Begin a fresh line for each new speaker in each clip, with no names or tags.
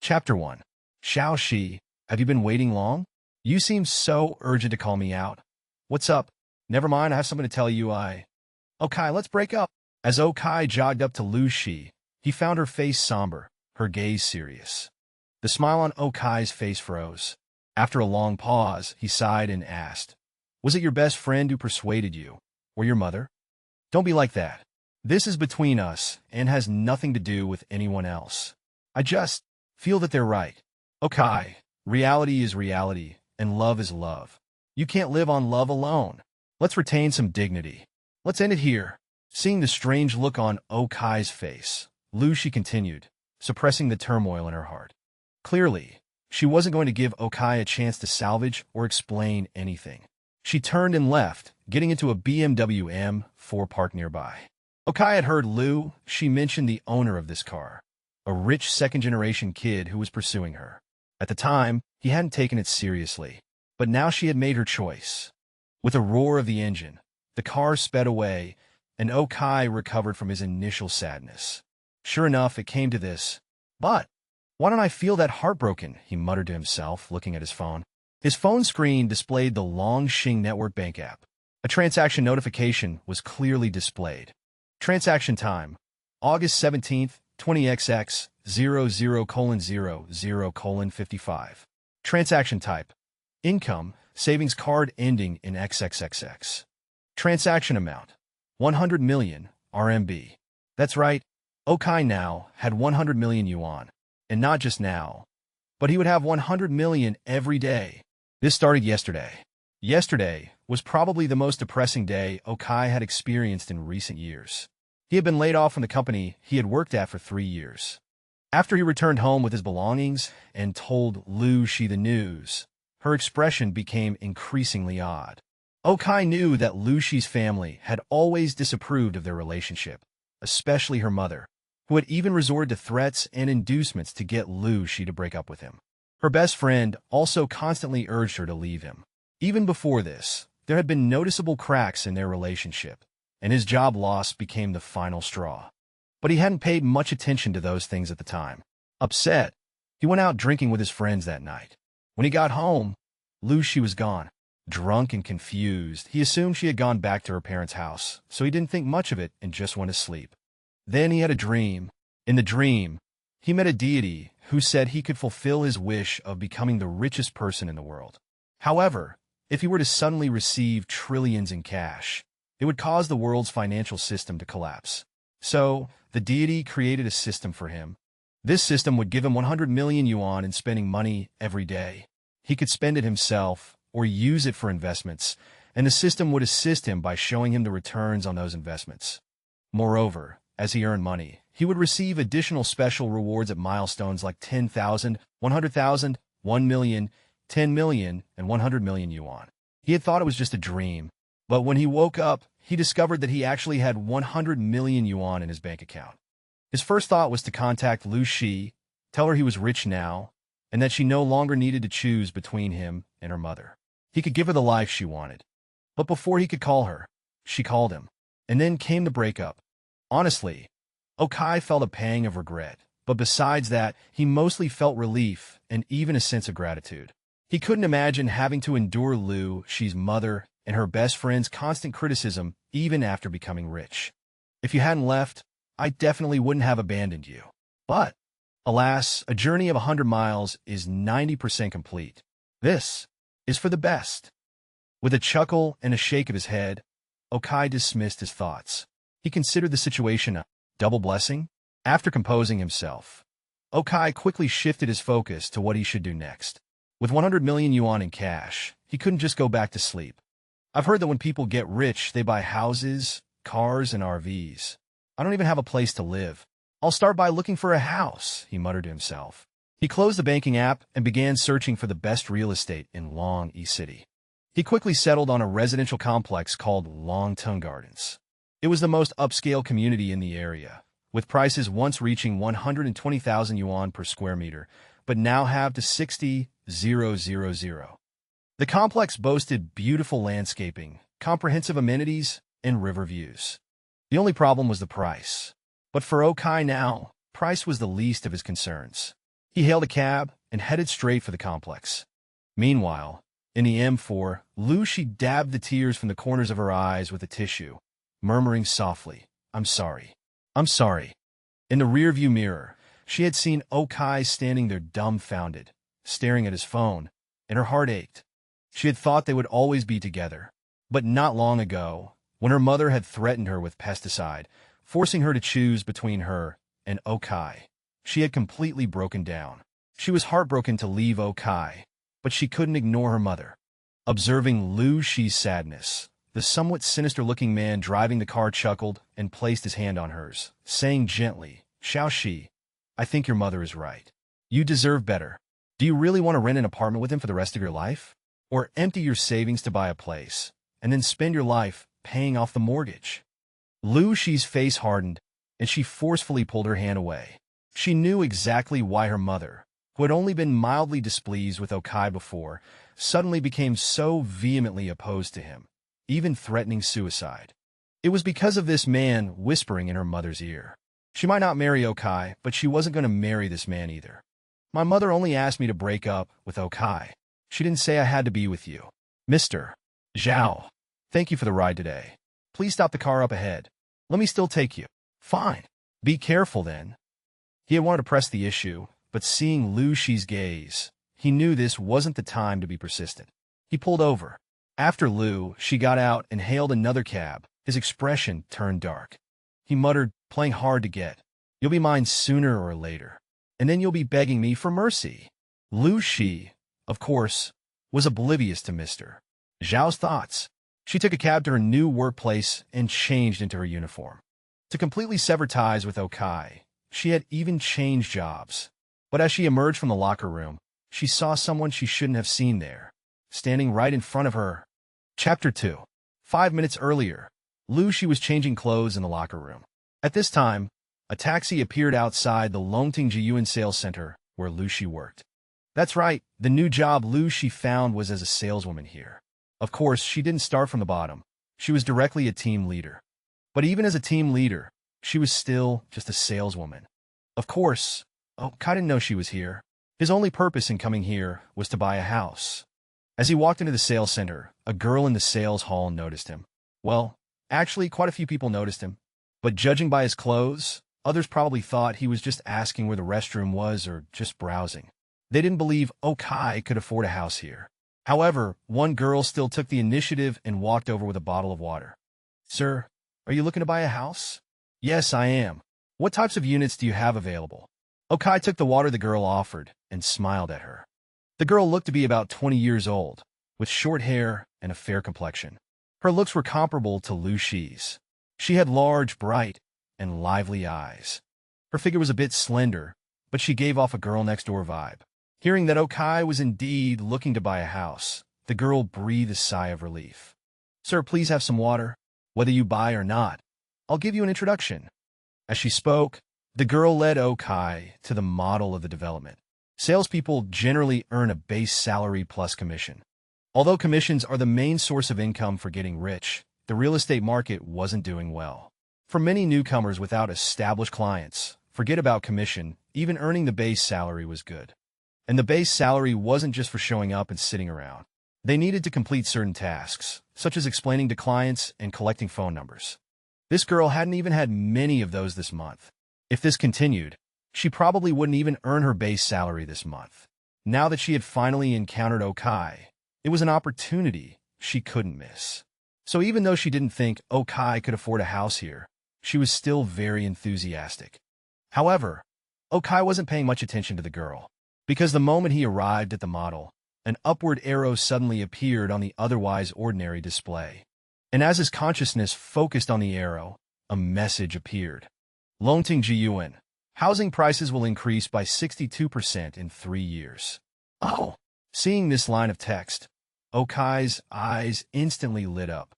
Chapter 1. Xiao Shi, have you been waiting long? You seem so urgent to call me out. What's up? Never mind, I have something to tell you. Okay, let's break up. As Okai jogged up to Lu Shi, he found her face somber, her gaze serious. The smile on Okai's face froze. After a long pause, he sighed and asked, was it your best friend who persuaded you, or your mother? Don't be like that. This is between us and has nothing to do with anyone else. I just feel that they're right. Okay, reality is reality, and love is love. You can't live on love alone. Let's retain some dignity. Let's end it here. Seeing the strange look on Okai's face, Lu Shi continued, suppressing the turmoil in her heart. Clearly, she wasn't going to give Okai a chance to salvage or explain anything. She turned and left, getting into a BMW M4 parked nearby. Okai had heard Lu Shi mention the owner of this car, a rich second-generation kid who was pursuing her. At the time, he hadn't taken it seriously, but now she had made her choice. With a roar of the engine, the car sped away, and Okai recovered from his initial sadness. Sure enough, it came to this. But why don't I feel that heartbroken, he muttered to himself, looking at his phone. His phone screen displayed the Longxing Network Bank app. A transaction notification was clearly displayed. Transaction time, August 17th, 20XX 00:00:55. Transaction type, income, savings card ending in XXXX. Transaction amount, 100 million RMB. That's right, Okai now had 100 million yuan. And not just now, but he would have 100 million every day. This started yesterday. Yesterday was probably the most depressing day Okai had experienced in recent years. He had been laid off from the company he had worked at for 3 years. After he returned home with his belongings and told Lu Shi the news, her expression became increasingly odd. Okai knew that Lu Shi's family had always disapproved of their relationship, especially her mother, who had even resorted to threats and inducements to get Lu Shi to break up with him. Her best friend also constantly urged her to leave him. Even before this, there had been noticeable cracks in their relationship, and his job loss became the final straw. But he hadn't paid much attention to those things at the time. Upset, he went out drinking with his friends that night. When he got home, Lu Shi was gone. Drunk and confused, he assumed she had gone back to her parents' house, so he didn't think much of it and just went to sleep. Then he had a dream. In the dream, he met a deity who said he could fulfill his wish of becoming the richest person in the world. However, if he were to suddenly receive trillions in cash, it would cause the world's financial system to collapse. So, the deity created a system for him. This system would give him 100 million yuan in spending money every day. He could spend it himself or use it for investments, and the system would assist him by showing him the returns on those investments. Moreover, as he earned money, he would receive additional special rewards at milestones like 10,000, 100,000, 1 million, 10 million, and 100 million yuan. He had thought it was just a dream, but when he woke up, he discovered that he actually had 100 million yuan in his bank account. His first thought was to contact Lu Shi, tell her he was rich now, and that she no longer needed to choose between him and her mother. He could give her the life she wanted. But before he could call her, she called him. And then came the breakup. Honestly, Okai felt a pang of regret, but besides that, he mostly felt relief and even a sense of gratitude. He couldn't imagine having to endure Lu Shi's mother and her best friend's constant criticism even after becoming rich. If you hadn't left, I definitely wouldn't have abandoned you. But, alas, a journey of 100 miles is 90% complete. This is for the best. With a chuckle and a shake of his head, Okai dismissed his thoughts. He considered the situation a double blessing. After composing himself, Okai quickly shifted his focus to what he should do next. With 100 million yuan in cash, he couldn't just go back to sleep. I've heard that when people get rich, they buy houses, cars, and RVs. I don't even have a place to live. I'll start by looking for a house, he muttered to himself. He closed the banking app and began searching for the best real estate in Longyi City. He quickly settled on a residential complex called Longtung Gardens. It was the most upscale community in the area, with prices once reaching 120,000 yuan per square meter, but now have to 60,000. The complex boasted beautiful landscaping, comprehensive amenities, and river views. The only problem was the price. But for Okai now, price was the least of his concerns. He hailed a cab and headed straight for the complex. Meanwhile, in the M4, She dabbed the tears from the corners of her eyes with a tissue, murmuring softly, "I'm sorry. I'm sorry." In the rearview mirror, she had seen Okai standing there dumbfounded, staring at his phone, and her heart ached. She had thought they would always be together. But not long ago, when her mother had threatened her with pesticide, forcing her to choose between her and Okai, she had completely broken down. She was heartbroken to leave Okai, but she couldn't ignore her mother. Observing Shi's sadness, the somewhat sinister-looking man driving the car chuckled and placed his hand on hers, saying gently, Shi, I think your mother is right. You deserve better. Do you really want to rent an apartment with him for the rest of your life? Or empty your savings to buy a place, and then spend your life paying off the mortgage? Shi's face hardened, and she forcefully pulled her hand away. She knew exactly why her mother, who had only been mildly displeased with Okai before, suddenly became so vehemently opposed to him, even threatening suicide. It was because of this man whispering in her mother's ear. She might not marry Okai, but she wasn't going to marry this man either. My mother only asked me to break up with Okai. She didn't say I had to be with you. Mr. Zhao, thank you for the ride today. Please stop the car up ahead. Let me still take you. Fine. Be careful then. He had wanted to press the issue, but seeing Shi's gaze, he knew this wasn't the time to be persistent. He pulled over. After She got out and hailed another cab. His expression turned dark. He muttered, playing hard to get, "You'll be mine sooner or later, and then you'll be begging me for mercy." Shi, of course, was oblivious to Mr. Zhao's thoughts. She took a cab to her new workplace and changed into her uniform. To completely sever ties with Okai, she had even changed jobs. But as she emerged from the locker room, she saw someone she shouldn't have seen there, standing right in front of her. Chapter 2. 5 minutes earlier, Shi was changing clothes in the locker room. At this time, a taxi appeared outside the Longting Jiyuan sales center where Shi worked. That's right, the new job Shi found was as a saleswoman here. Of course, she didn't start from the bottom. She was directly a team leader. But even as a team leader, she was still just a saleswoman. Of course, Kai didn't know she was here. His only purpose in coming here was to buy a house. As he walked into the sales center, a girl in the sales hall noticed him. Well, actually, quite a few people noticed him. But judging by his clothes, others probably thought he was just asking where the restroom was or just browsing. They didn't believe Kai could afford a house here. However, one girl still took the initiative and walked over with a bottle of water. "Sir, are you looking to buy a house?" "Yes, I am. What types of units do you have available?" Kai took the water the girl offered and smiled at her. The girl looked to be about 20 years old, with short hair and a fair complexion. Her looks were comparable to Shi's. She had large, bright, and lively eyes. Her figure was a bit slender, but she gave off a girl-next-door vibe. Hearing that Kai was indeed looking to buy a house, the girl breathed a sigh of relief. "Sir, please have some water. Whether you buy or not, I'll give you an introduction." As she spoke, the girl led Kai to the model of the development. Salespeople generally earn a base salary plus commission. Although commissions are the main source of income for getting rich, the real estate market wasn't doing well. For many newcomers without established clients, forget about commission, even earning the base salary was good. And the base salary wasn't just for showing up and sitting around. They needed to complete certain tasks, such as explaining to clients and collecting phone numbers. This girl hadn't even had many of those this month. If this continued, she probably wouldn't even earn her base salary this month. Now that she had finally encountered Kai, it was an opportunity she couldn't miss. So even though she didn't think Kai could afford a house here, she was still very enthusiastic. However, Kai wasn't paying much attention to the girl, because the moment he arrived at the model, an upward arrow suddenly appeared on the otherwise ordinary display. And as his consciousness focused on the arrow, a message appeared. Longting Jiyuan. Housing prices will increase by 62% in 3 years. Oh! Seeing this line of text, Kai's eyes instantly lit up.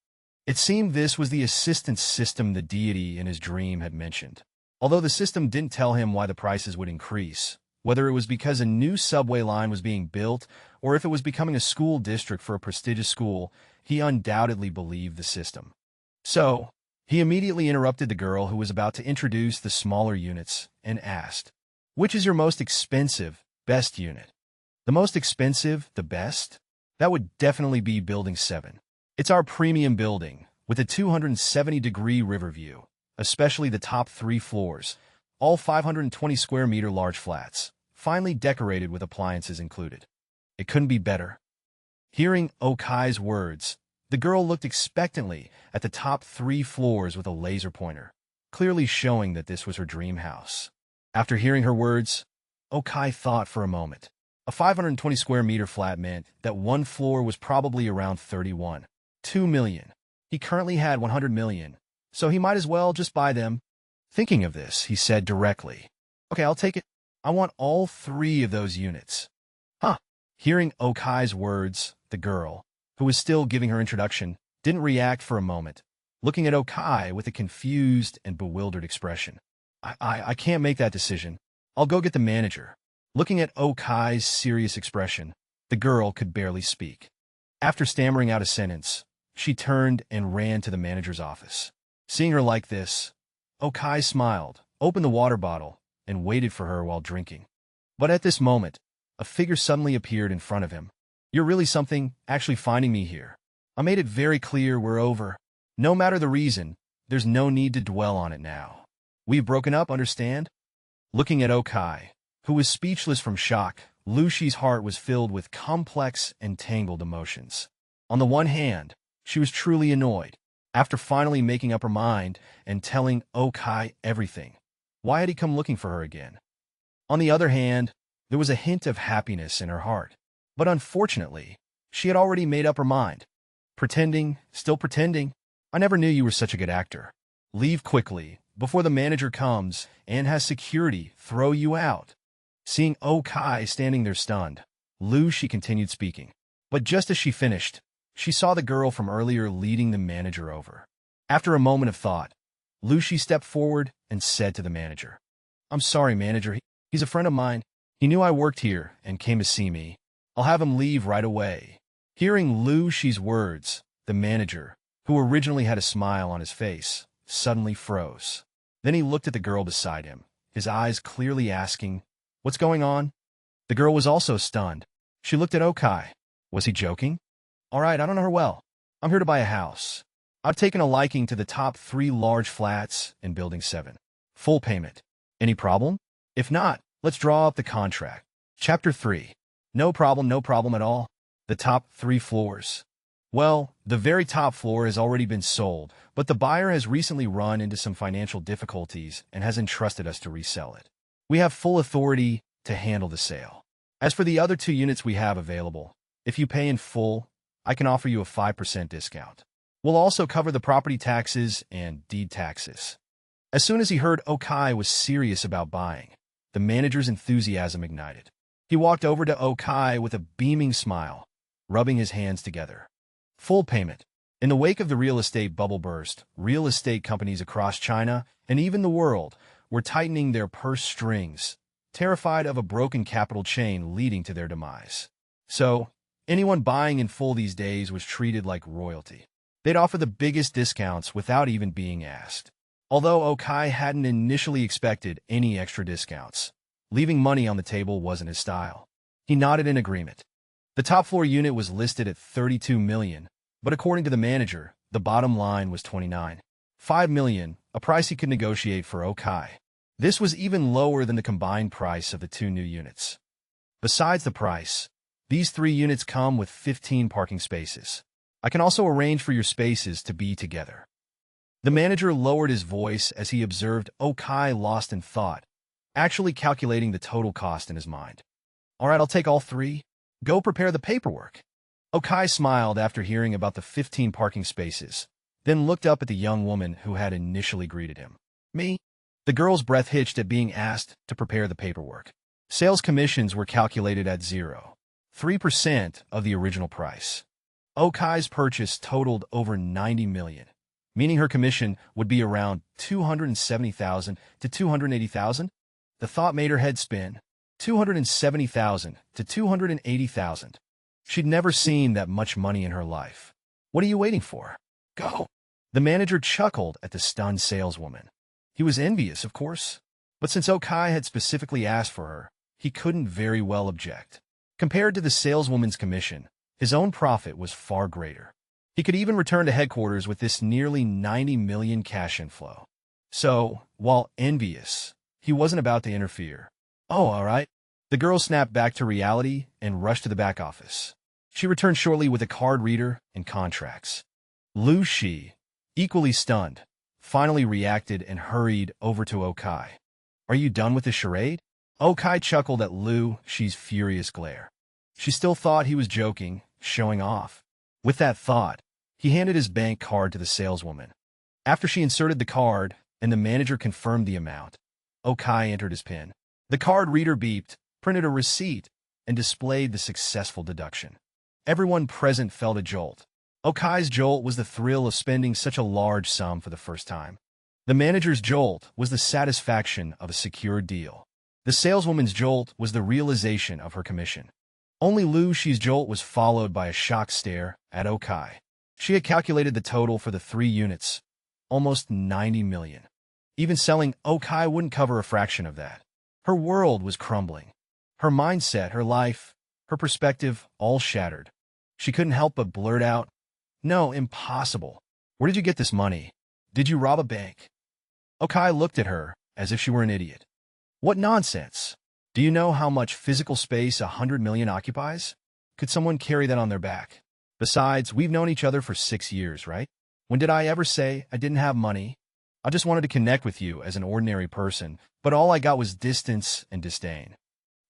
It seemed this was the assistance system the deity in his dream had mentioned. Although the system didn't tell him why the prices would increase, whether it was because a new subway line was being built or if it was becoming a school district for a prestigious school, he undoubtedly believed the system. So, he immediately interrupted the girl who was about to introduce the smaller units and asked, Which is your most expensive, best unit? The most expensive, the best? That would definitely be Building 7. It's our premium building, with a 270-degree river view, especially the top 3 floors, all 520 square meter large flats, finely decorated with appliances included. It couldn't be better. Hearing Okai's words, the girl looked expectantly at the top 3 floors with a laser pointer, clearly showing that this was her dream house. After hearing her words, Okai thought for a moment. A 520 square meter flat meant that one floor was probably around 2 million. He currently had 100 million, so he might as well just buy them. Thinking of this, he said directly, "Okay, I'll take it. I want all 3 of those units." Huh. Hearing Okai's words, the girl, who was still giving her introduction, didn't react for a moment, looking at Okai with a confused and bewildered expression. I can't make that decision. I'll go get the manager." Looking at Okai's serious expression, the girl could barely speak. After stammering out a sentence, she turned and ran to the manager's office. Seeing her like this, Okai smiled, opened the water bottle, and waited for her while drinking. But at this moment, a figure suddenly appeared in front of him. "You're really something, actually finding me here. I made it very clear we're over. No matter the reason, there's no need to dwell on it now. We've broken up, understand?" Looking at Okai, who was speechless from shock, Lucy's heart was filled with complex and tangled emotions. On the one hand, she was truly annoyed. After finally making up her mind and telling Okai everything, why had he come looking for her again? On the other hand, there was a hint of happiness in her heart. But unfortunately, she had already made up her mind. Pretending, still pretending. "I never knew you were such a good actor. Leave quickly, before the manager comes and has security throw you out." Seeing Okai standing there stunned, Lucy continued speaking. But just as she finished, she saw the girl from earlier leading the manager over. After a moment of thought, Lucy stepped forward and said to the manager, "I'm sorry, manager. He's a friend of mine. He knew I worked here and came to see me. I'll have him leave right away." Hearing Lucy's words, the manager, who originally had a smile on his face, suddenly froze. Then he looked at the girl beside him, his eyes clearly asking, "What's going on?" The girl was also stunned. She looked at Okai. Was he joking? "All right, I don't know her well. I'm here to buy a house. I've taken a liking to the top 3 large flats in Building 7. Full payment. Any problem? If not, let's draw up the contract." Chapter 3. No problem at all. The top 3 floors. Well, the very top floor has already been sold, but the buyer has recently run into some financial difficulties and has entrusted us to resell it. We have full authority to handle the sale. As for the other 2 units we have available, if you pay in full, I can offer you a 5% discount. We'll also cover the property taxes and deed taxes. As soon as he heard Okai was serious about buying, the manager's enthusiasm ignited. He walked over to Okai with a beaming smile, rubbing his hands together. Full payment. In the wake of the real estate bubble burst, real estate companies across China and even the world were tightening their purse strings, terrified of a broken capital chain leading to their demise. So, anyone buying in full these days was treated like royalty. They'd offer the biggest discounts without even being asked. Although Okai hadn't initially expected any extra discounts, leaving money on the table wasn't his style. He nodded in agreement. The top floor unit was listed at 32 million, but according to the manager, the bottom line was 29.5 million, a price he could negotiate for Okai. This was even lower than the combined price of the 2 new units. Besides the price, these 3 units come with 15 parking spaces. I can also arrange for your spaces to be together. The manager lowered his voice as he observed Okai lost in thought, actually calculating the total cost in his mind. "All right, I'll take all 3. Go prepare the paperwork." Okai smiled after hearing about the 15 parking spaces, then looked up at the young woman who had initially greeted him. "Me?" The girl's breath hitched at being asked to prepare the paperwork. Sales commissions were calculated at 0.3% of the original price. Okai's purchase totaled over 90 million, meaning her commission would be around 270,000 to 280,000. The thought made her head spin. 270,000 to 280,000. She'd never seen that much money in her life. "What are you waiting for? Go." The manager chuckled at the stunned saleswoman. He was envious, of course. But since Okai had specifically asked for her, he couldn't very well object. Compared to the saleswoman's commission, his own profit was far greater. He could even return to headquarters with this nearly 90 million cash inflow. So, while envious, he wasn't about to interfere. Oh, all right. The girl snapped back to reality and rushed to the back office. She returned shortly with a card reader and contracts. Lu Shi, equally stunned, finally reacted and hurried over to Okai. Are you done with the charade? Okai chuckled at Lu Shi's furious glare. She still thought he was joking, showing off. With that thought, he handed his bank card to the saleswoman. After she inserted the card and the manager confirmed the amount, Okai entered his PIN. The card reader beeped, printed a receipt, and displayed the successful deduction. Everyone present felt a jolt. Okai's jolt was the thrill of spending such a large sum for the first time. The manager's jolt was the satisfaction of a secure deal. The saleswoman's jolt was the realization of her commission. Only Lu Shi's jolt was followed by a shocked stare at Okai. She had calculated the total for the 3 units, almost 90 million. Even selling Okai wouldn't cover a fraction of that. Her world was crumbling. Her mindset, her life, her perspective, all shattered. She couldn't help but blurt out, "No, impossible. Where did you get this money? Did you rob a bank?" Okai looked at her as if she were an idiot. What nonsense! Do you know how much physical space 100 million occupies? Could someone carry that on their back? Besides, we've known each other for 6 years, right? When did I ever say I didn't have money? I just wanted to connect with you as an ordinary person, but all I got was distance and disdain.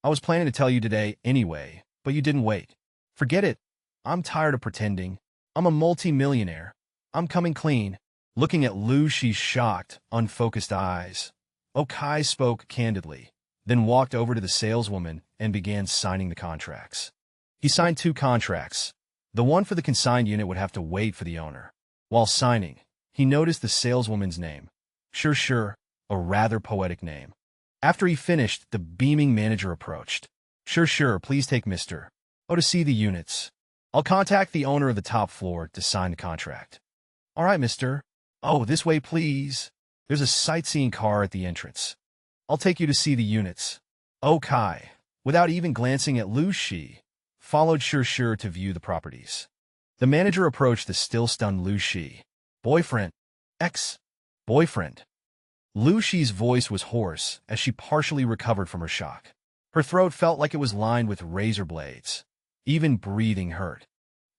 I was planning to tell you today anyway, but you didn't wait. Forget it. I'm tired of pretending. I'm a multi-millionaire. I'm coming clean. Looking at Lu Shi's shocked, unfocused eyes, Okai spoke candidly, then walked over to the saleswoman and began signing the contracts. He signed 2 contracts. The one for the consigned unit would have to wait for the owner. While signing, he noticed the saleswoman's name. Sure, a rather poetic name. After he finished, the beaming manager approached. Sure, please take Mr. O to see the units. I'll contact the owner of the top floor to sign the contract. All right, Mr. Oh, this way, please. There's a sightseeing car at the entrance. I'll take you to see the units. Okai, without even glancing at Lu Shi, followed Sure to view the properties. The manager approached the still-stunned Lu Shi. Boyfriend. Ex-boyfriend. Lu Shi's voice was hoarse as she partially recovered from her shock. Her throat felt like it was lined with razor blades. Even breathing hurt.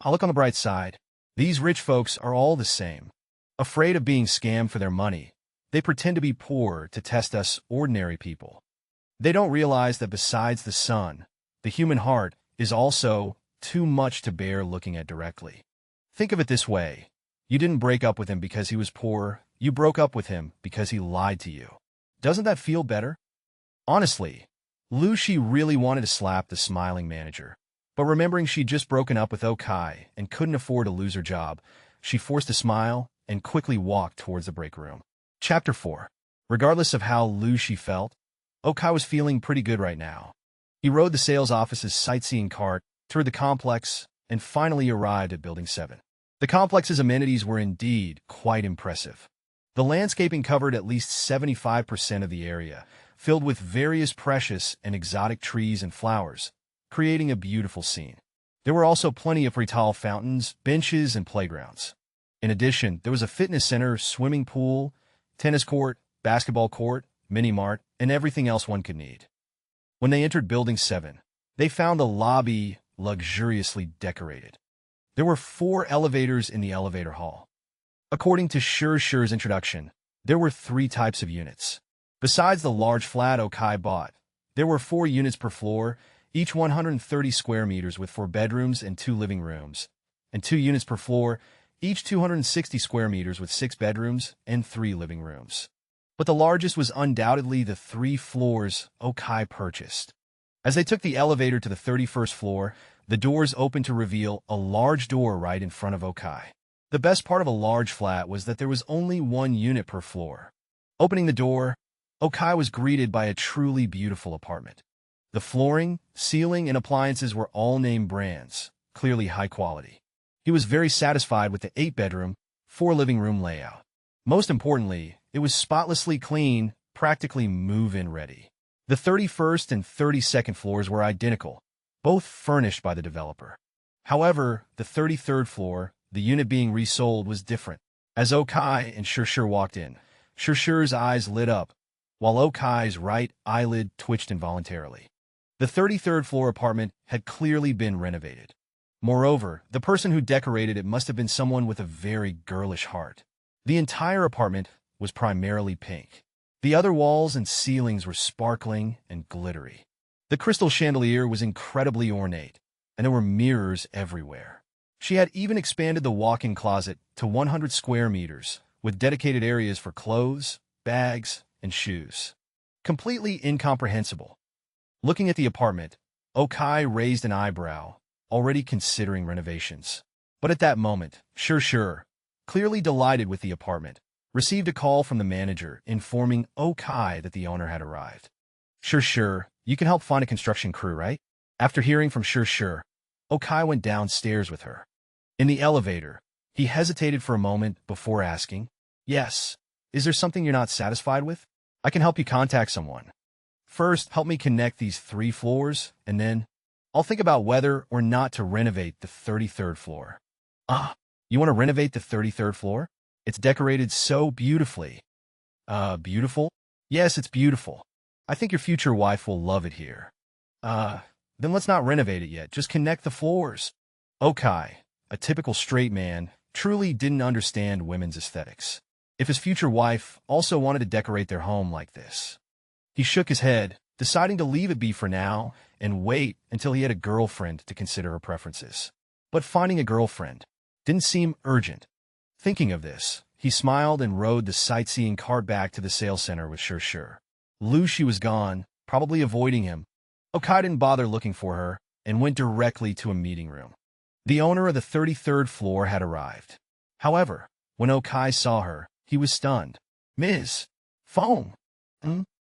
I'll look on the bright side. These rich folks are all the same. Afraid of being scammed for their money, they pretend to be poor to test us ordinary people. They don't realize that besides the sun, the human heart is also too much to bear looking at directly. Think of it this way. You didn't break up with him because he was poor. You broke up with him because he lied to you. Doesn't that feel better? Honestly, Lu Shi really wanted to slap the smiling manager. But remembering she'd just broken up with Okai and couldn't afford to lose her job, she forced a smile and quickly walked towards the break room. Chapter 4. Regardless of how Lu Shi felt, Okai was feeling pretty good right now. He rode the sales office's sightseeing cart, toured the complex, and finally arrived at Building 7. The complex's amenities were indeed quite impressive. The landscaping covered at least 75% of the area, filled with various precious and exotic trees and flowers, creating a beautiful scene. There were also plenty of retail fountains, benches, and playgrounds. In addition, there was a fitness center, swimming pool, tennis court, basketball court, mini-mart, and everything else one could need. When they entered Building 7, they found the lobby luxuriously decorated. There were 4 elevators in the elevator hall. According to Sure's introduction, there were 3 types of units. Besides the large flat Okai bought, there were 4 units per floor, each 130 square meters with 4 bedrooms and 2 living rooms, and 2 units per floor, each 260 square meters with 6 bedrooms and 3 living rooms. But the largest was undoubtedly the 3 floors Okai purchased. As they took the elevator to the 31st floor, the doors opened to reveal a large door right in front of Okai. The best part of a large flat was that there was only 1 unit per floor. Opening the door, Okai was greeted by a truly beautiful apartment. The flooring, ceiling, and appliances were all name brands, clearly high quality. He was very satisfied with the 8-bedroom, 4-living room layout. Most importantly, it was spotlessly clean, practically move-in ready. The 31st and 32nd floors were identical, both furnished by the developer. However, the 33rd floor, the unit being resold, was different. As Okai and Shirshir walked in, Shirshir's eyes lit up, while Okai's right eyelid twitched involuntarily. The 33rd floor apartment had clearly been renovated. Moreover, the person who decorated it must have been someone with a very girlish heart. The entire apartment was primarily pink. The other walls and ceilings were sparkling and glittery. The crystal chandelier was incredibly ornate, and there were mirrors everywhere. She had even expanded the walk-in closet to 100 square meters, with dedicated areas for clothes, bags, and shoes. Completely incomprehensible. Looking at the apartment, Okai raised an eyebrow, already considering renovations. But at that moment, Shirshir, clearly delighted with the apartment, received a call from the manager informing Okai that the owner had arrived. Shirshir, you can help find a construction crew, right? After hearing from Shirshir, Okai went downstairs with her. In the elevator, he hesitated for a moment before asking, "Yes, is there something you're not satisfied with? I can help you contact someone. First, help me connect these 3 floors, and then I'll think about whether or not to renovate the 33rd floor." "Ah, you want to renovate the 33rd floor? It's decorated so beautifully." Beautiful? Yes, it's beautiful. I think your future wife will love it here." Then let's not renovate it yet, just connect the floors." Okai, a typical straight man, truly didn't understand women's aesthetics. If his future wife also wanted to decorate their home like this. He shook his head, deciding to leave it be for now and wait until he had a girlfriend to consider her preferences. But finding a girlfriend didn't seem urgent. Thinking of this, he smiled and rode the sightseeing cart back to the sales center with Shirshir. Lucy was gone, probably avoiding him. Okai didn't bother looking for her and went directly to a meeting room. The owner of the 33rd floor had arrived. However, when Okai saw her, he was stunned. "Ms. Phone.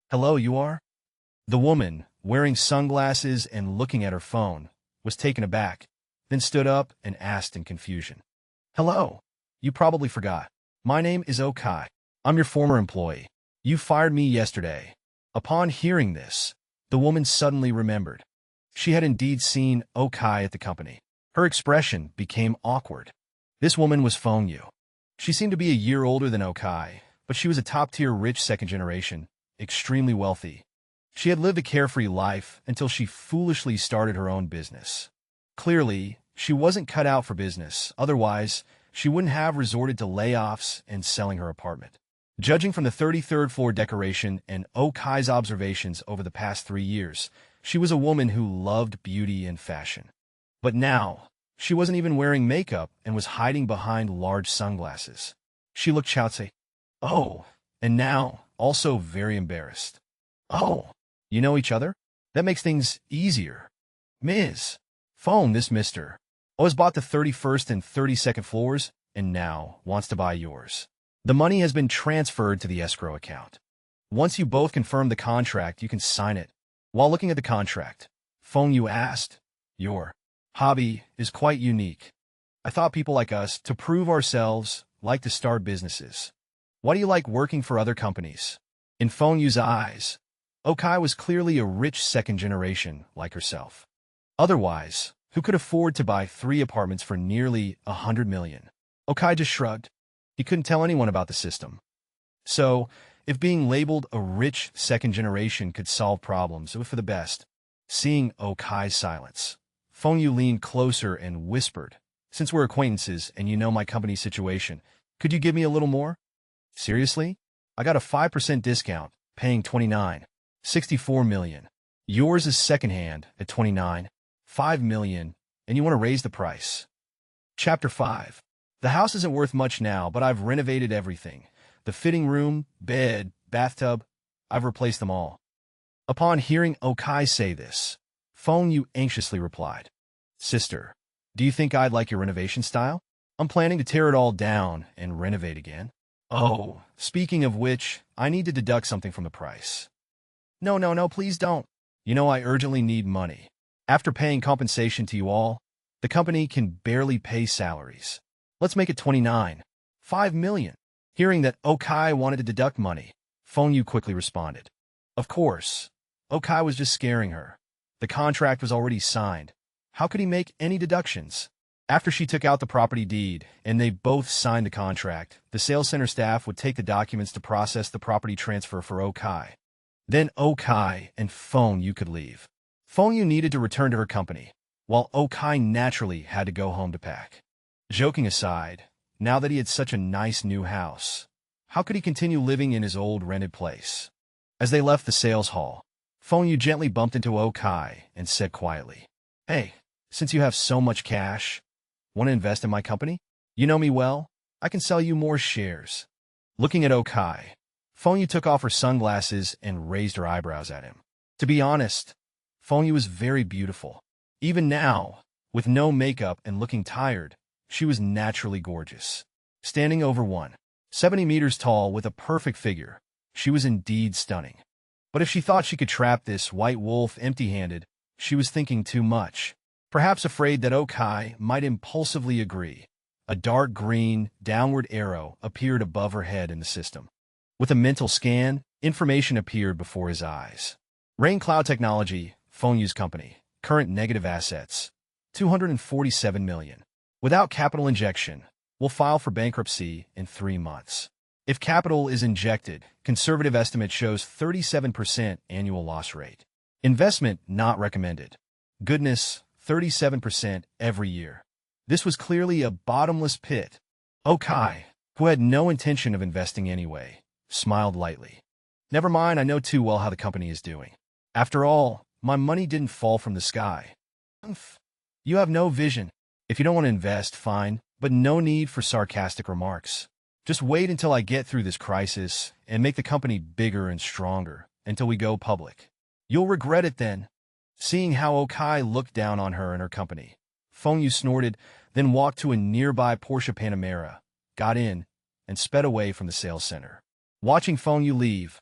Hello, you are?" The woman, wearing sunglasses and looking at her phone, was taken aback, then stood up and asked in confusion. "Hello. You probably forgot. My name is Okai. I'm your former employee. You fired me yesterday." Upon hearing this, the woman suddenly remembered. She had indeed seen Okai at the company. Her expression became awkward. This woman was Feng Yu. She seemed to be a year older than Okai, but she was a top-tier rich second generation, extremely wealthy. She had lived a carefree life until she foolishly started her own business. Clearly, she wasn't cut out for business, otherwise she wouldn't have resorted to layoffs and selling her apartment. Judging from the 33rd floor decoration and Okai's observations over the past 3 years, she was a woman who loved beauty and fashion. But now, she wasn't even wearing makeup and was hiding behind large sunglasses. She looked chowtse. "Oh," and now, also very embarrassed. "Oh, you know each other? That makes things easier. Ms. Phone, this Mr. O has bought the 31st and 32nd floors and now wants to buy yours. The money has been transferred to the escrow account. Once you both confirm the contract, you can sign it." While looking at the contract, Feng Yu asked, "Your hobby is quite unique. I thought people like us, to prove ourselves, like to start businesses. Why do you like working for other companies?" In Feng Yu's eyes, Okai was clearly a rich second generation like herself. Otherwise, who could afford to buy 3 apartments for nearly 100 million? Okai just shrugged. He couldn't tell anyone about the system. So, if being labeled a rich second generation could solve problems, it was for the best. Seeing Okai's silence, Feng Yu leaned closer and whispered, "Since we're acquaintances and you know my company's situation, could you give me a little more?" "Seriously? I got a 5% discount, paying 29.64 million. Yours is secondhand at 29.5 million, and you want to raise the price." Chapter 5. The house isn't worth much now, but I've renovated everything. The fitting room, bed, bathtub, I've replaced them all. Upon hearing Okai say this, Feng Yu anxiously replied, "Sister, do you think I'd like your renovation style? I'm planning to tear it all down and renovate again." "Oh, speaking of which, I need to deduct something from the price." No, please don't. You know I urgently need money. After paying compensation to you all, the company can barely pay salaries. Let's make it 29.5 million. Hearing that Okai wanted to deduct money, Feng Yu quickly responded. Of course. Okai was just scaring her. The contract was already signed. How could he make any deductions? After she took out the property deed and they both signed the contract, the sales center staff would take the documents to process the property transfer for Okai. Then Okai and Feng Yu could leave. Feng Yu needed to return to her company, while Okai naturally had to go home to pack. Joking aside, now that he had such a nice new house, how could he continue living in his old rented place? As they left the sales hall, Feng Yu gently bumped into Okai and said quietly, Hey, since you have so much cash, want to invest in my company? You know me well. I can sell you more shares. Looking at Okai, Feng Yu took off her sunglasses and raised her eyebrows at him. To be honest, Feng Yu was very beautiful. Even now, with no makeup and looking tired, she was naturally gorgeous. Standing over 170 meters tall with a perfect figure, she was indeed stunning. But if she thought she could trap this white wolf empty-handed, she was thinking too much. Perhaps afraid that Okai might impulsively agree. A dark green, downward arrow appeared above her head in the system. With a mental scan, information appeared before his eyes. Rain Cloud Technology, Feng Yu's company. Current negative assets, 247 million. Without capital injection, will file for bankruptcy in 3 months. If capital is injected, conservative estimate shows 37% annual loss rate. Investment not recommended. Goodness, 37% every year. This was clearly a bottomless pit. Okai, who had no intention of investing anyway, smiled lightly. Never mind, I know too well how the company is doing. After all, my money didn't fall from the sky. You have no vision. If you don't want to invest, fine, but no need for sarcastic remarks. Just wait until I get through this crisis and make the company bigger and stronger until we go public. You'll regret it then. Seeing how Okai looked down on her and her company, Feng Yu snorted, then walked to a nearby Porsche Panamera, got in, and sped away from the sales center. Watching Feng Yu leave,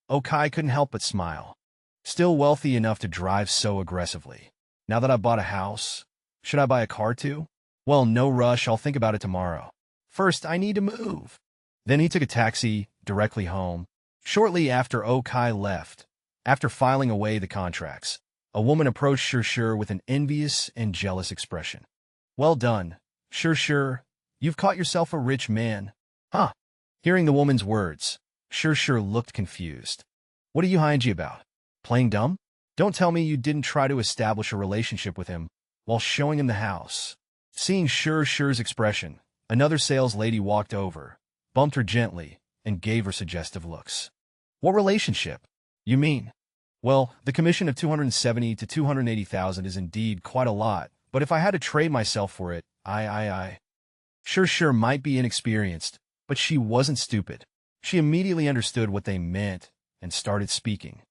Okai couldn't help but smile. Still wealthy enough to drive so aggressively. Now that I've bought a house, should I buy a car too? Well, no rush, I'll think about it tomorrow. First, I need to move. Then he took a taxi directly home. Shortly after Okai left, after filing away the contracts, a woman approached Sure with an envious and jealous expression. Well done, Sure, you've caught yourself a rich man. Huh? Hearing the woman's words, Sure looked confused. What are you hiding about? Playing dumb? Don't tell me you didn't try to establish a relationship with him while showing him the house. Seeing Sure's expression, another sales lady walked over, bumped her gently, and gave her suggestive looks. What relationship? You mean? Well, the commission of 270 to 280,000 is indeed quite a lot, but if I had to trade myself for it, Sure might be inexperienced, but she wasn't stupid. She immediately understood what they meant and started speaking.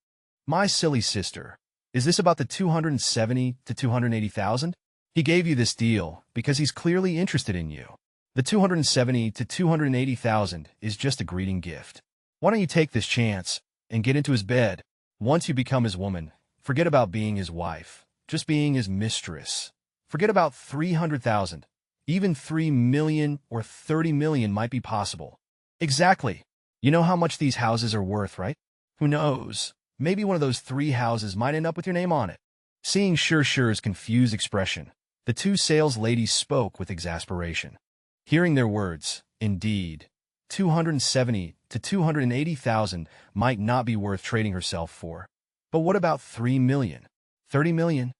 My silly sister, is this about the 270 to 280,000? He gave you this deal because he's clearly interested in you. The 270 to 280,000 is just a greeting gift. Why don't you take this chance and get into his bed? Once you become his woman, forget about being his wife, just being his mistress. Forget about 300,000. Even 3 million or 30 million might be possible. Exactly. You know how much these houses are worth, right? Who knows? Maybe one of those 3 houses might end up with your name on it. Seeing Sure's confused expression, the 2 sales ladies spoke with exasperation. Hearing their words, indeed, 270 to 280,000 might not be worth trading herself for. But what about 3 million? 30 million?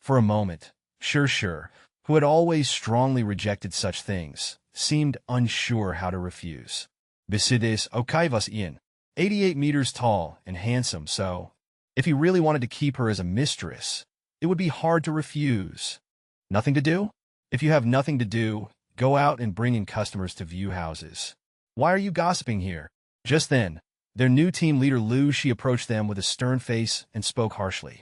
For a moment, Sure, who had always strongly rejected such things, seemed unsure how to refuse. Besides, Okai was 88 meters tall and handsome, so if he really wanted to keep her as a mistress, it would be hard to refuse. Nothing to do? If you have nothing to do, go out and bring in customers to view houses. Why are you gossiping here? Just then, their new team leader Lu Shi approached them with a stern face and spoke harshly.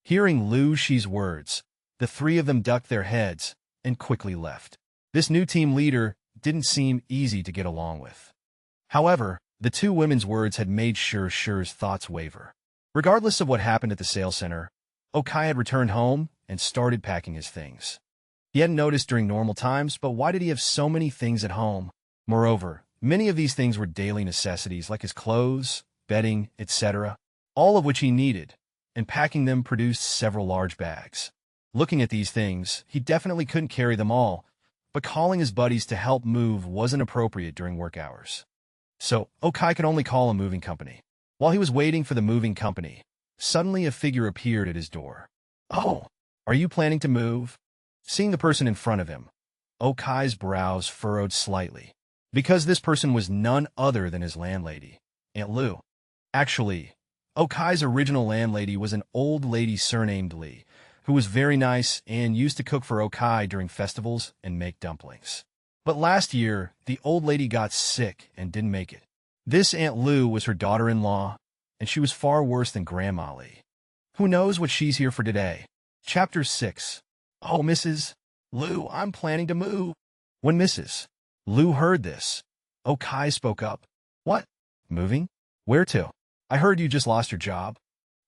Hearing Lu Shi's words, the 3 of them ducked their heads and quickly left. This new team leader didn't seem easy to get along with. However, the 2 women's words had made Sure's thoughts waver. Regardless of what happened at the sales center, Okai had returned home and started packing his things. He hadn't noticed during normal times, but why did he have so many things at home? Moreover, many of these things were daily necessities like his clothes, bedding, etc., all of which he needed, and packing them produced several large bags. Looking at these things, he definitely couldn't carry them all, but calling his buddies to help move wasn't appropriate during work hours. So, Okai could only call a moving company. While he was waiting for the moving company, suddenly a figure appeared at his door. "Oh, are you planning to move?" Seeing the person in front of him, Okai's brows furrowed slightly, because this person was none other than his landlady, Aunt Lu. Actually, Okai's original landlady was an old lady surnamed Lee, who was very nice and used to cook for Okai during festivals and make dumplings. But last year, the old lady got sick and didn't make it. This Aunt Lu was her daughter-in-law, and she was far worse than Grandma Lee. Who knows what she's here for today? Chapter 6. "Oh, Mrs. Lu, I'm planning to move." When Mrs. Lu heard this, Okai spoke up. "What? Moving? Where to? I heard you just lost your job.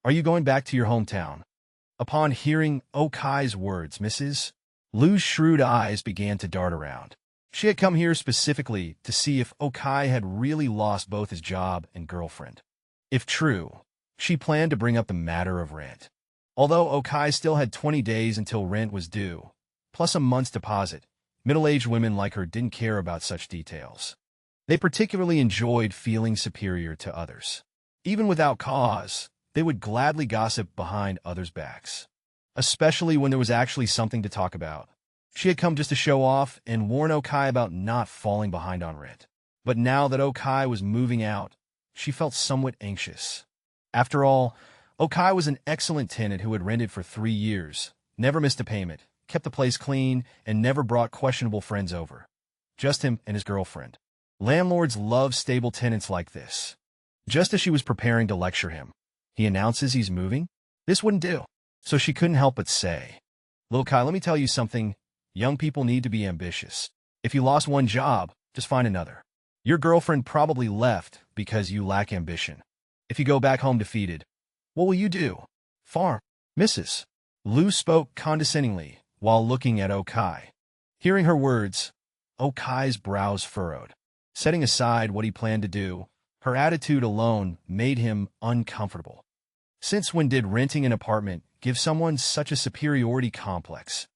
Are you going back to your hometown?" Upon hearing Okai's words, Mrs. Lu's shrewd eyes began to dart around. She had come here specifically to see if Okai had really lost both his job and girlfriend. If true, she planned to bring up the matter of rent. Although Okai still had 20 days until rent was due, plus a month's deposit, middle-aged women like her didn't care about such details. They particularly enjoyed feeling superior to others. Even without cause, they would gladly gossip behind others' backs, especially when there was actually something to talk about. She had come just to show off and warn Okai about not falling behind on rent. But now that Okai was moving out, she felt somewhat anxious. After all, Okai was an excellent tenant who had rented for 3 years, never missed a payment, kept the place clean, and never brought questionable friends over. Just him and his girlfriend. Landlords love stable tenants like this. Just as she was preparing to lecture him, he announces he's moving. This wouldn't do. So she couldn't help but say, "Lil Kai, let me tell you something. Young people need to be ambitious. If you lost one job, just find another. Your girlfriend probably left because you lack ambition. If you go back home defeated, what will you do? Farm." Mrs. Lu spoke condescendingly while looking at Okai. Hearing her words, Okai's brows furrowed. Setting aside what he planned to do, her attitude alone made him uncomfortable. Since when did renting an apartment give someone such a superiority complex?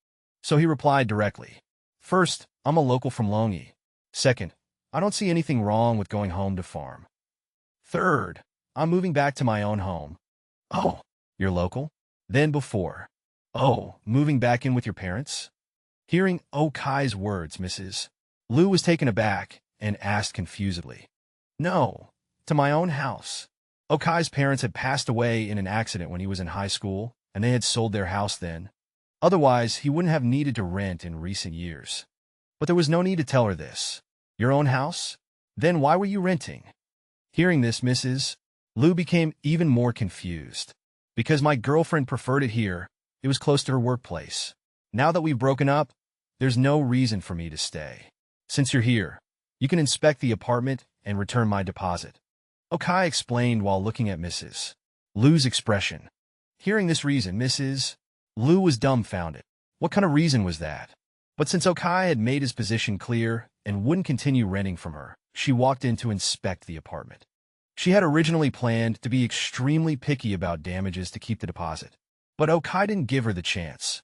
So he replied directly. "First, I'm a local from Longyi. Second, I don't see anything wrong with going home to farm. Third, I'm moving back to my own home." "Oh, you're local? Then before. Oh, moving back in with your parents?" Hearing Okai's words, Mrs. Lu was taken aback and asked confusedly. "No, to my own house." Okai's parents had passed away in an accident when he was in high school, and they had sold their house then. Otherwise, he wouldn't have needed to rent in recent years. But there was no need to tell her this. "Your own house? Then why were you renting?" Hearing this, Mrs. Lu became even more confused. "Because my girlfriend preferred it here. It was close to her workplace. Now that we've broken up, there's no reason for me to stay. Since you're here, you can inspect the apartment and return my deposit." Okai explained while looking at Mrs. Lu's expression. Hearing this reason, Mrs. Lu was dumbfounded. What kind of reason was that? But since Okai had made his position clear and wouldn't continue renting from her, she walked in to inspect the apartment. She had originally planned to be extremely picky about damages to keep the deposit, but Okai didn't give her the chance.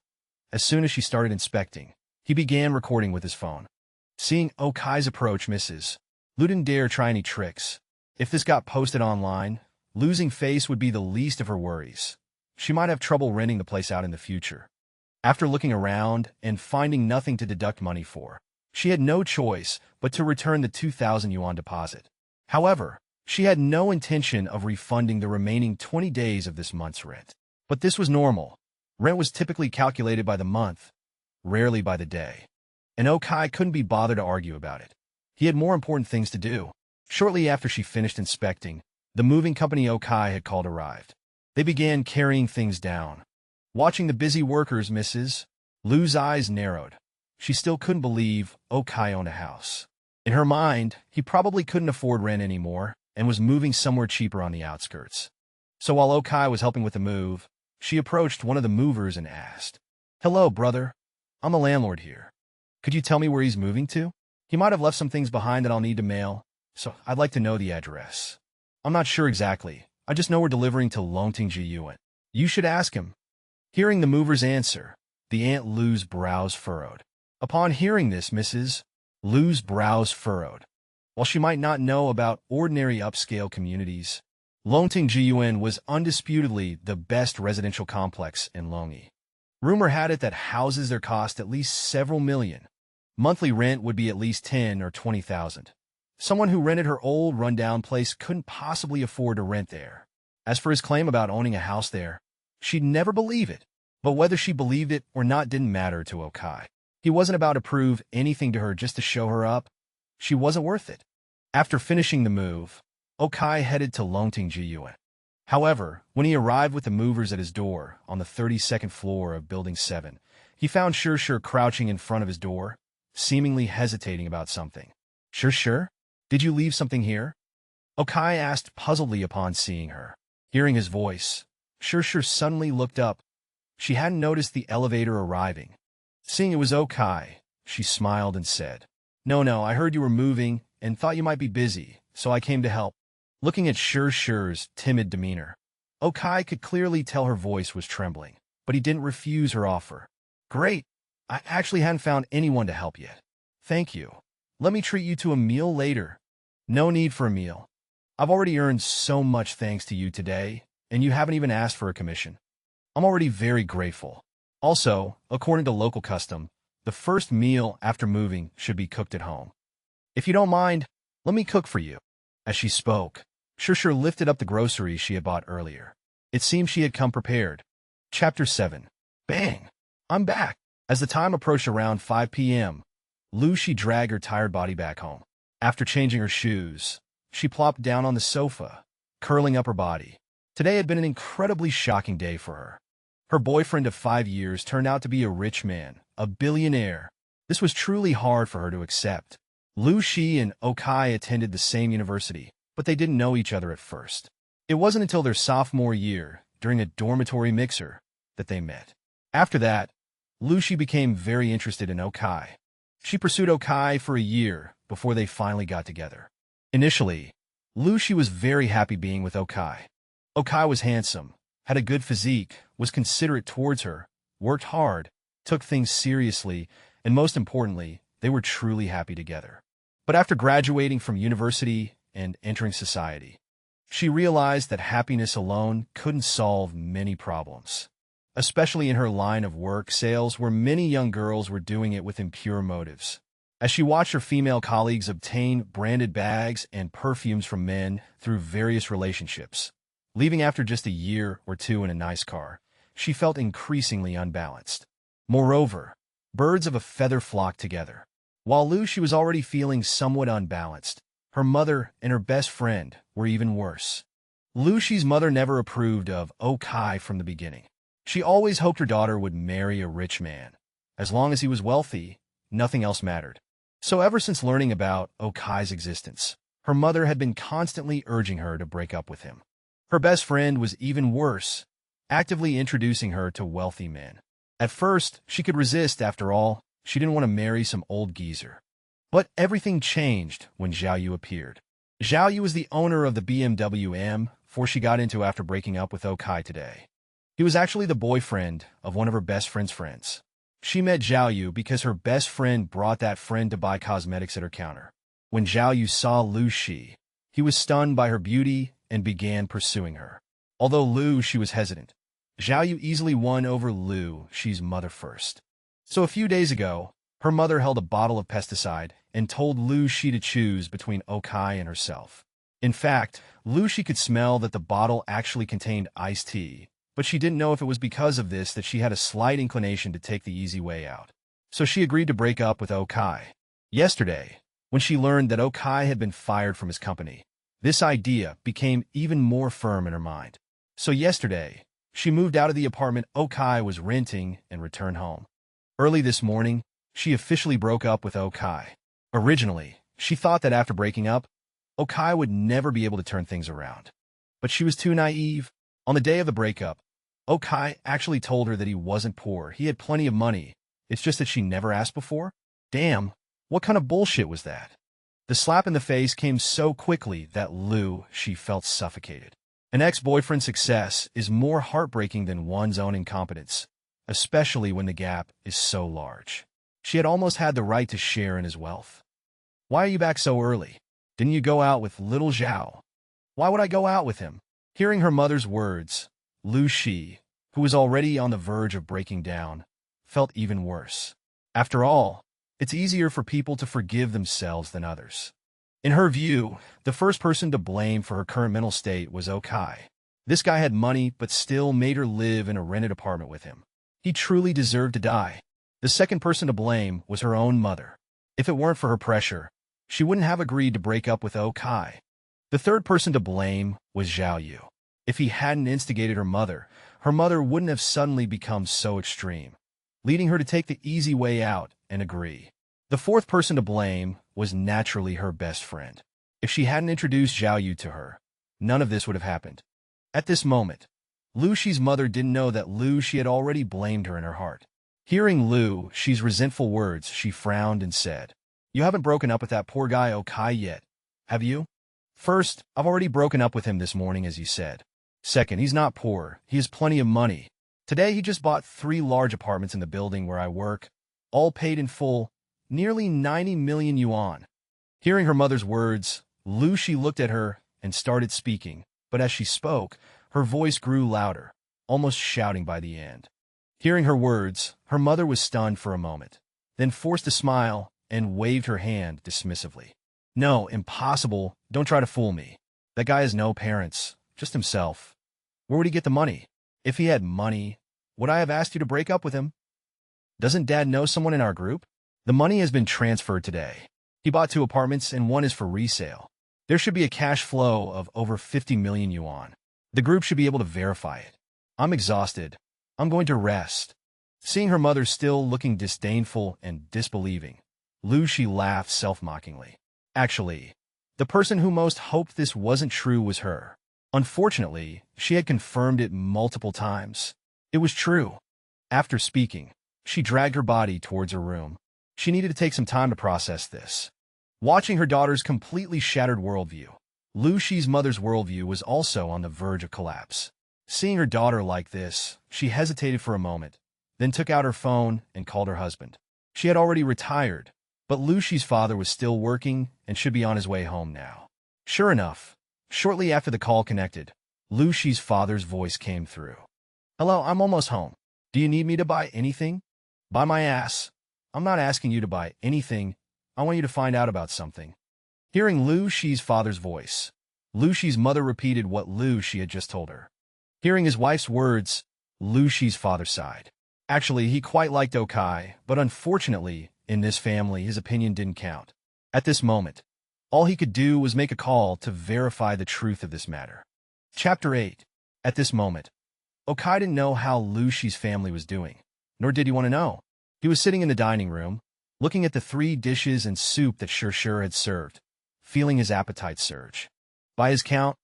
As soon as she started inspecting, he began recording with his phone. Seeing Okai's approach, Mrs. Lu didn't dare try any tricks. If this got posted online, losing face would be the least of her worries. She might have trouble renting the place out in the future. After looking around and finding nothing to deduct money for, she had no choice but to return the 2,000 yuan deposit. However, she had no intention of refunding the remaining 20 days of this month's rent. But this was normal. Rent was typically calculated by the month, rarely by the day. And Okai couldn't be bothered to argue about it. He had more important things to do. Shortly after she finished inspecting, the moving company Okai had called arrived. They began carrying things down. Watching the busy workers, Mrs. Lu's eyes narrowed. She still couldn't believe Okai owned a house. In her mind, he probably couldn't afford rent anymore and was moving somewhere cheaper on the outskirts. So while Okai was helping with the move, she approached one of the movers and asked, "Hello, brother. I'm the landlord here. Could you tell me where he's moving to? He might have left some things behind that I'll need to mail, so I'd like to know the address." I'm not sure exactly. I just know we're delivering to Longting-ji-yuan. You should ask him. Hearing the mover's answer, the Aunt Lu's brows furrowed. Upon hearing this, Mrs. Lu's brows furrowed. While she might not know about ordinary upscale communities, Longting-ji-yuan was undisputedly the best residential complex in Longyi. Rumor had it that houses there cost at least several million. Monthly rent would be at least 10 or 20,000. Someone who rented her old rundown place couldn't possibly afford to rent there. As for his claim about owning a house there, she'd never believe it. But whether she believed it or not didn't matter to Okai. He wasn't about to prove anything to her just to show her up. She wasn't worth it. After finishing the move, Okai headed to Longting-ji-yuan. However, when he arrived with the movers at his door on the 32nd floor of Building 7, he found Sure crouching in front of his door, seemingly hesitating about something. Sure? Did you leave something here? Okai asked puzzledly upon seeing her. Hearing his voice, Sure suddenly looked up. She hadn't noticed the elevator arriving. Seeing it was Okai, she smiled and said, No, I heard you were moving and thought you might be busy, so I came to help. Looking at Sure's timid demeanor, Okai could clearly tell her voice was trembling, but he didn't refuse her offer. Great. I actually hadn't found anyone to help yet. Thank you. Let me treat you to a meal later. No need for a meal. I've already earned so much thanks to you today, and you haven't even asked for a commission. I'm already very grateful. Also, according to local custom, the first meal after moving should be cooked at home. If you don't mind, let me cook for you. As she spoke, Sure lifted up the groceries she had bought earlier. It seemed she had come prepared. Chapter 7. Bang! I'm back. As the time approached around 5 p.m., Lucy dragged her tired body back home. After changing her shoes, she plopped down on the sofa, curling up her body. Today had been an incredibly shocking day for her. Her boyfriend of 5 years turned out to be a rich man, a billionaire. This was truly hard for her to accept. Lucy and Okai attended the same university, but they didn't know each other at first. It wasn't until their sophomore year, during a dormitory mixer, that they met. After that, Lucy became very interested in Okai. She pursued Okai for a year before they finally got together. Initially, Lucy was very happy being with Okai. Okai was handsome, had a good physique, was considerate towards her, worked hard, took things seriously, and most importantly, they were truly happy together. But after graduating from university and entering society, she realized that happiness alone couldn't solve many problems, especially in her line of work, sales, where many young girls were doing it with impure motives. As she watched her female colleagues obtain branded bags and perfumes from men through various relationships, leaving after just a year or two in a nice car, she felt increasingly unbalanced. Moreover, birds of a feather flocked together. While Lucy was already feeling somewhat unbalanced, her mother and her best friend were even worse. Lucy's mother never approved of Okai from the beginning. She always hoped her daughter would marry a rich man. As long as he was wealthy, nothing else mattered. So ever since learning about Okai's existence, her mother had been constantly urging her to break up with him. Her best friend was even worse, actively introducing her to wealthy men. At first, she could resist. After all, she didn't want to marry some old geezer. But everything changed when Zhao Yu appeared. Zhao Yu was the owner of the BMW M4 she got into after breaking up with Okai today. He was actually the boyfriend of one of her best friend's friends. She met Zhao Yu because her best friend brought that friend to buy cosmetics at her counter. When Zhao Yu saw Lucy, he was stunned by her beauty and began pursuing her. Although Lucy was hesitant, Zhao Yu easily won over Lucy's mother first. So a few days ago, her mother held a bottle of pesticide and told Lucy to choose between Okai and herself. In fact, Lucy could smell that the bottle actually contained iced tea, but she didn't know if it was because of this that she had a slight inclination to take the easy way out. So she agreed to break up with Okai. Yesterday, when she learned that Okai had been fired from his company, this idea became even more firm in her mind. So yesterday, she moved out of the apartment Okai was renting and returned home. Early this morning, she officially broke up with Okai. Originally, she thought that after breaking up, Okai would never be able to turn things around. But she was too naive. On the day of the breakup, Okai actually told her that he wasn't poor. He had plenty of money. It's just that she never asked before? Damn, what kind of bullshit was that? The slap in the face came so quickly that she felt suffocated. An ex-boyfriend's success is more heartbreaking than one's own incompetence, especially when the gap is so large. She had almost had the right to share in his wealth. Why are you back so early? Didn't you go out with little Zhao? Why would I go out with him? Hearing her mother's words, Shi, who was already on the verge of breaking down, felt even worse. After all, it's easier for people to forgive themselves than others. In her view, the first person to blame for her current mental state was Okai. This guy had money but still made her live in a rented apartment with him. He truly deserved to die. The second person to blame was her own mother. If it weren't for her pressure, she wouldn't have agreed to break up with Okai. The third person to blame was Zhao Yu. If he hadn't instigated her mother wouldn't have suddenly become so extreme, leading her to take the easy way out and agree. The fourth person to blame was naturally her best friend. If she hadn't introduced Zhao Yu to her, none of this would have happened. At this moment, Shi's mother didn't know that Shi had already blamed her in her heart. Hearing Shi's resentful words, she frowned and said, "You haven't broken up with that poor guy Okai yet, have you? First, I've already broken up with him this morning, as you said. Second, he's not poor, he has plenty of money. Today he just bought 3 large apartments in the building where I work, all paid in full, nearly 90 million yuan. Hearing her mother's words, Shi looked at her and started speaking, but as she spoke, her voice grew louder, almost shouting by the end. Hearing her words, her mother was stunned for a moment, then forced a smile and waved her hand dismissively. "No, impossible, don't try to fool me. That guy has no parents, just himself. Where would he get the money? If he had money, would I have asked you to break up with him? Doesn't Dad know someone in our group? The money has been transferred today. He bought 2 apartments and 1 is for resale. There should be a cash flow of over 50 million yuan. The group should be able to verify it. I'm exhausted. I'm going to rest." Seeing her mother still looking disdainful and disbelieving, Shi laughed self-mockingly. Actually, the person who most hoped this wasn't true was her. Unfortunately, she had confirmed it multiple times. It was true. After speaking, she dragged her body towards her room. She needed to take some time to process this. Watching her daughter's completely shattered worldview, Shi's mother's worldview was also on the verge of collapse. Seeing her daughter like this, she hesitated for a moment, then took out her phone and called her husband. She had already retired, but Shi's father was still working and should be on his way home now. Sure enough, shortly after the call connected, Shi's father's voice came through. "Hello, I'm almost home. Do you need me to buy anything?" "Buy my ass. I'm not asking you to buy anything. I want you to find out about something." Hearing Shi's father's voice, Shi's mother repeated what Shi had just told her. Hearing his wife's words, Shi's father sighed. Actually, he quite liked Okai, but unfortunately, in this family, his opinion didn't count. At this moment, all he could do was make a call to verify the truth of this matter. Chapter 8. At this moment, Okai didn't know how Shi's family was doing, nor did he want to know. He was sitting in the dining room, looking at the 3 dishes and soup that Shur had served, feeling his appetite surge. By his count,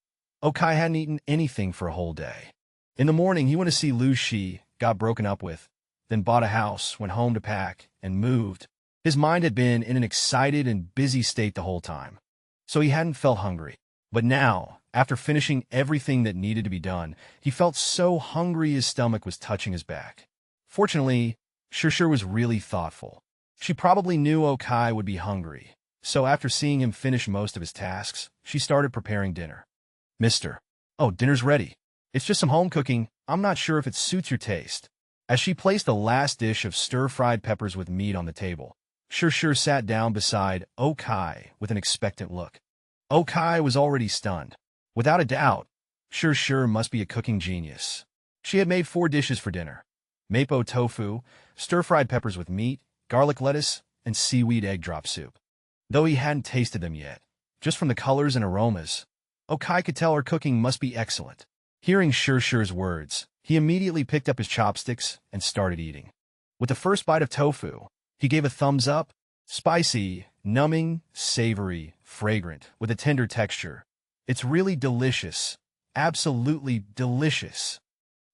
Okai hadn't eaten anything for a whole day. In the morning, he went to see Shi, got broken up with, then bought a house, went home to pack, and moved. His mind had been in an excited and busy state the whole time, so he hadn't felt hungry. But now, after finishing everything that needed to be done, he felt so hungry his stomach was touching his back. Fortunately, Shur was really thoughtful. She probably knew Okai would be hungry, so after seeing him finish most of his tasks, she started preparing dinner. "Mister, oh, dinner's ready. It's just some home cooking. I'm not sure if it suits your taste." As she placed the last dish of stir-fried peppers with meat on the table, Shur sat down beside Okai with an expectant look. Okai was already stunned. Without a doubt, Shur must be a cooking genius. She had made 4 dishes for dinner: mapo tofu, stir-fried peppers with meat, garlic lettuce, and seaweed egg drop soup. Though he hadn't tasted them yet, just from the colors and aromas, Okai could tell her cooking must be excellent. Hearing Shur's words, he immediately picked up his chopsticks and started eating. With the first bite of tofu, he gave a thumbs up. Spicy, numbing, savory, fragrant, with a tender texture. It's really delicious. Absolutely delicious.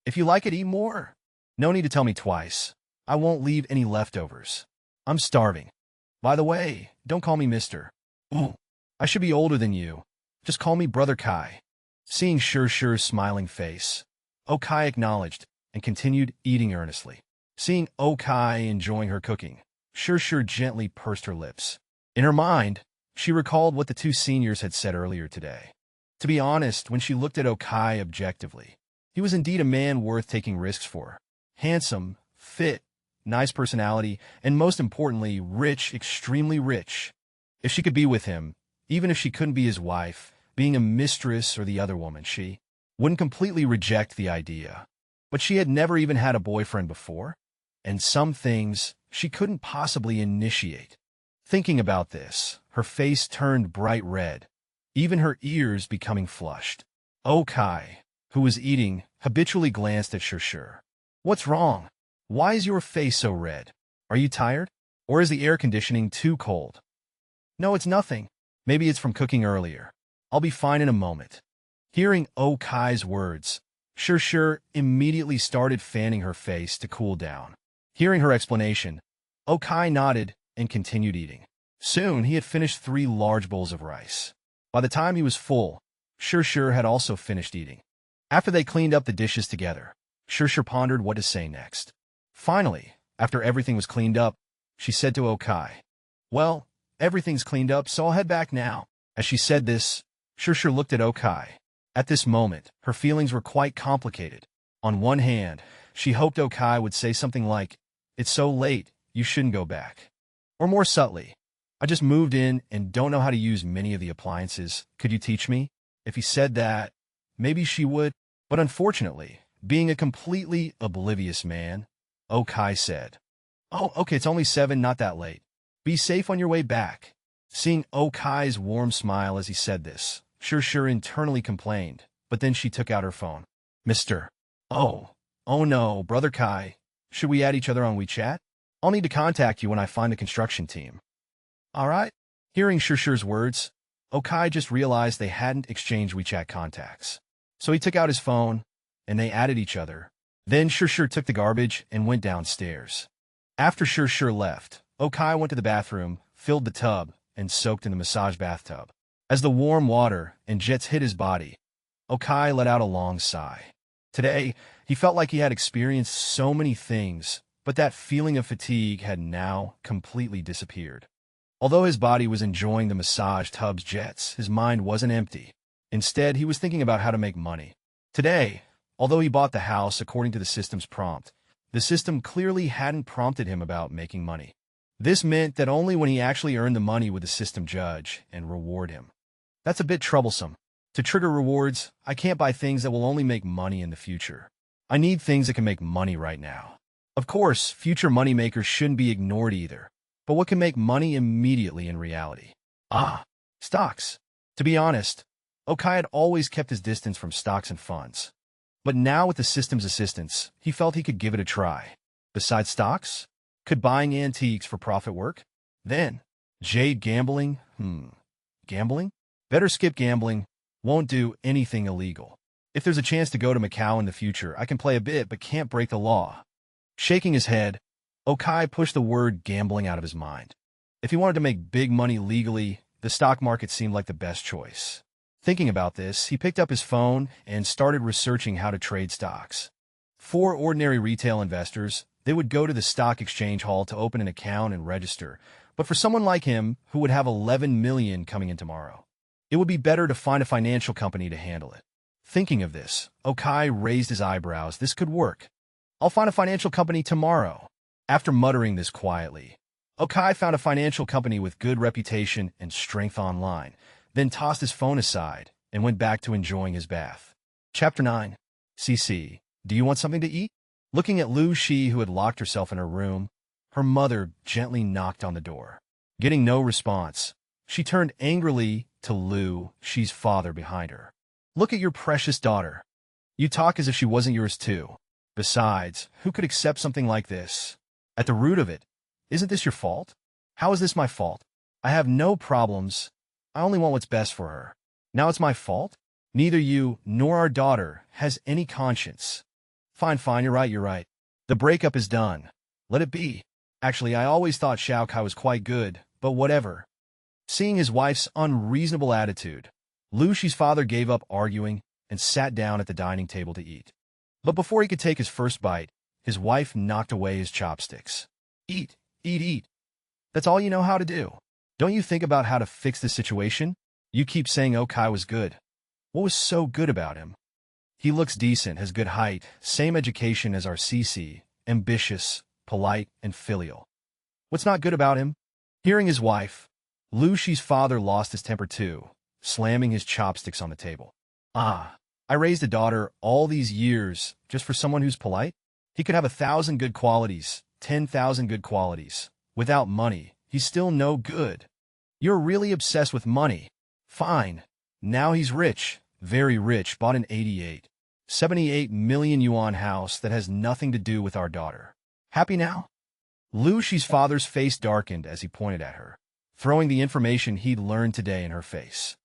If you like it, eat more. No need to tell me twice. I won't leave any leftovers. I'm starving. By the way, don't call me mister. Ooh. I should be older than you. Just call me Brother Kai. Seeing Shurshu's smiling face, Okai acknowledged and continued eating earnestly. Seeing Okai enjoying her cooking, Shurshu gently pursed her lips. In her mind, she recalled what the two seniors had said earlier today. To be honest, when she looked at Okai objectively, he was indeed a man worth taking risks for. Handsome, fit, nice personality, and most importantly, rich, extremely rich. If she could be with him, even if she couldn't be his wife, being a mistress or the other woman, she wouldn't completely reject the idea. But she had never even had a boyfriend before, and some things she couldn't possibly initiate. Thinking about this, her face turned bright red, even her ears becoming flushed. Okai, who was eating, habitually glanced at Shurshu. What's wrong? Why is your face so red? Are you tired? Or is the air conditioning too cold? No, it's nothing. Maybe it's from cooking earlier. I'll be fine in a moment. Hearing Okai's words, Shurshu immediately started fanning her face to cool down. Hearing her explanation, Okai nodded and continued eating. Soon, he had finished 3 large bowls of rice. By the time he was full, Shurshu had also finished eating. After they cleaned up the dishes together, Shurshu pondered what to say next. Finally, after everything was cleaned up, she said to Okai, "Well, everything's cleaned up, so I'll head back now." As she said this, Shurshu looked at Okai. At this moment, her feelings were quite complicated. On one hand, she hoped Okai would say something like, "It's so late, you shouldn't go back." Or more subtly, "I just moved in and don't know how to use many of the appliances. Could you teach me?" If he said that, maybe she would. But unfortunately, being a completely oblivious man, Okai said, "Oh, okay, it's only 7, not that late. Be safe on your way back." Seeing Okai's warm smile as he said this, Shurshu internally complained, but then she took out her phone. "Mr. Oh no, Brother Kai, should we add each other on WeChat? I'll need to contact you when I find the construction team." "All right." Hearing Shurshu's words, Okai just realized they hadn't exchanged WeChat contacts. So he took out his phone, and they added each other. Then Shurshu took the garbage and went downstairs. After Shurshu left, Okai went to the bathroom, filled the tub, and soaked in the massage bathtub. As the warm water and jets hit his body, Okai let out a long sigh. Today, he felt like he had experienced so many things, but that feeling of fatigue had now completely disappeared. Although his body was enjoying the massage tub's jets, his mind wasn't empty. Instead, he was thinking about how to make money. Today, although he bought the house according to the system's prompt, the system clearly hadn't prompted him about making money. This meant that only when he actually earned the money would the system judge and reward him. That's a bit troublesome. To trigger rewards, I can't buy things that will only make money in the future. I need things that can make money right now. Of course, future moneymakers shouldn't be ignored either. But what can make money immediately in reality? Stocks. To be honest, Okai had always kept his distance from stocks and funds. But now with the system's assistance, he felt he could give it a try. Besides stocks, could buying antiques for profit work? Then, jade gambling? Gambling? Better skip gambling. Won't do anything illegal. If there's a chance to go to Macau in the future, I can play a bit but can't break the law. Shaking his head, Okai pushed the word gambling out of his mind. If he wanted to make big money legally, the stock market seemed like the best choice. Thinking about this, he picked up his phone and started researching how to trade stocks. For ordinary retail investors, they would go to the stock exchange hall to open an account and register. But for someone like him, who would have 11 million coming in tomorrow, it would be better to find a financial company to handle it. Thinking of this, Okai raised his eyebrows. This could work. I'll find a financial company tomorrow. After muttering this quietly, Okai found a financial company with good reputation and strength online, then tossed his phone aside and went back to enjoying his bath. Chapter 9. CC, do you want something to eat? Looking at Lu Shi, who had locked herself in her room, her mother gently knocked on the door. Getting no response, she turned angrily to Lu Shi's father behind her. Look at your precious daughter. You talk as if she wasn't yours too. Besides, who could accept something like this? At the root of it, isn't this your fault? How is this my fault? I have no problems. I only want what's best for her. Now it's my fault? Neither you nor our daughter has any conscience. Fine, you're right. The breakup is done. Let it be. Actually, I always thought Xiao Kai was quite good, but whatever. Seeing his wife's unreasonable attitude, Lucy's father gave up arguing and sat down at the dining table to eat. But before he could take his first bite, his wife knocked away his chopsticks. Eat, eat, eat. That's all you know how to do. Don't you think about how to fix the situation? You keep saying Okai was good. What was so good about him? He looks decent, has good height, same education as our CC, ambitious, polite, and filial. What's not good about him? Hearing his wife, Lucy's father lost his temper too, slamming his chopsticks on the table. Ah, I raised a daughter all these years just for someone who's polite? He could have 1,000 good qualities, 10,000 good qualities. Without money, he's still no good. You're really obsessed with money. Fine. Now he's rich, very rich, bought an 78 million yuan house that has nothing to do with our daughter. Happy now? Lucy's father's face darkened as he pointed at her, throwing the information he'd learned today in her face.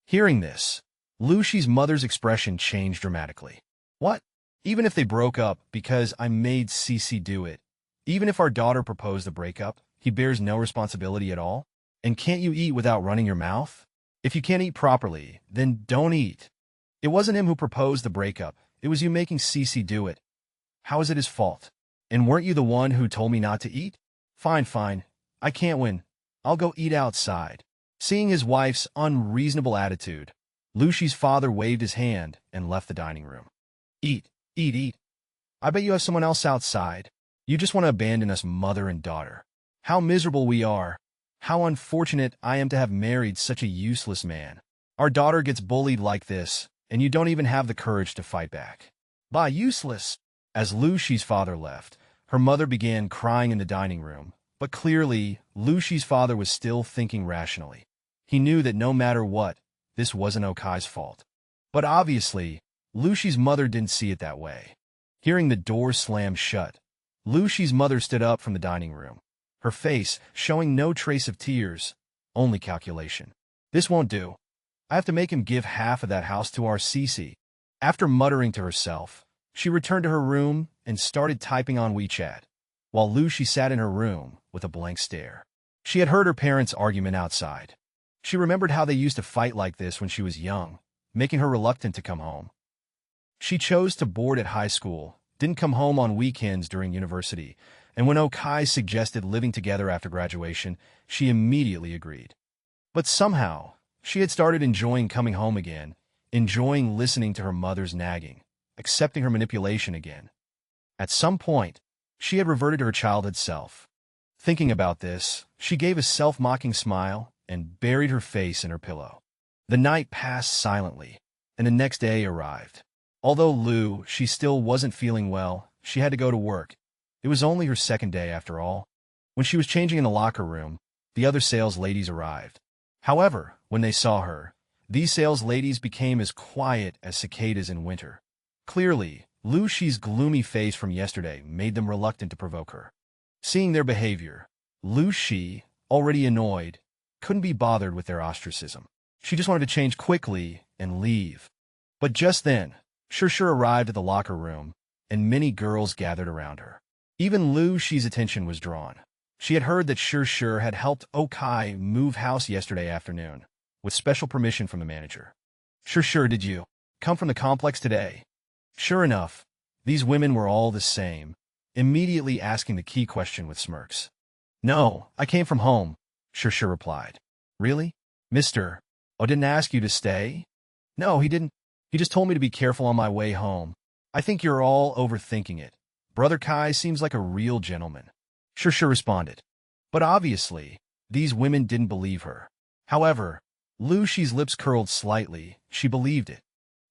Hearing this, Lucy's mother's expression changed dramatically. What? Even if they broke up because I made Cece do it, even if our daughter proposed the breakup, he bears no responsibility at all? And can't you eat without running your mouth? If you can't eat properly, then don't eat. It wasn't him who proposed the breakup. It was you making Cece do it. How is it his fault? And weren't you the one who told me not to eat? Fine, fine. I can't win. I'll go eat outside. Seeing his wife's unreasonable attitude, Lucy's father waved his hand and left the dining room. Eat, eat, eat. I bet you have someone else outside. You just want to abandon us, mother and daughter. How miserable we are. How unfortunate I am to have married such a useless man. Our daughter gets bullied like this, and you don't even have the courage to fight back. Bah, useless. As Lucy's father left, her mother began crying in the dining room, but clearly, Lucy's father was still thinking rationally. He knew that no matter what, this wasn't Okai's fault. But obviously, Lucy's mother didn't see it that way. Hearing the door slam shut, Lucy's mother stood up from the dining room, her face showing no trace of tears, only calculation. This won't do. I have to make him give half of that house to our Cece. After muttering to herself, she returned to her room and started typing on WeChat, while Lucy sat in her room with a blank stare. She had heard her parents' argument outside. She remembered how they used to fight like this when she was young, making her reluctant to come home. She chose to board at high school, didn't come home on weekends during university, and when Okai suggested living together after graduation, she immediately agreed. But somehow, she had started enjoying coming home again, enjoying listening to her mother's nagging, accepting her manipulation again. At some point, she had reverted to her childhood self. Thinking about this, she gave a self-mocking smile and buried her face in her pillow. The night passed silently, and the next day arrived. Although she still wasn't feeling well, she had to go to work. It was only her second day after all. When she was changing in the locker room, the other sales ladies arrived. However, when they saw her, these sales ladies became as quiet as cicadas in winter. Clearly, Lucy's gloomy face from yesterday made them reluctant to provoke her. Seeing their behavior, Lucy, already annoyed, couldn't be bothered with their ostracism. She just wanted to change quickly and leave. But just then, Shur arrived at the locker room, and many girls gathered around her. Even Lucy's attention was drawn. She had heard that Shur had helped Okai move house yesterday afternoon, with special permission from the manager. Shur, did you come from the complex today? Sure enough, these women were all the same, immediately asking the key question with smirks. No, I came from home, Shur replied. Really? Mr. O didn't ask you to stay? No, he didn't. He just told me to be careful on my way home. I think you're all overthinking it. Brother Kai seems like a real gentleman. Shur responded. But obviously, these women didn't believe her. However, Lucy's lips curled slightly. She believed it.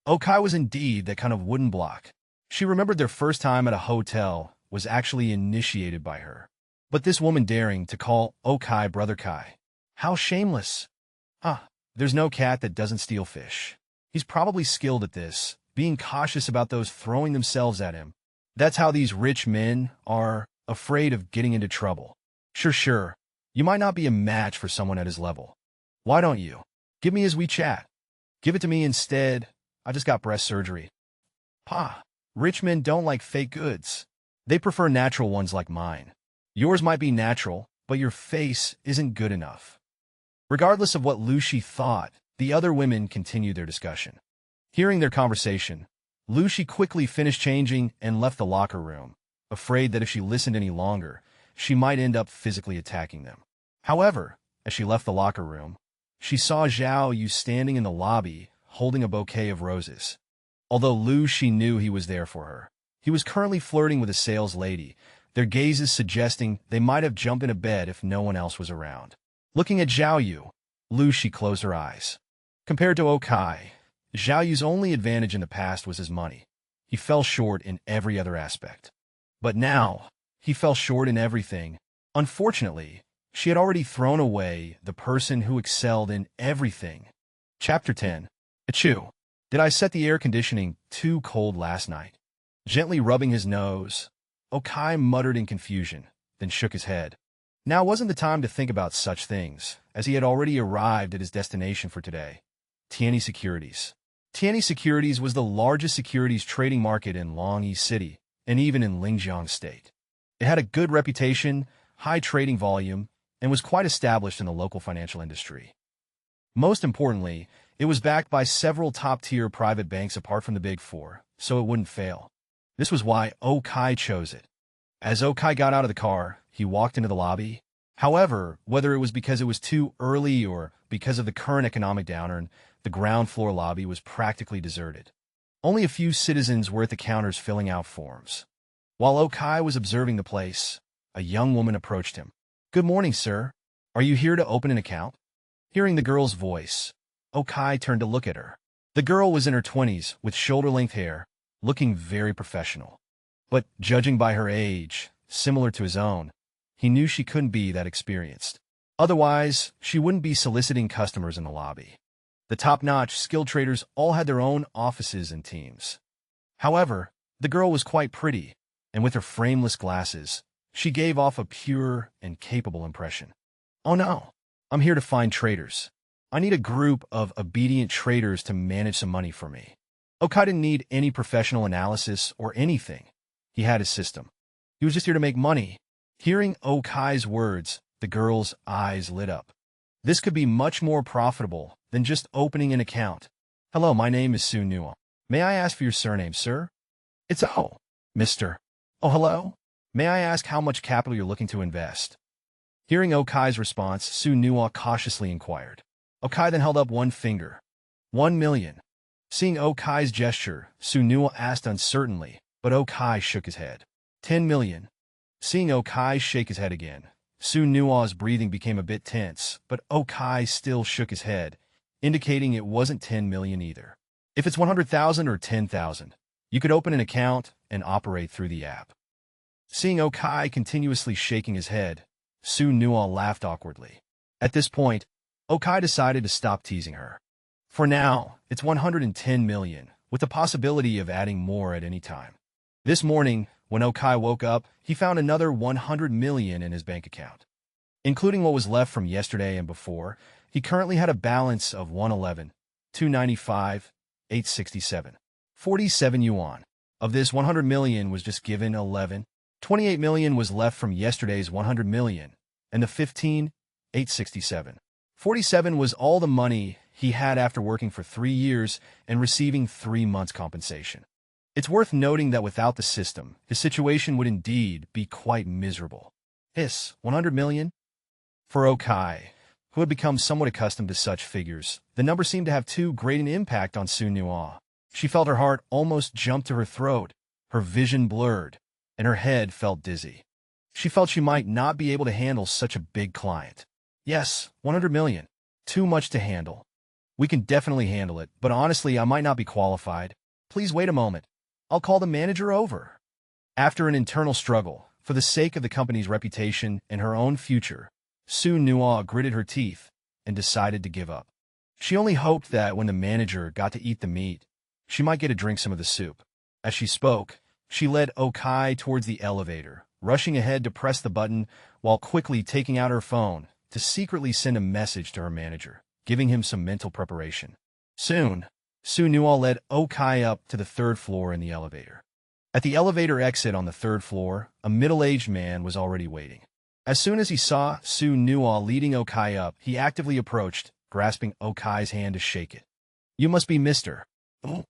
Okai was indeed that kind of wooden block. She remembered their first time at a hotel was actually initiated by her. But this woman daring to call Okai Brother Kai. How shameless. There's no cat that doesn't steal fish. He's probably skilled at this, being cautious about those throwing themselves at him. That's how these rich men are, afraid of getting into trouble. Sure, you might not be a match for someone at his level. Why don't you? Give me his WeChat. Give it to me instead. I just got breast surgery. Rich men don't like fake goods. They prefer natural ones like mine. Yours might be natural, but your face isn't good enough. Regardless of what Lucy thought, the other women continued their discussion. Hearing their conversation, Lucy quickly finished changing and left the locker room, afraid that if she listened any longer, she might end up physically attacking them. However, as she left the locker room, she saw Zhao Yu standing in the lobby, holding a bouquet of roses. Although Lucy knew he was there for her, he was currently flirting with a sales lady, their gazes suggesting they might have jumped into bed if no one else was around. Looking at Zhao Yu, Lucy closed her eyes. Compared to Okai, Zhao Yu's only advantage in the past was his money. He fell short in every other aspect. But now, he fell short in everything. Unfortunately, she had already thrown away the person who excelled in everything. Chapter 10. Achoo. Did I set the air conditioning too cold last night? Gently rubbing his nose, Okai muttered in confusion, then shook his head. Now wasn't the time to think about such things, as he had already arrived at his destination for today. Tianyi Securities. Tianyi Securities was the largest securities trading market in Longyi City, and even in Linjiang State. It had a good reputation, high trading volume, and was quite established in the local financial industry. Most importantly, it was backed by several top-tier private banks apart from the Big Four, so it wouldn't fail. This was why Okai chose it. As Okai got out of the car, he walked into the lobby. However, whether it was because it was too early or because of the current economic downturn, the ground floor lobby was practically deserted. Only a few citizens were at the counters filling out forms. While Okai was observing the place, a young woman approached him. "Good morning, sir. Are you here to open an account?" Hearing the girl's voice, Okai turned to look at her. The girl was in her 20s, with shoulder-length hair, looking very professional. But judging by her age, similar to his own, he knew she couldn't be that experienced. Otherwise, she wouldn't be soliciting customers in the lobby. The top-notch, skilled traders all had their own offices and teams. However, the girl was quite pretty, and with her frameless glasses, she gave off a pure and capable impression. "Oh no, I'm here to find traders. I need a group of obedient traders to manage some money for me." Okai didn't need any professional analysis or anything. He had his system. He was just here to make money. Hearing Okai's words, the girl's eyes lit up. This could be much more profitable than just opening an account. "Hello, my name is Su Nuo. May I ask for your surname, sir?" "It's Mr. Oh, hello. May I ask how much capital you're looking to invest?" Hearing Okai's response, Su Nuo cautiously inquired. Okai then held up one finger. 1 million. Seeing Okai's gesture, Su Nuo asked uncertainly, but Okai shook his head. 10 million. Seeing Okai shake his head again, Su Nuo's breathing became a bit tense, but Okai still shook his head, indicating it wasn't 10 million either. If it's 100,000 or 10,000, you could open an account and operate through the app. Seeing Okai continuously shaking his head, Su Nuo laughed awkwardly. At this point, Okai decided to stop teasing her. For now, it's 110 million, with the possibility of adding more at any time. This morning, when Okai woke up, he found another 100 million in his bank account. Including what was left from yesterday and before, he currently had a balance of 111, 295, 867, 47 yuan. Of this, 100 million was just given 11, 28 million was left from yesterday's 100 million, and the 15, 867, 47 was all the money he had after working for 3 years and receiving 3 months compensation. It's worth noting that without the system, his situation would indeed be quite miserable. 100 million? For Okai, who had become somewhat accustomed to such figures, the number seemed to have too great an impact on Su Nuo. She felt her heart almost jump to her throat, her vision blurred, and her head felt dizzy. She felt she might not be able to handle such a big client. Yes, 100 million. Too much to handle. We can definitely handle it, but honestly, I might not be qualified. Please wait a moment. I'll call the manager over. After an internal struggle, for the sake of the company's reputation and her own future, Su Nuo gritted her teeth and decided to give up. She only hoped that when the manager got to eat the meat, she might get to drink some of the soup. As she spoke, she led Okai towards the elevator, rushing ahead to press the button while quickly taking out her phone to secretly send a message to her manager, giving him some mental preparation. Soon, Su Nuo led Okai up to the 3rd floor in the elevator. At the elevator exit on the 3rd floor, a middle-aged man was already waiting. As soon as he saw Su Nuo leading Okai up, he actively approached, grasping Okai's hand to shake it. You must be Mr. Oh.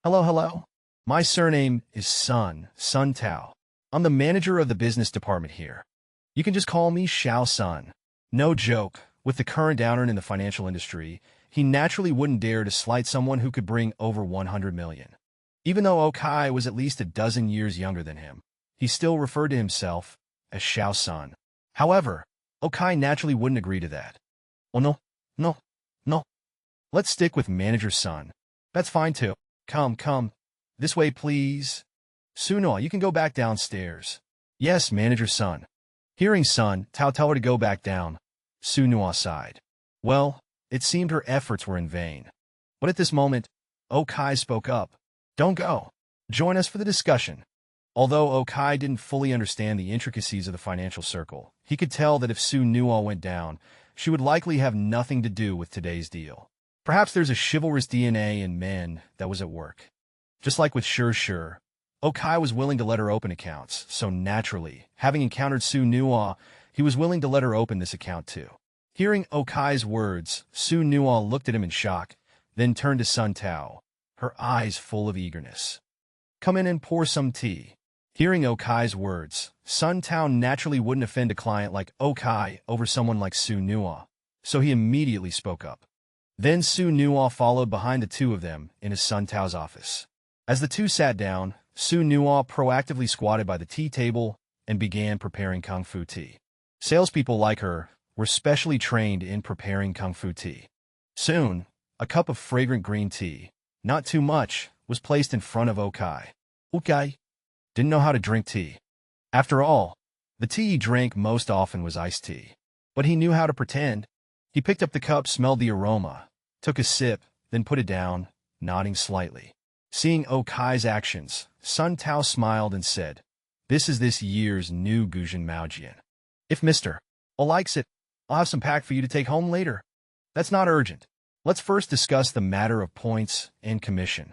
Hello. My surname is Sun Tao. I'm the manager of the business department here. You can just call me Xiao Sun. No joke, with the current downturn in the financial industry, he naturally wouldn't dare to slight someone who could bring over 100 million. Even though Okai was at least a dozen years younger than him, he still referred to himself as Xiao Sun. However, Okai naturally wouldn't agree to that. Oh no. Let's stick with Manager Sun. That's fine too. Come. This way, please. Suno, you can go back downstairs. Yes, Manager Sun. Hearing Sun Tao tell her to go back down, Sunuo sighed. Well, it seemed her efforts were in vain. But at this moment, Okai spoke up. Don't go. Join us for the discussion. Although Okai didn't fully understand the intricacies of the financial circle, he could tell that if Su Nuo went down, she would likely have nothing to do with today's deal. Perhaps there's a chivalrous DNA in men that was at work. Just like with Sure, Okai was willing to let her open accounts, so naturally, having encountered Su Nuo, he was willing to let her open this account too. Hearing Okai's words, Su Nuo looked at him in shock, then turned to Sun Tao, her eyes full of eagerness. Come in and pour some tea. Hearing Okai's words, Sun Tao naturally wouldn't offend a client like Okai over someone like Su Nuo, so he immediately spoke up. Then Su Nuo followed behind the two of them into Sun Tao's office. As the two sat down, Su Nuo proactively squatted by the tea table and began preparing Kung Fu tea. Salespeople like her were specially trained in preparing Kung Fu tea. Soon, a cup of fragrant green tea, not too much, was placed in front of Okai. Okai didn't know how to drink tea. After all, the tea he drank most often was iced tea. But he knew how to pretend. He picked up the cup, smelled the aroma, took a sip, then put it down, nodding slightly. Seeing Okai's actions, Sun Tao smiled and said, This is this year's new Guzhen Maojian. If Mr. O likes it, I'll have some pack for you to take home later. That's not urgent. Let's first discuss the matter of points and commission.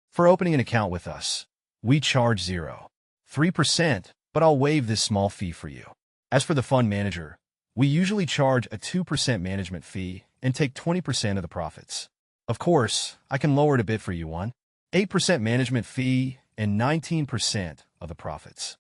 For opening an account with us, we charge 0.3%, but I'll waive this small fee for you. As for the fund manager, we usually charge a 2% management fee and take 20% of the profits. Of course, I can lower it a bit for you, 8% management fee and 19% of the profits.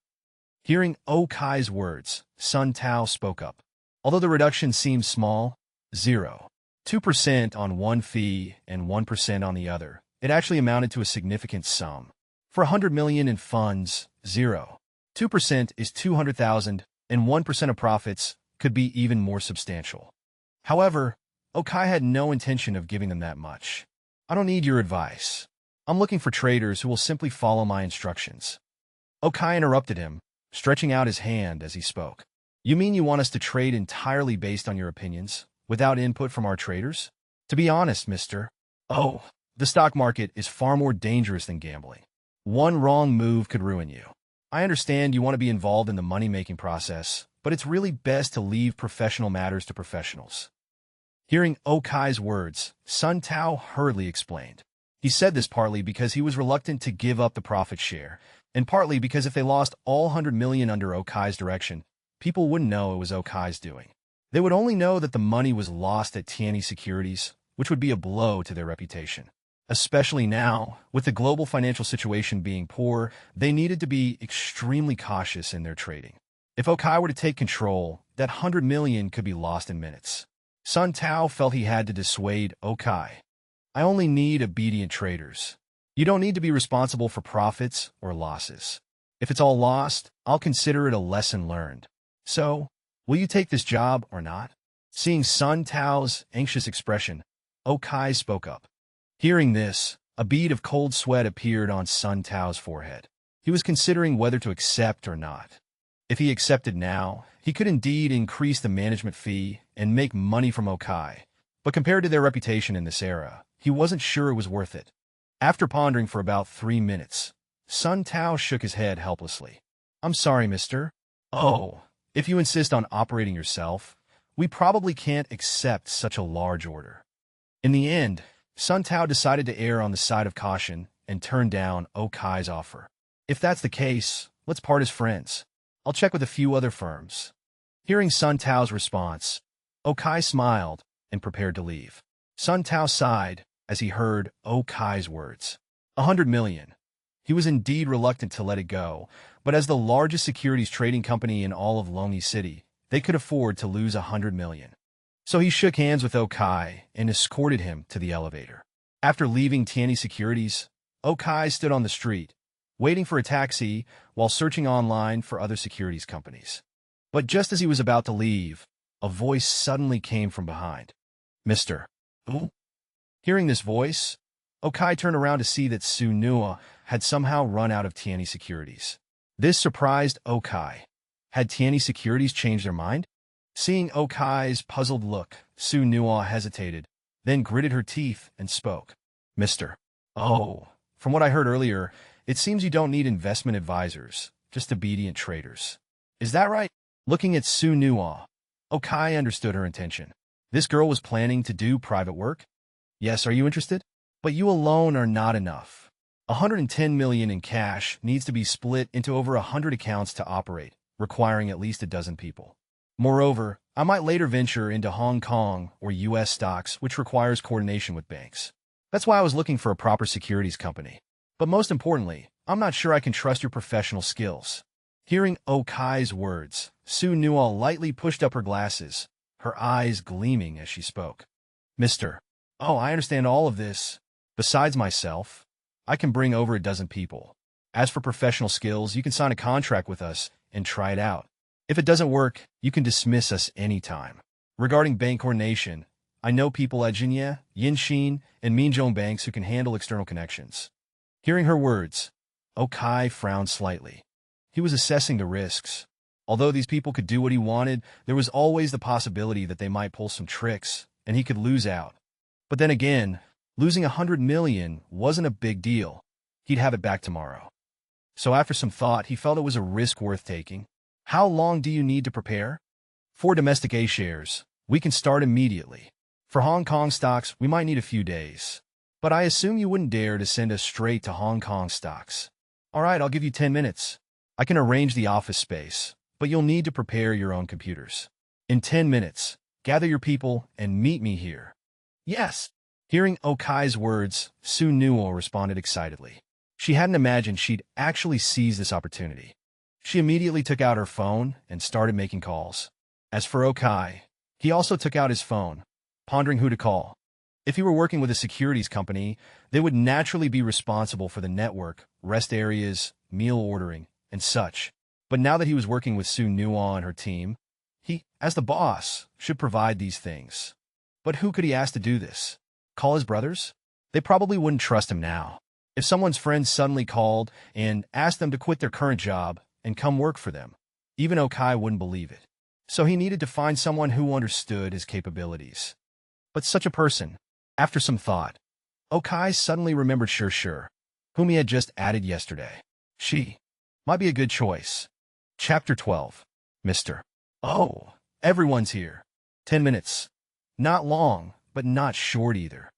Hearing Okai's words, Sun Tao spoke up. Although the reduction seemed small, 0.2% on one fee and 1% on the other, it actually amounted to a significant sum. For 100 million in funds, 0.2% is 200,000, and 1% of profits could be even more substantial. However, Okai had no intention of giving them that much. I don't need your advice. I'm looking for traders who will simply follow my instructions. Okai interrupted him, stretching out his hand as he spoke. You mean you want us to trade entirely based on your opinions, without input from our traders? To be honest, Mr. O, the stock market is far more dangerous than gambling. One wrong move could ruin you. I understand you want to be involved in the money-making process, but it's really best to leave professional matters to professionals. Hearing Okai's words, Sun Tao hurriedly explained. He said this partly because he was reluctant to give up the profit share, and partly because if they lost all 100 million under Okai's direction, people wouldn't know it was Okai's doing. They would only know that the money was lost at Tianyi Securities, which would be a blow to their reputation. Especially now, with the global financial situation being poor, they needed to be extremely cautious in their trading. If Okai were to take control, that 100 million could be lost in minutes. Sun Tao felt he had to dissuade Okai. I only need obedient traders. You don't need to be responsible for profits or losses. If it's all lost, I'll consider it a lesson learned. So, will you take this job or not? Seeing Sun Tao's anxious expression, Okai spoke up. Hearing this, a bead of cold sweat appeared on Sun Tao's forehead. He was considering whether to accept or not. If he accepted now, he could indeed increase the management fee and make money from Okai, but compared to their reputation in this era, he wasn't sure it was worth it. After pondering for about 3 minutes, Sun Tao shook his head helplessly. I'm sorry, mister. Oh, if you insist on operating yourself, we probably can't accept such a large order. In the end, Sun Tao decided to err on the side of caution and turn down Okai's offer. If that's the case, let's part as friends. I'll check with a few other firms. Hearing Sun Tao's response, Okai smiled and prepared to leave. Sun Tao sighed as he heard Okai's words. 100 million. He was indeed reluctant to let it go, but as the largest securities trading company in all of Longi City, they could afford to lose 100 million. So he shook hands with Okai and escorted him to the elevator. After leaving Tianyi Securities, Okai stood on the street, waiting for a taxi while searching online for other securities companies. But just as he was about to leave, a voice suddenly came from behind. Mr. Who? Hearing this voice, Okai turned around to see that Su Nua had somehow run out of Tianyi Securities. This surprised Okai. Had Tianyi Securities changed their mind? Seeing Okai's puzzled look, Su Nua hesitated, then gritted her teeth and spoke. Mr. Oh, from what I heard earlier, it seems you don't need investment advisors, just obedient traders. Is that right? Looking at Su Nua, Okai understood her intention. This girl was planning to do private work? Yes, are you interested? But you alone are not enough. 110 million in cash needs to be split into over 100 accounts to operate, requiring at least a dozen people. Moreover, I might later venture into Hong Kong or US stocks, which requires coordination with banks. That's why I was looking for a proper securities company. But most importantly, I'm not sure I can trust your professional skills. Hearing Okai's words, Su Nua lightly pushed up her glasses, her eyes gleaming as she spoke. Mr. Oh, I understand all of this. Besides myself, I can bring over a dozen people. As for professional skills, you can sign a contract with us and try it out. If it doesn't work, you can dismiss us anytime. Regarding bank coordination, I know people at Jinya, Yinxin, and Minzhong banks who can handle external connections. Hearing her words, Okai frowned slightly. He was assessing the risks. Although these people could do what he wanted, there was always the possibility that they might pull some tricks, and he could lose out. But then again, losing 100 million wasn't a big deal. He'd have it back tomorrow. So after some thought, he felt it was a risk worth taking. How long do you need to prepare? For domestic A shares, we can start immediately. For Hong Kong stocks, we might need a few days. But I assume you wouldn't dare to send us straight to Hong Kong stocks. All right, I'll give you 10 minutes. I can arrange the office space, but you'll need to prepare your own computers. In 10 minutes, gather your people and meet me here. Yes. Hearing Okai's words, Su Nua responded excitedly. She hadn't imagined she'd actually seize this opportunity. She immediately took out her phone and started making calls. As for Okai, he also took out his phone, pondering who to call. If he were working with a securities company, they would naturally be responsible for the network, rest areas, meal ordering, and such. But now that he was working with Su Nua and her team, he, as the boss, should provide these things. But who could he ask to do this? Call his brothers? They probably wouldn't trust him now. If someone's friend suddenly called and asked them to quit their current job and come work for them, even Okai wouldn't believe it. So he needed to find someone who understood his capabilities. But such a person, after some thought, Okai suddenly remembered Sure, whom he had just added yesterday. She might be a good choice. Chapter 12. Mr. Oh, everyone's here. 10 minutes. Not long, but not short either.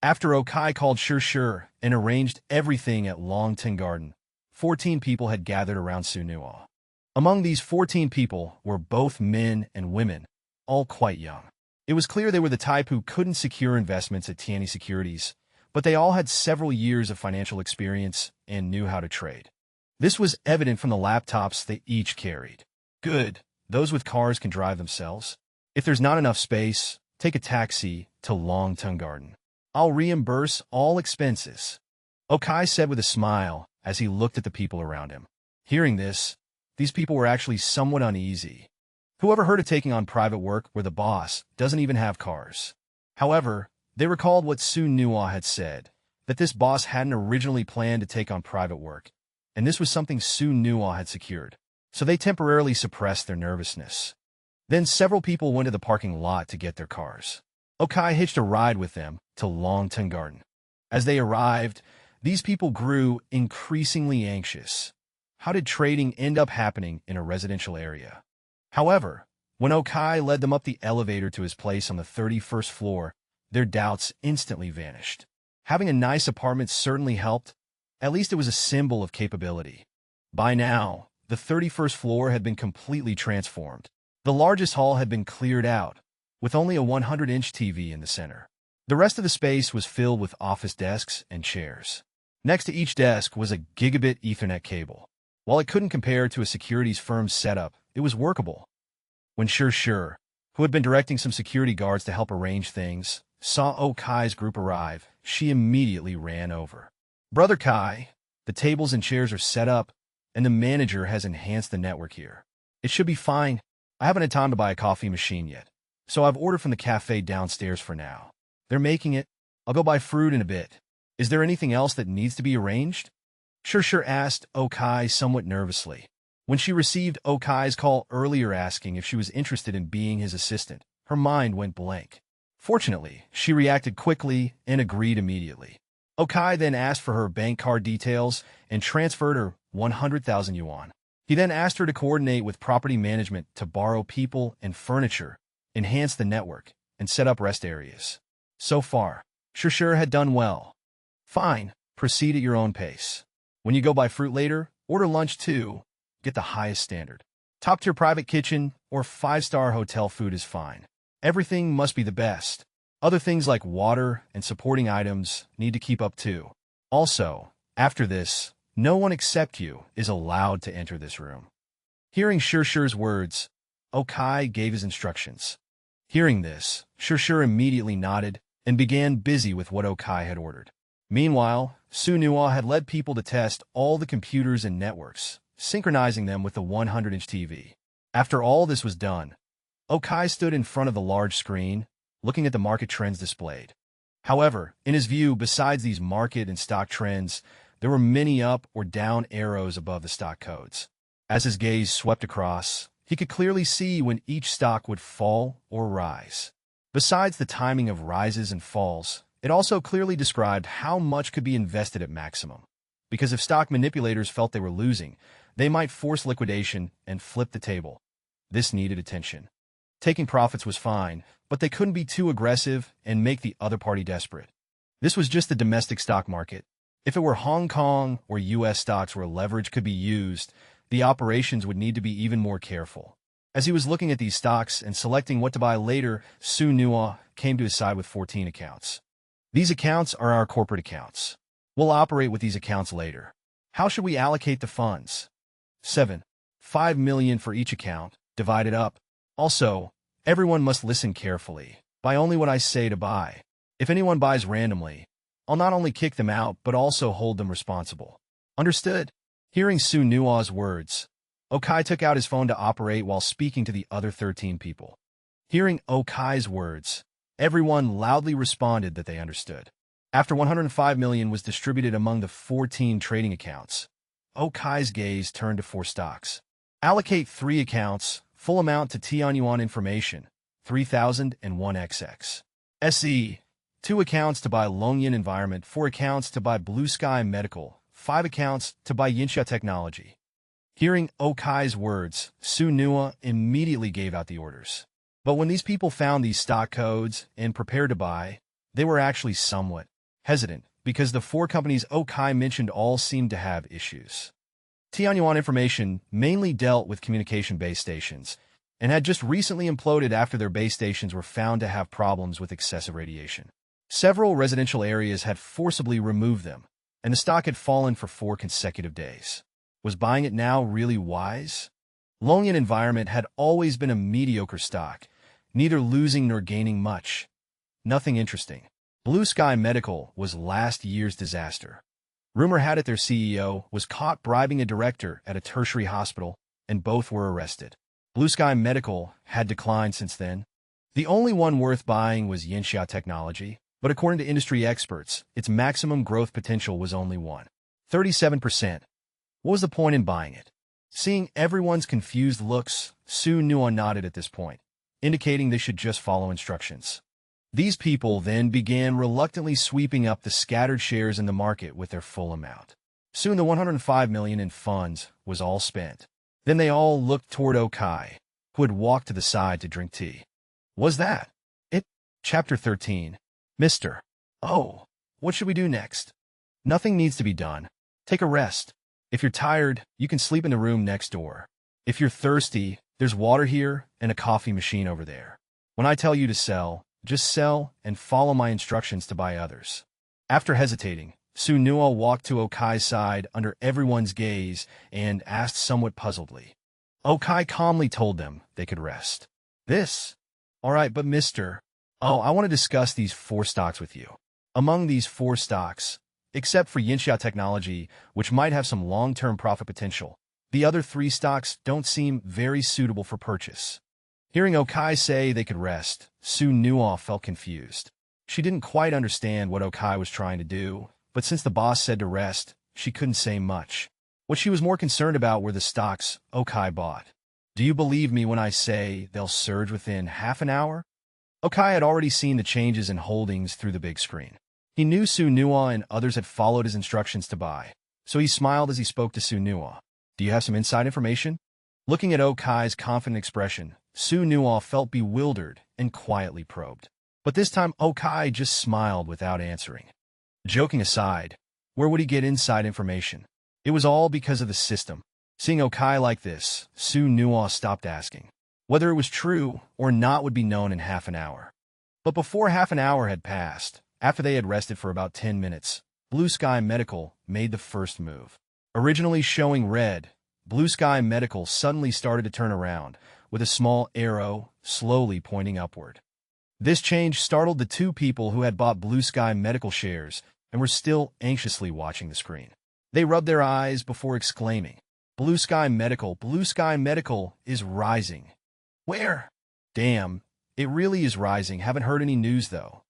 After Okai called Sure and arranged everything at Longton Garden, 14 people had gathered around Su Nua. Among these 14 people were both men and women, all quite young. It was clear they were the type who couldn't secure investments at Tianyi Securities, but they all had several years of financial experience and knew how to trade. This was evident from the laptops they each carried. Good, those with cars can drive themselves. If there's not enough space, take a taxi to Longton Garden. I'll reimburse all expenses. Okai said with a smile as he looked at the people around him. Hearing this, these people were actually somewhat uneasy. Whoever heard of taking on private work where the boss doesn't even have cars? However, they recalled what Su Nua had said, that this boss hadn't originally planned to take on private work, and this was something Su Nua had secured, so they temporarily suppressed their nervousness. Then several people went to the parking lot to get their cars. Okai hitched a ride with them to Longton Garden. As they arrived, these people grew increasingly anxious. How did trading end up happening in a residential area? However, when Okai led them up the elevator to his place on the 31st floor, their doubts instantly vanished. Having a nice apartment certainly helped. At least it was a symbol of capability. By now, the 31st floor had been completely transformed. The largest hall had been cleared out, with only a 100-inch TV in the center. The rest of the space was filled with office desks and chairs. Next to each desk was a gigabit Ethernet cable. While it couldn't compare to a securities firm's setup, it was workable. When Sure, who had been directing some security guards to help arrange things, saw Okai's group arrive, she immediately ran over. "Brother Kai, the tables and chairs are set up, and the manager has enhanced the network here. It should be fine. I haven't had time to buy a coffee machine yet, so I've ordered from the cafe downstairs for now. They're making it. I'll go buy fruit in a bit. Is there anything else that needs to be arranged?" Sure asked Okai somewhat nervously. When she received Okai's call earlier asking if she was interested in being his assistant, her mind went blank. Fortunately, she reacted quickly and agreed immediately. Okai then asked for her bank card details and transferred her 100,000 yuan. He then asked her to coordinate with property management to borrow people and furniture, enhance the network, and set up rest areas. So far, Sure had done well. "Fine, proceed at your own pace. When you go buy fruit later, order lunch too. Get the highest standard. Top-tier private kitchen or 5-star hotel food is fine. Everything must be the best. Other things like water and supporting items need to keep up too. Also, after this, no one except you is allowed to enter this room." Hearing Sure's words, Okai gave his instructions. Hearing this, Sure immediately nodded and began busy with what Okai had ordered. Meanwhile, Sunua had led people to test all the computers and networks, synchronizing them with the 100-inch TV. After all this was done, Okai stood in front of the large screen, looking at the market trends displayed. However, in his view, besides these market and stock trends, there were many up or down arrows above the stock codes. As his gaze swept across, he could clearly see when each stock would fall or rise. Besides the timing of rises and falls, it also clearly described how much could be invested at maximum. Because if stock manipulators felt they were losing, they might force liquidation and flip the table. This needed attention. Taking profits was fine, but they couldn't be too aggressive and make the other party desperate. This was just the domestic stock market. If it were Hong Kong or U.S. stocks where leverage could be used, the operations would need to be even more careful. As he was looking at these stocks and selecting what to buy later, Sunua came to his side with 14 accounts. "These accounts are our corporate accounts. We'll operate with these accounts later. How should we allocate the funds?" 7. 5 million for each account, divided up. Also, everyone must listen carefully. Buy only what I say to buy. If anyone buys randomly, I'll not only kick them out, but also hold them responsible. Understood? Hearing Sunua's words, Okai took out his phone to operate while speaking to the other 13 people. Hearing Okai's words, everyone loudly responded that they understood. After 105 million was distributed among the 14 trading accounts, Okai's gaze turned to 4 stocks. Allocate 3 accounts, full amount to Tianyuan Information, 3001XX. SE, 2 accounts to buy Longyan Environment, 4 accounts to buy Blue Sky Medical, 5 accounts to buy Yinxia Technology. Hearing Okai's words, Sunua immediately gave out the orders. But when these people found these stock codes and prepared to buy, they were actually somewhat hesitant, because the 4 companies Okai mentioned all seemed to have issues. Tianyuan Information mainly dealt with communication base stations, and had just recently imploded after their base stations were found to have problems with excessive radiation. Several residential areas had forcibly removed them, and the stock had fallen for 4 consecutive days. Was buying it now really wise? Longyan Environment had always been a mediocre stock, neither losing nor gaining much. Nothing interesting. Blue Sky Medical was last year's disaster. Rumor had it their CEO was caught bribing a director at a tertiary hospital, and both were arrested. Blue Sky Medical had declined since then. The only one worth buying was Yinxia Technology, but according to industry experts, its maximum growth potential was only 37%. What was the point in buying it? Seeing everyone's confused looks, Sunua nodded at this point, indicating they should just follow instructions. These people then began reluctantly sweeping up the scattered shares in the market with their full amount. Soon the 105 million in funds was all spent. Then they all looked toward Okai, who had walked to the side to drink tea. Was that it? Chapter 13. Mr. Oh, what should we do next? Nothing needs to be done. Take a rest. If you're tired, you can sleep in the room next door. If you're thirsty, there's There's water here and a coffee machine over there. When I tell you to sell, just sell and follow my instructions to buy others." After hesitating, Sunua walked to Okai's side under everyone's gaze and asked somewhat puzzledly. Okai calmly told them they could rest. "This? All right, but Mr. Oh, I want to discuss these 4 stocks with you. Among these 4 stocks, except for Yinxia Technology, which might have some long-term profit potential, the other 3 stocks don't seem very suitable for purchase." Hearing Okai say they could rest, Sunua felt confused. She didn't quite understand what Okai was trying to do, but since the boss said to rest, she couldn't say much. What she was more concerned about were the stocks Okai bought. "Do you believe me when I say they'll surge within half an hour?" Okai had already seen the changes in holdings through the big screen. He knew Sunua and others had followed his instructions to buy, so he smiled as he spoke to Sunua. "Do you have some inside information?" Looking at Okai's confident expression, Sunua felt bewildered and quietly probed. But this time Okai just smiled without answering. Joking aside, where would he get inside information? It was all because of the system. Seeing Okai like this, Sunua stopped asking. Whether it was true or not would be known in half an hour. But before half an hour had passed, after they had rested for about 10 minutes, Blue Sky Medical made the first move. Originally showing red, Blue Sky Medical suddenly started to turn around, with a small arrow slowly pointing upward. This change startled the 2 people who had bought Blue Sky Medical shares and were still anxiously watching the screen. They rubbed their eyes before exclaiming, Blue Sky Medical is rising." "Where?" "Damn, it really is rising. Haven't heard any news, though.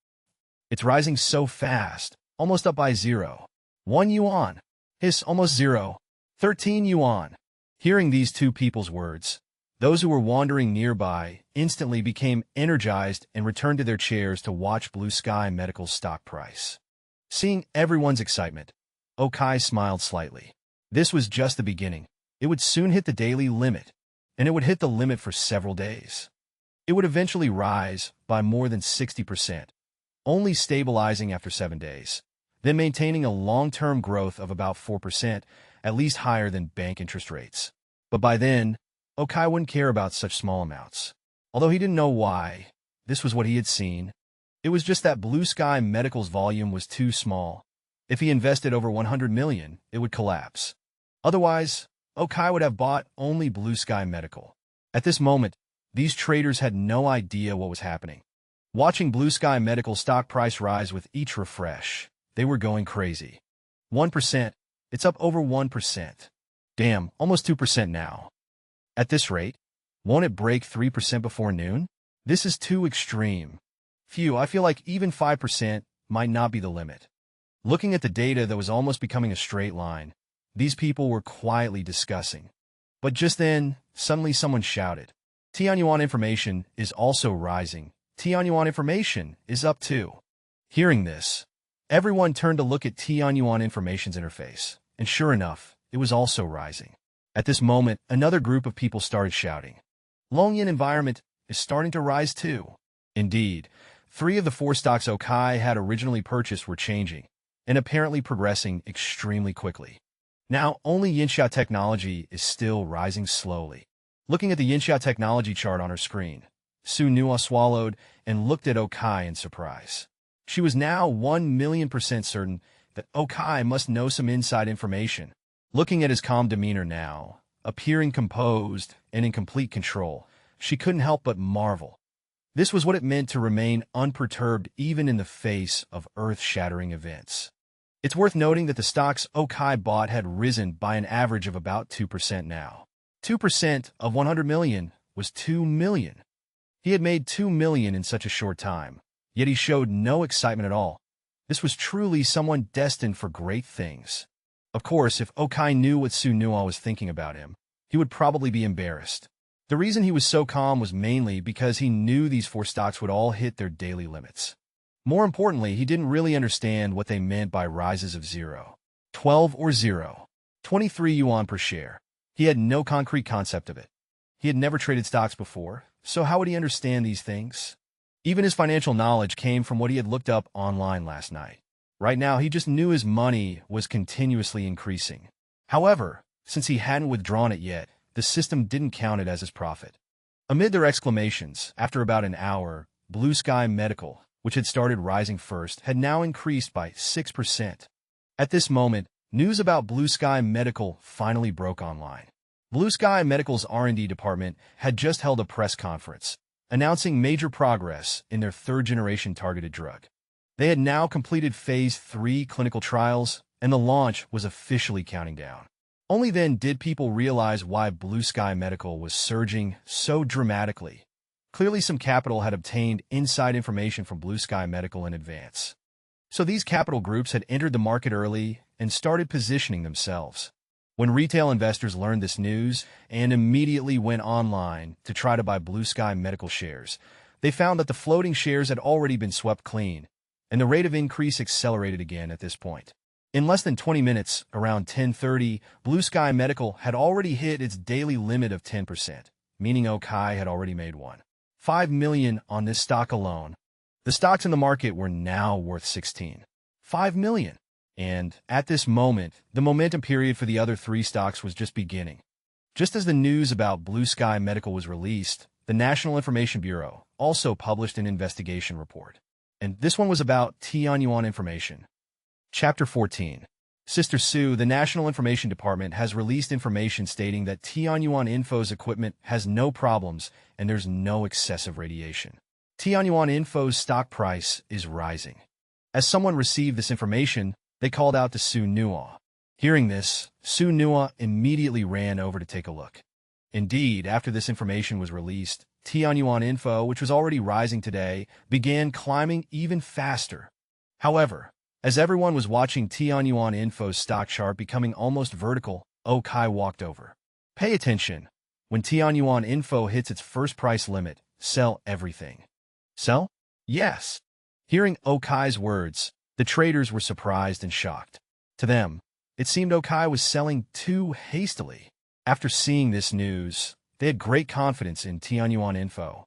It's rising so fast, almost up by 0. 1 yuan. Hiss, almost 0. 13 yuan. Hearing these 2 people's words, those who were wandering nearby instantly became energized and returned to their chairs to watch Blue Sky Medical's stock price. Seeing everyone's excitement, Okai smiled slightly. This was just the beginning. It would soon hit the daily limit, and it would hit the limit for several days. It would eventually rise by more than 60%, only stabilizing after 7 days, then maintaining a long-term growth of about 4%, at least higher than bank interest rates. But by then, Okai wouldn't care about such small amounts. Although he didn't know why, this was what he had seen. It was just that Blue Sky Medical's volume was too small. If he invested over 100 million, it would collapse. Otherwise, Okai would have bought only Blue Sky Medical. At this moment, these traders had no idea what was happening. Watching Blue Sky Medical stock price rise with each refresh, they were going crazy. 1%. It's up over 1%. Damn, almost 2% now. At this rate, won't it break 3% before noon? This is too extreme. Phew, I feel like even 5% might not be the limit. Looking at the data that was almost becoming a straight line, these people were quietly discussing. But just then, suddenly someone shouted, Tianyuan information is also rising. Tianyuan information is up too. Hearing this, everyone turned to look at Tianyuan information's interface, and sure enough, it was also rising. At this moment, another group of people started shouting, Longyan environment is starting to rise too. Indeed, 3 of the 4 stocks Okai had originally purchased were changing, and apparently progressing extremely quickly. Now, only Yinxia Technology is still rising slowly. Looking at the Yinxia Technology chart on her screen, Sunua swallowed and looked at Okai in surprise. She was now 1,000,000% certain that Okai must know some inside information. Looking at his calm demeanor now, appearing composed and in complete control, she couldn't help but marvel. This was what it meant to remain unperturbed even in the face of earth-shattering events. It's worth noting that the stocks Okai bought had risen by an average of about 2% now. 2% of 100 million was 2 million. He had made 2 million in such a short time, yet he showed no excitement at all. This was truly someone destined for great things. Of course, if Okai knew what Sunua was thinking about him, he would probably be embarrassed. The reason he was so calm was mainly because he knew these 4 stocks would all hit their daily limits. More importantly, he didn't really understand what they meant by rises of 0, 12 or 0, 23 yuan per share. He had no concrete concept of it. He had never traded stocks before, so how would he understand these things? Even his financial knowledge came from what he had looked up online last night. Right now, he just knew his money was continuously increasing. However, since he hadn't withdrawn it yet, the system didn't count it as his profit. Amid their exclamations, after about an hour, Blue Sky Medical, which had started rising first, had now increased by 6%. At this moment, news about Blue Sky Medical finally broke online. Blue Sky Medical's R&D department had just held a press conference, announcing major progress in their third-generation targeted drug. They had now completed Phase 3 clinical trials, and the launch was officially counting down. Only then did people realize why Blue Sky Medical was surging so dramatically. Clearly some capital had obtained inside information from Blue Sky Medical in advance. So these capital groups had entered the market early and started positioning themselves. When retail investors learned this news and immediately went online to try to buy Blue Sky Medical shares, they found that the floating shares had already been swept clean, and the rate of increase accelerated again at this point. In less than 20 minutes, around 10:30, Blue Sky Medical had already hit its daily limit of 10%, meaning Okai had already made $1.5 million on this stock alone. The stocks in the market were now worth $16.5 million. And, at this moment, the momentum period for the other three stocks was just beginning. Just as the news about Blue Sky Medical was released, the National Information Bureau also published an investigation report. And this one was about Tianyuan information. Chapter 14. Sister Sue, the National Information Department, has released information stating that Tianyuan Info's equipment has no problems and there's no excessive radiation. Tianyuan Info's stock price is rising. As someone received this information, they called out to Su Nua. Hearing this, Su Nua immediately ran over to take a look. Indeed, after this information was released, Tianyuan Info, which was already rising today, began climbing even faster. However, as everyone was watching Tianyuan Info's stock chart becoming almost vertical, Okai walked over. Pay attention. When Tianyuan Info hits its first price limit, sell everything. Sell? Yes. Hearing Okai's words, the traders were surprised and shocked. To them, it seemed Okai was selling too hastily. After seeing this news, they had great confidence in Tianyuan Info.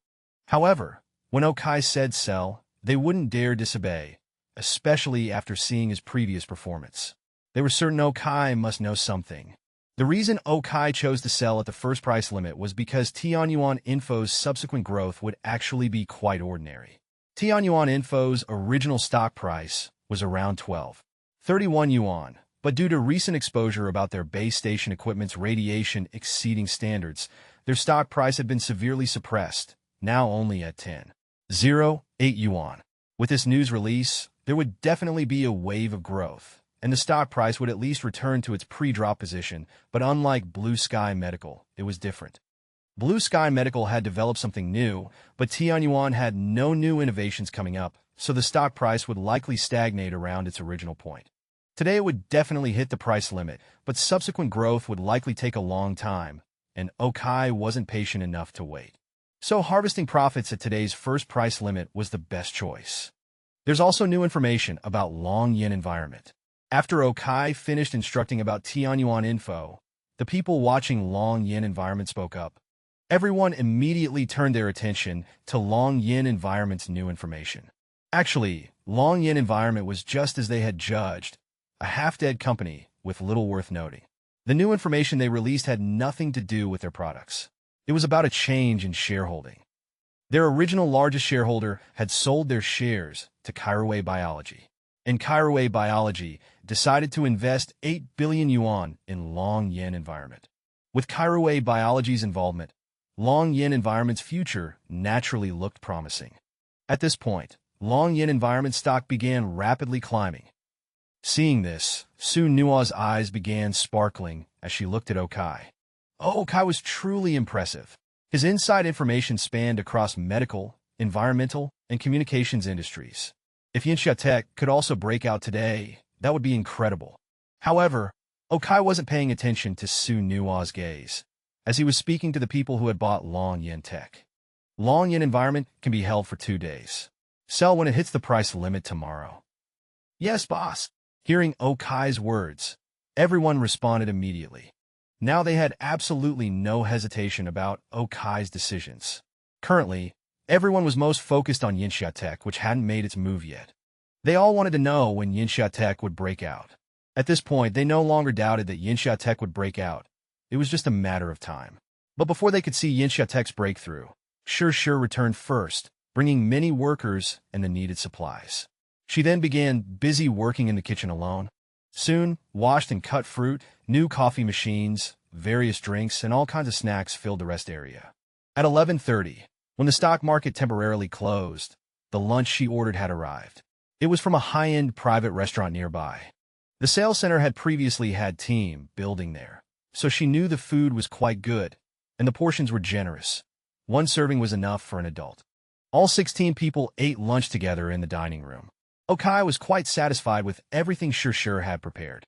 However, when Okai said sell, they wouldn't dare disobey, especially after seeing his previous performance. They were certain Okai must know something. The reason Okai chose to sell at the first price limit was because Tianyuan Info's subsequent growth would actually be quite ordinary. Tianyuan Info's original stock price was around 12.31 yuan, but due to recent exposure about their base station equipment's radiation exceeding standards, their stock price had been severely suppressed, now only at 10.08 yuan. With this news release, there would definitely be a wave of growth, and the stock price would at least return to its pre-drop position, but unlike Blue Sky Medical, it was different. Blue Sky Medical had developed something new, but Tianyuan had no new innovations coming up, so the stock price would likely stagnate around its original point. Today it would definitely hit the price limit, but subsequent growth would likely take a long time, and Okai wasn't patient enough to wait. So harvesting profits at today's first price limit was the best choice. There's also new information about Long Yin Environment. After Okai finished instructing about Tianyuan Info, the people watching Long Yin Environment spoke up. Everyone immediately turned their attention to Long Yin Environment's new information. Actually, Long Yin Environment was just as they had judged, a half-dead company with little worth noting. The new information they released had nothing to do with their products. It was about a change in shareholding. Their original largest shareholder had sold their shares to Kairouei Biology, and Kairouei Biology decided to invest 8 billion yuan in Long Yin Environment. With Kairouei Biology's involvement, Long Yin Environment's future naturally looked promising. At this point, Long Yin Environment stock began rapidly climbing. Seeing this, Su Nua's eyes began sparkling as she looked at Okai. Okai was truly impressive. His inside information spanned across medical, environmental, and communications industries. If Yinsha Tech could also break out today, that would be incredible. However, Okai wasn't paying attention to Su Nua's gaze, as he was speaking to the people who had bought Long Yin Tech. Long Yin Environment can be held for 2 days. Sell when it hits the price limit tomorrow. Yes, boss. Hearing Okai's words, everyone responded immediately. Now they had absolutely no hesitation about Okai's decisions. Currently, everyone was most focused on Yinsha Tech, which hadn't made its move yet. They all wanted to know when Yinsha Tech would break out. At this point, they no longer doubted that Yinsha Tech would break out. It was just a matter of time. But before they could see Yinshatek's breakthrough, Sure returned first, bringing many workers and the needed supplies. She then began busy working in the kitchen alone. Soon, washed and cut fruit, new coffee machines, various drinks, and all kinds of snacks filled the rest area. At 11:30, when the stock market temporarily closed, the lunch she ordered had arrived. It was from a high-end private restaurant nearby. The sales center had previously had team building there, so she knew the food was quite good, and the portions were generous. One serving was enough for an adult. All 16 people ate lunch together in the dining room. Okai was quite satisfied with everything Sure had prepared.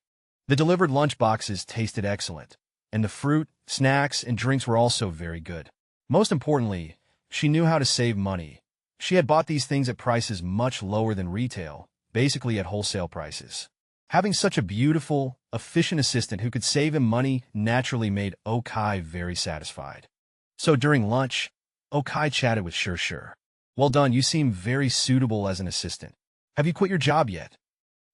The delivered lunch boxes tasted excellent, and the fruit, snacks, and drinks were also very good. Most importantly, she knew how to save money. She had bought these things at prices much lower than retail, basically at wholesale prices. Having such a beautiful, efficient assistant who could save him money naturally made Okai very satisfied. So during lunch, Okai chatted with Sure. "Well done, you seem very suitable as an assistant. Have you quit your job yet?"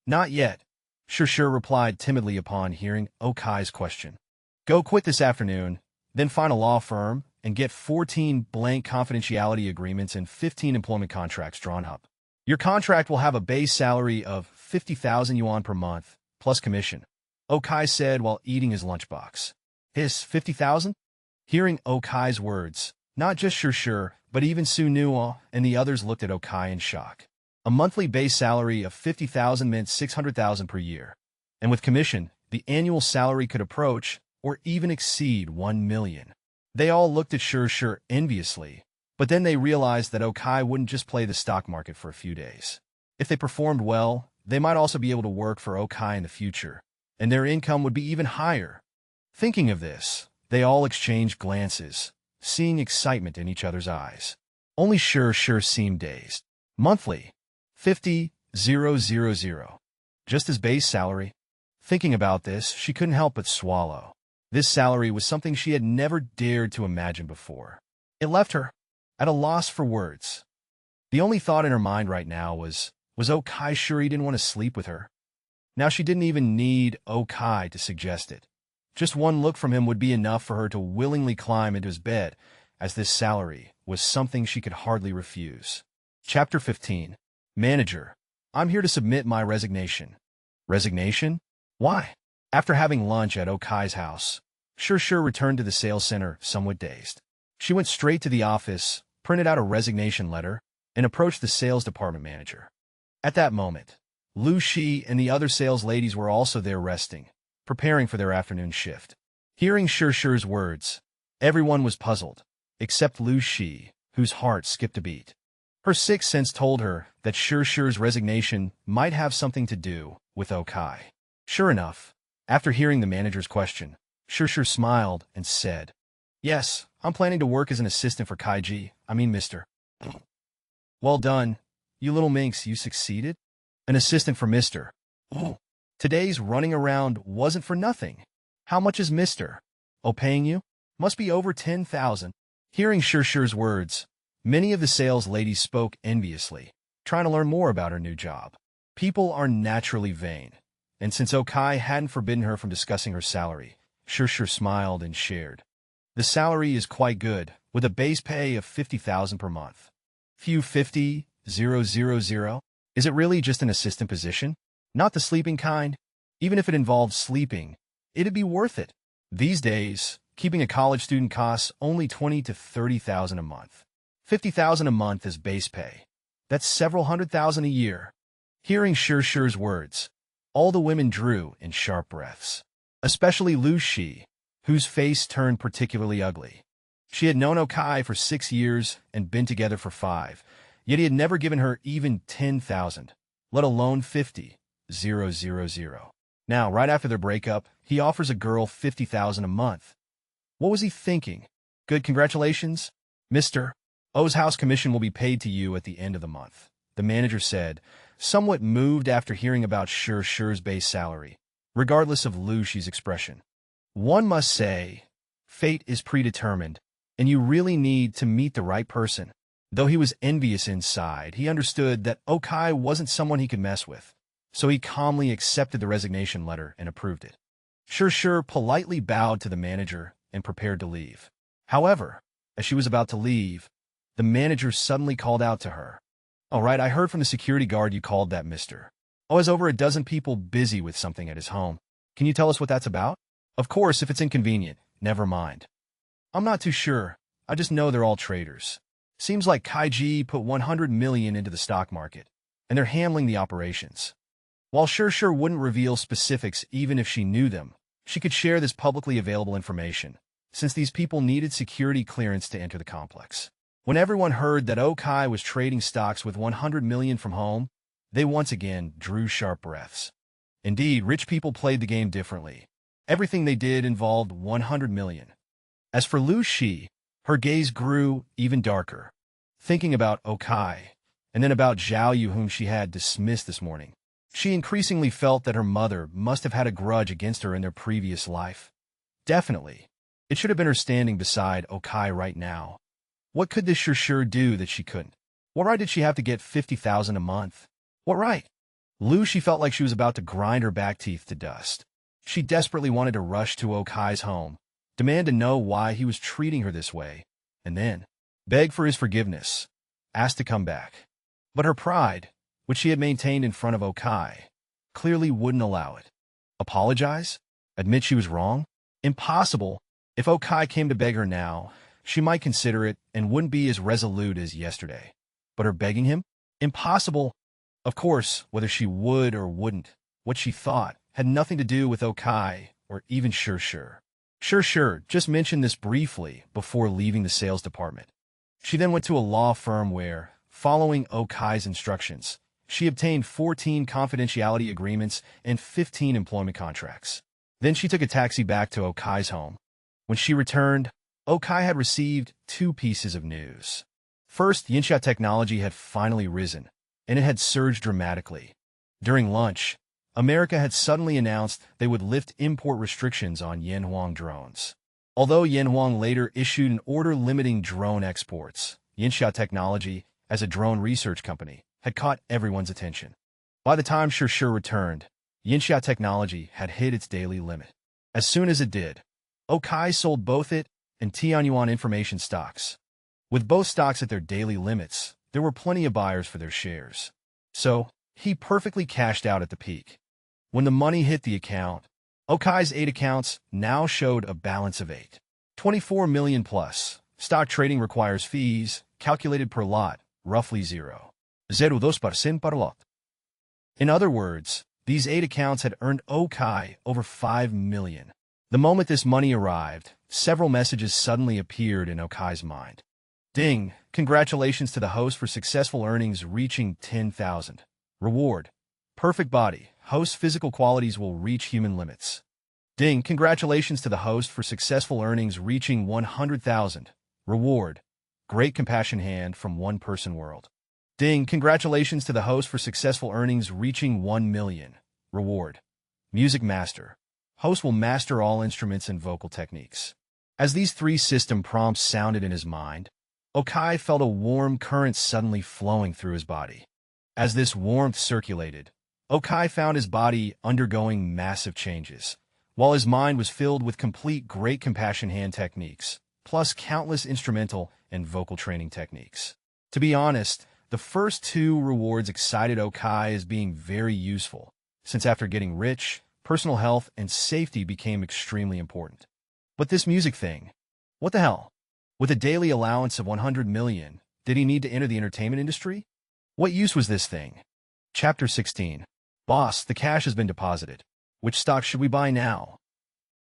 "Not yet," Sure replied timidly upon hearing Okai's question. "Go quit this afternoon, then find a law firm and get 14 blank confidentiality agreements and 15 employment contracts drawn up. Your contract will have a base salary of 50,000 yuan per month, plus commission," Okai said while eating his lunchbox. "His 50,000? Hearing Okai's words, not just Sure, but even Su Nuo and the others looked at Okai in shock. A monthly base salary of 50,000 meant 600,000 per year. And with commission, the annual salary could approach or even exceed 1 million. They all looked at Sure enviously, but then they realized that Okai wouldn't just play the stock market for a few days. If they performed well, they might also be able to work for Okai in the future, and their income would be even higher. Thinking of this, they all exchanged glances, seeing excitement in each other's eyes. Only Sure seemed dazed. Monthly, 50,000. Just as base salary. Thinking about this, she couldn't help but swallow. This salary was something she had never dared to imagine before. It left her at a loss for words. The only thought in her mind right now was Okai sure he didn't want to sleep with her? Now she didn't even need Okai to suggest it. Just one look from him would be enough for her to willingly climb into his bed, as this salary was something she could hardly refuse. Chapter 15. Manager, I'm here to submit my resignation. Resignation? Why? After having lunch at Okai's house, Sure returned to the sales center somewhat dazed. She went straight to the office, printed out a resignation letter, and approached the sales department manager. At that moment, Lu Shi and the other sales ladies were also there resting, preparing for their afternoon shift. Hearing Sure's words, everyone was puzzled, except Lu Shi, whose heart skipped a beat. Her sixth sense told her that Sure's resignation might have something to do with Okai. Sure enough, after hearing the manager's question, Sure smiled and said, "Yes, I'm planning to work as an assistant for Mr. Well done, you little minx, you succeeded? An assistant for Mr. Today's running around wasn't for nothing. How much is Mr. paying you? Must be over 10,000. Hearing Sure's words, many of the sales ladies spoke enviously, trying to learn more about her new job. People are naturally vain, and since Okai hadn't forbidden her from discussing her salary, Sure smiled and shared. The salary is quite good, with a base pay of 50,000 per month. Few 50,000. Is it really just an assistant position? Not the sleeping kind? Even if it involved sleeping, it'd be worth it. These days, keeping a college student costs only 20 to 30,000 a month. 50,000 a month is base pay. That's several hundred thousand a year. Hearing Sure's words, all the women drew in sharp breaths, especially Lu Shi, whose face turned particularly ugly. She had known Okai for 6 years and been together for 5, yet he had never given her even 10,000, let alone 50,000. Now, right after their breakup, he offers a girl 50,000 a month. What was he thinking? Good, congratulations, Mr. O's house commission will be paid to you at the end of the month, the manager said, somewhat moved after hearing about Sure's base salary, regardless of Lu Shi's expression. One must say, fate is predetermined, and you really need to meet the right person. Though he was envious inside, he understood that Okai wasn't someone he could mess with, so he calmly accepted the resignation letter and approved it. Sure politely bowed to the manager and prepared to leave. However, as she was about to leave, the manager suddenly called out to her. "All right, I heard from the security guard you called that mister. Oh, has over a dozen people busy with something at his home. Can you tell us what that's about?" "Of course, if it's inconvenient, never mind." "I'm not too sure. I just know they're all traders. Seems like Kaiji put 100 million into the stock market, and they're handling the operations." While Sure wouldn't reveal specifics even if she knew them, she could share this publicly available information, since these people needed security clearance to enter the complex. When everyone heard that Okai was trading stocks with 100 million from home, they once again drew sharp breaths. Indeed, rich people played the game differently. Everything they did involved 100 million. As for Lu Shi, her gaze grew even darker, thinking about Okai, and then about Zhao Yu, whom she had dismissed this morning. She increasingly felt that her mother must have had a grudge against her in their previous life. Definitely. It should have been her standing beside Okai right now. What could this Sure do that she couldn't? What right did she have to get 50,000 a month? What right? She felt like she was about to grind her back teeth to dust. She desperately wanted to rush to Okai's home, demand to know why he was treating her this way, and then beg for his forgiveness, ask to come back. But her pride, which she had maintained in front of Okai, clearly wouldn't allow it. Apologize? Admit she was wrong? Impossible. If Okai came to beg her now, she might consider it and wouldn't be as resolute as yesterday. But her begging him? Impossible. Of course, whether she would or wouldn't, what she thought had nothing to do with Okai or even Sure. Sure just mentioned this briefly before leaving the sales department. She then went to a law firm where, following Okai's instructions, she obtained 14 confidentiality agreements and 15 employment contracts. Then she took a taxi back to Okai's home. When she returned, Okai had received 2 pieces of news. First, Yinsha technology had finally risen, and it had surged dramatically. During lunch, America had suddenly announced they would lift import restrictions on Yanhuang drones. Although Yanhuang later issued an order limiting drone exports, Yinsha Technology, as a drone research company, had caught everyone's attention. By the time Sure returned, Yinsha Technology had hit its daily limit. As soon as it did, Okai sold both it and Tianyuan Information stocks. With both stocks at their daily limits, there were plenty of buyers for their shares. So, he perfectly cashed out at the peak. When the money hit the account, Okai's 8 accounts now showed a balance of 24 million plus. Stock trading requires fees, calculated per lot, roughly 0.02% per lot. In other words, these 8 accounts had earned Okai over 5 million. The moment this money arrived, several messages suddenly appeared in Okai's mind. Ding! Congratulations to the host for successful earnings reaching 10,000. Reward. Perfect body. Host's physical qualities will reach human limits. Ding! Congratulations to the host for successful earnings reaching 100,000. Reward. Great compassion hand from one person world. Ding! Congratulations to the host for successful earnings reaching 1 million. Reward. Music master. Host will master all instruments and vocal techniques. As these 3 system prompts sounded in his mind, Okai felt a warm current suddenly flowing through his body. As this warmth circulated, Okai found his body undergoing massive changes, while his mind was filled with complete great compassion hand techniques, plus countless instrumental and vocal training techniques. To be honest, the first 2 rewards excited Okai as being very useful, since after getting rich, personal health and safety became extremely important. But this music thing, what the hell? With a daily allowance of 100 million, did he need to enter the entertainment industry? What use was this thing? Chapter 16. Boss, the cash has been deposited. Which stock should we buy now?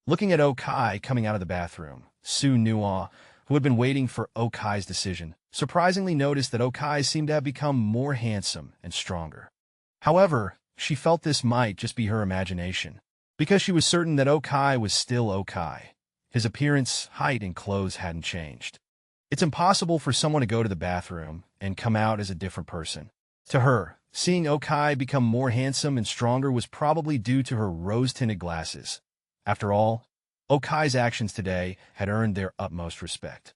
Looking at Okai coming out of the bathroom, Su Nuo, who had been waiting for Okai's decision, surprisingly noticed that Okai seemed to have become more handsome and stronger. However, she felt this might just be her imagination, because she was certain that Okai was still Okai. His appearance, height, and clothes hadn't changed. It's impossible for someone to go to the bathroom and come out as a different person. To her, seeing Okai become more handsome and stronger was probably due to her rose-tinted glasses. After all, Okai's actions today had earned their utmost respect.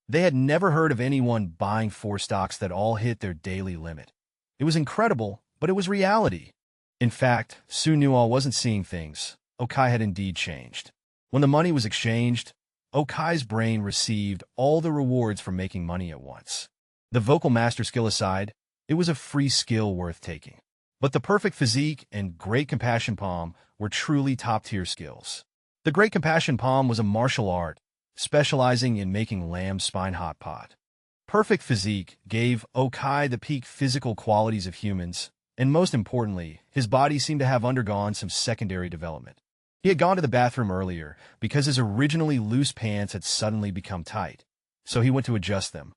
They had never heard of anyone buying 4 stocks that all hit their daily limit. It was incredible, but it was reality. In fact, Su Nuo wasn't seeing things. Okai had indeed changed. When the money was exchanged, Okai's brain received all the rewards for making money at once. The vocal master skill aside, it was a free skill worth taking. But the perfect physique and great compassion palm were truly top-tier skills. The great compassion palm was a martial art, specializing in making lamb spine hot pot. Perfect physique gave Okai the peak physical qualities of humans, and most importantly, his body seemed to have undergone some secondary development. He had gone to the bathroom earlier because his originally loose pants had suddenly become tight, so he went to adjust them.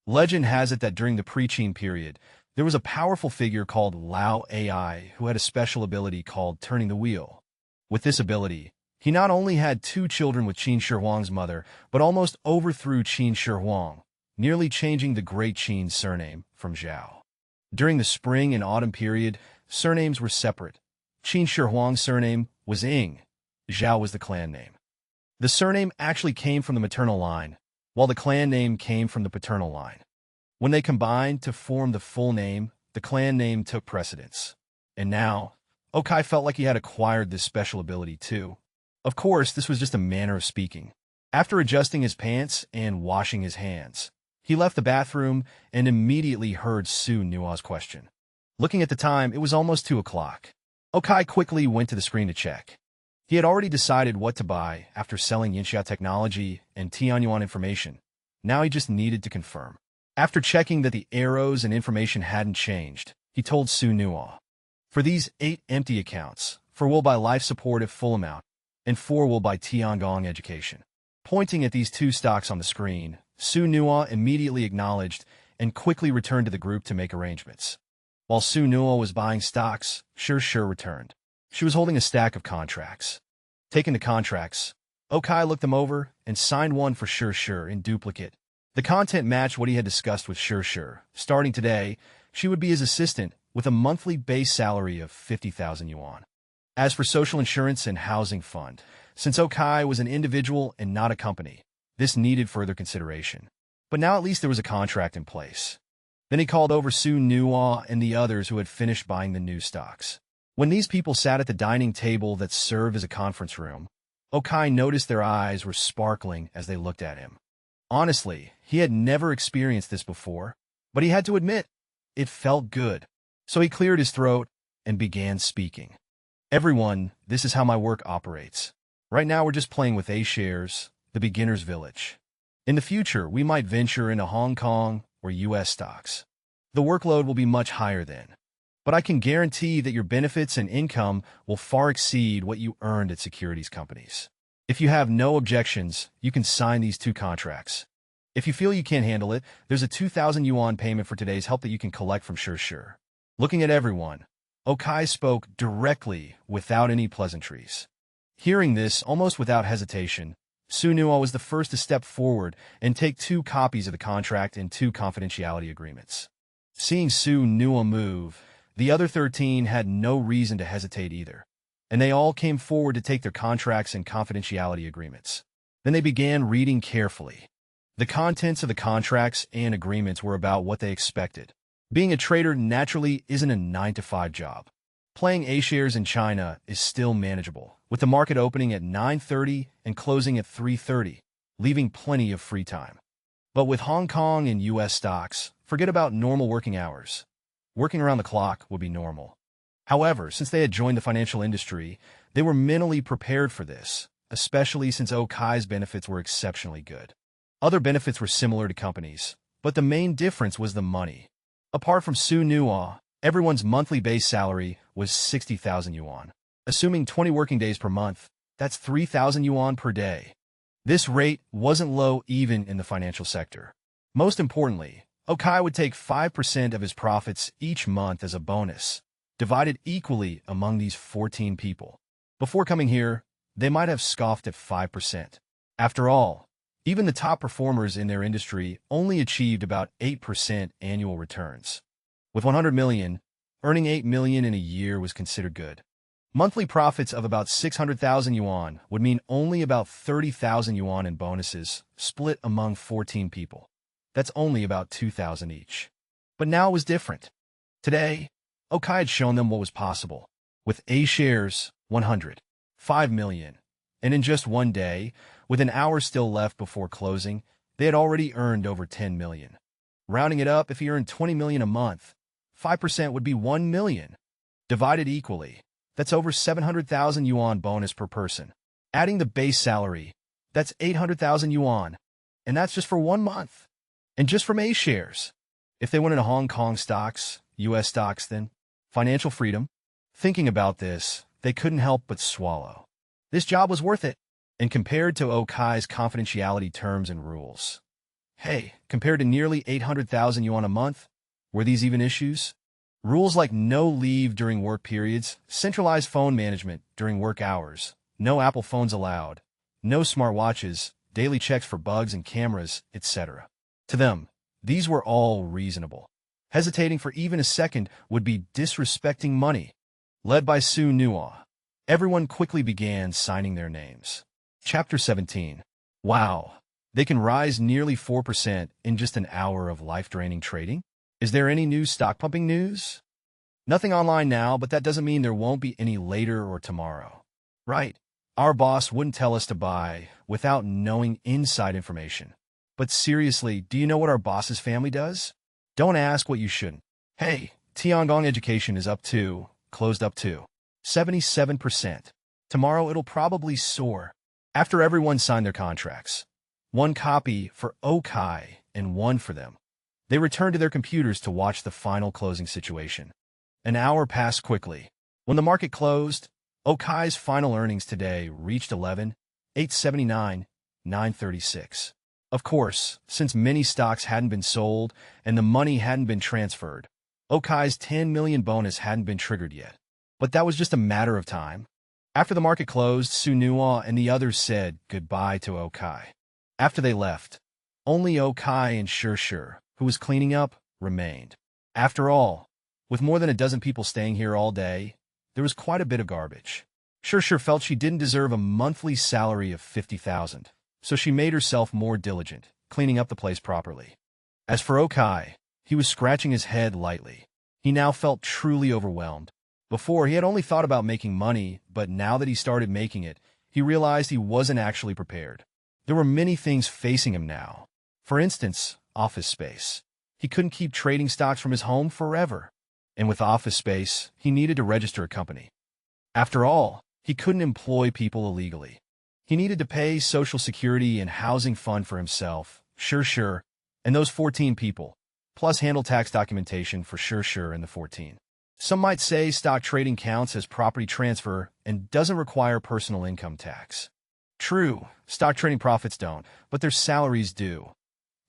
Legend has it that during the pre-Qin period, there was a powerful figure called Lao Ai who had a special ability called turning the wheel. With this ability, he not only had 2 children with Qin Shi Huang's mother, but almost overthrew Qin Shi Huang, nearly changing the Great Qin's surname from Zhao. During the spring and autumn period, surnames were separate. Qin Shi Huang's surname was Ying. Zhao was the clan name. The surname actually came from the maternal line, while the clan name came from the paternal line. When they combined to form the full name, the clan name took precedence. And now, Okai felt like he had acquired this special ability too. Of course, this was just a manner of speaking. After adjusting his pants and washing his hands, he left the bathroom and immediately heard Su Nua's question. Looking at the time, it was almost 2 o'clock. Okai quickly went to the screen to check. He had already decided what to buy after selling Yinxia technology and Tianyuan information. Now he just needed to confirm. After checking that the arrows and information hadn't changed, he told Su Nua, "For these 8 empty accounts, 4 will buy life support at full amount, and 4 will buy Tiangong education." Pointing at these 2 stocks on the screen, Su Nua immediately acknowledged and quickly returned to the group to make arrangements. While Su Nua was buying stocks, Shi returned. She was holding a stack of contracts. Taking the contracts, Okai looked them over and signed one for Shi in duplicate. The content matched what he had discussed with Shi. Starting today, she would be his assistant with a monthly base salary of 50,000 yuan. As for social insurance and housing fund, since Okai was an individual and not a company, this needed further consideration. But now at least there was a contract in place. Then he called over Su Nua and the others who had finished buying the new stocks. When these people sat at the dining table that served as a conference room, Okai noticed their eyes were sparkling as they looked at him. Honestly, he had never experienced this before, but he had to admit, it felt good. So he cleared his throat and began speaking. "Everyone, this is how my work operates. Right now we're just playing with A-shares, the beginner's village. In the future, we might venture into Hong Kong or US stocks. The workload will be much higher then. But I can guarantee that your benefits and income will far exceed what you earned at securities companies. If you have no objections, you can sign these 2 contracts. If you feel you can't handle it, there's a 2,000 yuan payment for today's help that you can collect from Shi." Looking at everyone, Okai spoke directly without any pleasantries. Hearing this almost without hesitation, Su Nua was the first to step forward and take 2 copies of the contract and 2 confidentiality agreements. Seeing Su Nua move, the other 13 had no reason to hesitate either, and they all came forward to take their contracts and confidentiality agreements. Then they began reading carefully. The contents of the contracts and agreements were about what they expected. Being a trader naturally isn't a 9-to-5 job. Playing A-shares in China is still manageable, with the market opening at 9:30 and closing at 3:30, leaving plenty of free time. But with Hong Kong and US stocks, forget about normal working hours. Working around the clock would be normal. However, since they had joined the financial industry, they were mentally prepared for this, especially since Okai's benefits were exceptionally good. Other benefits were similar to companies, but the main difference was the money. Apart from Su Nua, everyone's monthly base salary was 60,000 yuan. Assuming 20 working days per month, that's 3,000 yuan per day. This rate wasn't low even in the financial sector. Most importantly, Okai would take 5% of his profits each month as a bonus, divided equally among these 14 people. Before coming here, they might have scoffed at 5%. After all, even the top performers in their industry only achieved about 8% annual returns. With 100 million, earning 8 million in a year was considered good. Monthly profits of about 600,000 yuan would mean only about 30,000 yuan in bonuses, split among 14 people. That's only about 2,000 each. But now it was different. Today, Okai had shown them what was possible. With A-shares, 100, 5 million, and in just one day, With an hour still left before closing, they had already earned over 10 million. Rounding it up, if he earned 20 million a month, 5% would be 1 million. Divided equally, that's over 700,000 yuan bonus per person. Adding the base salary, that's 800,000 yuan. And that's just for 1 month. And just from A shares. If they went into Hong Kong stocks, US stocks, then financial freedom. Thinking about this, they couldn't help but swallow. This job was worth it. And compared to Okai's confidentiality terms and rules. Hey, compared to nearly 800,000 yuan a month, were these even issues? Rules like no leave during work periods, centralized phone management during work hours, no Apple phones allowed, no smartwatches, daily checks for bugs and cameras, etc. To them, these were all reasonable. Hesitating for even a second would be disrespecting money. Led by Su Nuo, everyone quickly began signing their names. Chapter 17. Wow, they can rise nearly 4% in just an hour of life-draining trading? Is there any new stock-pumping news? Nothing online now, but that doesn't mean there won't be any later or tomorrow. Right. Our boss wouldn't tell us to buy without knowing inside information. But seriously, do you know what our boss's family does? Don't ask what you shouldn't. Hey, Tiangong Education is closed up to 77%. Tomorrow it'll probably soar. After everyone signed their contracts, 1 copy for Okai and 1 for them. They returned to their computers to watch the final closing situation. An hour passed quickly. When the market closed, Okai's final earnings today reached 11,879,936. Of course, since many stocks hadn't been sold and the money hadn't been transferred, Okai's 10 million bonus hadn't been triggered yet. But that was just a matter of time. After the market closed, Su Nuo and the others said goodbye to Okai. After they left, only Okai and Shur, who was cleaning up, remained. After all, with more than a dozen people staying here all day, there was quite a bit of garbage. Shur felt she didn't deserve a monthly salary of 50,000, so she made herself more diligent, cleaning up the place properly. As for Okai, he was scratching his head lightly. He now felt truly overwhelmed. Before, he had only thought about making money, but now that he started making it, he realized he wasn't actually prepared. There were many things facing him now. For instance, office space. He couldn't keep trading stocks from his home forever. And with office space, he needed to register a company. After all, he couldn't employ people illegally. He needed to pay Social Security and housing fund for himself, Shur, and those 14 people, plus handle tax documentation for Shur and the 14. Some might say stock trading counts as property transfer and doesn't require personal income tax. True, stock trading profits don't, but their salaries do.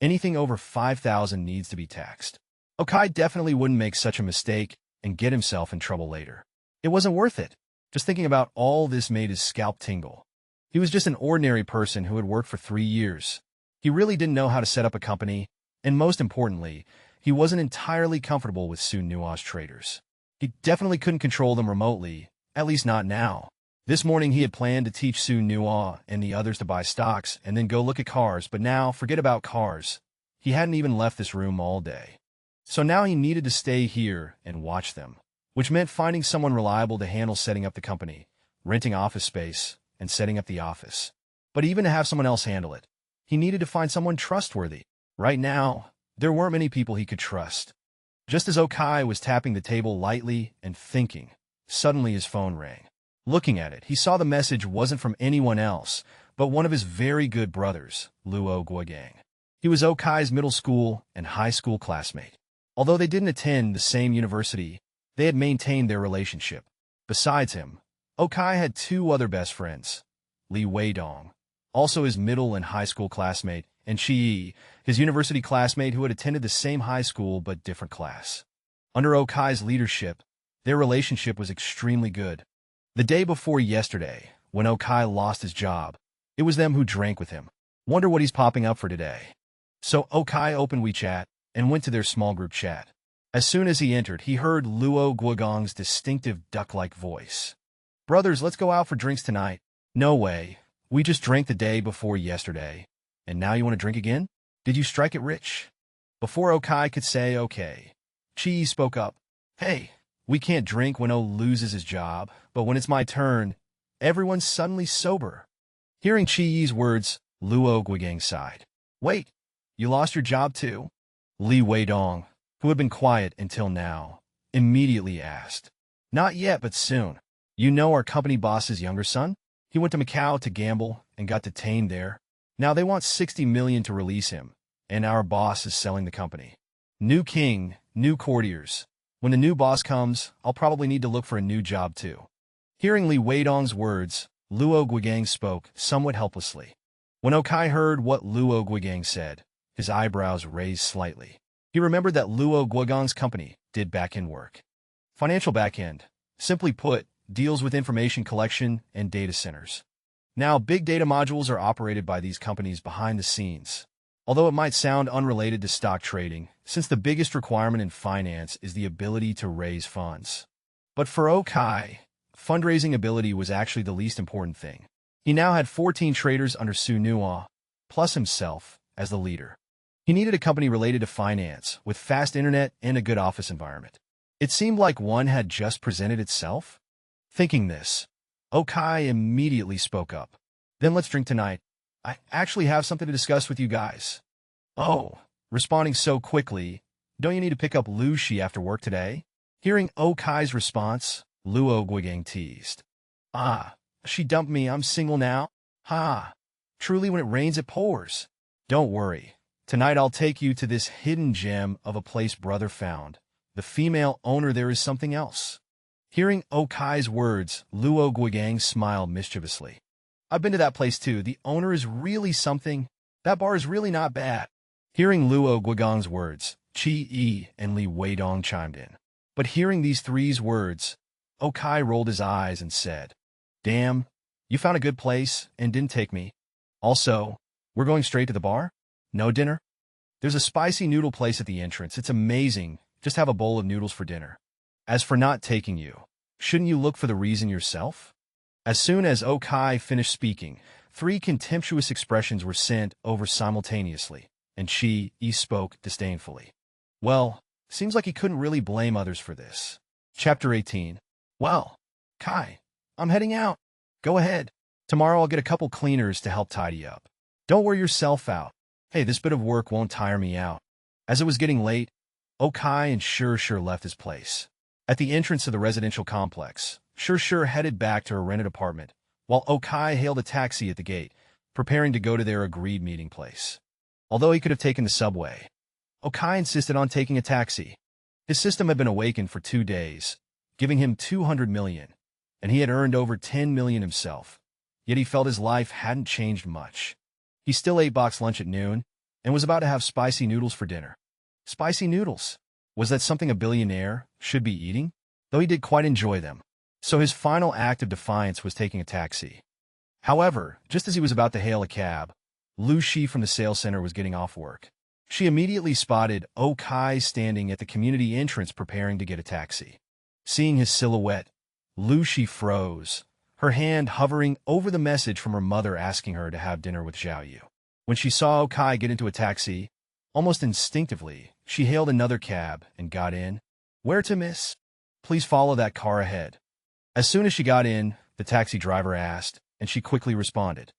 Anything over 5,000 needs to be taxed. Okai definitely wouldn't make such a mistake and get himself in trouble later. It wasn't worth it. Just thinking about all this made his scalp tingle. He was just an ordinary person who had worked for 3 years. He really didn't know how to set up a company, and most importantly, he wasn't entirely comfortable with Su Nuo's traders. He definitely couldn't control them remotely, at least not now. This morning he had planned to teach Su Nuo and the others to buy stocks and then go look at cars, but now, forget about cars. He hadn't even left this room all day. So now he needed to stay here and watch them, which meant finding someone reliable to handle setting up the company, renting office space, and setting up the office. But even to have someone else handle it, he needed to find someone trustworthy. Right now, there weren't many people he could trust. Just as Okai was tapping the table lightly and thinking, suddenly his phone rang. Looking at it, he saw the message wasn't from anyone else, but one of his very good brothers, Luo Guogang. He was Okai's middle school and high school classmate. Although they didn't attend the same university, they had maintained their relationship. Besides him, Okai had 2 other best friends, Li Weidong, also his middle and high school classmate, and Shi Yi, his university classmate who had attended the same high school but different class. Under Okai's leadership, their relationship was extremely good. The day before yesterday, when Okai lost his job, it was them who drank with him. Wonder what he's popping up for today. So Okai opened WeChat and went to their small group chat. As soon as he entered, he heard Luo Guogong's distinctive duck-like voice. "Brothers, let's go out for drinks tonight." "No way. We just drank the day before yesterday. And now you want to drink again? Did you strike it rich?" Before Okai could say okay, Chi spoke up. "Hey, we can't drink when O loses his job, but when it's my turn, everyone's suddenly sober." Hearing Chi Yi's words, Luo Guigang sighed. Wait, you lost your job too? Li Weidong, who had been quiet until now, immediately asked. Not yet, but soon. You know our company boss's younger son? He went to Macau to gamble and got detained there. Now they want 60 million to release him, and our boss is selling the company. New king, new courtiers. When the new boss comes, I'll probably need to look for a new job too. Hearing Li Weidong's words, Luo Guigang spoke somewhat helplessly. When Okai heard what Luo Guigang said, his eyebrows raised slightly. He remembered that Luo Guigang's company did back-end work. Financial back-end, simply put, deals with information collection and data centers. Now, big data modules are operated by these companies behind the scenes. Although it might sound unrelated to stock trading, since the biggest requirement in finance is the ability to raise funds. But for Okai, fundraising ability was actually the least important thing. He now had 14 traders under Su Nuo, plus himself, as the leader. He needed a company related to finance, with fast internet and a good office environment. It seemed like one had just presented itself. Thinking this, Okai immediately spoke up. Then let's drink tonight. I actually have something to discuss with you guys. Oh, responding so quickly, don't you need to pick up Lu Shi after work today? Hearing Okai's response, Luo Guigang teased. Ah, she dumped me, I'm single now? Ha! Truly when it rains it pours. Don't worry, tonight I'll take you to this hidden gem of a place brother found. The female owner there is something else. Hearing Okai's words, Luo Guigang smiled mischievously. I've been to that place too. The owner is really something. That bar is really not bad. Hearing Luo Guigang's words, Chi Yi and Li Weidong chimed in. But hearing these three's words, Okai rolled his eyes and said, Damn, you found a good place and didn't take me. Also, we're going straight to the bar? No dinner? There's a spicy noodle place at the entrance. It's amazing. Just have a bowl of noodles for dinner. As for not taking you, shouldn't you look for the reason yourself? As soon as Okai finished speaking, 3 contemptuous expressions were sent over simultaneously, and Chi Yi spoke disdainfully. Well, seems like he couldn't really blame others for this. Chapter 18. Well, Kai, I'm heading out. Go ahead. Tomorrow I'll get a couple cleaners to help tidy up. Don't wear yourself out. Hey, this bit of work won't tire me out. As it was getting late, Okai and Sure left his place. At the entrance of the residential complex, Sure headed back to her rented apartment, while Okai hailed a taxi at the gate, preparing to go to their agreed meeting place. Although he could have taken the subway, Okai insisted on taking a taxi. His system had been awakened for 2 days, giving him 200 million, and he had earned over 10 million himself. Yet he felt his life hadn't changed much. He still ate box lunch at noon, and was about to have spicy noodles for dinner. Spicy noodles? Was that something a billionaire should be eating? Though he did quite enjoy them. So his final act of defiance was taking a taxi. However, just as he was about to hail a cab, Lu Shi from the sales center was getting off work. She immediately spotted Okai standing at the community entrance preparing to get a taxi. Seeing his silhouette, Lu Shi froze, her hand hovering over the message from her mother asking her to have dinner with Zhao Yu. When she saw Okai get into a taxi, almost instinctively, she hailed another cab and got in. Where to, miss? Please follow that car ahead. As soon as she got in, the taxi driver asked, and she quickly responded.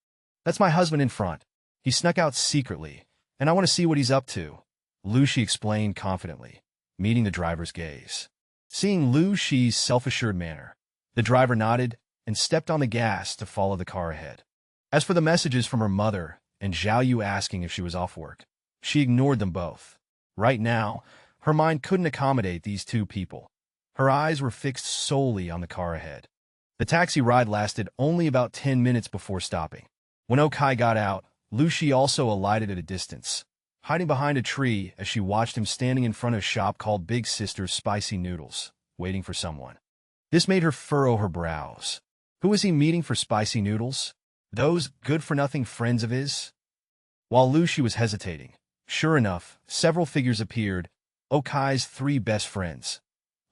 That's my husband in front. He snuck out secretly, and I want to see what he's up to, Lu Shi explained confidently, meeting the driver's gaze. Seeing Lu Shi's self-assured manner, the driver nodded and stepped on the gas to follow the car ahead. As for the messages from her mother and Zhao Yu asking if she was off work, she ignored them both. Right now, her mind couldn't accommodate these 2 people. Her eyes were fixed solely on the car ahead. The taxi ride lasted only about 10 minutes before stopping. When Okai got out, Lu Shi also alighted at a distance, hiding behind a tree as she watched him standing in front of a shop called Big Sister's Spicy Noodles, waiting for someone. This made her furrow her brows. Who was he meeting for spicy noodles? Those good-for-nothing friends of his? While Lu Shi was hesitating, sure enough, several figures appeared, Okai's 3 best friends,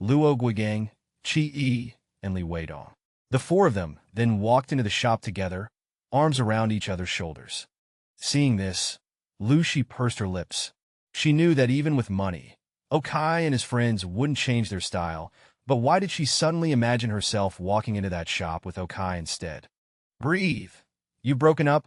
Luo Guigang, Chi Yi, and Li Weidong. The 4 of them then walked into the shop together, arms around each other's shoulders. Seeing this, Lu Shi pursed her lips. She knew that even with money, Okai and his friends wouldn't change their style, but why did she suddenly imagine herself walking into that shop with Okai instead? Breathe. You've broken up?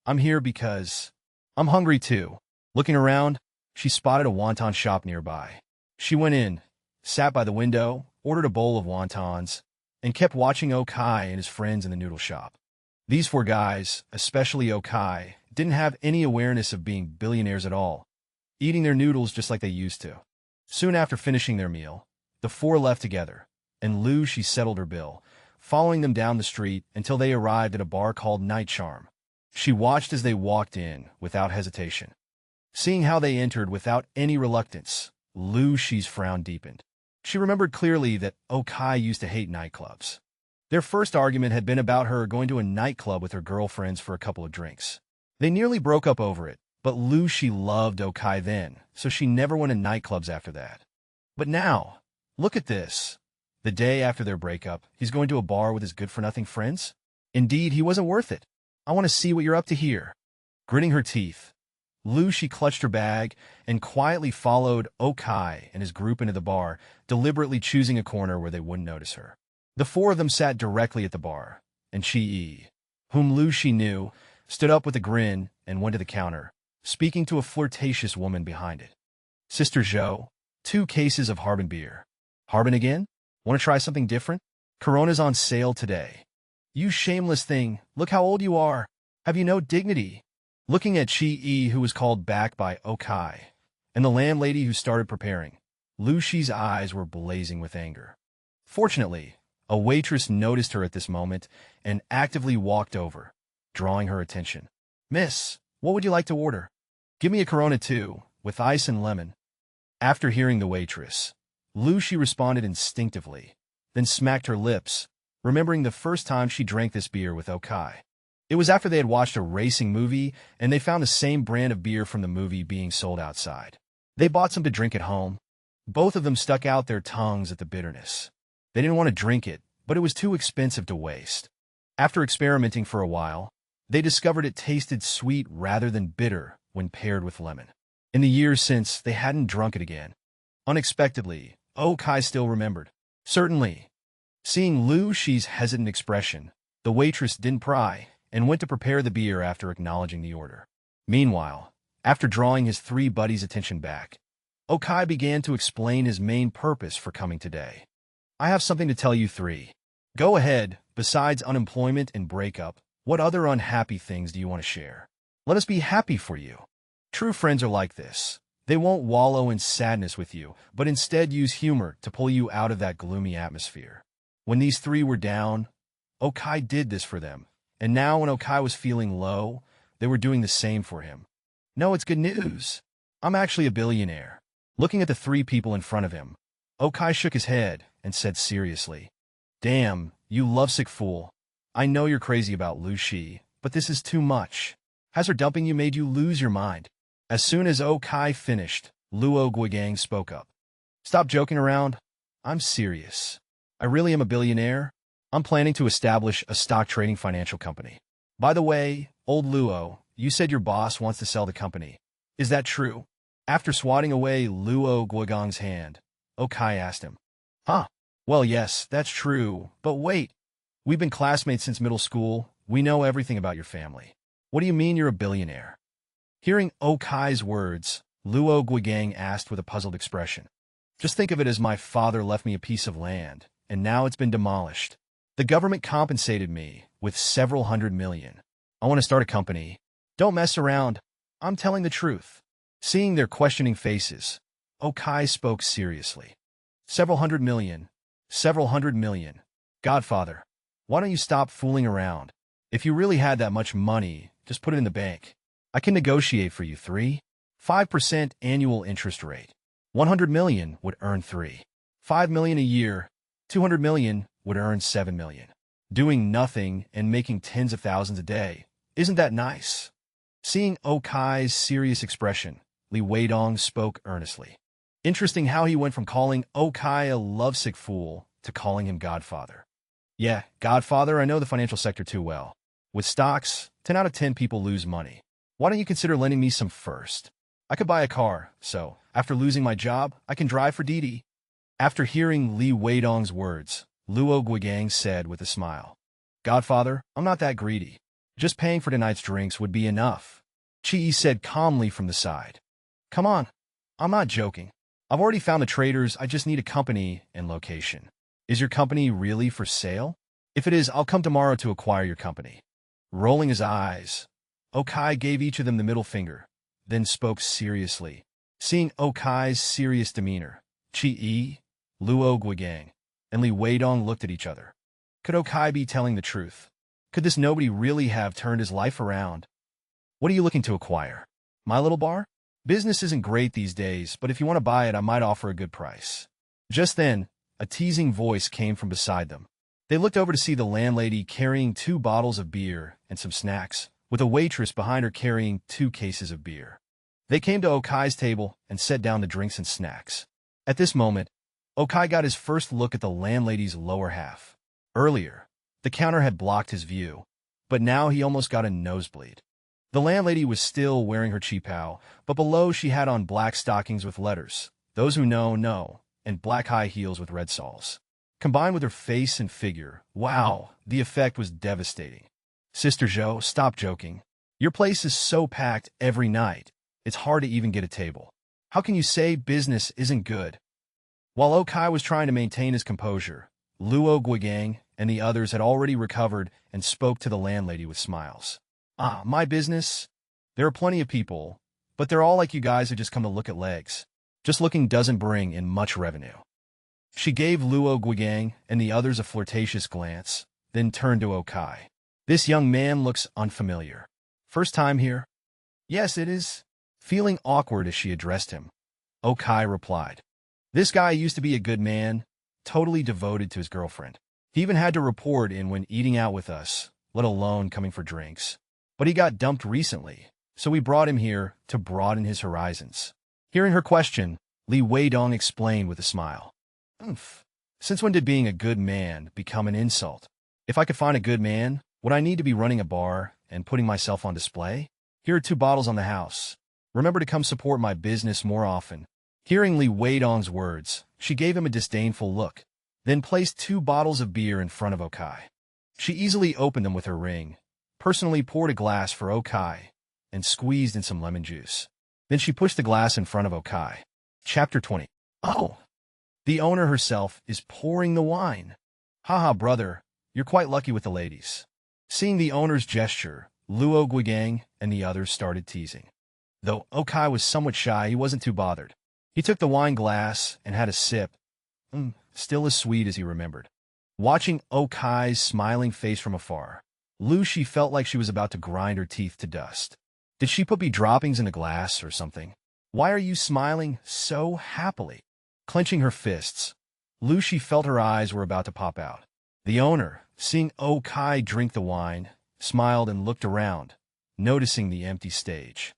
I'm here because I'm hungry too. Looking around, she spotted a wonton shop nearby. She went in, sat by the window, ordered a bowl of wontons, and kept watching Okai and his friends in the noodle shop. These four guys, especially Okai, didn't have any awareness of being billionaires at all, eating their noodles just like they used to. Soon after finishing their meal, the four left together, and she settled her bill, following them down the street until they arrived at a bar called Night Charm. She watched as they walked in without hesitation. Seeing how they entered without any reluctance, Lucy's frown deepened. She remembered clearly that Okai used to hate nightclubs. Their first argument had been about her going to a nightclub with her girlfriends for a couple of drinks. They nearly broke up over it, but Lucy loved Okai then, so she never went to nightclubs after that. But now, look at this. The day after their breakup, he's going to a bar with his good-for-nothing friends? Indeed, he wasn't worth it. I want to see what you're up to here. Gritting her teeth, Lucy clutched her bag and quietly followed Okai and his group into the bar, deliberately choosing a corner where they wouldn't notice her. The four of them sat directly at the bar, and Chi-E, whom Lucy knew, stood up with a grin and went to the counter, speaking to a flirtatious woman behind it. Sister Zhou, 2 cases of Harbin beer. Harbin again? Want to try something different? Corona's on sale today. You shameless thing, look how old you are. Have you no dignity? Looking at Chi-E, who was called back by Okai, and the landlady who started preparing, Lucy's eyes were blazing with anger. Fortunately, a waitress noticed her at this moment and actively walked over, drawing her attention. Miss, what would you like to order? Give me a Corona too, with ice and lemon. After hearing the waitress, Lucy responded instinctively, then smacked her lips, remembering the first time she drank this beer with Okai. It was after they had watched a racing movie, and they found the same brand of beer from the movie being sold outside. They bought some to drink at home. Both of them stuck out their tongues at the bitterness. They didn't want to drink it, but it was too expensive to waste. After experimenting for a while, they discovered it tasted sweet rather than bitter when paired with lemon. In the years since, they hadn't drunk it again. Unexpectedly, Okai still remembered. Certainly. Seeing Lucy's hesitant expression, the waitress didn't pry and went to prepare the beer after acknowledging the order. Meanwhile, after drawing his 3 buddies' attention back, Okai began to explain his main purpose for coming today. I have something to tell you 3. Go ahead, besides unemployment and breakup, what other unhappy things do you want to share? Let us be happy for you. True friends are like this. They won't wallow in sadness with you, but instead use humor to pull you out of that gloomy atmosphere. When these 3 were down, Okai did this for them. And now when Okai was feeling low, they were doing the same for him. No, it's good news. I'm actually a billionaire. Looking at the 3 people in front of him, Okai shook his head and said seriously, Damn, you lovesick fool. I know you're crazy about Lucy, but this is too much. Has her dumping you made you lose your mind? As soon as Okai finished, Luo Guigang spoke up. Stop joking around. I'm serious. I really am a billionaire. I'm planning to establish a stock trading financial company. By the way, old Luo, you said your boss wants to sell the company. Is that true? After swatting away Luo Guigang's hand, Okai asked him. Huh? Well, yes, that's true. But wait. We've been classmates since middle school. We know everything about your family. What do you mean you're a billionaire? Hearing Okai's words, Luo Guigang asked with a puzzled expression. Just think of it as my father left me a piece of land, and now it's been demolished. The government compensated me with several $100 million. I want to start a company. Don't mess around. I'm telling the truth. Seeing their questioning faces, Okai spoke seriously. Several hundred million. Several $100 million. Godfather, why don't you stop fooling around? If you really had that much money, just put it in the bank. I can negotiate for you 5% annual interest rate. 100 million would earn 5 million a year. 200 million would earn 7 million. Doing nothing and making tens of thousands a day. Isn't that nice? Seeing Okai's serious expression, Li Weidong spoke earnestly. Interesting how he went from calling Okai a lovesick fool to calling him Godfather. Yeah, Godfather, I know the financial sector too well. With stocks, 10 out of 10 people lose money. Why don't you consider lending me some first? I could buy a car, so after losing my job, I can drive for Didi. After hearing Li Weidong's words, Luo Guigang said with a smile, Godfather, I'm not that greedy. Just paying for tonight's drinks would be enough, Chi said calmly from the side. Come on, I'm not joking. I've already found the traders, I just need a company and location. Is your company really for sale? If it is, I'll come tomorrow to acquire your company. Rolling his eyes, Okai gave each of them the middle finger, then spoke seriously. Seeing Okai's serious demeanor, Chi, Luo Guigang, and Li Weidong looked at each other. Could Okai be telling the truth? Could this nobody really have turned his life around? What are you looking to acquire? My little bar? Business isn't great these days, but if you want to buy it, I might offer a good price. Just then, a teasing voice came from beside them. They looked over to see the landlady carrying 2 bottles of beer and some snacks, with a waitress behind her carrying 2 cases of beer. They came to Okai's table and set down the drinks and snacks. At this moment, Okai got his first look at the landlady's lower half. Earlier, the counter had blocked his view, but now he almost got a nosebleed. The landlady was still wearing her qipao, but below she had on black stockings with letters, those who know, know, and black high heels with red soles. Combined with her face and figure, wow, the effect was devastating. Sister Zhou, stop joking. Your place is so packed every night, it's hard to even get a table. How can you say business isn't good? While Okai was trying to maintain his composure, Luo Guigang and the others had already recovered and spoke to the landlady with smiles. Ah, my business? There are plenty of people, but they're all like you guys who just come to look at legs. Just looking doesn't bring in much revenue. She gave Luo Guigang and the others a flirtatious glance, then turned to Okai. This young man looks unfamiliar. First time here? Yes, it is. Feeling awkward as she addressed him, Okai replied. This guy used to be a good man, totally devoted to his girlfriend. He even had to report in when eating out with us, let alone coming for drinks. But he got dumped recently, so we brought him here to broaden his horizons. Hearing her question, Li Weidong explained with a smile. Since when did being a good man become an insult? If I could find a good man, would I need to be running a bar and putting myself on display? Here are 2 bottles on the house. Remember to come support my business more often. Hearing Li Weidong's words, she gave him a disdainful look, then placed 2 bottles of beer in front of Okai. She easily opened them with her ring, personally poured a glass for Okai, and squeezed in some lemon juice. Then she pushed the glass in front of Okai. Chapter 20. Oh! The owner herself is pouring the wine. Haha, brother, you're quite lucky with the ladies. Seeing the owner's gesture, Luo Guigang and the others started teasing. Though Okai was somewhat shy, he wasn't too bothered. He took the wine glass and had a sip, still as sweet as he remembered. Watching Okai's smiling face from afar, She felt like she was about to grind her teeth to dust. Did she put droppings in the glass or something? Why are you smiling so happily? Clenching her fists, She felt her eyes were about to pop out. The owner, seeing Okai drink the wine, smiled and looked around, noticing the empty stage.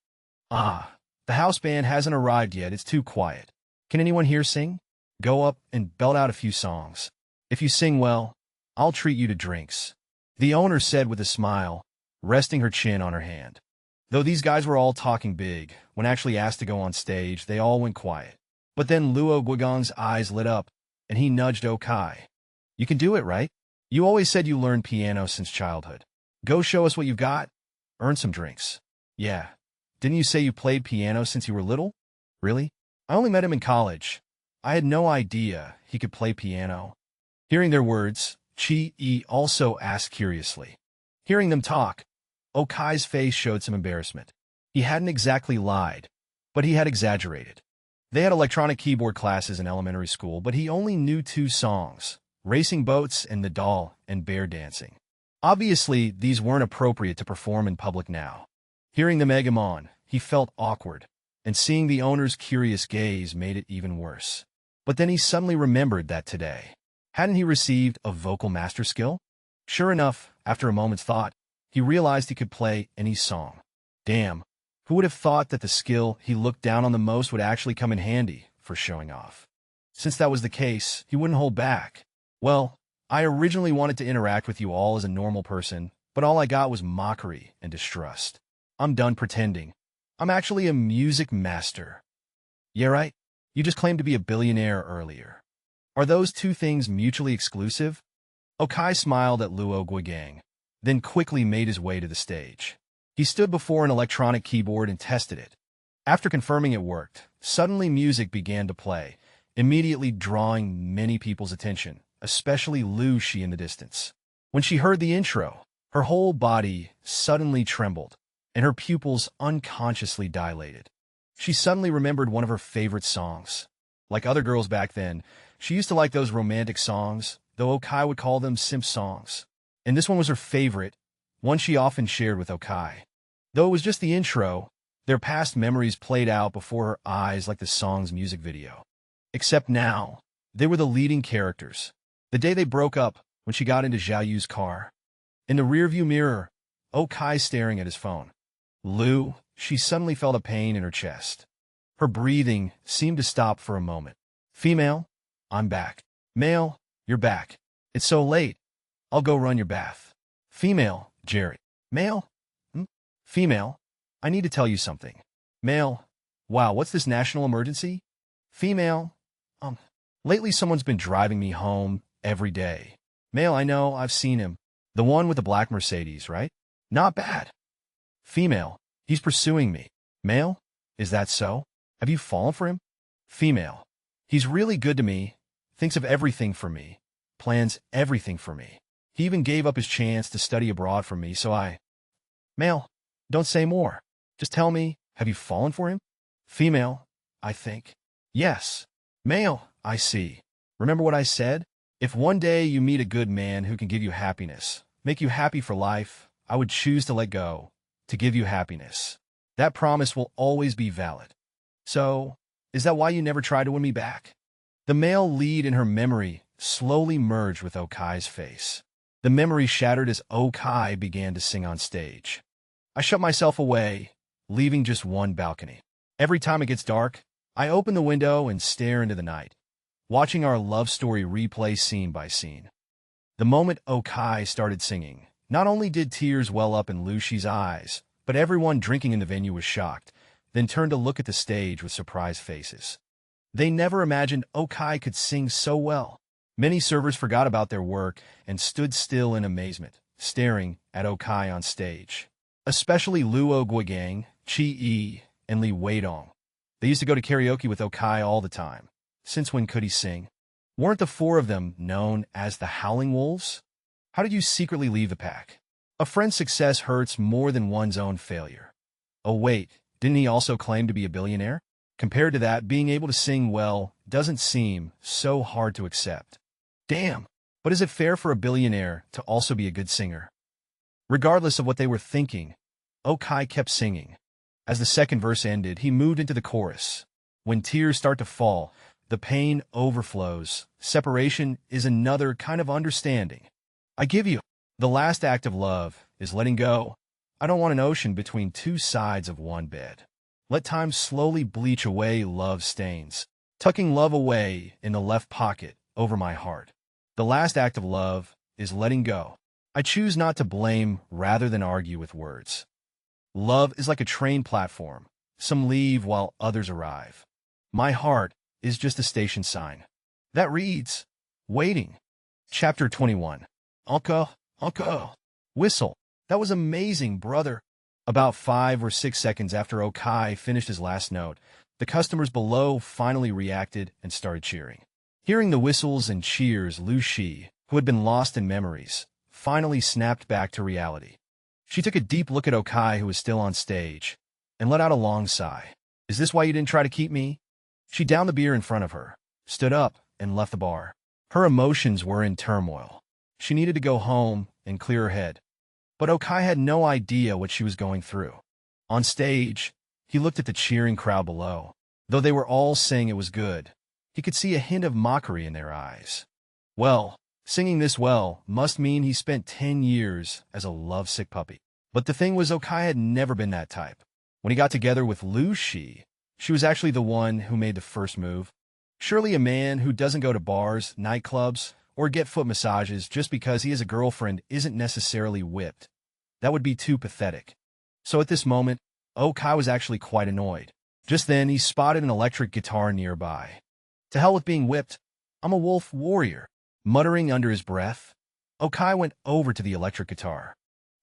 Ah, the house band hasn't arrived yet, it's too quiet. Can anyone here sing? Go up and belt out a few songs. If you sing well, I'll treat you to drinks. The owner said with a smile, resting her chin on her hand. Though these guys were all talking big, when actually asked to go on stage, they all went quiet. But then Luo Guigang's eyes lit up, and he nudged Okai. You can do it, right? You always said you learned piano since childhood. Go show us what you've got. Earn some drinks. Yeah. Didn't you say you played piano since you were little? Really? I only met him in college. I had no idea he could play piano. Hearing their words, Chi-E also asked curiously. Hearing them talk, Okai's face showed some embarrassment. He hadn't exactly lied, but he had exaggerated. They had electronic keyboard classes in elementary school, but he only knew 2 songs, Racing Boats and The Doll and Bear Dancing. Obviously, these weren't appropriate to perform in public now. Hearing them egg him on, he felt awkward, and seeing the owner's curious gaze made it even worse. But then he suddenly remembered that today, hadn't he received a vocal master skill? Sure enough, after a moment's thought, he realized he could play any song. Damn, who would have thought that the skill he looked down on the most would actually come in handy for showing off? Since that was the case, he wouldn't hold back. Well, I originally wanted to interact with you all as a normal person, but all I got was mockery and distrust. I'm done pretending. I'm actually a music master. Yeah, right? You just claimed to be a billionaire earlier. Are those 2 things mutually exclusive? Okai smiled at Luo Guigang, then quickly made his way to the stage. He stood before an electronic keyboard and tested it. After confirming it worked, suddenly music began to play, immediately drawing many people's attention, especially Lu Shi in the distance. When she heard the intro, her whole body suddenly trembled, and her pupils unconsciously dilated. She suddenly remembered one of her favorite songs. Like other girls back then, she used to like those romantic songs, though Okai would call them simp songs. And this one was her favorite, one she often shared with Okai. Though it was just the intro, their past memories played out before her eyes like the song's music video. Except now, they were the leading characters. The day they broke up, when she got into Zhao Yu's car. In the rearview mirror, Okai staring at his phone. Lu, she suddenly felt a pain in her chest. Her breathing seemed to stop for a moment. Female, I'm back. Male, you're back. It's so late. I'll go run your bath. Female, Jerry. Male? Female, I need to tell you something. Male, wow, what's this national emergency? Female, lately someone's been driving me home every day. Male, I know, I've seen him. The one with the black Mercedes, right? Not bad. Female, he's pursuing me. Male, is that so? Have you fallen for him? Female, he's really good to me, thinks of everything for me, plans everything for me. He even gave up his chance to study abroad for me, so I... Male, don't say more. Just tell me, have you fallen for him? Female, I think. Yes. Male, I see. Remember what I said? If one day you meet a good man who can give you happiness, make you happy for life, I would choose to let go, to give you happiness. That promise will always be valid. So, is that why you never tried to win me back? The male lead in her memory slowly merged with Okai's face. The memory shattered as Okai began to sing on stage. I shut myself away, leaving just one balcony. Every time it gets dark, I open the window and stare into the night, watching our love story replay scene by scene. The moment Okai started singing, not only did tears well up in Lu Shi's eyes, but everyone drinking in the venue was shocked, then turned to look at the stage with surprised faces. They never imagined Okai could sing so well. Many servers forgot about their work and stood still in amazement, staring at Okai on stage. Especially Luo Guigang, Chi Yi, and Li Weidong. They used to go to karaoke with Okai all the time. Since when could he sing? Weren't the four of them known as the Howling Wolves? How did you secretly leave the pack? A friend's success hurts more than one's own failure. Oh wait, didn't he also claim to be a billionaire? Compared to that, being able to sing well doesn't seem so hard to accept. Damn, but is it fair for a billionaire to also be a good singer? Regardless of what they were thinking, Okai kept singing. As the second verse ended, he moved into the chorus. When tears start to fall, the pain overflows. Separation is another kind of understanding. I give you. The last act of love is letting go. I don't want an ocean between two sides of one bed. Let time slowly bleach away love stains, tucking love away in the left pocket over my heart. The last act of love is letting go. I choose not to blame rather than argue with words. Love is like a train platform. Some leave while others arrive. My heart is just a station sign. That reads, waiting. Chapter 21. Uncle. Whistle. That was amazing, brother. About 5 or 6 seconds after Okai finished his last note, the customers below finally reacted and started cheering. Hearing the whistles and cheers, Lu Shi, who had been lost in memories, finally snapped back to reality. She took a deep look at Okai, who was still on stage, and let out a long sigh. Is this why you didn't try to keep me? She downed the beer in front of her, stood up, and left the bar. Her emotions were in turmoil. She needed to go home and clear her head. But Okai had no idea what she was going through. On stage, he looked at the cheering crowd below. Though they were all saying it was good, he could see a hint of mockery in their eyes. Well, singing this well must mean he spent 10 years as a lovesick puppy. But the thing was, Okai had never been that type. When he got together with Lu Shi, she was actually the one who made the first move. Surely a man who doesn't go to bars, nightclubs, or get foot massages just because he has a girlfriend isn't necessarily whipped. That would be too pathetic. So at this moment, Okai was actually quite annoyed. Just then, he spotted an electric guitar nearby. To hell with being whipped. I'm a wolf warrior. Muttering under his breath, Okai went over to the electric guitar.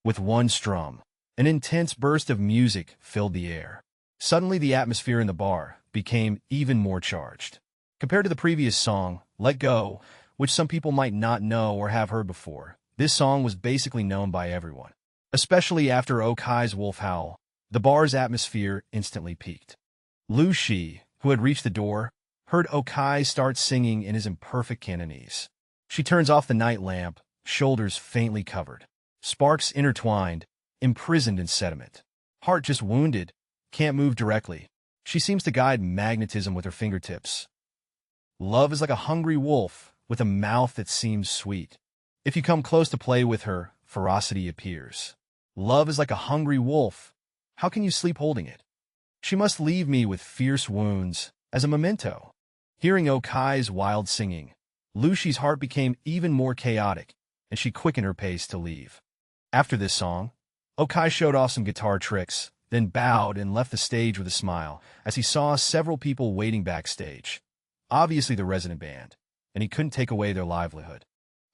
With one strum, an intense burst of music filled the air. Suddenly, the atmosphere in the bar became even more charged. Compared to the previous song, Let Go, which some people might not know or have heard before, this song was basically known by everyone. Especially after Okai's wolf howl, the bar's atmosphere instantly peaked. Lu Shi, who had reached the door, heard Okai start singing in his imperfect Cantonese. She turns off the night lamp, shoulders faintly covered, sparks intertwined, imprisoned in sediment. Heart just wounded, can't move directly. She seems to guide magnetism with her fingertips. Love is like a hungry wolf with a mouth that seems sweet. If you come close to play with her, ferocity appears. Love is like a hungry wolf. How can you sleep holding it? She must leave me with fierce wounds as a memento. Hearing Okai's wild singing, Lu Shi's heart became even more chaotic, and she quickened her pace to leave. After this song, Okai showed off some guitar tricks, then bowed and left the stage with a smile as he saw several people waiting backstage. Obviously the resident band, and he couldn't take away their livelihood.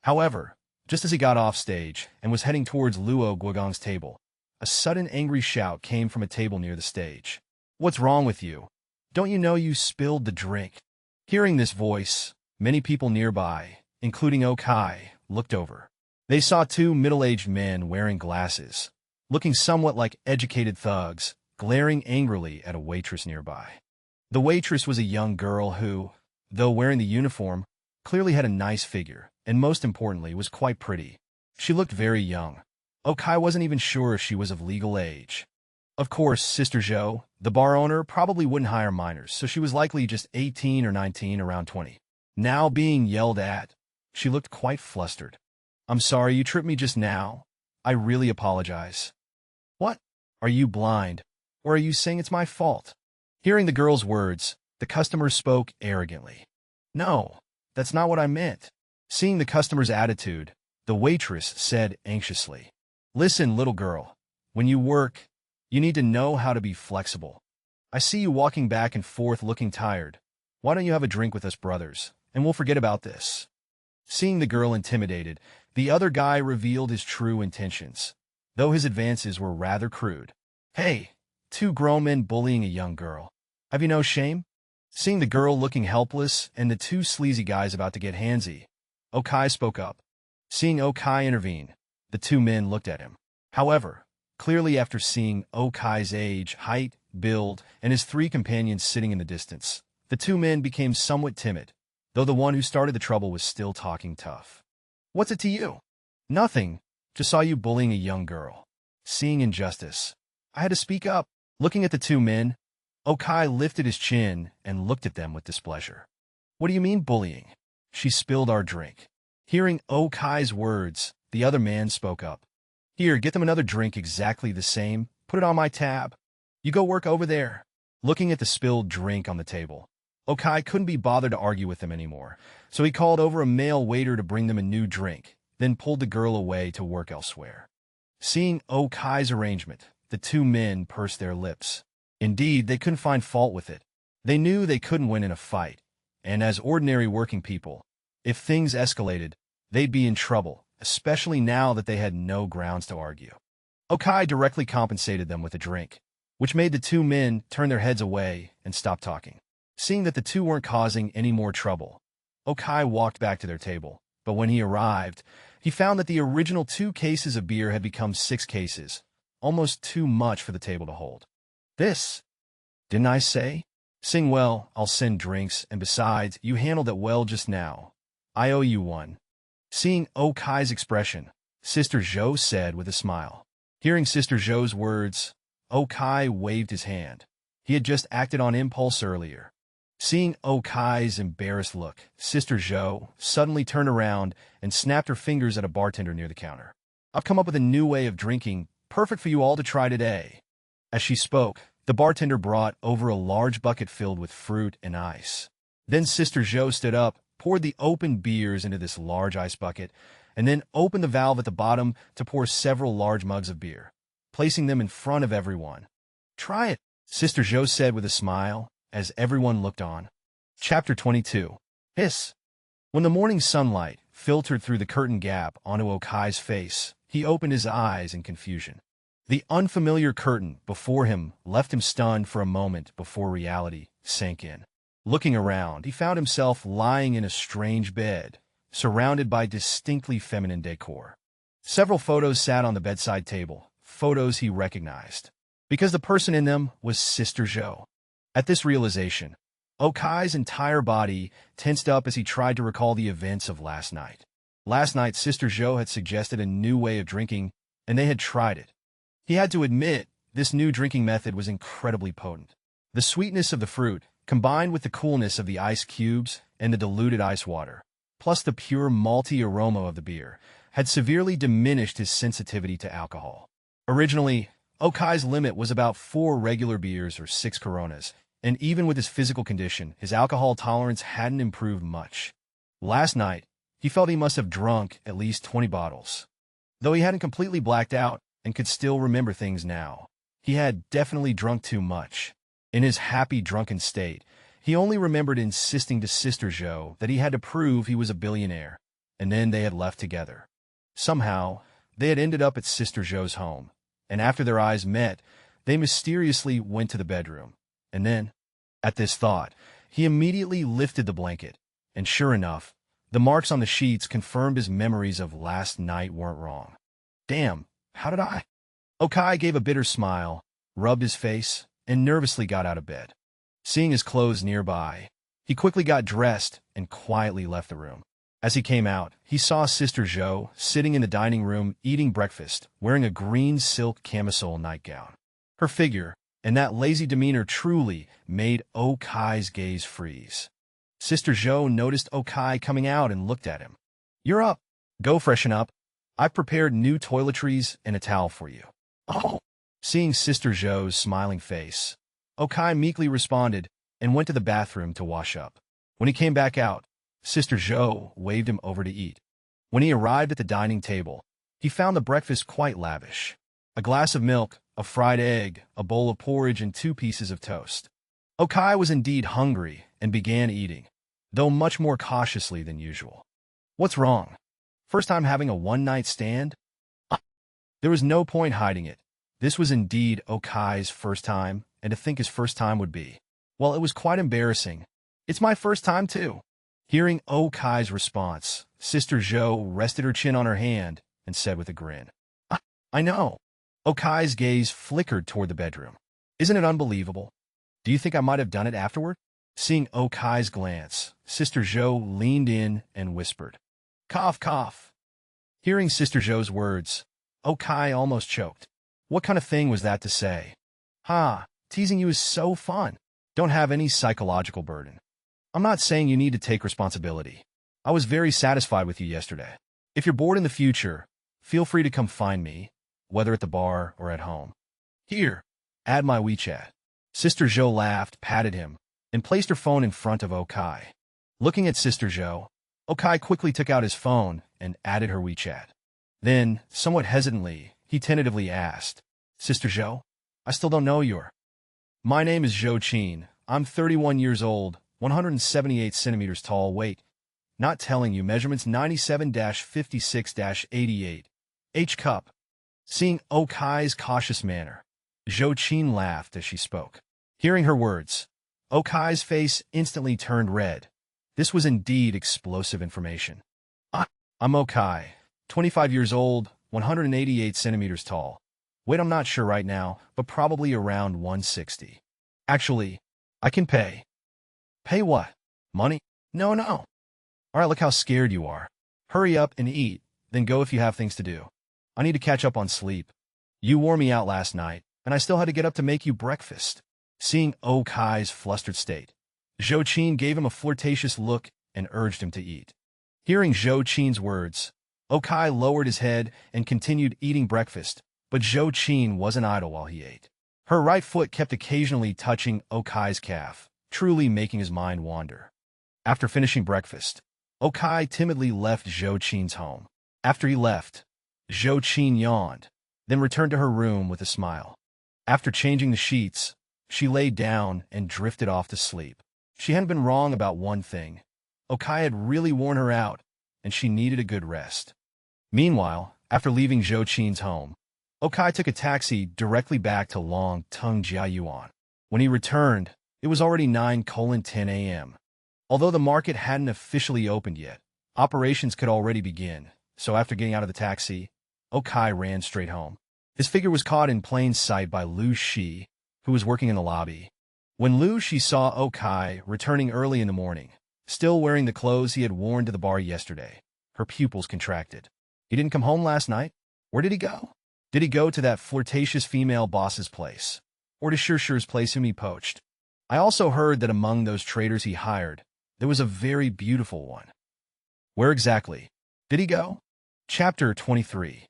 However, just as he got off stage and was heading towards Luo Guogong's table, a sudden angry shout came from a table near the stage. "What's wrong with you? Don't you know you spilled the drink?" Hearing this voice, many people nearby, including Okai, looked over. They saw two middle-aged men wearing glasses, looking somewhat like educated thugs, glaring angrily at a waitress nearby. The waitress was a young girl who, though wearing the uniform, clearly had a nice figure, and most importantly, was quite pretty. She looked very young. Okai wasn't even sure if she was of legal age. Of course, Sister Zhou, the bar owner, probably wouldn't hire minors, so she was likely just 18 or 19, around 20. Now being yelled at, she looked quite flustered. "I'm sorry, you tripped me just now. I really apologize." "What? Are you blind? Or are you saying it's my fault?" Hearing the girl's words, the customer spoke arrogantly. "No, that's not what I meant." Seeing the customer's attitude, the waitress said anxiously, "Listen, little girl, when you work, you need to know how to be flexible. I see you walking back and forth looking tired. Why don't you have a drink with us brothers, and we'll forget about this?" Seeing the girl intimidated, the other guy revealed his true intentions, though his advances were rather crude. "Hey, two grown men bullying a young girl. Have you no shame?" Seeing the girl looking helpless and the two sleazy guys about to get handsy, Okai spoke up. Seeing Okai intervene, the two men looked at him. However, clearly after seeing Okai's age, height, build, and his three companions sitting in the distance, the two men became somewhat timid, though the one who started the trouble was still talking tough. "What's it to you?" "Nothing. Just saw you bullying a young girl. Seeing injustice, I had to speak up." Looking at the two men, Okai lifted his chin and looked at them with displeasure. "What do you mean bullying? She spilled our drink." Hearing Okai's words, the other man spoke up. "Here, get them another drink exactly the same. Put it on my tab. You go work over there." Looking at the spilled drink on the table, Okai couldn't be bothered to argue with them anymore, so he called over a male waiter to bring them a new drink, then pulled the girl away to work elsewhere. Seeing Okai's arrangement, the two men pursed their lips. Indeed, they couldn't find fault with it. They knew they couldn't win in a fight, and as ordinary working people, if things escalated, they'd be in trouble, especially now that they had no grounds to argue. Okai directly compensated them with a drink, which made the two men turn their heads away and stop talking. Seeing that the two weren't causing any more trouble, Okai walked back to their table, but when he arrived, he found that the original 2 cases of beer had become 6 cases, almost too much for the table to hold. "This, didn't I say? Sing well, I'll send drinks, and besides, you handled it well just now. I owe you one." Seeing Okai's expression, Sister Zhou said with a smile. Hearing Sister Zhou's words, Okai waved his hand. He had just acted on impulse earlier. Seeing Okai's embarrassed look, Sister Zhou suddenly turned around and snapped her fingers at a bartender near the counter. "I've come up with a new way of drinking, perfect for you all to try today." As she spoke, the bartender brought over a large bucket filled with fruit and ice. Then Sister Zhou stood up, poured the open beers into this large ice bucket, and then opened the valve at the bottom to pour several large mugs of beer, placing them in front of everyone. "Try it," Sister Zhou said with a smile, as everyone looked on. Chapter 22. Hiss. When the morning sunlight filtered through the curtain gap onto Okai's face, He opened his eyes in confusion. The unfamiliar curtain before him left him stunned for a moment before reality sank in. Looking around, he found himself lying in a strange bed, surrounded by distinctly feminine decor. Several photos sat on the bedside table, photos he recognized, because the person in them was Sister Zhou. At this realization, Okai's entire body tensed up as he tried to recall the events of last night. Last night, Sister Zhou had suggested a new way of drinking, and they had tried it. He had to admit, this new drinking method was incredibly potent. The sweetness of the fruit, combined with the coolness of the ice cubes and the diluted ice water, plus the pure malty aroma of the beer, had severely diminished his sensitivity to alcohol. Originally, Okai's limit was about 4 regular beers or 6 Coronas, and even with his physical condition, his alcohol tolerance hadn't improved much. Last night, he felt he must have drunk at least 20 bottles. Though he hadn't completely blacked out and could still remember things now, he had definitely drunk too much. In his happy, drunken state, he only remembered insisting to Sister Zhou that he had to prove he was a billionaire, and then they had left together. Somehow, they had ended up at Sister Zhou's home, and after their eyes met, they mysteriously went to the bedroom. And then, at this thought, he immediately lifted the blanket, and sure enough, the marks on the sheets confirmed his memories of last night weren't wrong. Damn, how did I? Okai gave a bitter smile, rubbed his face, and nervously got out of bed. Seeing his clothes nearby, he quickly got dressed and quietly left the room. As he came out, he saw Sister Zhou sitting in the dining room eating breakfast, wearing a green silk camisole nightgown. Her figure and that lazy demeanor truly made Okai's gaze freeze. Sister Zhou noticed Okai coming out and looked at him. "You're up. Go freshen up. I've prepared new toiletries and a towel for you." "Oh." Seeing Sister Zhou's smiling face, Okai meekly responded and went to the bathroom to wash up. When he came back out, Sister Zhou waved him over to eat. When he arrived at the dining table, he found the breakfast quite lavish. A glass of milk, a fried egg, a bowl of porridge, and 2 pieces of toast. Okai was indeed hungry and began eating, though much more cautiously than usual. What's wrong? First time having a one-night stand? There was no point hiding it. This was indeed Okai's first time, and to think his first time would be, well, it was quite embarrassing. "It's my first time, too." Hearing Okai's response, Sister Zhou rested her chin on her hand and said with a grin, "I know." Okai's gaze flickered toward the bedroom. "Isn't it unbelievable? Do you think I might have done it afterward?" Seeing Okai's glance, Sister Zhou leaned in and whispered, "Cough, cough." Hearing Sister Zhou's words, Okai almost choked. What kind of thing was that to say? "Ha, teasing you is so fun. Don't have any psychological burden. I'm not saying you need to take responsibility. I was very satisfied with you yesterday. If you're bored in the future, feel free to come find me, whether at the bar or at home. Here, add my WeChat." Sister Zhou laughed, patted him, and placed her phone in front of Okai. Looking at Sister Zhou, Okai quickly took out his phone and added her WeChat. Then, somewhat hesitantly, he tentatively asked, "Sister Zhou, I still don't know your." "My name is Zhou Qin. I'm 31 years old, 178 centimeters tall, weight. Not telling you, measurements 97-56-88. H cup." Seeing Okai's cautious manner, Zhou Qin laughed as she spoke. Hearing her words, Okai's face instantly turned red. This was indeed explosive information. "I'm Okai, 25 years old, 188 centimeters tall. Weight I'm not sure right now, but probably around 160. Actually, I can pay." "Pay what? Money?" No. "All right, look how scared you are. Hurry up and eat, then go if you have things to do. I need to catch up on sleep. You wore me out last night, and I still had to get up to make you breakfast." Seeing Okai's flustered state, Zhou Qin gave him a flirtatious look and urged him to eat. Hearing Zhou Qin's words, Okai lowered his head and continued eating breakfast, but Zhou Qin wasn't idle while he ate. Her right foot kept occasionally touching Okai's calf, truly making his mind wander. After finishing breakfast, Okai timidly left Zhou Qin's home. After he left, Zhou Qin yawned, then returned to her room with a smile. After changing the sheets, she lay down and drifted off to sleep. She hadn't been wrong about one thing. Okai had really worn her out, and she needed a good rest. Meanwhile, After leaving Zhou Qin's home, Okai took a taxi directly back to Long Tung Jiayuan. When he returned, it was already 9:10 a.m. Although the market hadn't officially opened yet, operations could already begin, so after getting out of the taxi, Okai ran straight home. His figure was caught in plain sight by Lu Shi, who was working in the lobby. When Lu Shi saw Okai returning early in the morning, still wearing the clothes he had worn to the bar yesterday, her pupils contracted. He didn't come home last night? Where did he go? Did he go to that flirtatious female boss's place? Or to Shurshu's place whom he poached? I also heard that among those traders he hired, there was a very beautiful one. Where exactly did he go? Chapter 23.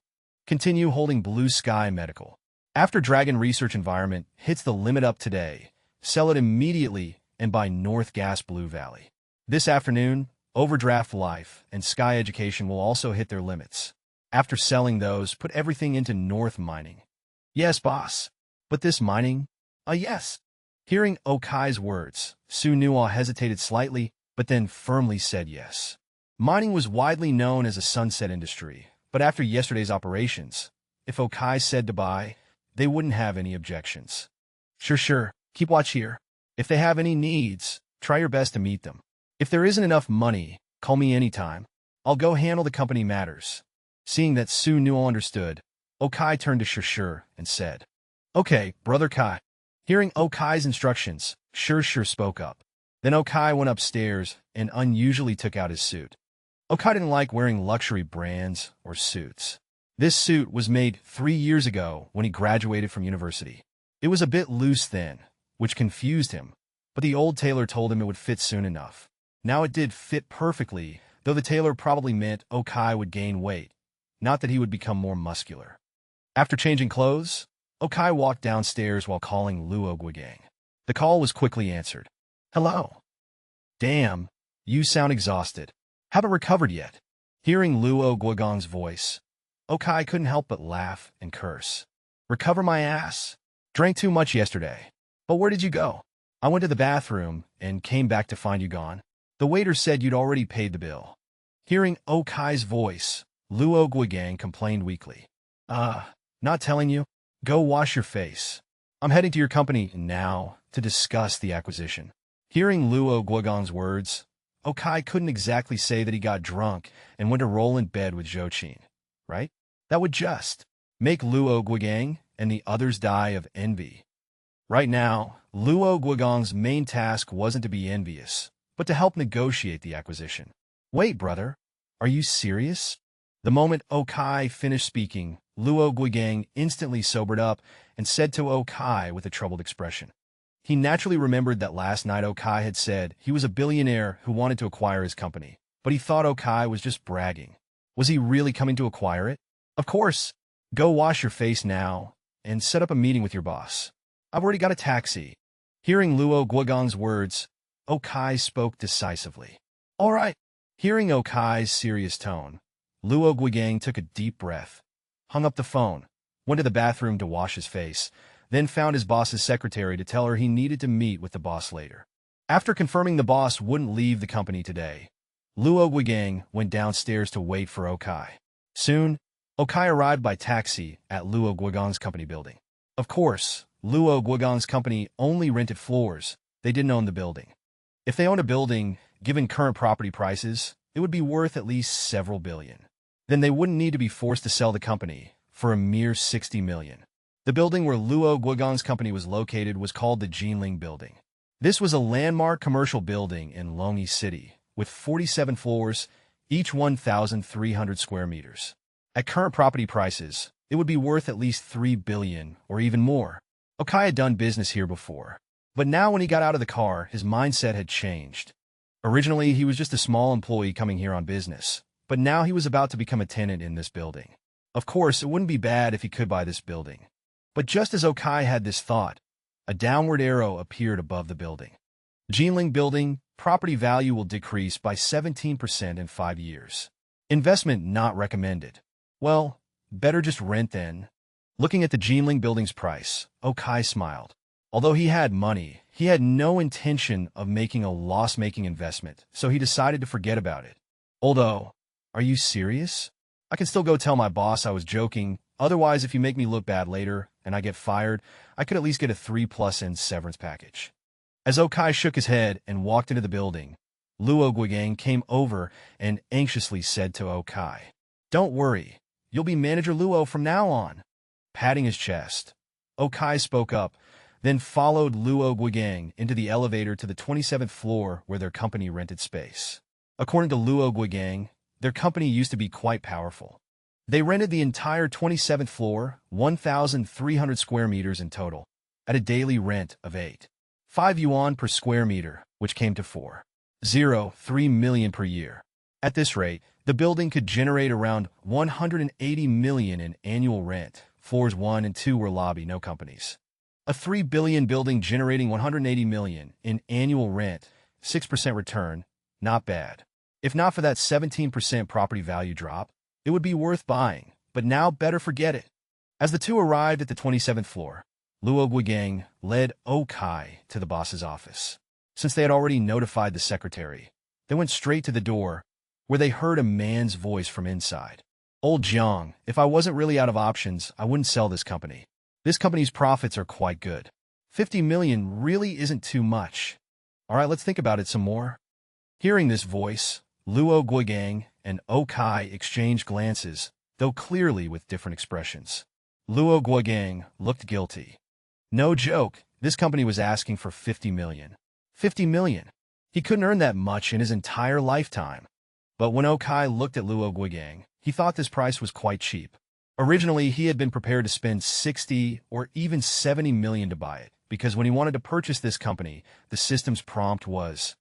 Continue holding Blue Sky Medical. After Dragon Research Environment hits the limit up today, sell it immediately and buy North Gas Blue Valley. This afternoon, Overdraft Life and Sky Education will also hit their limits. After selling those, put everything into North Mining. Yes, boss. But this mining? Yes. Hearing Okai's words, Su Nuo hesitated slightly, but then firmly said yes. Mining was widely known as a sunset industry, but after yesterday's operations, if Okai said to buy, they wouldn't have any objections. Sure. Keep watch here. If they have any needs, try your best to meet them. If there isn't enough money, call me anytime. I'll go handle the company matters. Seeing that Su Nuo understood, Okai turned to Sure and said, Okay, Brother Kai. Hearing Okai's instructions, Sure spoke up. Then Okai went upstairs and unusually took out his suit. Okai didn't like wearing luxury brands or suits. This suit was made 3 years ago when he graduated from university. It was a bit loose then, which confused him, but the old tailor told him it would fit soon enough. Now it did fit perfectly, though the tailor probably meant Okai would gain weight, not that he would become more muscular. After changing clothes, Okai walked downstairs while calling Luo Guigang. The call was quickly answered. Hello. Damn, you sound exhausted. Haven't recovered yet. Hearing Luo Guigang's voice, Okai couldn't help but laugh and curse. Recover my ass. Drank too much yesterday. But where did you go? I went to the bathroom and came back to find you gone. The waiter said you'd already paid the bill. Hearing Okai's voice, Luo Guigang complained weakly. Not telling you? Go wash your face. I'm heading to your company now to discuss the acquisition. Hearing Luo Guigang's words, Okai couldn't exactly say that he got drunk and went to roll in bed with Zhou Qin, right? That would just make Luo Guigang and the others die of envy. Right now, Luo Guigang's main task wasn't to be envious, but to help negotiate the acquisition. Wait, brother, are you serious? The moment Okai finished speaking, Luo Guigang instantly sobered up and said to Okai with a troubled expression. He naturally remembered that last night Okai had said he was a billionaire who wanted to acquire his company, but he thought Okai was just bragging. Was he really coming to acquire it? Of course. Go wash your face now and set up a meeting with your boss. I've already got a taxi. Hearing Luo Guigang's words, Okai spoke decisively. All right. Hearing Okai's serious tone, Luo Guigang took a deep breath, hung up the phone, went to the bathroom to wash his face, then found his boss's secretary to tell her he needed to meet with the boss later. After confirming the boss wouldn't leave the company today, Luo Guigang went downstairs to wait for Okai. Soon, Okai arrived by taxi at Luo Guigang's company building. Of course, Luo Guigang's company only rented floors. They didn't own the building. If they owned a building, given current property prices, it would be worth at least several billion. Then they wouldn't need to be forced to sell the company for a mere 60 million. The building where Luo Guigang's company was located was called the Jinling Building. This was a landmark commercial building in Longyi City, with 47 floors, each 1,300 square meters. At current property prices, it would be worth at least 3 billion or even more. Okai had done business here before, but now when he got out of the car, his mindset had changed. Originally, he was just a small employee coming here on business, but now he was about to become a tenant in this building. Of course, it wouldn't be bad if he could buy this building. But just as Okai had this thought, a downward arrow appeared above the building. Jinling Building, property value will decrease by 17% in 5 years. Investment not recommended. Well, better just rent then. Looking at the Jinling Building's price, Okai smiled. Although he had money, he had no intention of making a loss-making investment, so he decided to forget about it. Although, are you serious? I can still go tell my boss I was joking. Otherwise, if you make me look bad later and I get fired, I could at least get a 3+N severance package. As Okai shook his head and walked into the building, Luo Guigang came over and anxiously said to Okai, "Don't worry, you'll be Manager Luo from now on." Patting his chest, Okai spoke up, then followed Luo Guigang into the elevator to the 27th floor where their company rented space. According to Luo Guigang, their company used to be quite powerful. They rented the entire 27th floor, 1,300 square meters in total, at a daily rent of 8.5 yuan per square meter, which came to 4.03 million per year. At this rate, the building could generate around 180 million in annual rent. Floors 1 and 2 were lobby, no companies. A 3 billion building generating 180 million in annual rent, 6% return, not bad. If not for that 17% property value drop, it would be worth buying, but now better forget it. As the two arrived at the 27th floor, Luo Guigang led Okai to the boss's office. Since they had already notified the secretary, they went straight to the door, where they heard a man's voice from inside. "Old Jiang, if I wasn't really out of options, I wouldn't sell this company. This company's profits are quite good. 50 million really isn't too much. All right, let's think about it some more." Hearing this voice, Luo Guigang and Okai exchanged glances, though clearly with different expressions. Luo Guigang looked guilty. No joke, this company was asking for 50 million. 50 million. He couldn't earn that much in his entire lifetime. But when Okai looked at Luo Guigang, he thought this price was quite cheap. Originally, he had been prepared to spend 60 or even 70 million to buy it, because when he wanted to purchase this company, the system's prompt was,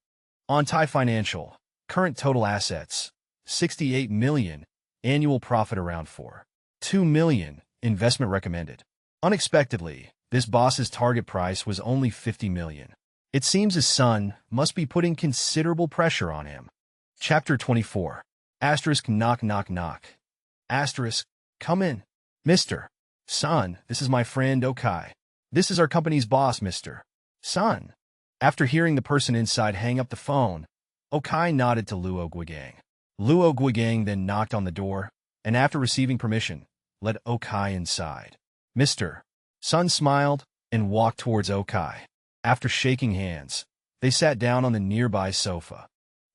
"On Thai Financial, current total assets, 68 million, annual profit around 4.2 million, investment recommended." Unexpectedly, this boss's target price was only 50 million. It seems his son must be putting considerable pressure on him. Chapter 24. Asterisk knock knock knock. Asterisk, come in. "Mr. Son, this is my friend Okai. This is our company's boss, Mr. Son." After hearing the person inside hang up the phone, Okai nodded to Luo Guigang. Luo Guigang then knocked on the door, and after receiving permission, led Okai inside. Mr. Son smiled and walked towards Okai. After shaking hands, they sat down on the nearby sofa.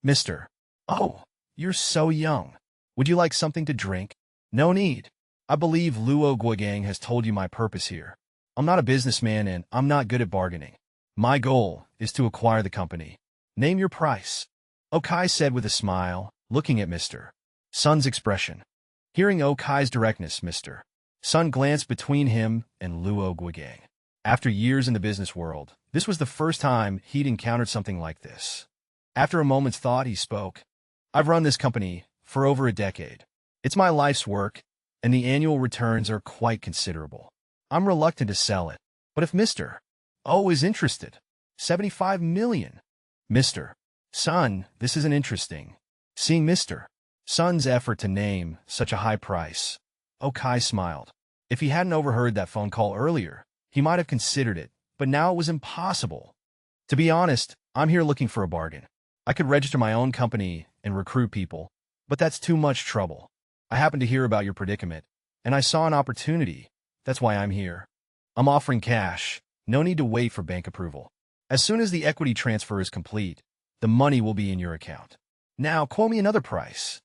"Mr. Oh, you're so young. Would you like something to drink?" "No need. I believe Luo Guigang has told you my purpose here. I'm not a businessman and I'm not good at bargaining. My goal is to acquire the company. Name your price," Okai said with a smile, looking at Mr. Son's expression. Hearing Okai's directness, Mr. Son glanced between him and Luo Guigang. After years in the business world, this was the first time he'd encountered something like this. After a moment's thought, he spoke. "I've run this company for over a decade. It's my life's work, and the annual returns are quite considerable. I'm reluctant to sell it, but if Mr. O is interested, 75 million. Mr. Son, this isn't interesting." Seeing Mr. Son's effort to name such a high price, Okai smiled. If he hadn't overheard that phone call earlier, he might have considered it, but now it was impossible. "To be honest, I'm here looking for a bargain. I could register my own company and recruit people, but that's too much trouble. I happened to hear about your predicament, and I saw an opportunity. That's why I'm here. I'm offering cash. No need to wait for bank approval. As soon as the equity transfer is complete, the money will be in your account. Now, quote me another price."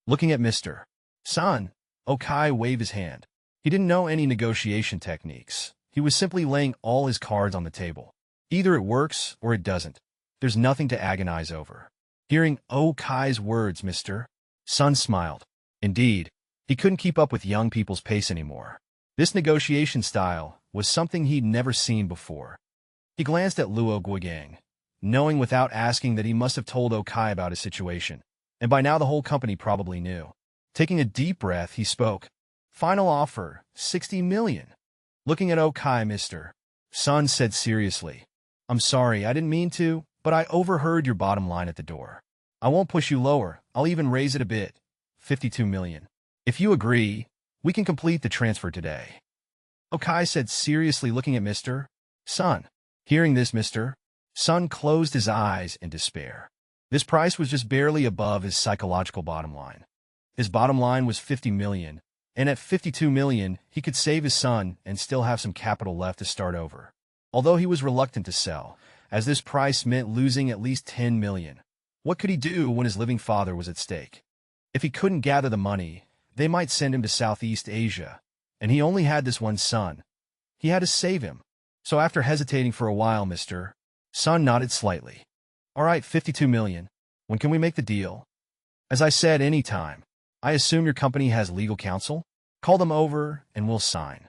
Looking at Mr. Son, Okai waved his hand. He didn't know any negotiation techniques. He was simply laying all his cards on the table. Either it works or it doesn't. There's nothing to agonize over. Hearing Okai's words, Mr. Son smiled. Indeed, he couldn't keep up with young people's pace anymore. This negotiation style was something he'd never seen before. He glanced at Luo Guigang, knowing without asking that he must have told Okai about his situation, and by now the whole company probably knew. Taking a deep breath, he spoke. "Final offer, 60 million. Looking at Okai, Mr. Son said seriously, "I'm sorry, I didn't mean to, but I overheard your bottom line at the door. I won't push you lower, I'll even raise it a bit, 52 million. If you agree, we can complete the transfer today," Okai said seriously, looking at Mr. Son. Hearing this, Mr. Son closed his eyes in despair. This price was just barely above his psychological bottom line. His bottom line was 50 million, and at 52 million, he could save his son and still have some capital left to start over. Although he was reluctant to sell, as this price meant losing at least 10 million. What could he do when his living father was at stake? If he couldn't gather the money, they might send him to Southeast Asia, and he only had this one son. He had to save him. So after hesitating for a while, Mr. Son nodded slightly. All right, 52 million. When can we make the deal? As I said, any time. I assume your company has legal counsel? Call them over and we'll sign.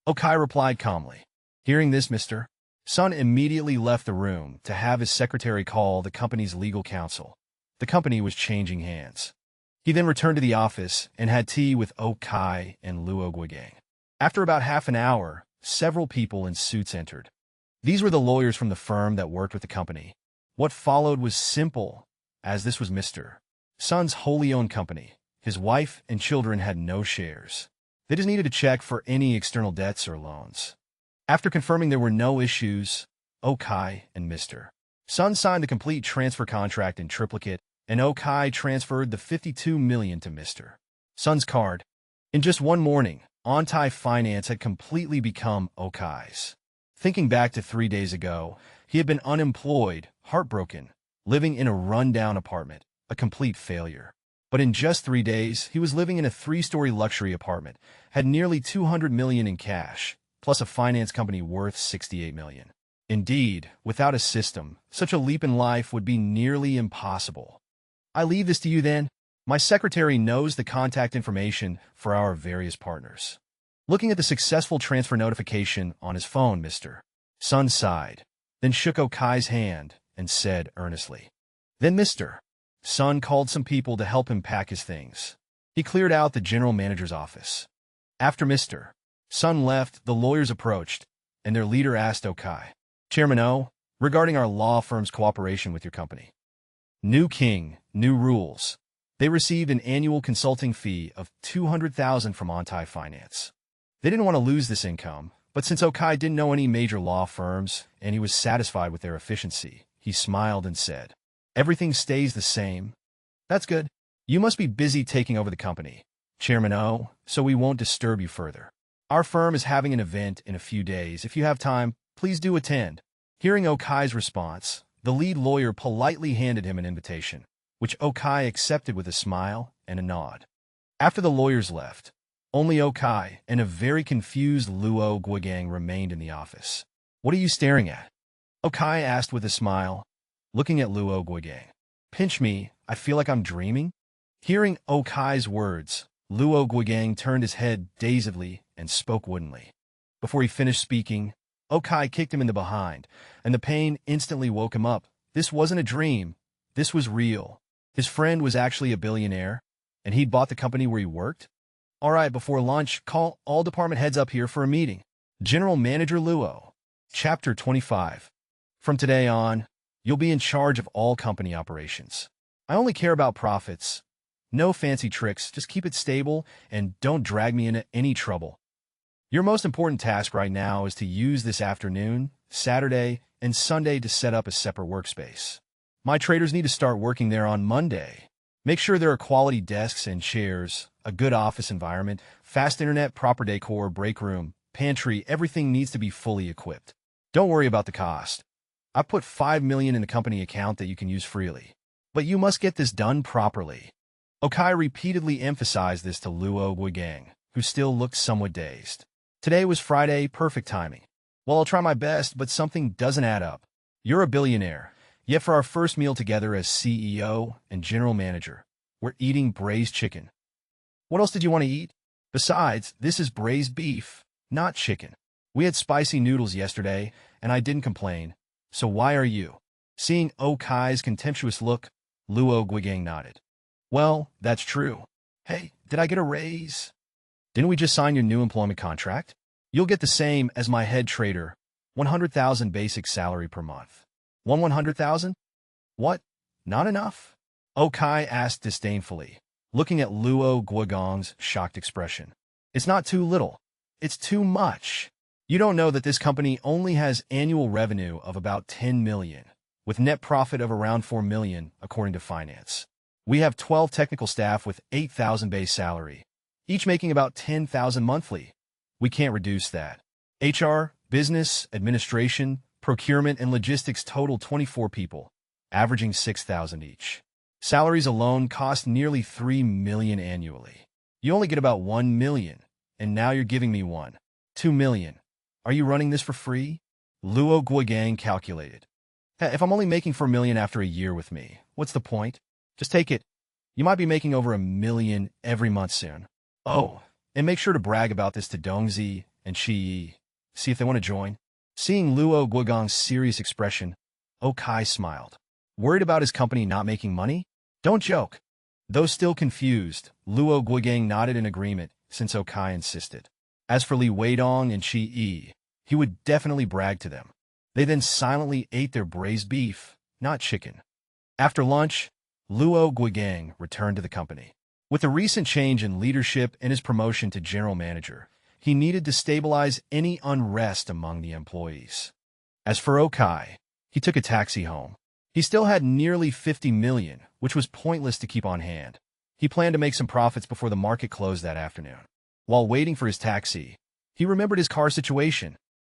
Okai replied calmly. Hearing this, Mr. Son immediately left the room to have his secretary call the company's legal counsel. The company was changing hands. He then returned to the office and had tea with Okai and Luo Guigang. After about half an hour, several people in suits entered. These were the lawyers from the firm that worked with the company. What followed was simple, as this was Mr. Son's wholly owned company. His wife and children had no shares. They just needed to check for any external debts or loans. After confirming there were no issues, Okai and Mr. Son signed the complete transfer contract in triplicate, and Okai transferred the 52 million to Mr. Son's card. In just one morning, Ontai Finance had completely become Okai's. Thinking back to 3 days ago, he had been unemployed, heartbroken, living in a run-down apartment, a complete failure. But in just 3 days, he was living in a 3-story luxury apartment, had nearly 200 million in cash, plus a finance company worth 68 million. Indeed, without a system, such a leap in life would be nearly impossible. I leave this to you then. My secretary knows the contact information for our various partners. Looking at the successful transfer notification on his phone, Mr. Son sighed, then shook Okai's hand and said earnestly. Then Mr. Son called some people to help him pack his things. He cleared out the general manager's office. After Mr. Son left, the lawyers approached, and their leader asked Okai, Chairman O, regarding our law firm's cooperation with your company. New king, new rules. They received an annual consulting fee of 200,000 from Ontai Finance. They didn't want to lose this income, but since Okai didn't know any major law firms and he was satisfied with their efficiency, he smiled and said, Everything stays the same. That's good. You must be busy taking over the company, Chairman O, so we won't disturb you further. Our firm is having an event in a few days. If you have time, please do attend. Hearing Okai's response, the lead lawyer politely handed him an invitation, which Okai accepted with a smile and a nod. After the lawyers left, only Okai and a very confused Luo Guigang remained in the office. What are you staring at? Okai asked with a smile, looking at Luo Guigang. Pinch me, I feel like I'm dreaming. Hearing Okai's words, Luo Guigang turned his head dazedly and spoke woodenly. Before he finished speaking, Okai kicked him in the behind, and the pain instantly woke him up. This wasn't a dream. This was real. His friend was actually a billionaire, and he'd bought the company where he worked. All right, before lunch, call all department heads up here for a meeting. General Manager Luo. Chapter 25. From today on, you'll be in charge of all company operations. I only care about profits. No fancy tricks, just keep it stable and don't drag me into any trouble. Your most important task right now is to use this afternoon, Saturday, and Sunday to set up a separate workspace. My traders need to start working there on Monday. Make sure there are quality desks and chairs, a good office environment, fast internet, proper decor, break room, pantry, everything needs to be fully equipped. Don't worry about the cost. I put 5 million in the company account that you can use freely. But you must get this done properly. Okai repeatedly emphasized this to Luo Guigang, who still looked somewhat dazed. Today was Friday, perfect timing. Well, I'll try my best, but something doesn't add up. You're a billionaire, yet for our first meal together as CEO and general manager, we're eating braised chicken. What else did you want to eat? Besides, this is braised beef, not chicken. We had spicy noodles yesterday, and I didn't complain. So why are you? Seeing Okai's contemptuous look, Luo Guigang nodded. Well, that's true. Hey, did I get a raise? Didn't we just sign your new employment contract? You'll get the same as my head trader, 100,000 basic salary per month. 100,000? What? Not enough? Okai asked disdainfully, looking at Luo Guigang's shocked expression. It's not too little. It's too much. You don't know that this company only has annual revenue of about 10 million, with net profit of around 4 million, according to finance. We have 12 technical staff with 8,000 base salary, each making about 10,000 monthly. We can't reduce that. HR, business, administration, procurement, and logistics total 24 people, averaging 6,000 each. Salaries alone cost nearly 3 million annually. You only get about 1 million, and now you're giving me 2 million. Are you running this for free? Luo Guogang calculated. If I'm only making 4 million after a year with me, what's the point? Just take it. You might be making over 1 million every month soon. Oh, and make sure to brag about this to Dongzi and Shi. See if they want to join. Seeing Luo Guogang's serious expression, Okai smiled. Worried about his company not making money? Don't joke. Though still confused, Luo Guogang nodded in agreement since Okai insisted. As for Li Weidong and Shi Yi, he would definitely brag to them. They then silently ate their braised beef, not chicken. After lunch, Luo Guogang returned to the company. With the recent change in leadership and his promotion to general manager, he needed to stabilize any unrest among the employees. As for Okai, he took a taxi home. He still had nearly 50 million, which was pointless to keep on hand. He planned to make some profits before the market closed that afternoon. While waiting for his taxi, he remembered his car situation.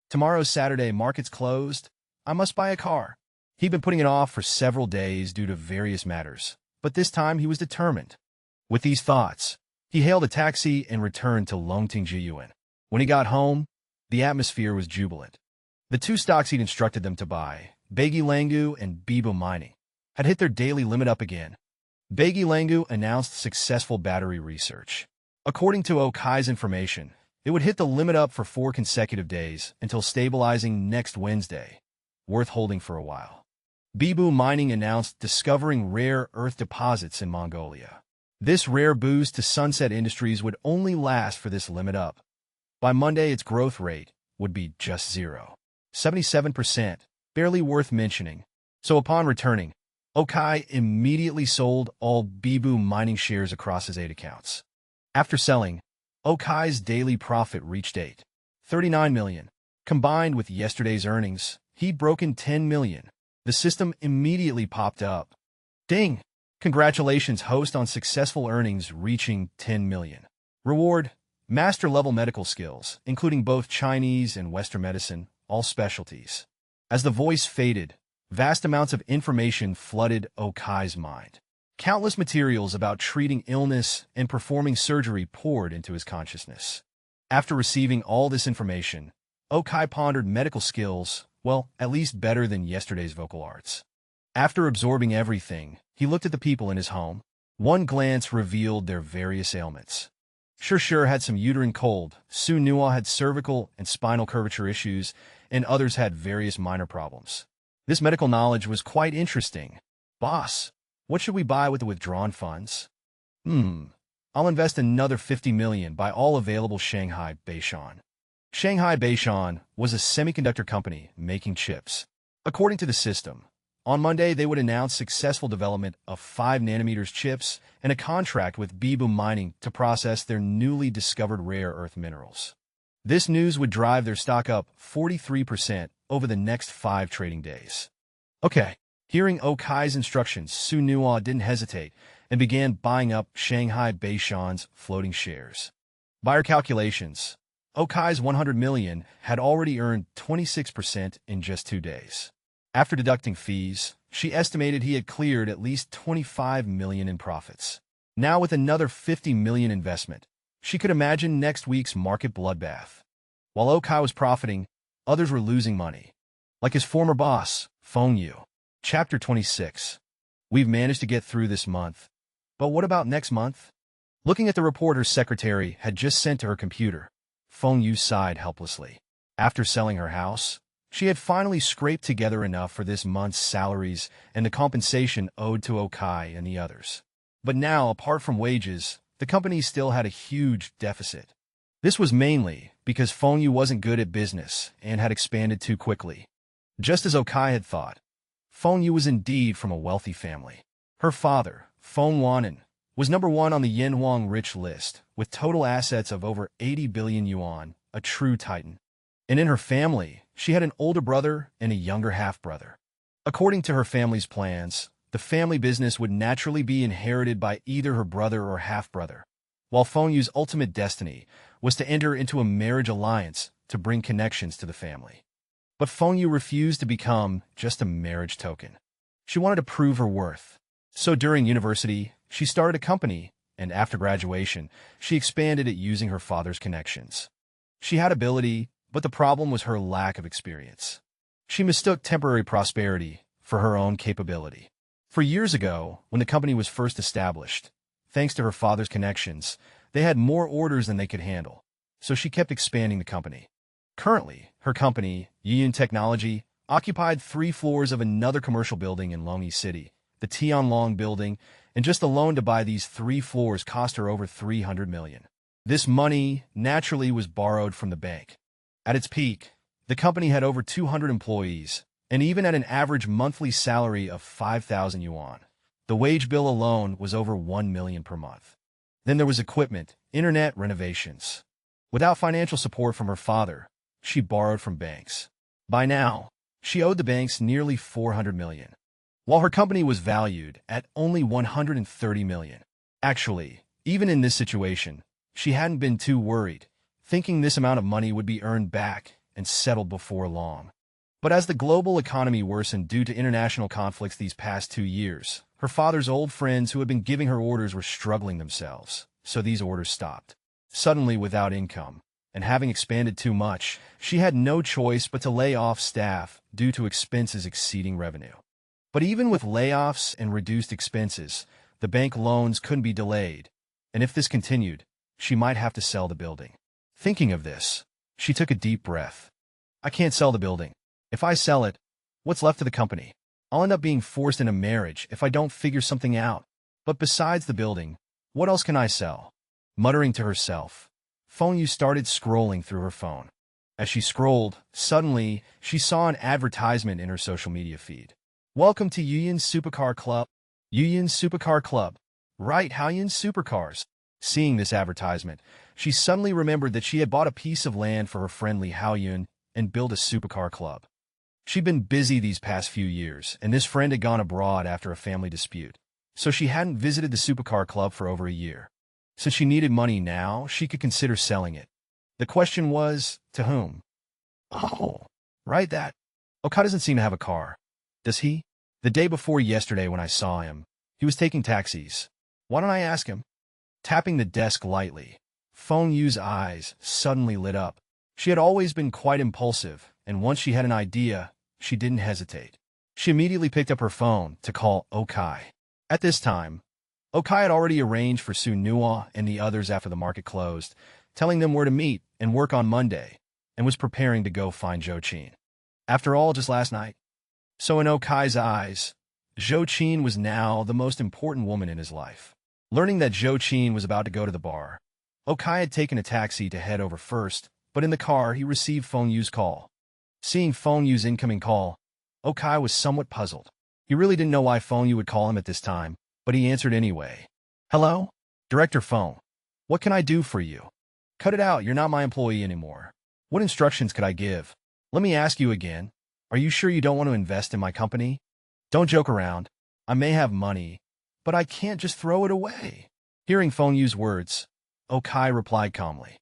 Tomorrow's Saturday, market's closed. I must buy a car. He'd been putting it off for several days due to various matters, but this time he was determined. With these thoughts, he hailed a taxi and returned to Longtingjiyuan. When he got home, the atmosphere was jubilant. The two stocks he'd instructed them to buy, Beigi Langu and Bibu Mining, had hit their daily limit up again. Beigi Langu announced successful battery research. According to Okai's information, it would hit the limit up for 4 consecutive days until stabilizing next Wednesday, worth holding for a while. Bibu Mining announced discovering rare earth deposits in Mongolia. This rare boost to Sunset Industries would only last for this limit up. By Monday, its growth rate would be just 0.77%, barely worth mentioning. So upon returning, Okai immediately sold all Bibu Mining shares across his 8 accounts. After selling, Okai's daily profit reached 8.39 million. Combined with yesterday's earnings, he'd broken 10 million. The system immediately popped up. Ding! Congratulations, host, on successful earnings reaching 10 million. Reward: master-level medical skills, including both Chinese and Western medicine, all specialties. As the voice faded, vast amounts of information flooded Okai's mind. Countless materials about treating illness and performing surgery poured into his consciousness. After receiving all this information, Okai pondered medical skills, well, at least better than yesterday's vocal arts. After absorbing everything, he looked at the people in his home. One glance revealed their various ailments. Sure had some uterine cold, Su Nua had cervical and spinal curvature issues, and others had various minor problems. This medical knowledge was quite interesting. Boss, what should we buy with the withdrawn funds? I'll invest another 50 million, buy all available Shanghai Beishan. Shanghai Beishan was a semiconductor company making chips. According to the system, on Monday they would announce successful development of 5nm chips and a contract with Bibu Mining to process their newly discovered rare earth minerals. This news would drive their stock up 43% over the next 5 trading days. Okay. Hearing Okai's instructions, Su Nua didn't hesitate and began buying up Shanghai Beishan's floating shares. By her calculations, Okai's 100 million had already earned 26% in just 2 days. After deducting fees, she estimated he had cleared at least 25 million in profits. Now with another 50 million investment, she could imagine next week's market bloodbath. While Okai was profiting, others were losing money. Like his former boss, Feng Yu. Chapter 26. We've managed to get through this month. But what about next month? Looking at the report her secretary had just sent to her computer, Feng Yu sighed helplessly. After selling her house, she had finally scraped together enough for this month's salaries and the compensation owed to Okai and the others. But now, apart from wages, the company still had a huge deficit. This was mainly because Feng Yu wasn't good at business and had expanded too quickly. Just as Okai had thought, Feng Yu was indeed from a wealthy family. Her father, Feng Wanan, was number 1 on the Yanhuang rich list, with total assets of over 80 billion yuan, a true titan. And in her family, she had an older brother and a younger half-brother. According to her family's plans, the family business would naturally be inherited by either her brother or half-brother, while Feng Yu's ultimate destiny was to enter into a marriage alliance to bring connections to the family. But Feng Yu refused to become just a marriage token. She wanted to prove her worth. So during university, she started a company, and after graduation, she expanded it using her father's connections. She had ability, but the problem was her lack of experience. She mistook temporary prosperity for her own capability. For years ago, when the company was first established, thanks to her father's connections, they had more orders than they could handle, so she kept expanding the company. Currently, her company, Yuyun Technology, occupied 3 floors of another commercial building in Longyi City, the Tianlong building, and just the loan to buy these 3 floors cost her over 300 million. This money, naturally, was borrowed from the bank. At its peak, the company had over 200 employees, and even at an average monthly salary of 5,000 yuan, the wage bill alone was over 1 million per month. Then there was equipment, internet renovations. Without financial support from her father, she borrowed from banks. By now, she owed the banks nearly 400 million, while her company was valued at only 130 million. Actually, even in this situation, she hadn't been too worried, thinking this amount of money would be earned back and settled before long. But as the global economy worsened due to international conflicts these past 2 years, her father's old friends who had been giving her orders were struggling themselves, so these orders stopped. Suddenly, without income, and having expanded too much, she had no choice but to lay off staff due to expenses exceeding revenue. But even with layoffs and reduced expenses, the bank loans couldn't be delayed, and if this continued, she might have to sell the building. Thinking of this, she took a deep breath. I can't sell the building. If I sell it, what's left of the company? I'll end up being forced into marriage if I don't figure something out. But besides the building, what else can I sell? Muttering to herself, Feng Yu started scrolling through her phone. As she scrolled, suddenly, she saw an advertisement in her social media feed. Welcome to Yuyun Supercar Club. Yuyun Supercar Club. Right, Haoyun Supercars. Seeing this advertisement, she suddenly remembered that she had bought a piece of land for her friend Li Haoyun and built a supercar club. She'd been busy these past few years, and this friend had gone abroad after a family dispute, so she hadn't visited the supercar club for over a year. Since she needed money now, she could consider selling it. The question was, to whom? Oh, right that. Oka doesn't seem to have a car. Does he? The day before yesterday when I saw him, he was taking taxis. Why don't I ask him? Tapping the desk lightly, Feng Yu's eyes suddenly lit up. She had always been quite impulsive, and once she had an idea, she didn't hesitate. She immediately picked up her phone to call Okai. At this time, Okai had already arranged for Su Nua and the others after the market closed, telling them where to meet and work on Monday, and was preparing to go find Zhou Qin. After all, just last night. So in Okai's eyes, Zhou Qin was now the most important woman in his life. Learning that Zhou Qin was about to go to the bar, Okai had taken a taxi to head over first, but in the car he received Feng Yu's call. Seeing Feng Yu's incoming call, Okai was somewhat puzzled. He really didn't know why Feng Yu would call him at this time, but he answered anyway. Hello? Director Feng. What can I do for you? Cut it out, you're not my employee anymore. What instructions could I give? Let me ask you again. Are you sure you don't want to invest in my company? Don't joke around. I may have money, but I can't just throw it away. Hearing Feng Yu's words, Okai replied calmly.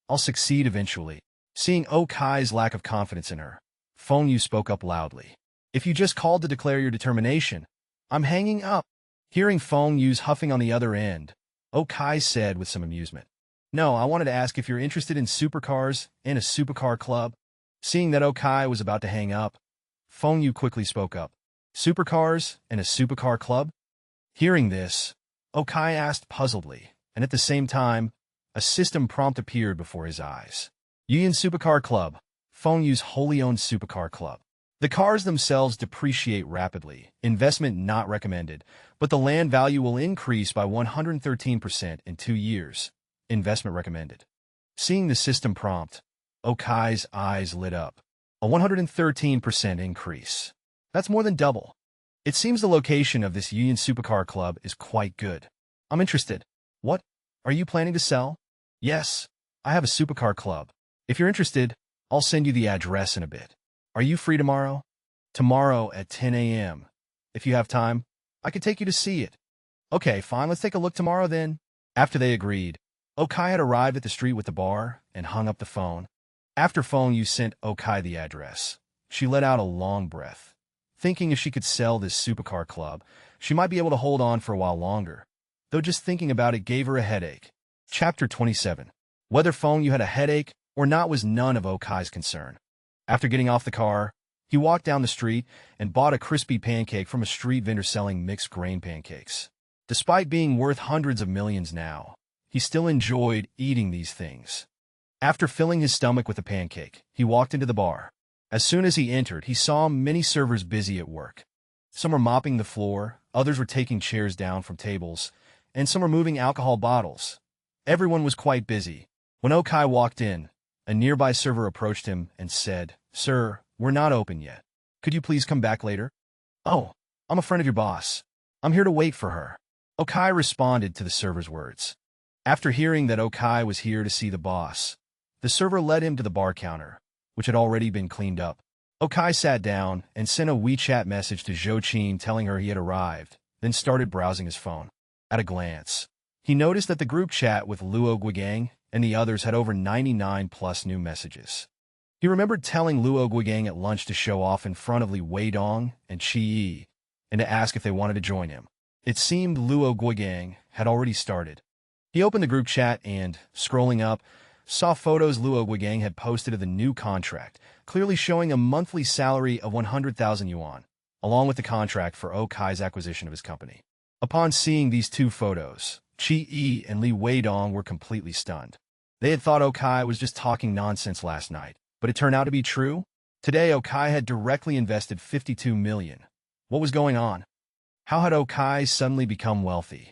I'll succeed eventually. Seeing Okai's lack of confidence in her, Feng Yu spoke up loudly. If you just called to declare your determination, I'm hanging up. Hearing Feng Yu's huffing on the other end, Okai said with some amusement. No, I wanted to ask if you're interested in supercars and a supercar club. Seeing that Okai was about to hang up, Feng Yu quickly spoke up. Supercars and a supercar club? Hearing this, Okai asked puzzledly, and at the same time, a system prompt appeared before his eyes. Yuyun Supercar Club, Feng Yu's wholly owned supercar club. The cars themselves depreciate rapidly, investment not recommended, but the land value will increase by 113% in 2 years, investment recommended. Seeing the system prompt, Okai's eyes lit up. A 113% increase. That's more than double. It seems the location of this Yuyun Supercar Club is quite good. I'm interested. What? Are you planning to sell? Yes, I have a supercar club. If you're interested, I'll send you the address in a bit. Are you free tomorrow? Tomorrow at 10 a.m. If you have time, I could take you to see it. Okay, fine, let's take a look tomorrow then. After they agreed, Okai had arrived at the street with the bar and hung up the phone. After phone you sent Okai the address. She let out a long breath, thinking if she could sell this supercar club, she might be able to hold on for a while longer. Though just thinking about it gave her a headache. Chapter 27. Whether phone you had a headache or not was none of Okai's concern. After getting off the car, he walked down the street and bought a crispy pancake from a street vendor selling mixed grain pancakes. Despite being worth hundreds of millions now, he still enjoyed eating these things. After filling his stomach with a pancake, he walked into the bar. As soon as he entered, he saw many servers busy at work. Some were mopping the floor, others were taking chairs down from tables, and some were moving alcohol bottles. Everyone was quite busy. When Okai walked in, a nearby server approached him and said, "Sir, we're not open yet. Could you please come back later?" "Oh, I'm a friend of your boss. I'm here to wait for her." Okai responded to the server's words. After hearing that Okai was here to see the boss, the server led him to the bar counter, which had already been cleaned up. Okai sat down and sent a WeChat message to Zhou telling her he had arrived, then started browsing his phone. At a glance, he noticed that the group chat with Luo Guigang and the others had over 99+ new messages. He remembered telling Luo Guigang at lunch to show off in front of Li Weidong and Qi Yi, and to ask if they wanted to join him. It seemed Luo Guigang had already started. He opened the group chat and, scrolling up, saw photos Luo Guigang had posted of the new contract, clearly showing a monthly salary of 100,000 yuan, along with the contract for Okai's acquisition of his company. Upon seeing these two photos, Qi Yi and Li Weidong were completely stunned. They had thought Okai was just talking nonsense last night, but it turned out to be true. Today, Okai had directly invested 52 million. What was going on? How had Okai suddenly become wealthy?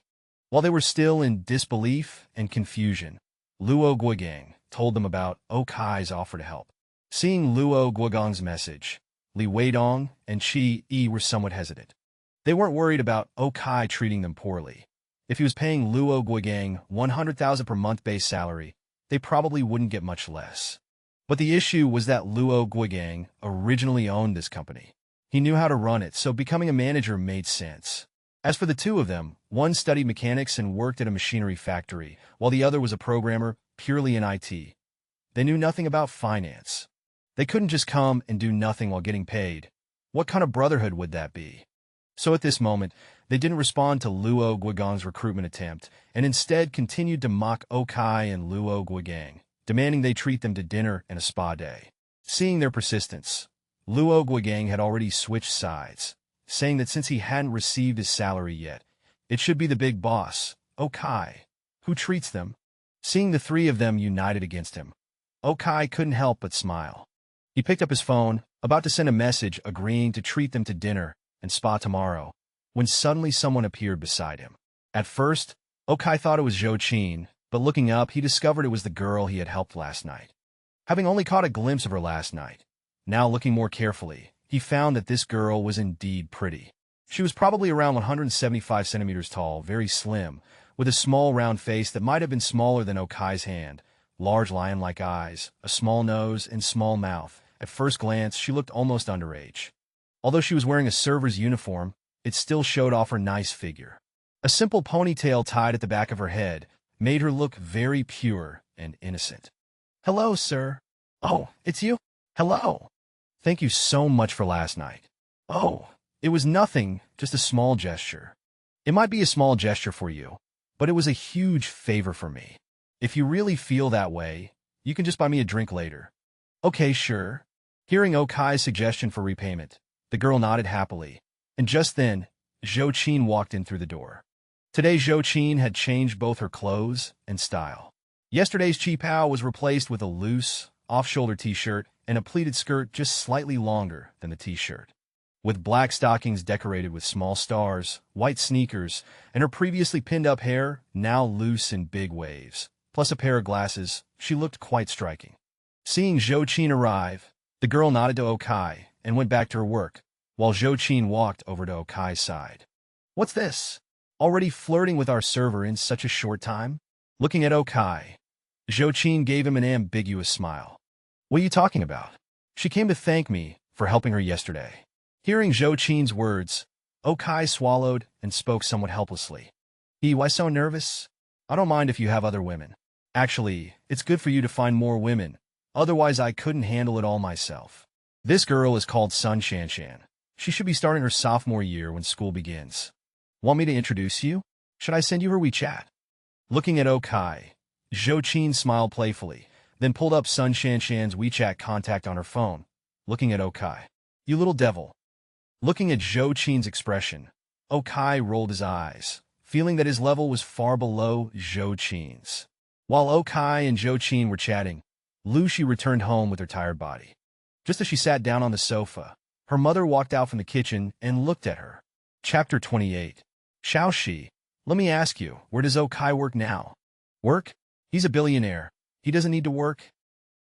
While they were still in disbelief and confusion, Luo Guigang told them about Okai's offer to help. Seeing Luo Guigang's message, Li Weidong and Qi Yi were somewhat hesitant. They weren't worried about Okai treating them poorly. If he was paying Luo Guigang 100,000 per month base salary, they probably wouldn't get much less. But the issue was that Luo Guigang originally owned this company. He knew how to run it, so becoming a manager made sense. As for the two of them, one studied mechanics and worked at a machinery factory, while the other was a programmer, purely in IT. They knew nothing about finance. They couldn't just come and do nothing while getting paid. What kind of brotherhood would that be? So at this moment, they didn't respond to Luo Guigang's recruitment attempt, and instead continued to mock Okai and Luo Guigang, demanding they treat them to dinner and a spa day. Seeing their persistence, Luo Guigang had already switched sides, saying that since he hadn't received his salary yet, it should be the big boss, Okai, who treats them. Seeing the three of them united against him, Okai couldn't help but smile. He picked up his phone, about to send a message agreeing to treat them to dinner and spa tomorrow, when suddenly someone appeared beside him. At first, Okai thought it was Zhou, but looking up, he discovered it was the girl he had helped last night. Having only caught a glimpse of her last night, now looking more carefully, he found that this girl was indeed pretty. She was probably around 175 centimeters tall, very slim, with a small round face that might have been smaller than Okai's hand, large lion-like eyes, a small nose, and small mouth. At first glance, she looked almost underage. Although she was wearing a server's uniform, it still showed off her nice figure. A simple ponytail tied at the back of her head made her look very pure and innocent. "Hello, sir." "Oh, it's you? Hello. Thank you so much for last night." "Oh, it was nothing, just a small gesture." "It might be a small gesture for you, but it was a huge favor for me. If you really feel that way, you can just buy me a drink later." "Okay, sure." Hearing Okai's suggestion for repayment, the girl nodded happily, and just then, Zhou walked in through the door. Today, Zhou had changed both her clothes and style. Yesterday's qipao was replaced with a loose, off-shoulder t-shirt and a pleated skirt just slightly longer than the t-shirt. With black stockings decorated with small stars, white sneakers, and her previously pinned-up hair now loose in big waves, plus a pair of glasses, she looked quite striking. Seeing Zhou arrive, the girl nodded to Okai and went back to her work, while Zhou walked over to Okai's side. "What's this? Already flirting with our server in such a short time?" Looking at Okai, Zhou gave him an ambiguous smile. "What are you talking about?" "She came to thank me for helping her yesterday." Hearing Zhou words, Okai swallowed and spoke somewhat helplessly. Why so nervous? I don't mind if you have other women. Actually, it's good for you to find more women. Otherwise, I couldn't handle it all myself. This girl is called Sun Shanshan. She should be starting her sophomore year when school begins. Want me to introduce you? Should I send you her WeChat? Looking at Okai, Zhou Qin smiled playfully, then pulled up Sun Shanshan's WeChat contact on her phone. Looking at Okai. You little devil. Looking at Zhou Qin's expression, Okai rolled his eyes, feeling that his level was far below Zhou Qin's. While Okai and Zhou Qin were chatting, Lucy returned home with her tired body. Just as she sat down on the sofa, her mother walked out from the kitchen and looked at her. Chapter 28. Xiaoxi, let me ask you, where does Okai work now? Work? He's a billionaire. He doesn't need to work.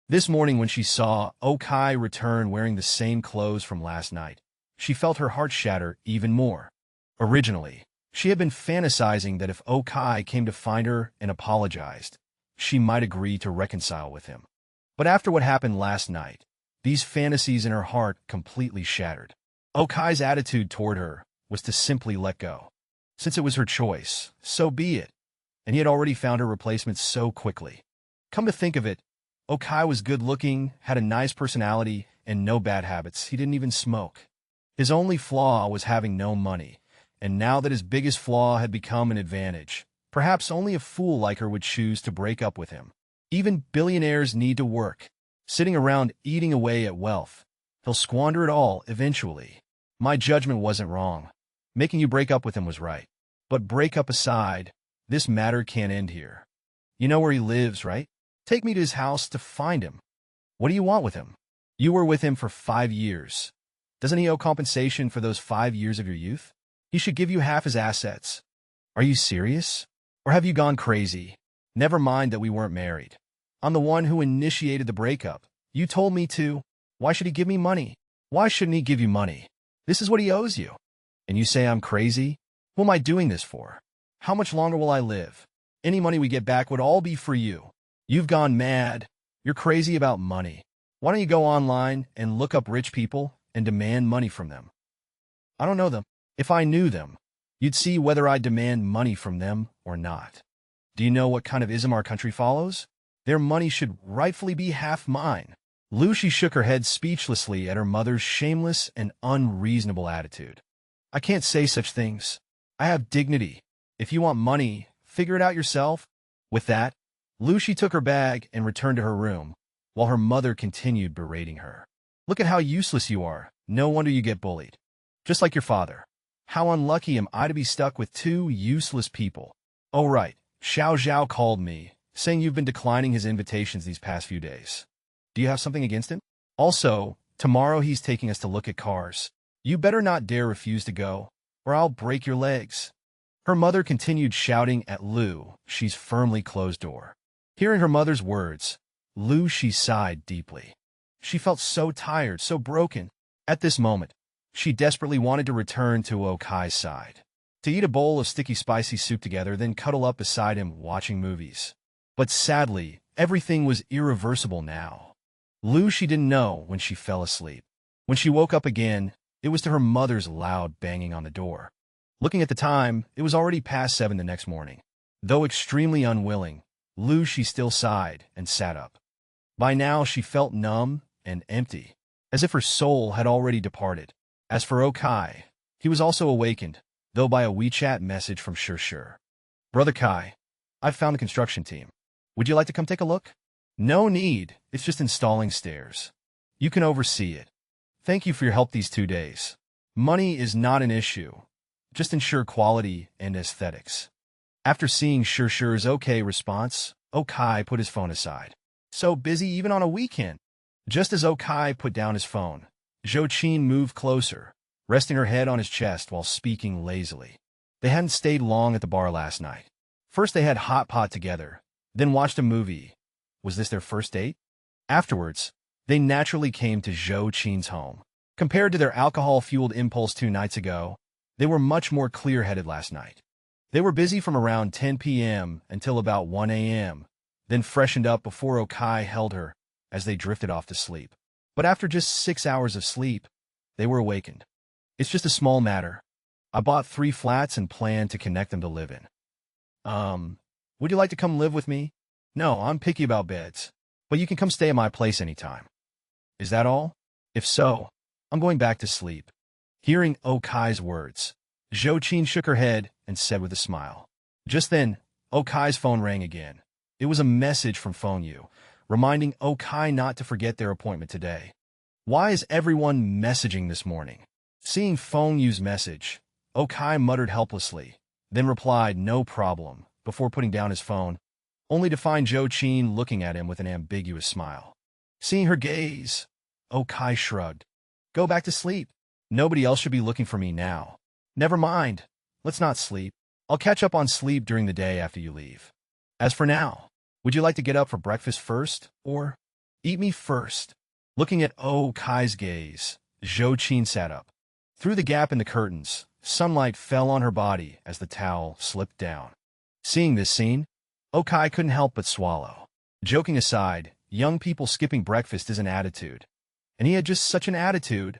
This morning when she saw Okai return wearing the same clothes from last night, she felt her heart shatter even more. Originally, she had been fantasizing that if Okai came to find her and apologized, she might agree to reconcile with him. But after what happened last night, these fantasies in her heart completely shattered. Okai's attitude toward her was to simply let go. Since it was her choice, so be it, and he had already found her replacement so quickly. Come to think of it, Okai was good-looking, had a nice personality, and no bad habits. He didn't even smoke. His only flaw was having no money, and now that his biggest flaw had become an advantage, perhaps only a fool like her would choose to break up with him. Even billionaires need to work. Sitting around eating away at wealth, he'll squander it all eventually. My judgment wasn't wrong. Making you break up with him was right. But break up aside, this matter can't end here. You know where he lives, right? Take me to his house to find him. What do you want with him? You were with him for 5 years. Doesn't he owe compensation for those 5 years of your youth? He should give you half his assets. Are you serious? Or have you gone crazy? Never mind that we weren't married. I'm the one who initiated the breakup. You told me to. Why should he give me money? Why shouldn't he give you money? This is what he owes you. And you say I'm crazy? Who am I doing this for? How much longer will I live? Any money we get back would all be for you. You've gone mad. You're crazy about money. Why don't you go online and look up rich people and demand money from them? I don't know them. If I knew them, you'd see whether I demand money from them or not. Do you know what kind of ism our country follows? Their money should rightfully be half mine. Lucy shook her head speechlessly at her mother's shameless and unreasonable attitude. I can't say such things. I have dignity. If you want money, figure it out yourself. With that, Lucy took her bag and returned to her room, while her mother continued berating her. Look at how useless you are. No wonder you get bullied. Just like your father. How unlucky am I to be stuck with 2 useless people. Oh right, Xiao Zhao called me, saying you've been declining his invitations these past few days. Do you have something against him? Also, tomorrow he's taking us to look at cars. You better not dare refuse to go, or I'll break your legs. Her mother continued shouting at Lu. She's firmly closed door. Hearing her mother's words, Lu she sighed deeply. She felt so tired, so broken. At this moment, she desperately wanted to return to Okai's side, to eat a bowl of sticky spicy soup together, then cuddle up beside him watching movies. But sadly, everything was irreversible now. Lu she didn't know when she fell asleep. When she woke up again, it was to her mother's loud banging on the door. Looking at the time, it was already past 7 the next morning. Though extremely unwilling, Lu she still sighed and sat up. By now she felt numb and empty, as if her soul had already departed. As for Okai, he was also awakened, though by a WeChat message from Shur. Brother Kai, I've found a construction team. Would you like to come take a look? No need, it's just installing stairs. You can oversee it. Thank you for your help these 2 days. Money is not an issue. Just ensure quality and aesthetics. After seeing Shur's okay response, Okai put his phone aside. So busy even on a weekend. Just as Okai put down his phone, Zhou Qin moved closer, resting her head on his chest while speaking lazily. They hadn't stayed long at the bar last night. First they had hot pot together, then watched a movie. Was this their first date? Afterwards, they naturally came to Zhou Qin's home. Compared to their alcohol-fueled impulse 2 nights ago, they were much more clear-headed last night. They were busy from around 10 p.m. until about 1 a.m., then freshened up before Okai held her as they drifted off to sleep. But after just 6 hours of sleep, they were awakened. It's just a small matter. I bought 3 flats and plan to connect them to live in. Would you like to come live with me? No, I'm picky about beds, but you can come stay at my place anytime. Is that all? If so, I'm going back to sleep. Hearing Okai's words, Zhou shook her head and said with a smile. Just then, Okai's phone rang again. It was a message from Fengyu, reminding Okai not to forget their appointment today. Why is everyone messaging this morning? Seeing Fengyu's message, Okai muttered helplessly, then replied, no problem, before putting down his phone, only to find Zhou looking at him with an ambiguous smile. Seeing her gaze, Okai shrugged. Go back to sleep. Nobody else should be looking for me now. Never mind. Let's not sleep. I'll catch up on sleep during the day after you leave. As for now, would you like to get up for breakfast first, or eat me first? Looking at Okai's gaze, Zhou sat up. Through the gap in the curtains, sunlight fell on her body as the towel slipped down. Seeing this scene, Okai couldn't help but swallow. Joking aside, young people skipping breakfast is an attitude. And he had just such an attitude.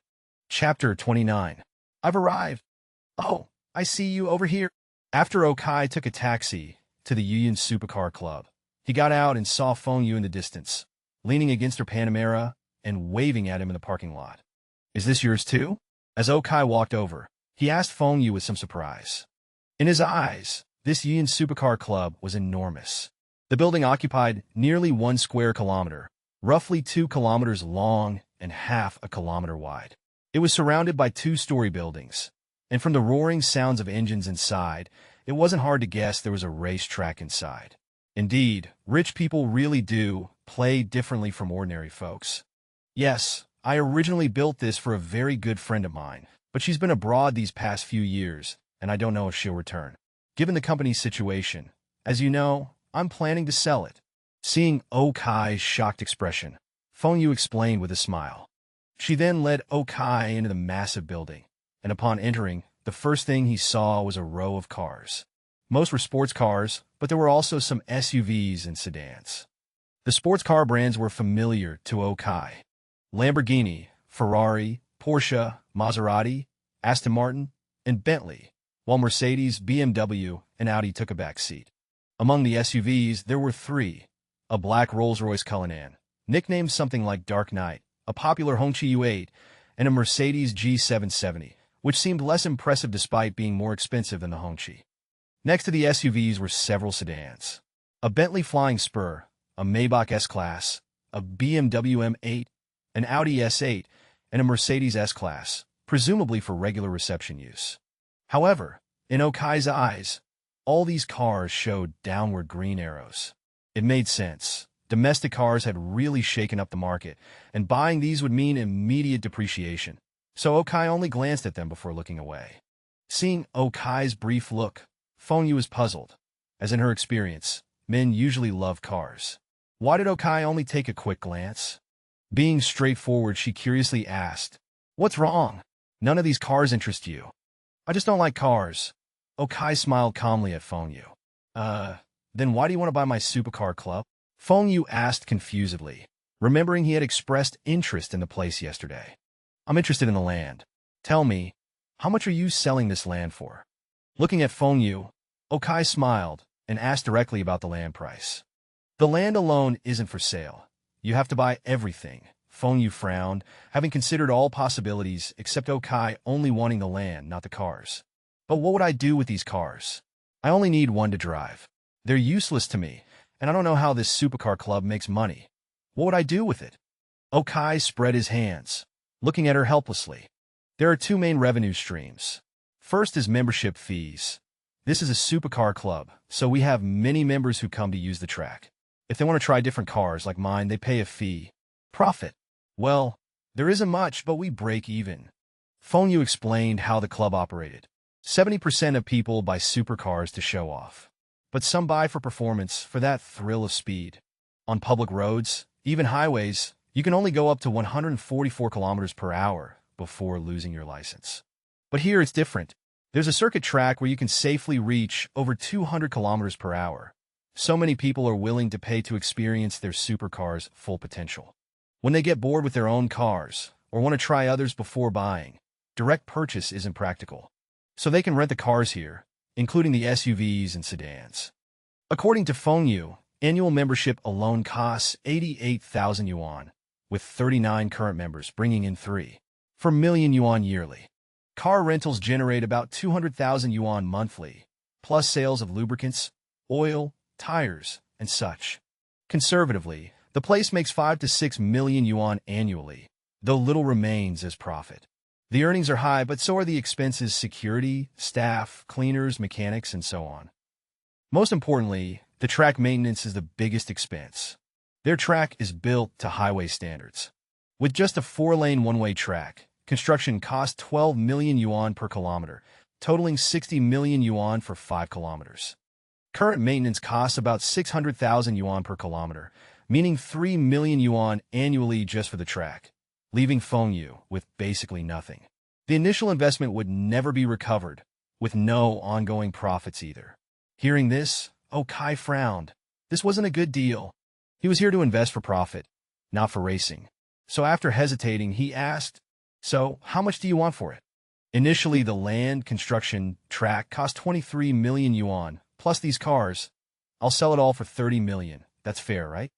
Chapter 29. I've arrived. Oh, I see you over here. After Okai took a taxi to the Union Supercar Club, he got out and saw Fengyu in the distance, leaning against her Panamera and waving at him in the parking lot. Is this yours too? As Okai walked over, he asked Fengyu with some surprise. In his eyes, this Union Supercar Club was enormous. The building occupied nearly 1 square kilometer, roughly 2 kilometers long and half a kilometer wide. It was surrounded by 2-story buildings, and from the roaring sounds of engines inside, it wasn't hard to guess there was a racetrack inside. Indeed, rich people really do play differently from ordinary folks. Yes, I originally built this for a very good friend of mine, but she's been abroad these past few years, and I don't know if she'll return. Given the company's situation, as you know, I'm planning to sell it. Seeing Okai's shocked expression, Fengyu explained with a smile. She then led Okai into the massive building, and upon entering, the first thing he saw was a row of cars. Most were sports cars, but there were also some SUVs and sedans. The sports car brands were familiar to Okai. Lamborghini, Ferrari, Porsche, Maserati, Aston Martin, and Bentley, while Mercedes, BMW, and Audi took a back seat. Among the SUVs, there were 3. A black Rolls-Royce Cullinan, nicknamed something like Dark Knight, a popular Hongqi U8, and a Mercedes G770, which seemed less impressive despite being more expensive than the Hongqi. Next to the SUVs were several sedans. A Bentley Flying Spur, a Maybach S-Class, a BMW M8, an Audi S8, and a Mercedes S-Class, presumably for regular reception use. However, in Okai's eyes, all these cars showed downward green arrows. It made sense. Domestic cars had really shaken up the market, and buying these would mean immediate depreciation. So Okai only glanced at them before looking away. Seeing Okai's brief look, Fengyu was puzzled. As in her experience, men usually love cars. Why did Okai only take a quick glance? Being straightforward, she curiously asked, "What's wrong? None of these cars interest you." "I just don't like cars." Okai smiled calmly at Fengyu. Then why do you want to buy my supercar club?" Fengyu asked confusedly, remembering he had expressed interest in the place yesterday. "I'm interested in the land. Tell me, how much are you selling this land for?" Looking at Fengyu, Okai smiled and asked directly about the land price. "The land alone isn't for sale. You have to buy everything." Fengyu frowned, having considered all possibilities except Okai only wanting the land, not the cars. "But what would I do with these cars? I only need one to drive. They're useless to me, and I don't know how this supercar club makes money. What would I do with it?" Okai spread his hands, looking at her helplessly. "There are 2 main revenue streams. First is membership fees. This is a supercar club, so we have many members who come to use the track. If they want to try different cars like mine, they pay a fee. Profit? Well, there isn't much, but we break even." Fengyu explained how the club operated. 70% of people buy supercars to show off. But some buy for performance, for that thrill of speed. On public roads, even highways, you can only go up to 144 kilometers per hour before losing your license. But here it's different. There's a circuit track where you can safely reach over 200 kilometers per hour. So many people are willing to pay to experience their supercar's full potential. When they get bored with their own cars or want to try others before buying, direct purchase isn't practical. so they can rent the cars here, including the SUVs and sedans. According to Fengyu, annual membership alone costs 88,000 yuan, with 39 current members bringing in 3.4 million yuan yearly. Car rentals generate about 200,000 yuan monthly, plus sales of lubricants, oil, tires, and such. Conservatively, the place makes 5 to 6 million yuan annually, though little remains as profit. The earnings are high, but so are the expenses: security, staff, cleaners, mechanics, and so on. Most importantly, the track maintenance is the biggest expense. Their track is built to highway standards. With just a 4-lane one-way track, construction costs 12 million yuan per kilometer, totaling 60 million yuan for 5 kilometers. Current maintenance costs about 600,000 yuan per kilometer, meaning 3 million yuan annually just for the track, leaving Fengyu with basically nothing. The initial investment would never be recovered, with no ongoing profits either. Hearing this, Kai frowned. This wasn't a good deal. He was here to invest for profit, not for racing. So after hesitating, he asked, "So, how much do you want for it?" Initially, the land, construction, track cost 23 million yuan, plus these cars. I'll sell it all for 30 million. That's fair, right?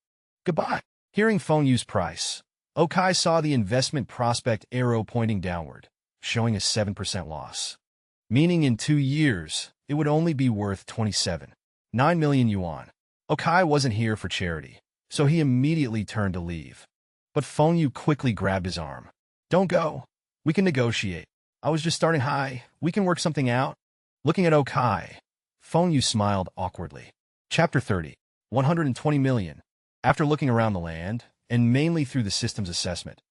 Goodbye. Hearing Fengyu's price, Kai saw the investment prospect arrow pointing downward, showing a 7% loss. Meaning in 2 years, it would only be worth 27.9 million yuan. Kai wasn't here for charity, so he immediately turned to leave. But Fengyu quickly grabbed his arm. "Don't go. We can negotiate. I was just starting high. We can work something out." Looking at Kai, Fengyu smiled awkwardly. Chapter 30. 120 million. After looking around the land, and mainly through the system's assessment,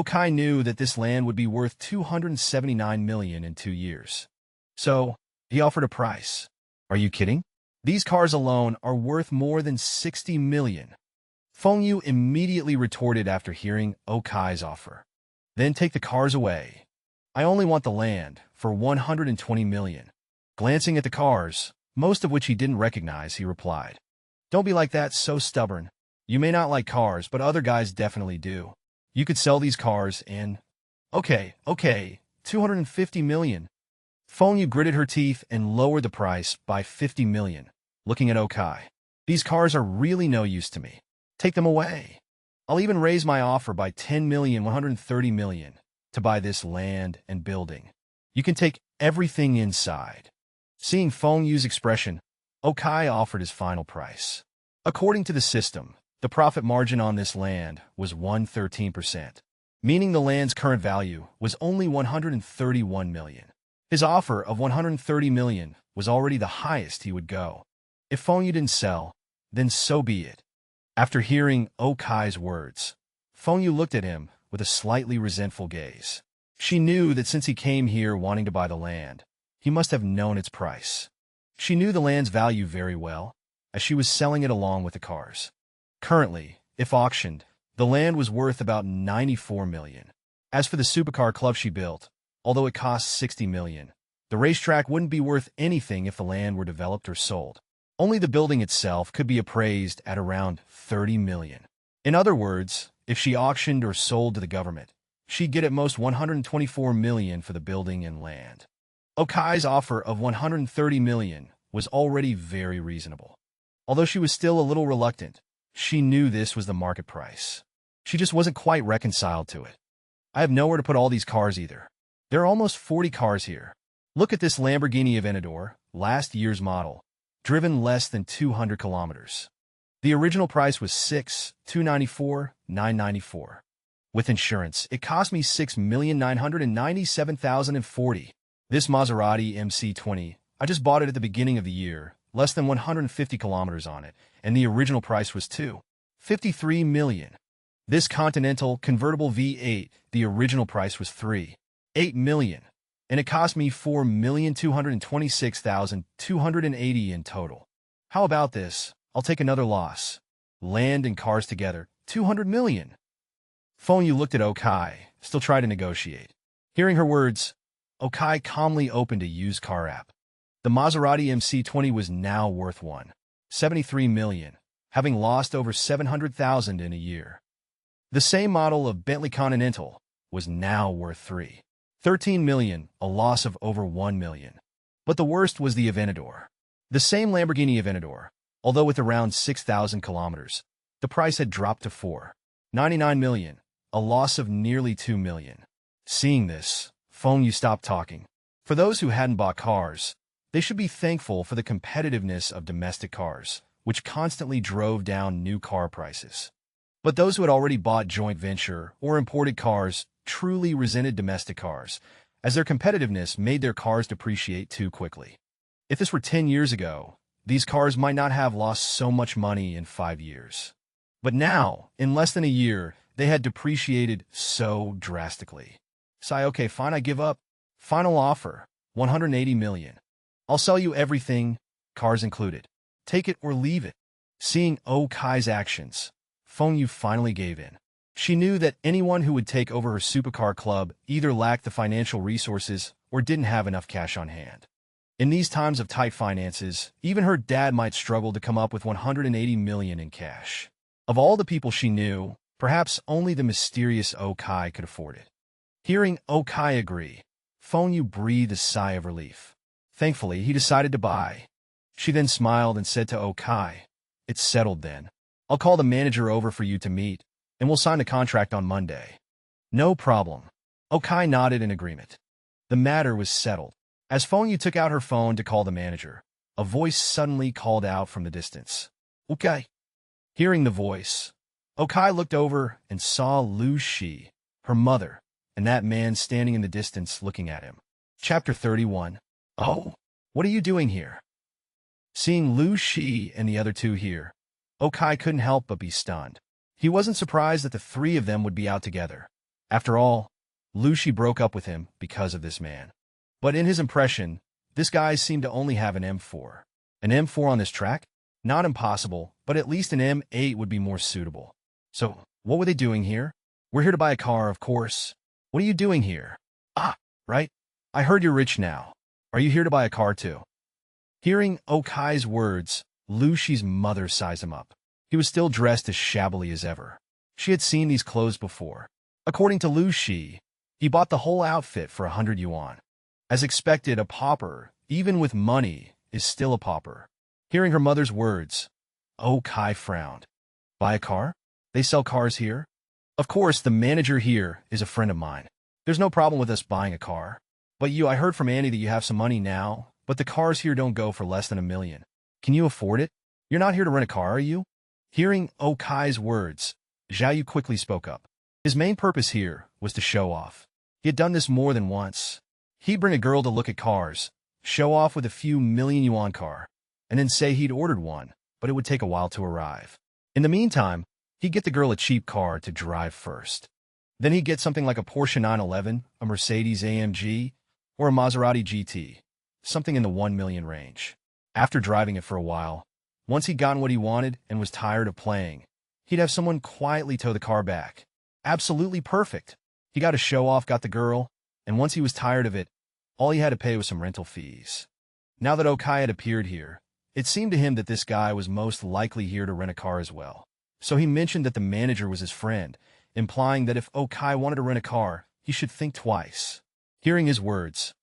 Kai knew that this land would be worth 279 million in 2 years. So, he offered a price. "Are you kidding? These cars alone are worth more than 60 million. Fengyu immediately retorted after hearing Kai's offer. "Then take the cars away. I only want the land for 120 million. Glancing at the cars, most of which he didn't recognize, he replied, "Don't be like that, so stubborn. You may not like cars, but other guys definitely do. You could sell these cars in..." Okay, 250 million. Fengyu gritted her teeth and lowered the price by 50 million, looking at Kai. "These cars are really no use to me. Take them away. I'll even raise my offer by 10 million, 130 million, to buy this land and building. You can take everything inside." Seeing Fengyu's expression, Kai offered his final price. According to the system, the profit margin on this land was 113%, meaning the land's current value was only 131 million. His offer of 130 million was already the highest he would go. If Fengyu didn't sell, then so be it. After hearing Kai's words, Fengyu looked at him with a slightly resentful gaze. She knew that since he came here wanting to buy the land, he must have known its price. She knew the land's value very well, as she was selling it along with the cars. Currently, if auctioned, the land was worth about 94 million. As for the supercar club she built, although it cost 60 million, the racetrack wouldn't be worth anything if the land were developed or sold. Only the building itself could be appraised at around 30 million. In other words, if she auctioned or sold to the government, she'd get at most 124 million for the building and land. Kai's offer of 130 million was already very reasonable. Although she was still a little reluctant, she knew this was the market price. She just wasn't quite reconciled to it. "I have nowhere to put all these cars either. There are almost 40 cars here. Look at this Lamborghini Aventador, last year's model, driven less than 200 kilometers. The original price was 6,294,994. With insurance, it cost me 6,997,040. This Maserati MC20, I just bought it at the beginning of the year, less than 150 kilometers on it, and the original price was 2,53 million. This Continental convertible V8, the original price was 3,8 million, and it cost me 4,226,280 in total. How about this? I'll take another loss. Land and cars together, 200 million. Fengyu looked at Kai, still trying to negotiate. Hearing her words, Kai calmly opened a used car app. The Maserati MC20 was now worth 1,73 million, having lost over 700,000 in a year. The same model of Bentley Continental was now worth 13 million, a loss of over 1 million. But the worst was the Aventador. The same Lamborghini Aventador, although with around 6,000 kilometers, the price had dropped to 4.99 million, a loss of nearly 2 million. Seeing this, phone you stopped talking. For those who hadn't bought cars, they should be thankful for the competitiveness of domestic cars, which constantly drove down new car prices. But those who had already bought joint venture or imported cars truly resented domestic cars, as their competitiveness made their cars depreciate too quickly. If this were 10 years ago, these cars might not have lost so much money in 5 years. But now, in less than a year, they had depreciated so drastically. Say, okay, fine, I give up. Final offer, 180 million. I'll sell you everything, cars included. Take it or leave it. Seeing Oh Kai's actions, Feng Yu finally gave in. She knew that anyone who would take over her supercar club either lacked the financial resources or didn't have enough cash on hand. In these times of tight finances, even her dad might struggle to come up with 180 million in cash. Of all the people she knew, perhaps only the mysterious Oh Kai could afford it. Hearing Oh Kai agree, Feng Yu breathed a sigh of relief. Thankfully, he decided to buy. She then smiled and said to Oh Kai, "It's settled then. I'll call the manager over for you to meet, and we'll sign the contract on Monday." "No problem." Oh Kai nodded in agreement. The matter was settled. As Feng Yu took out her phone to call the manager, a voice suddenly called out from the distance. "Okay." Hearing the voice, Oh Kai looked over and saw Lu Shi, her mother, and that man standing in the distance looking at him. Chapter 31. "Oh, what are you doing here?" Seeing Lu Shi and the other two here, Oh Kai couldn't help but be stunned. He wasn't surprised that the three of them would be out together. After all, Lu Shi broke up with him because of this man. But in his impression, this guy seemed to only have an M4. An M4 on this track? Not impossible, but at least an M8 would be more suitable. So, what were they doing here? "We're here to buy a car, of course." "What are you doing here?" "Ah, right. I heard you're rich now. Are you here to buy a car too?" Hearing Oh Kai's words, Lu Shi's mother sized him up. He was still dressed as shabbily as ever. She had seen these clothes before. According to Lu Shi, he bought the whole outfit for 100 yuan. As expected, a pauper, even with money, is still a pauper. Hearing her mother's words, Oh Kai frowned. "Buy a car? They sell cars here?" "Of course, the manager here is a friend of mine. There's no problem with us buying a car. But I heard from Annie that you have some money now, but the cars here don't go for less than 1 million. Can you afford it? You're not here to rent a car, are you?" Hearing Oh Kai's words, Zhao Yu quickly spoke up. His main purpose here was to show off. He had done this more than once. He'd bring a girl to look at cars, show off with a few million yuan car, and then say he'd ordered one, but it would take a while to arrive. In the meantime, he'd get the girl a cheap car to drive first. Then he'd get something like a Porsche 911, a Mercedes AMG, or a Maserati GT, something in the 1 million range. After driving it for a while, once he'd gotten what he wanted and was tired of playing, he'd have someone quietly tow the car back. Absolutely perfect. He got a show-off, got the girl, and once he was tired of it, all he had to pay was some rental fees. Now that Oh Kai had appeared here, it seemed to him that this guy was most likely here to rent a car as well. So he mentioned that the manager was his friend, implying that if Oh Kai wanted to rent a car, he should think twice. Hearing his words,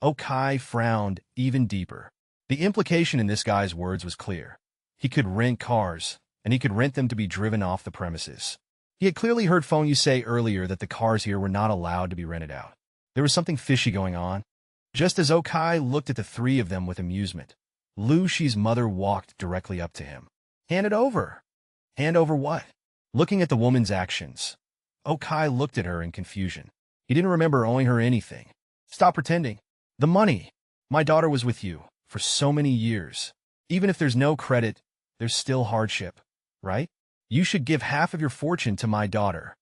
Oh Kai frowned even deeper. The implication in this guy's words was clear. He could rent cars, and he could rent them to be driven off the premises. He had clearly heard Feng Yu say earlier that the cars here were not allowed to be rented out. There was something fishy going on. Just as Oh Kai looked at the three of them with amusement, Lu Shi's mother walked directly up to him. "Hand it over." "Hand over what?" Looking at the woman's actions, Oh Kai looked at her in confusion. He didn't remember owing her anything. "Stop pretending. The money. My daughter was with you for so many years. Even if there's no credit, there's still hardship, right? You should give half of your fortune to my daughter."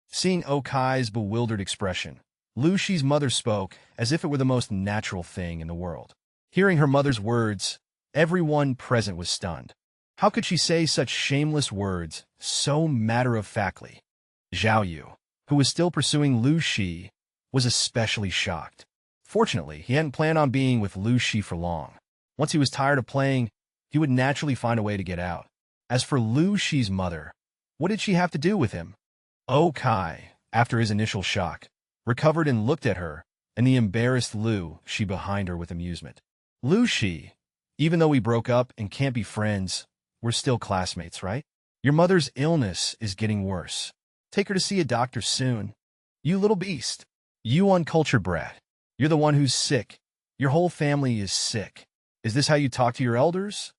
Seeing Oh Kai's bewildered expression, Lu Shi's mother spoke as if it were the most natural thing in the world. Hearing her mother's words, everyone present was stunned. How could she say such shameless words so matter-of-factly? Zhao Yu, who was still pursuing Lu Shi, was especially shocked. Fortunately, he hadn't planned on being with Lu Shi for long. Once he was tired of playing, he would naturally find a way to get out. As for Lu Shi's mother, what did she have to do with him? Oh Kai, after his initial shock, recovered and looked at her, and the embarrassed Lu Shi behind her with amusement. Lu Shi, even though we broke up and can't be friends, we're still classmates, right? Your mother's illness is getting worse. Take her to see a doctor soon. You little beast. You uncultured brat. You're the one who's sick. Your whole family is sick. Is this how you talk to your elders?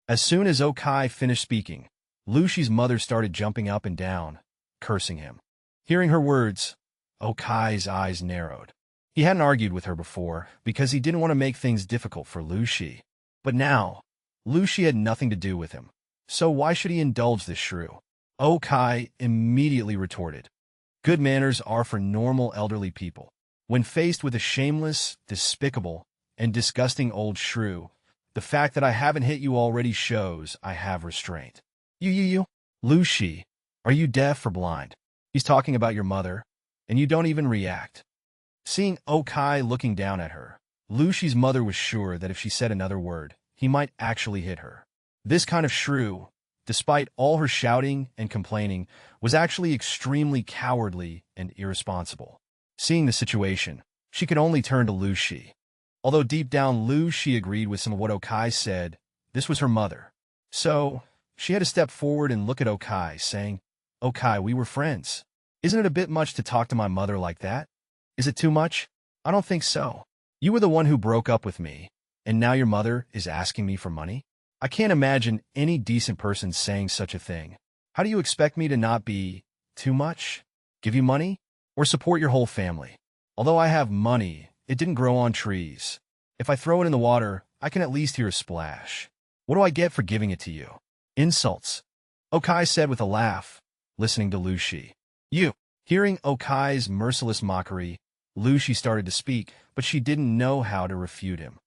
As soon as Okai finished speaking, Lu Shi's mother started jumping up and down, cursing him. Hearing her words, Okai's eyes narrowed. He hadn't argued with her before because he didn't want to make things difficult for Lu Shi. But now, Lu Shi had nothing to do with him. So why should he indulge this shrew? Okai immediately retorted. Good manners are for normal elderly people. When faced with a shameless, despicable, and disgusting old shrew, the fact that I haven't hit you already shows I have restraint. You. Lu Shi, are you deaf or blind? He's talking about your mother, and you don't even react. Seeing Okai looking down at her, Lu Shi's mother was sure that if she said another word, he might actually hit her. This kind of shrew, despite all her shouting and complaining, was actually extremely cowardly and irresponsible. Seeing the situation, she could only turn to Lu Shi. Although deep down Lu Shi agreed with some of what Okai said, this was her mother. So, she had to step forward and look at Okai, saying, Okai, we were friends. Isn't it a bit much to talk to my mother like that? Is it too much? I don't think so. You were the one who broke up with me, and now your mother is asking me for money? I can't imagine any decent person saying such a thing. How do you expect me to not be too much? Give you money? Or support your whole family? Although I have money, it didn't grow on trees. If I throw it in the water, I can at least hear a splash. What do I get for giving it to you? Insults. Okai said with a laugh, listening to Lu Shi. You. Hearing Okai's merciless mockery, Lu Shi started to speak, but she didn't know how to refute him.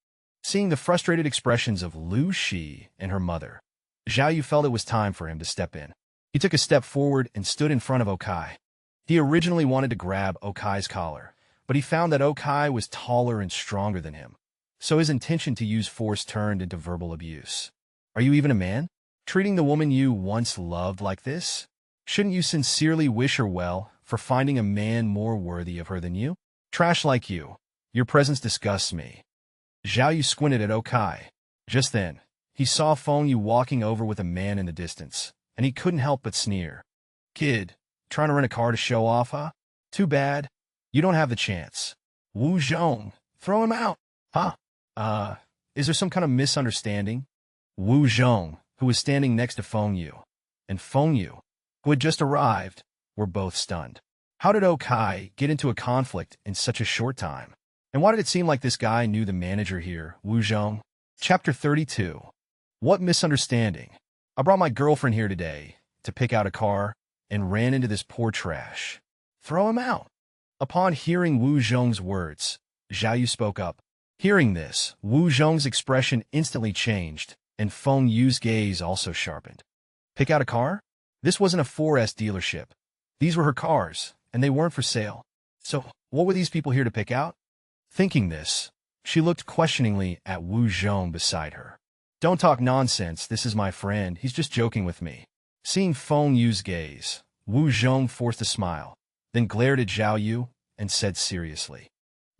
Seeing the frustrated expressions of Lu Shi and her mother, Zhao Yu felt it was time for him to step in. He took a step forward and stood in front of Okai. He originally wanted to grab Okai's collar, but he found that Okai was taller and stronger than him, so his intention to use force turned into verbal abuse. Are you even a man? Treating the woman you once loved like this? Shouldn't you sincerely wish her well for finding a man more worthy of her than you? Trash like you. Your presence disgusts me. Zhao Yu squinted at Okai. Just then, he saw Feng Yu walking over with a man in the distance, and he couldn't help but sneer. Kid, trying to rent a car to show off, huh? Too bad. You don't have the chance. Wu Zhong, throw him out. Huh? Is there some kind of misunderstanding? Wu Zhong, who was standing next to Feng Yu, and Feng Yu, who had just arrived, were both stunned. How did Okai get into a conflict in such a short time? And why did it seem like this guy knew the manager here, Wu Zhong? Chapter 32. What misunderstanding? I brought my girlfriend here today to pick out a car and ran into this poor trash. Throw him out. Upon hearing Wu Zhong's words, Zhao Yu spoke up. Hearing this, Wu Zhong's expression instantly changed, and Feng Yu's gaze also sharpened. Pick out a car? This wasn't a 4S dealership. These were her cars, and they weren't for sale. So, what were these people here to pick out? Thinking this, she looked questioningly at Wu Zhong beside her. Don't talk nonsense, this is my friend, he's just joking with me. Seeing Feng Yu's gaze, Wu Zhong forced a smile, then glared at Zhao Yu and said seriously.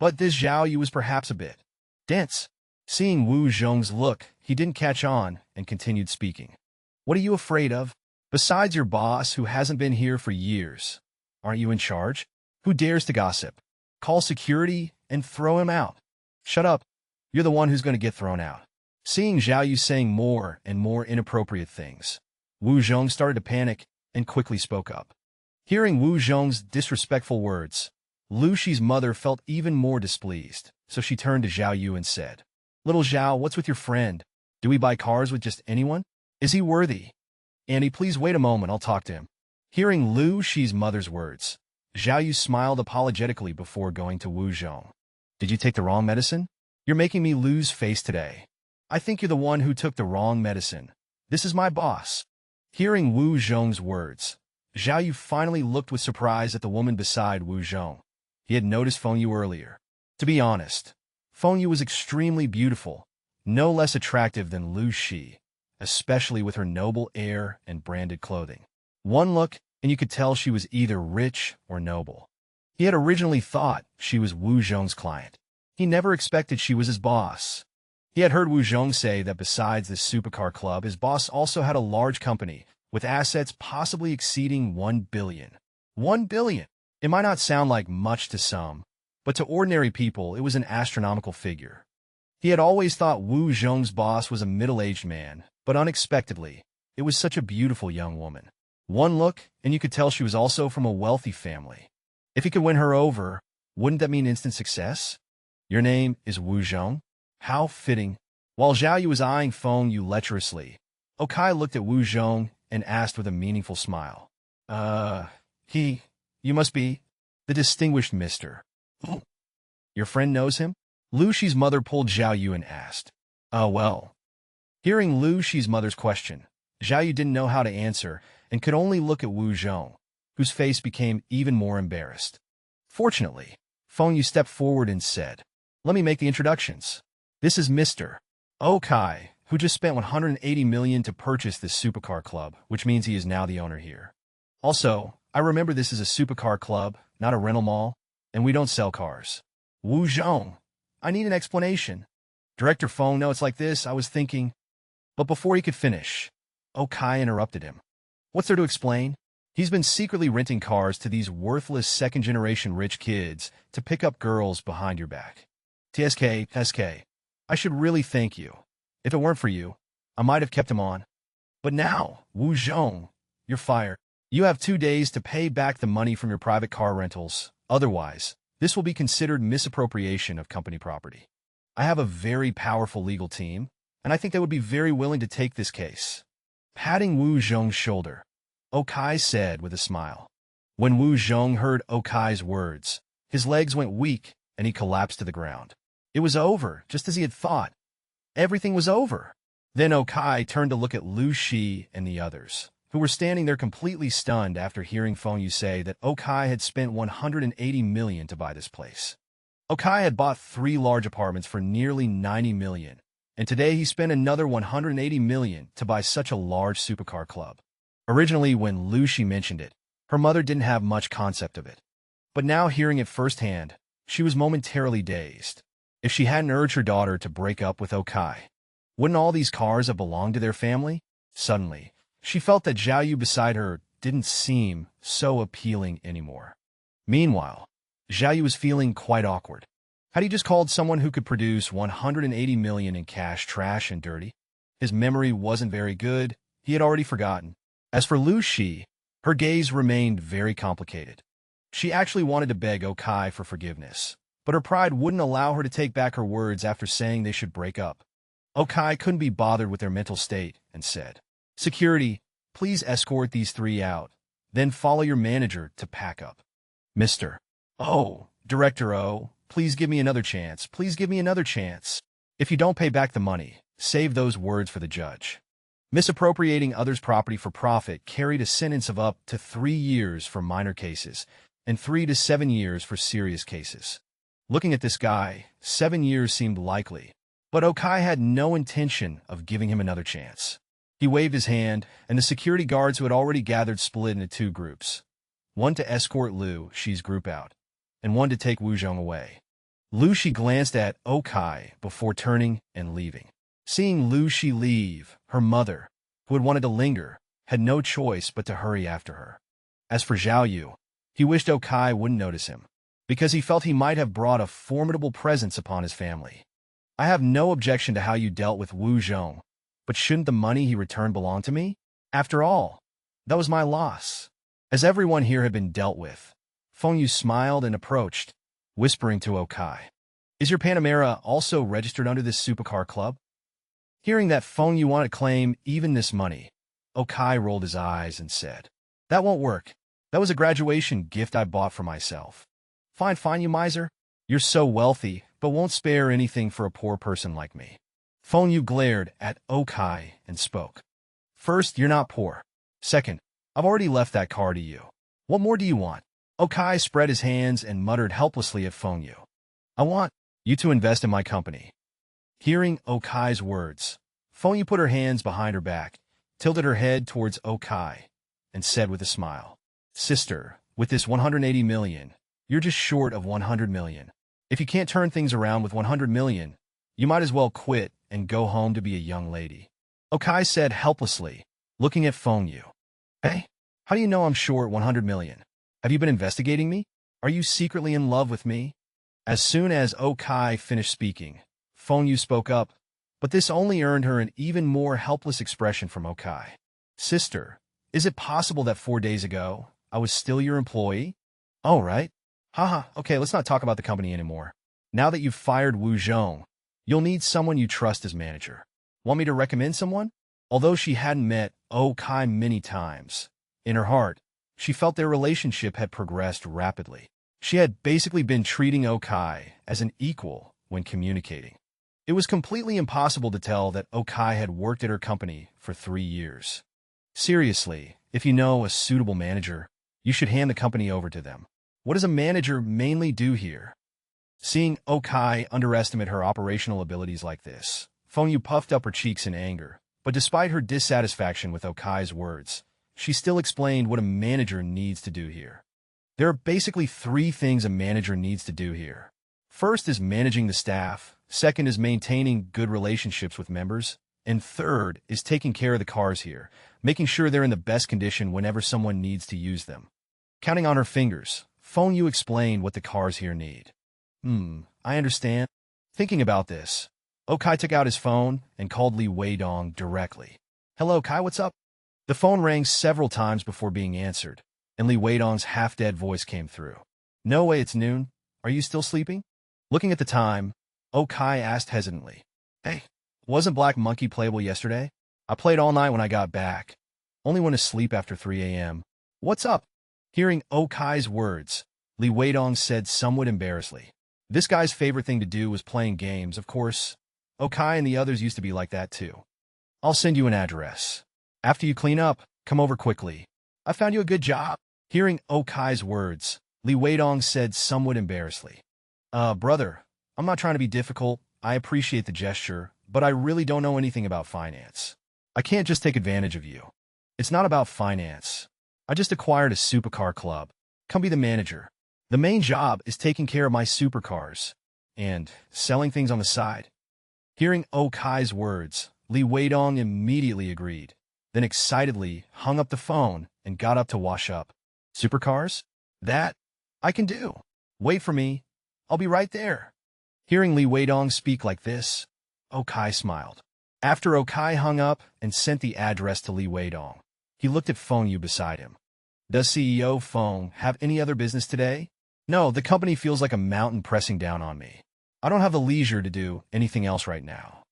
But this Zhao Yu was perhaps a bit dense. Seeing Wu Zhong's look, he didn't catch on and continued speaking. What are you afraid of? Besides your boss who hasn't been here for years, aren't you in charge? Who dares to gossip? Call security and throw him out. Shut up. You're the one who's going to get thrown out. Seeing Zhao Yu saying more and more inappropriate things, Wu Zhong started to panic and quickly spoke up. Hearing Wu Zhong's disrespectful words, Lu Shi's mother felt even more displeased, so she turned to Zhao Yu and said, Little Zhao, what's with your friend? Do we buy cars with just anyone? Is he worthy? Annie, please wait a moment, I'll talk to him. Hearing Lu Shi's mother's words, Zhao Yu smiled apologetically before going to Wu Zhong. Did you take the wrong medicine? You're making me lose face today. I think you're the one who took the wrong medicine. This is my boss. Hearing Wu Zhong's words, Zhao Yu finally looked with surprise at the woman beside Wu Zhong. He had noticed Feng Yu earlier. To be honest, Feng Yu was extremely beautiful, no less attractive than Lu Shi, especially with her noble air and branded clothing. One look, and you could tell she was either rich or noble. He had originally thought she was Wu Zhong's client. He never expected she was his boss. He had heard Wu Zhong say that besides this supercar club, his boss also had a large company with assets possibly exceeding 1 billion. 1 billion! It might not sound like much to some, but to ordinary people, it was an astronomical figure. He had always thought Wu Zhong's boss was a middle-aged man, but unexpectedly, it was such a beautiful young woman. One look, and you could tell she was also from a wealthy family. If he could win her over, wouldn't that mean instant success? Your name is Wu Zhong? How fitting. While Zhao Yu was eyeing Feng Yu lecherously, Okai looked at Wu Zhong and asked with a meaningful smile. You must be the distinguished Mr. Oh, your friend knows him? Lu Shi's mother pulled Zhao Yu and asked. Oh, well. Hearing Lu Shi's mother's question, Zhao Yu didn't know how to answer and could only look at Wu Zhong, whose face became even more embarrassed. Fortunately, Feng Yu stepped forward and said, Let me make the introductions. This is Mr. Okai, who just spent 180 million to purchase this supercar club, which means he is now the owner here. Also, I remember this is a supercar club, not a rental mall, and we don't sell cars. Wu Zhong, I need an explanation. Director Feng, no, it's like this, I was thinking. But before he could finish, Okai interrupted him. What's there to explain? He's been secretly renting cars to these worthless second-generation rich kids to pick up girls behind your back. TSK, I should really thank you. If it weren't for you, I might have kept him on. But now, Wu Zhong, you're fired. You have 2 days to pay back the money from your private car rentals. Otherwise, this will be considered misappropriation of company property. I have a very powerful legal team, and I think they would be very willing to take this case. Patting Wu Zhong's shoulder, Okai said with a smile. When Wu Zhong heard Okai's words, his legs went weak and he collapsed to the ground. It was over, just as he had thought. Everything was over. Then Okai turned to look at Lu Shi and the others, who were standing there completely stunned after hearing Feng Yu say that Okai had spent 180 million to buy this place. Okai had bought 3 large apartments for nearly 90 million, and today he spent another 180 million to buy such a large supercar club. Originally, when Lu Shi mentioned it, her mother didn't have much concept of it. But now hearing it firsthand, she was momentarily dazed. If she hadn't urged her daughter to break up with Okai, wouldn't all these cars have belonged to their family? Suddenly, she felt that Zhao Yu beside her didn't seem so appealing anymore. Meanwhile, Zhao Yu was feeling quite awkward. Had he just called someone who could produce 180 million in cash trash and dirty? His memory wasn't very good. He had already forgotten. As for Lu Shi, her gaze remained very complicated. She actually wanted to beg Okai for forgiveness, but her pride wouldn't allow her to take back her words after saying they should break up. Okai couldn't be bothered with their mental state and said, Security, please escort these 3 out, then follow your manager to pack up. Mr. Oh, Director O, please give me another chance. Please give me another chance. If you don't pay back the money, save those words for the judge. Misappropriating others' property for profit carried a sentence of up to 3 years for minor cases and 3 to 7 years for serious cases. Looking at this guy, 7 years seemed likely, but Okai had no intention of giving him another chance. He waved his hand, and the security guards who had already gathered split into 2 groups. One to escort Lu Shi's group out, and one to take Wu Zhong away. Lu Shi glanced at Okai before turning and leaving. Seeing Lu Shi leave, her mother, who had wanted to linger, had no choice but to hurry after her. As for Zhao Yu, he wished Okai wouldn't notice him, because he felt he might have brought a formidable presence upon his family. I have no objection to how you dealt with Wu Zhong, but shouldn't the money he returned belong to me? After all, that was my loss. As everyone here had been dealt with, Feng Yu smiled and approached, whispering to Okai, Is your Panamera also registered under this supercar club? Hearing that Feng Yu wanted to claim even this money, Okai rolled his eyes and said, That won't work. That was a graduation gift I bought for myself. Fine, you miser. You're so wealthy, but won't spare anything for a poor person like me. Feng Yu glared at Okai and spoke. First, you're not poor. Second, I've already left that car to you. What more do you want? Okai spread his hands and muttered helplessly at Feng Yu. I want you to invest in my company. Hearing Okai's words, Feng Yu put her hands behind her back, tilted her head towards Okai, and said with a smile, Sister, with this 180 million, You're just short of 100 million. If you can't turn things around with 100 million, you might as well quit and go home to be a young lady. Okai said helplessly, looking at Feng Yu. Hey, how do you know I'm short 100 million? Have you been investigating me? Are you secretly in love with me? As soon as Okai finished speaking, Feng Yu spoke up, but this only earned her an even more helpless expression from Okai. Sister, is it possible that 4 days ago, I was still your employee? Oh, right. Haha, okay, let's not talk about the company anymore. Now that you've fired Wu Zhong, you'll need someone you trust as manager. Want me to recommend someone? Although she hadn't met Okai many times, in her heart, she felt their relationship had progressed rapidly. She had basically been treating Okai as an equal when communicating. It was completely impossible to tell that Okai had worked at her company for 3 years. Seriously, if you know a suitable manager, you should hand the company over to them. What does a manager mainly do here? Seeing Okai underestimate her operational abilities like this, Feng Yu puffed up her cheeks in anger. But despite her dissatisfaction with Okai's words, she still explained what a manager needs to do here. There are basically 3 things a manager needs to do here. First is managing the staff, second is maintaining good relationships with members, and third is taking care of the cars here, making sure they're in the best condition whenever someone needs to use them. Counting on her fingers, Feng Yu explained what the cars here need. I understand. Thinking about this, Okai took out his phone and called Li Weidong directly. Hello, Kai, what's up? The phone rang several times before being answered, and Li Weidong's half-dead voice came through. No way, it's noon. Are you still sleeping? Looking at the time, Okai asked hesitantly. Hey, wasn't Black Monkey playable yesterday? I played all night when I got back. Only went to sleep after 3 a.m. What's up? Hearing Okai's words, Li Weidong said somewhat embarrassedly. This guy's favorite thing to do was playing games, of course. Okai and the others used to be like that too. I'll send you an address. After you clean up, come over quickly. I found you a good job. Hearing Okai's words, Li Weidong said somewhat embarrassedly. Brother, I'm not trying to be difficult. I appreciate the gesture, but I really don't know anything about finance. I can't just take advantage of you. It's not about finance. I just acquired a supercar club. Come be the manager. The main job is taking care of my supercars and selling things on the side. Hearing Okai's words, Li Weidong immediately agreed, then excitedly hung up the phone and got up to wash up. Supercars? That I can do. Wait for me. I'll be right there. Hearing Li Weidong speak like this, Okai smiled. After Okai hung up and sent the address to Li Weidong, he looked at Feng Yu beside him. Does CEO Feng have any other business today? No, the company feels like a mountain pressing down on me. I don't have the leisure to do anything else right now.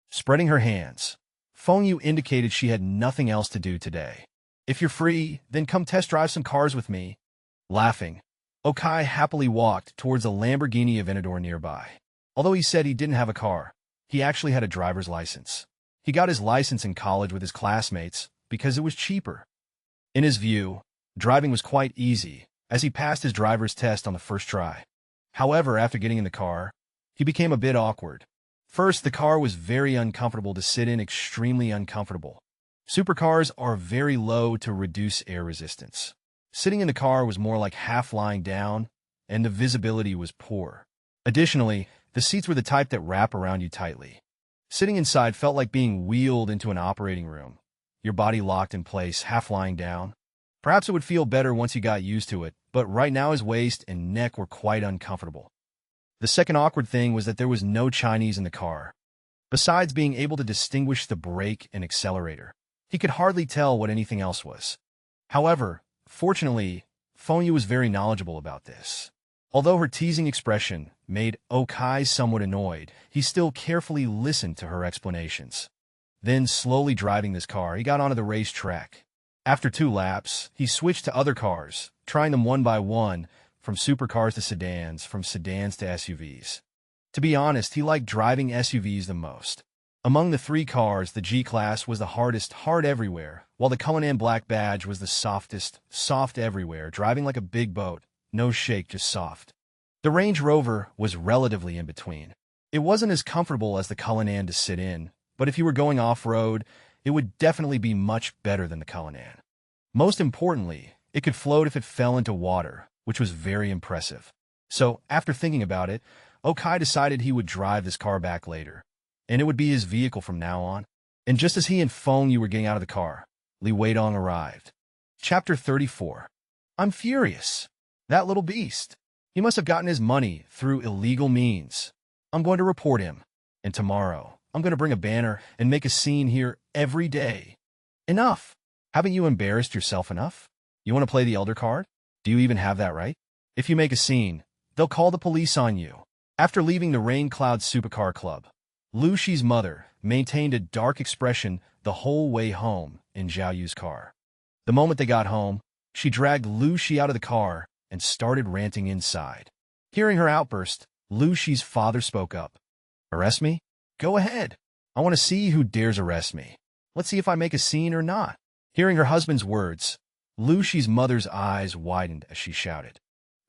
Spreading her hands, Feng Yu indicated she had nothing else to do today. If you're free, then come test drive some cars with me. Laughing, Okai happily walked towards a Lamborghini Aventador nearby. Although he said he didn't have a car, he actually had a driver's license. He got his license in college with his classmates because it was cheaper. In his view, driving was quite easy, as he passed his driver's test on the first try. However, after getting in the car, he became a bit awkward. First, the car was very uncomfortable to sit in, extremely uncomfortable. Supercars are very low to reduce air resistance. Sitting in the car was more like half lying down, and the visibility was poor. Additionally, the seats were the type that wrap around you tightly. Sitting inside felt like being wheeled into an operating room, your body locked in place, half lying down. Perhaps it would feel better once you got used to it, but right now his waist and neck were quite uncomfortable. The second awkward thing was that there was no Chinese in the car. Besides being able to distinguish the brake and accelerator, he could hardly tell what anything else was. However, fortunately, Feng Yu was very knowledgeable about this. Although her teasing expression made Okai somewhat annoyed, he still carefully listened to her explanations. Then, slowly driving this car, he got onto the racetrack. After 2 laps, he switched to other cars, trying them one by one, from supercars to sedans, from sedans to SUVs. To be honest, he liked driving SUVs the most. Among the 3 cars, the G-Class was the hardest, hard everywhere, while the Cullinan Black Badge was the softest, soft everywhere, driving like a big boat, no shake, just soft. The Range Rover was relatively in between. It wasn't as comfortable as the Cullinan to sit in, but if you were going off-road, it would definitely be much better than the Cullinan. Most importantly, it could float if it fell into water, which was very impressive. So, after thinking about it, Okai decided he would drive this car back later, and it would be his vehicle from now on. And just as he and Feng Yu were getting out of the car, Li Weidong arrived. Chapter 34. I'm furious. That little beast. He must have gotten his money through illegal means. I'm going to report him. And tomorrow, I'm going to bring a banner and make a scene here every day. Enough. Haven't you embarrassed yourself enough? You want to play the elder card? Do you even have that right? If you make a scene, they'll call the police on you. After leaving the Rain Cloud Supercar Club, Lu Shi's mother maintained a dark expression the whole way home in Zhao Yu's car. The moment they got home, she dragged Lu Shi out of the car and started ranting inside. Hearing her outburst, Lu Shi's father spoke up. Arrest me? Go ahead. I want to see who dares arrest me. Let's see if I make a scene or not. Hearing her husband's words, Lu Shi's mother's eyes widened as she shouted.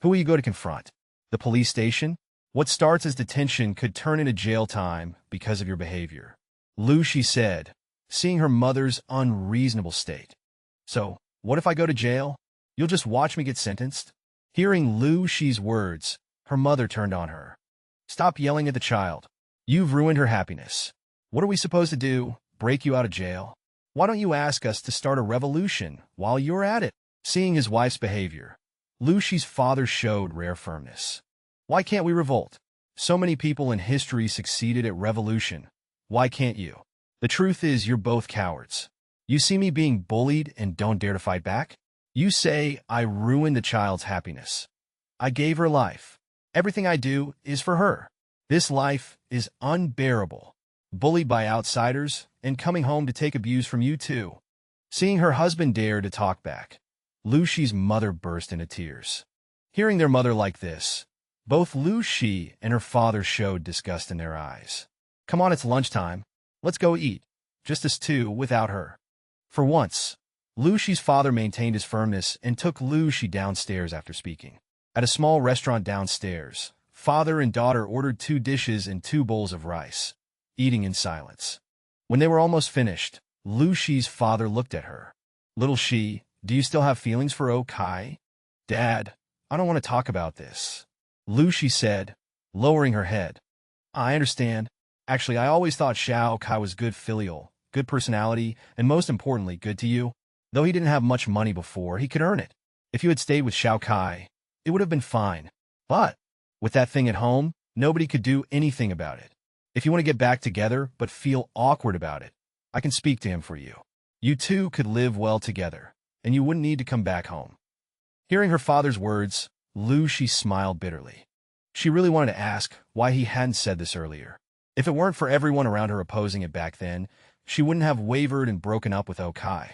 Who will you go to confront? The police station? What starts as detention could turn into jail time because of your behavior. Lu Shi said, seeing her mother's unreasonable state. So, what if I go to jail? You'll just watch me get sentenced? Hearing Lu Shi's words, her mother turned on her. Stop yelling at the child. You've ruined her happiness. What are we supposed to do? Break you out of jail? Why don't you ask us to start a revolution while you're at it? Seeing his wife's behavior, Lu Shi's father showed rare firmness. Why can't we revolt? So many people in history succeeded at revolution. Why can't you? The truth is you're both cowards. You see me being bullied and don't dare to fight back? You say I ruined the child's happiness. I gave her life. Everything I do is for her. This life is unbearable. Bullied by outsiders and coming home to take abuse from you too. Seeing her husband dare to talk back, Lu Shi's mother burst into tears. Hearing their mother like this, both Lu Shi and her father showed disgust in their eyes. Come on, it's lunchtime. Let's go eat. Just us two without her. For once, Lu Shi's father maintained his firmness and took Lu Shi downstairs after speaking. At a small restaurant downstairs, father and daughter ordered 2 dishes and 2 bowls of rice, eating in silence. When they were almost finished, Lu Shi's father looked at her. Little Shi, do you still have feelings for Okai? Dad, I don't want to talk about this. Lu Shi said, lowering her head. I understand. Actually, I always thought Xiao Kai was good filial, good personality, and most importantly, good to you. Though he didn't have much money before, he could earn it. If you had stayed with Xiao Kai, it would have been fine. But, with that thing at home, nobody could do anything about it. If you want to get back together but feel awkward about it, I can speak to him for you. You two could live well together, and you wouldn't need to come back home. Hearing her father's words, Lu Shi smiled bitterly. She really wanted to ask why he hadn't said this earlier. If it weren't for everyone around her opposing it back then, she wouldn't have wavered and broken up with Okai.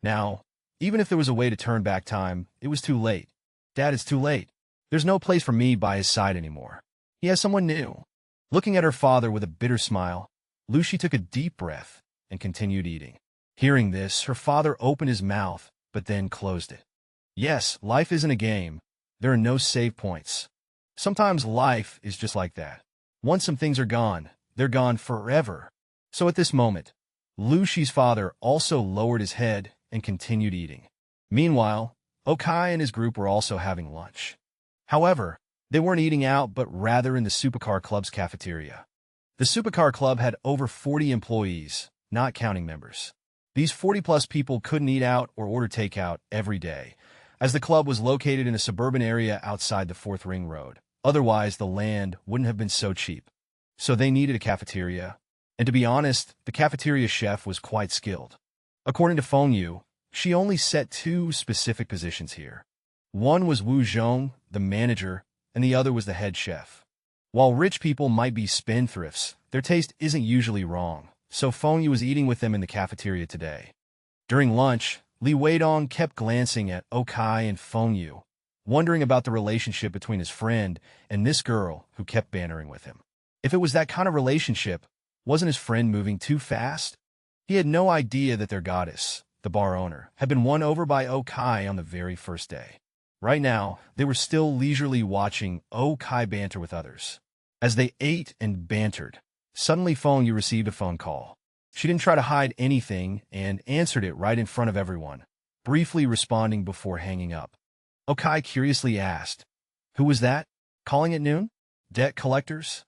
Now, even if there was a way to turn back time, it was too late. Dad, it's too late. There's no place for me by his side anymore. He has someone new. Looking at her father with a bitter smile, Lu Shi took a deep breath and continued eating. Hearing this, her father opened his mouth, but then closed it. Yes, life isn't a game. There are no save points. Sometimes life is just like that. Once some things are gone, they're gone forever. So at this moment, Lu Shi's father also lowered his head and continued eating. Meanwhile, Okai and his group were also having lunch. However, they weren't eating out but rather in the Supercar Club's cafeteria. The Supercar Club had over 40 employees, not counting members. These 40-plus people couldn't eat out or order takeout every day, as the club was located in a suburban area outside the 4th Ring Road. Otherwise, the land wouldn't have been so cheap. So they needed a cafeteria. And to be honest, the cafeteria chef was quite skilled. According to Feng Yu, she only set 2 specific positions here. One was Wu Zhong, the manager, and the other was the head chef. While rich people might be spendthrifts, their taste isn't usually wrong, so Feng Yu was eating with them in the cafeteria today. During lunch, Li Weidong kept glancing at Okai and Feng Yu, wondering about the relationship between his friend and this girl who kept bantering with him. If it was that kind of relationship, wasn't his friend moving too fast? He had no idea that their goddess, the bar owner, had been won over by Okai on the very first day. Right now, they were still leisurely watching Okai banter with others. As they ate and bantered, suddenly Feng Yu received a phone call. She didn't try to hide anything and answered it right in front of everyone, briefly responding before hanging up. Okai curiously asked. Who was that? Calling at noon? Debt collectors?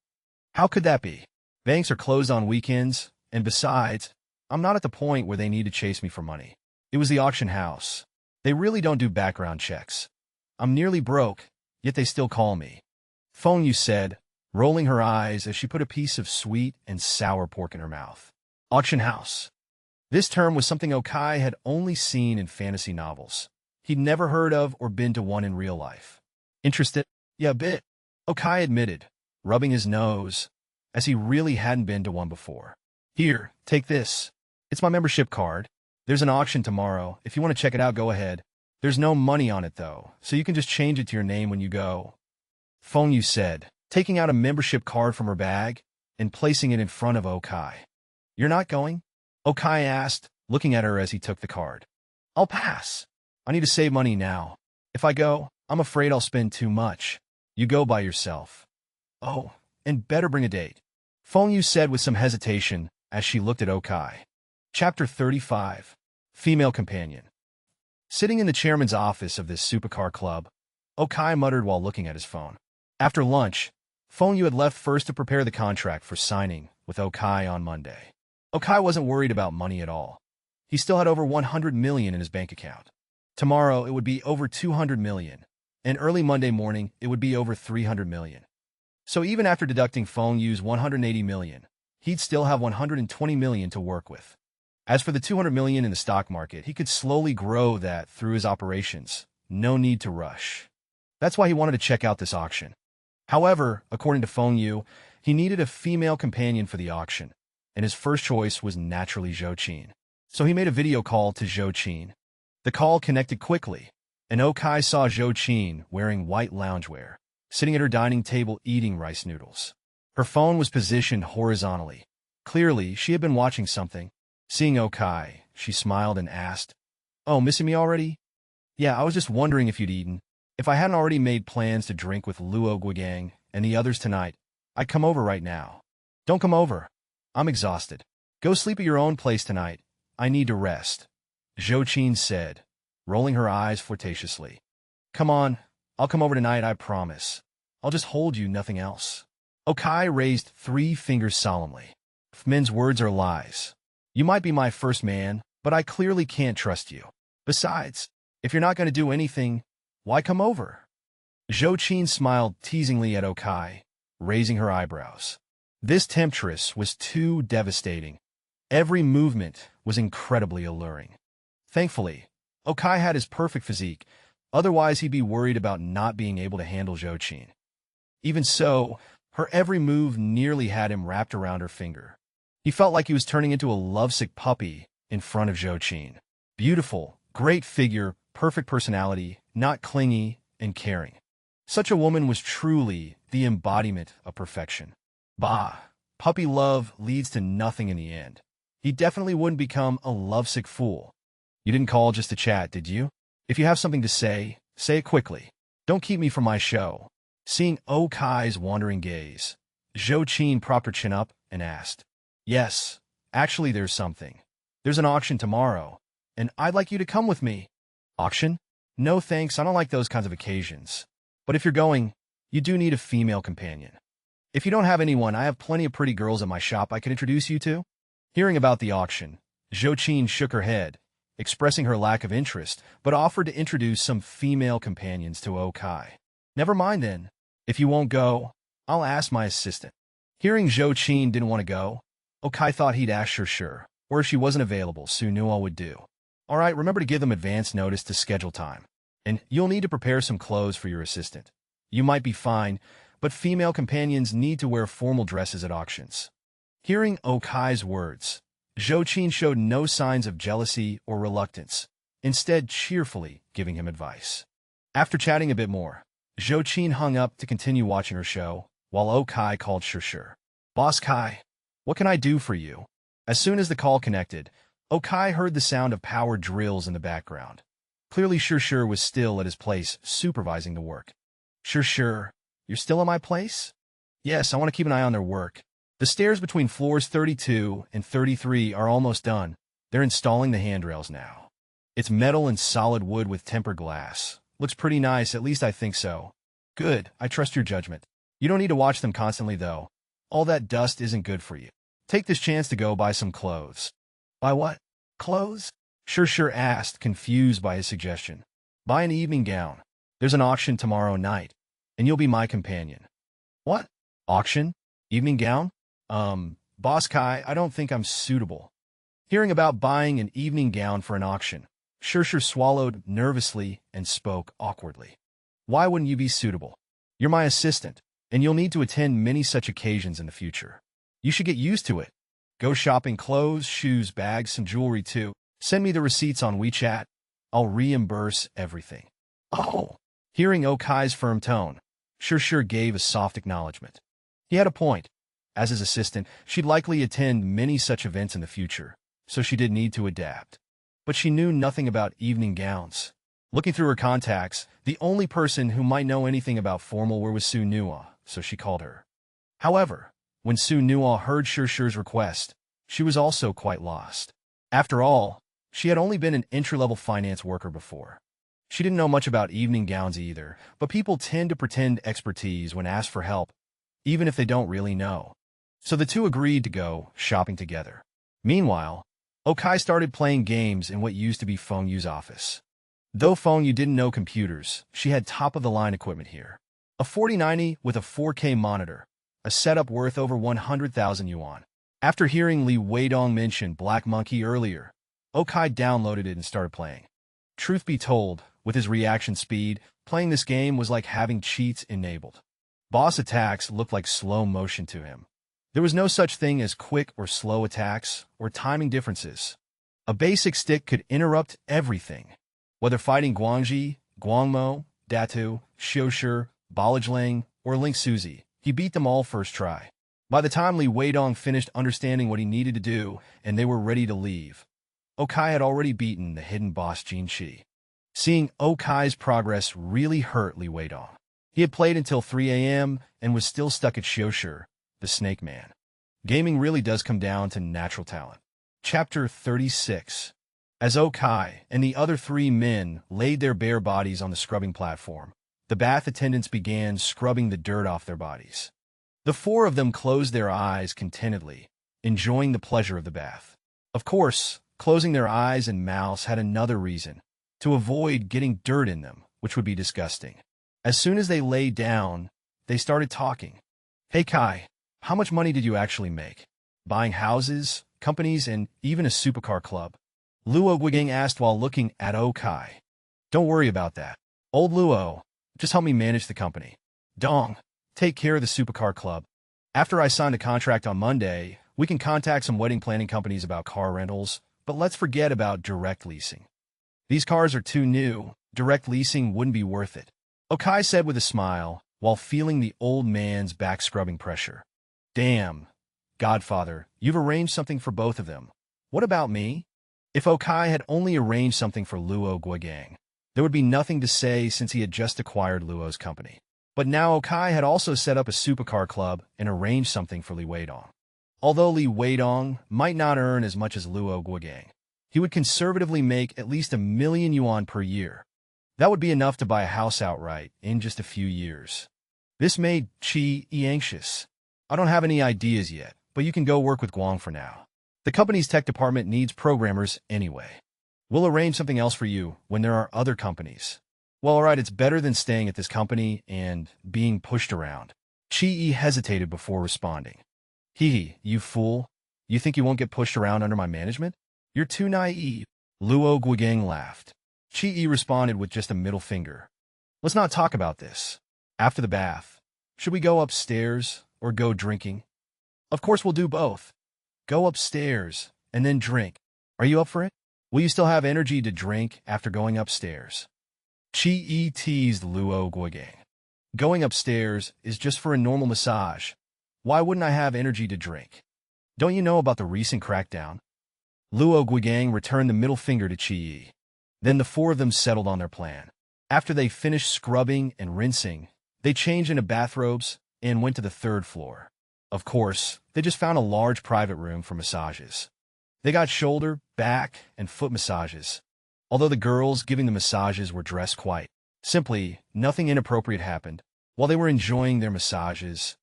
How could that be? Banks are closed on weekends, and besides, I'm not at the point where they need to chase me for money. It was the auction house. They really don't do background checks. I'm nearly broke, yet they still call me. Phone, you said, rolling her eyes as she put a piece of sweet and sour pork in her mouth. Auction house. This term was something Okai had only seen in fantasy novels. He'd never heard of or been to one in real life. Interested? Yeah, a bit, Okai admitted, rubbing his nose, as he really hadn't been to one before. Here, take this. It's my membership card. There's an auction tomorrow. If you want to check it out, go ahead. There's no money on it, though, so you can just change it to your name when you go. Phone, you said, taking out a membership card from her bag and placing it in front of Okai. You're not going? Okai asked, looking at her as he took the card. I'll pass. I need to save money now. If I go, I'm afraid I'll spend too much. You go by yourself. Oh, and better bring a date. Phone, you said with some hesitation as she looked at Okai. Chapter 35. Female Companion. Sitting in the chairman's office of this supercar club, Okai muttered while looking at his phone. After lunch, Phone, you had left first to prepare the contract for signing with Okai on Monday. Okai wasn't worried about money at all. He still had over 100 million in his bank account. Tomorrow, it would be over 200 million, and early Monday morning, it would be over 300 million. So even after deducting Phone Yu's 180 million, he'd still have 120 million to work with. As for the 200 million in the stock market, he could slowly grow that through his operations. No need to rush. That's why he wanted to check out this auction. However, according to Phone Yu, he needed a female companion for the auction, and his first choice was naturally Zhou Qin. So he made a video call to Zhou Qin. The call connected quickly, and Okai saw Zhou Qin wearing white loungewear, sitting at her dining table eating rice noodles. Her phone was positioned horizontally. Clearly, she had been watching something. Seeing Okai, she smiled and asked, Oh, missing me already? Yeah, I was just wondering if you'd eaten. If I hadn't already made plans to drink with Luo Guigang and the others tonight, I'd come over right now. Don't come over. I'm exhausted. Go sleep at your own place tonight. I need to rest, Zhou Qin said, rolling her eyes flirtatiously. Come on, I'll come over tonight, I promise. I'll just hold you, nothing else. Okai raised 3 fingers solemnly. If men's words are lies. You might be my first man, but I clearly can't trust you. Besides, if you're not going to do anything, why come over? Zhou Qin smiled teasingly at Okai, raising her eyebrows. This temptress was too devastating. Every movement was incredibly alluring. Thankfully, Okai had his perfect physique, otherwise he'd be worried about not being able to handle Zhou Qin. Even so, her every move nearly had him wrapped around her finger. He felt like he was turning into a lovesick puppy in front of Zhou Qin. Beautiful, great figure, perfect personality, not clingy and caring. Such a woman was truly the embodiment of perfection. Bah, puppy love leads to nothing in the end. He definitely wouldn't become a lovesick fool. You didn't call just to chat, did you? If you have something to say it quickly. Don't keep me from my show. Seeing Okai's wandering gaze, Zhou Qin propped her chin up and asked, Yes, actually there's something. There's an auction tomorrow, and I'd like you to come with me. Auction? No thanks, I don't like those kinds of occasions. But if you're going, you do need a female companion. If you don't have anyone, I have plenty of pretty girls at my shop I could introduce you to. Hearing about the auction, Zhou Qin shook her head, expressing her lack of interest, but offered to introduce some female companions to Okai. Never mind then. If you won't go, I'll ask my assistant. Hearing Zhou Qin didn't want to go, Okai thought he'd ask sure, or if she wasn't available, Su Nuo would do. All right, remember to give them advance notice to schedule time. And you'll need to prepare some clothes for your assistant. You might be fine, but female companions need to wear formal dresses at auctions. Hearing Okai's words, Zhou Qin showed no signs of jealousy or reluctance, instead cheerfully giving him advice. After chatting a bit more, Zhou Qin hung up to continue watching her show, while Okai called Sure. Boss Kai, what can I do for you? As soon as the call connected, Okai heard the sound of power drills in the background. Clearly Sure was still at his place supervising the work. Sure, you're still at my place? Yes, I want to keep an eye on their work. The stairs between floors 32 and 33 are almost done. They're installing the handrails now. It's metal and solid wood with tempered glass, Looks pretty nice, at least I think so. Good, I trust your judgment. You don't need to watch them constantly, though. All that dust isn't good for you. Take this chance to go buy some clothes. Buy what? Clothes? Sure asked, confused by his suggestion. Buy an evening gown. There's an auction tomorrow night, and you'll be my companion. What? Auction? Evening gown? Boss Kai, I don't think I'm suitable. Hearing about buying an evening gown for an auction, Sure swallowed nervously and spoke awkwardly. Why wouldn't you be suitable? You're my assistant, and you'll need to attend many such occasions in the future. You should get used to it. Go shopping clothes, shoes, bags, some jewelry too. Send me the receipts on WeChat. I'll reimburse everything. Oh! Hearing Okai's firm tone, Sure gave a soft acknowledgement. He had a point. As his assistant, she'd likely attend many such events in the future, so she did need to adapt. But she knew nothing about evening gowns. Looking through her contacts, the only person who might know anything about formal wear was Su Nua, so she called her. However, when Su Nua heard Sure's request, she was also quite lost. After all, she had only been an entry-level finance worker before. She didn't know much about evening gowns either, but people tend to pretend expertise when asked for help, even if they don't really know. So the two agreed to go shopping together. Meanwhile, Okai started playing games in what used to be Feng Yu's office. Though Feng Yu didn't know computers, she had top-of-the-line equipment here. A 4090 with a 4K monitor, a setup worth over 100,000 yuan. After hearing Li Weidong mention Black Monkey earlier, Okai downloaded it and started playing. Truth be told, with his reaction speed, playing this game was like having cheats enabled. Boss attacks looked like slow motion to him. There was no such thing as quick or slow attacks or timing differences. A basic stick could interrupt everything. Whether fighting Guangji, Guangmo, Datu, Xiushi, Balajlang, or Link Suzy, he beat them all first try. By the time Li Weidong finished understanding what he needed to do and they were ready to leave, Okai had already beaten the hidden boss Jin Qi. Seeing Okai's progress really hurt Li Weidong. He had played until 3 a.m. and was still stuck at Xiushi, the Snake Man. Gaming really does come down to natural talent. Chapter 36. As Okai and the other three men laid their bare bodies on the scrubbing platform, the bath attendants began scrubbing the dirt off their bodies. The four of them closed their eyes contentedly, enjoying the pleasure of the bath. Of course, closing their eyes and mouths had another reason, to avoid getting dirt in them, which would be disgusting. As soon as they lay down, they started talking. Hey Kai, how much money did you actually make? Buying houses, companies, and even a supercar club? Luo Guigang asked while looking at Okai. Don't worry about that. Old Luo, just help me manage the company. Dong, take care of the supercar club. After I sign the contract on Monday, we can contact some wedding planning companies about car rentals, but let's forget about direct leasing. These cars are too new. Direct leasing wouldn't be worth it. Okai said with a smile, while feeling the old man's back scrubbing pressure. Damn, Godfather, you've arranged something for both of them. What about me? If Okai had only arranged something for Luo Guigang, there would be nothing to say since he had just acquired Luo's company. But now Okai had also set up a supercar club and arranged something for Li Weidong. Although Li Weidong might not earn as much as Luo Guigang, he would conservatively make at least 1 million yuan per year. That would be enough to buy a house outright in just a few years. This made Qi anxious. I don't have any ideas yet, but you can go work with Guang for now. The company's tech department needs programmers anyway. We'll arrange something else for you when there are other companies. Well, alright, it's better than staying at this company and being pushed around. Qi hesitated before responding. Hee, you fool. You think you won't get pushed around under my management? You're too naive. Luo Guigang laughed. Qi responded with just a middle finger. Let's not talk about this. After the bath, should we go upstairs or go drinking? Of course we'll do both. Go upstairs and then drink. Are you up for it? Will you still have energy to drink after going upstairs? Qi teased Luo Guigang. Going upstairs is just for a normal massage. Why wouldn't I have energy to drink? Don't you know about the recent crackdown? Luo Guigang returned the middle finger to Qi. Then the four of them settled on their plan. After they finished scrubbing and rinsing, they changed into bathrobes and went to the 3rd floor. Of course, they just found a large private room for massages. They got shoulder, back, and foot massages, although the girls giving the massages were dressed quite Simply, nothing inappropriate happened. While they were enjoying their massages,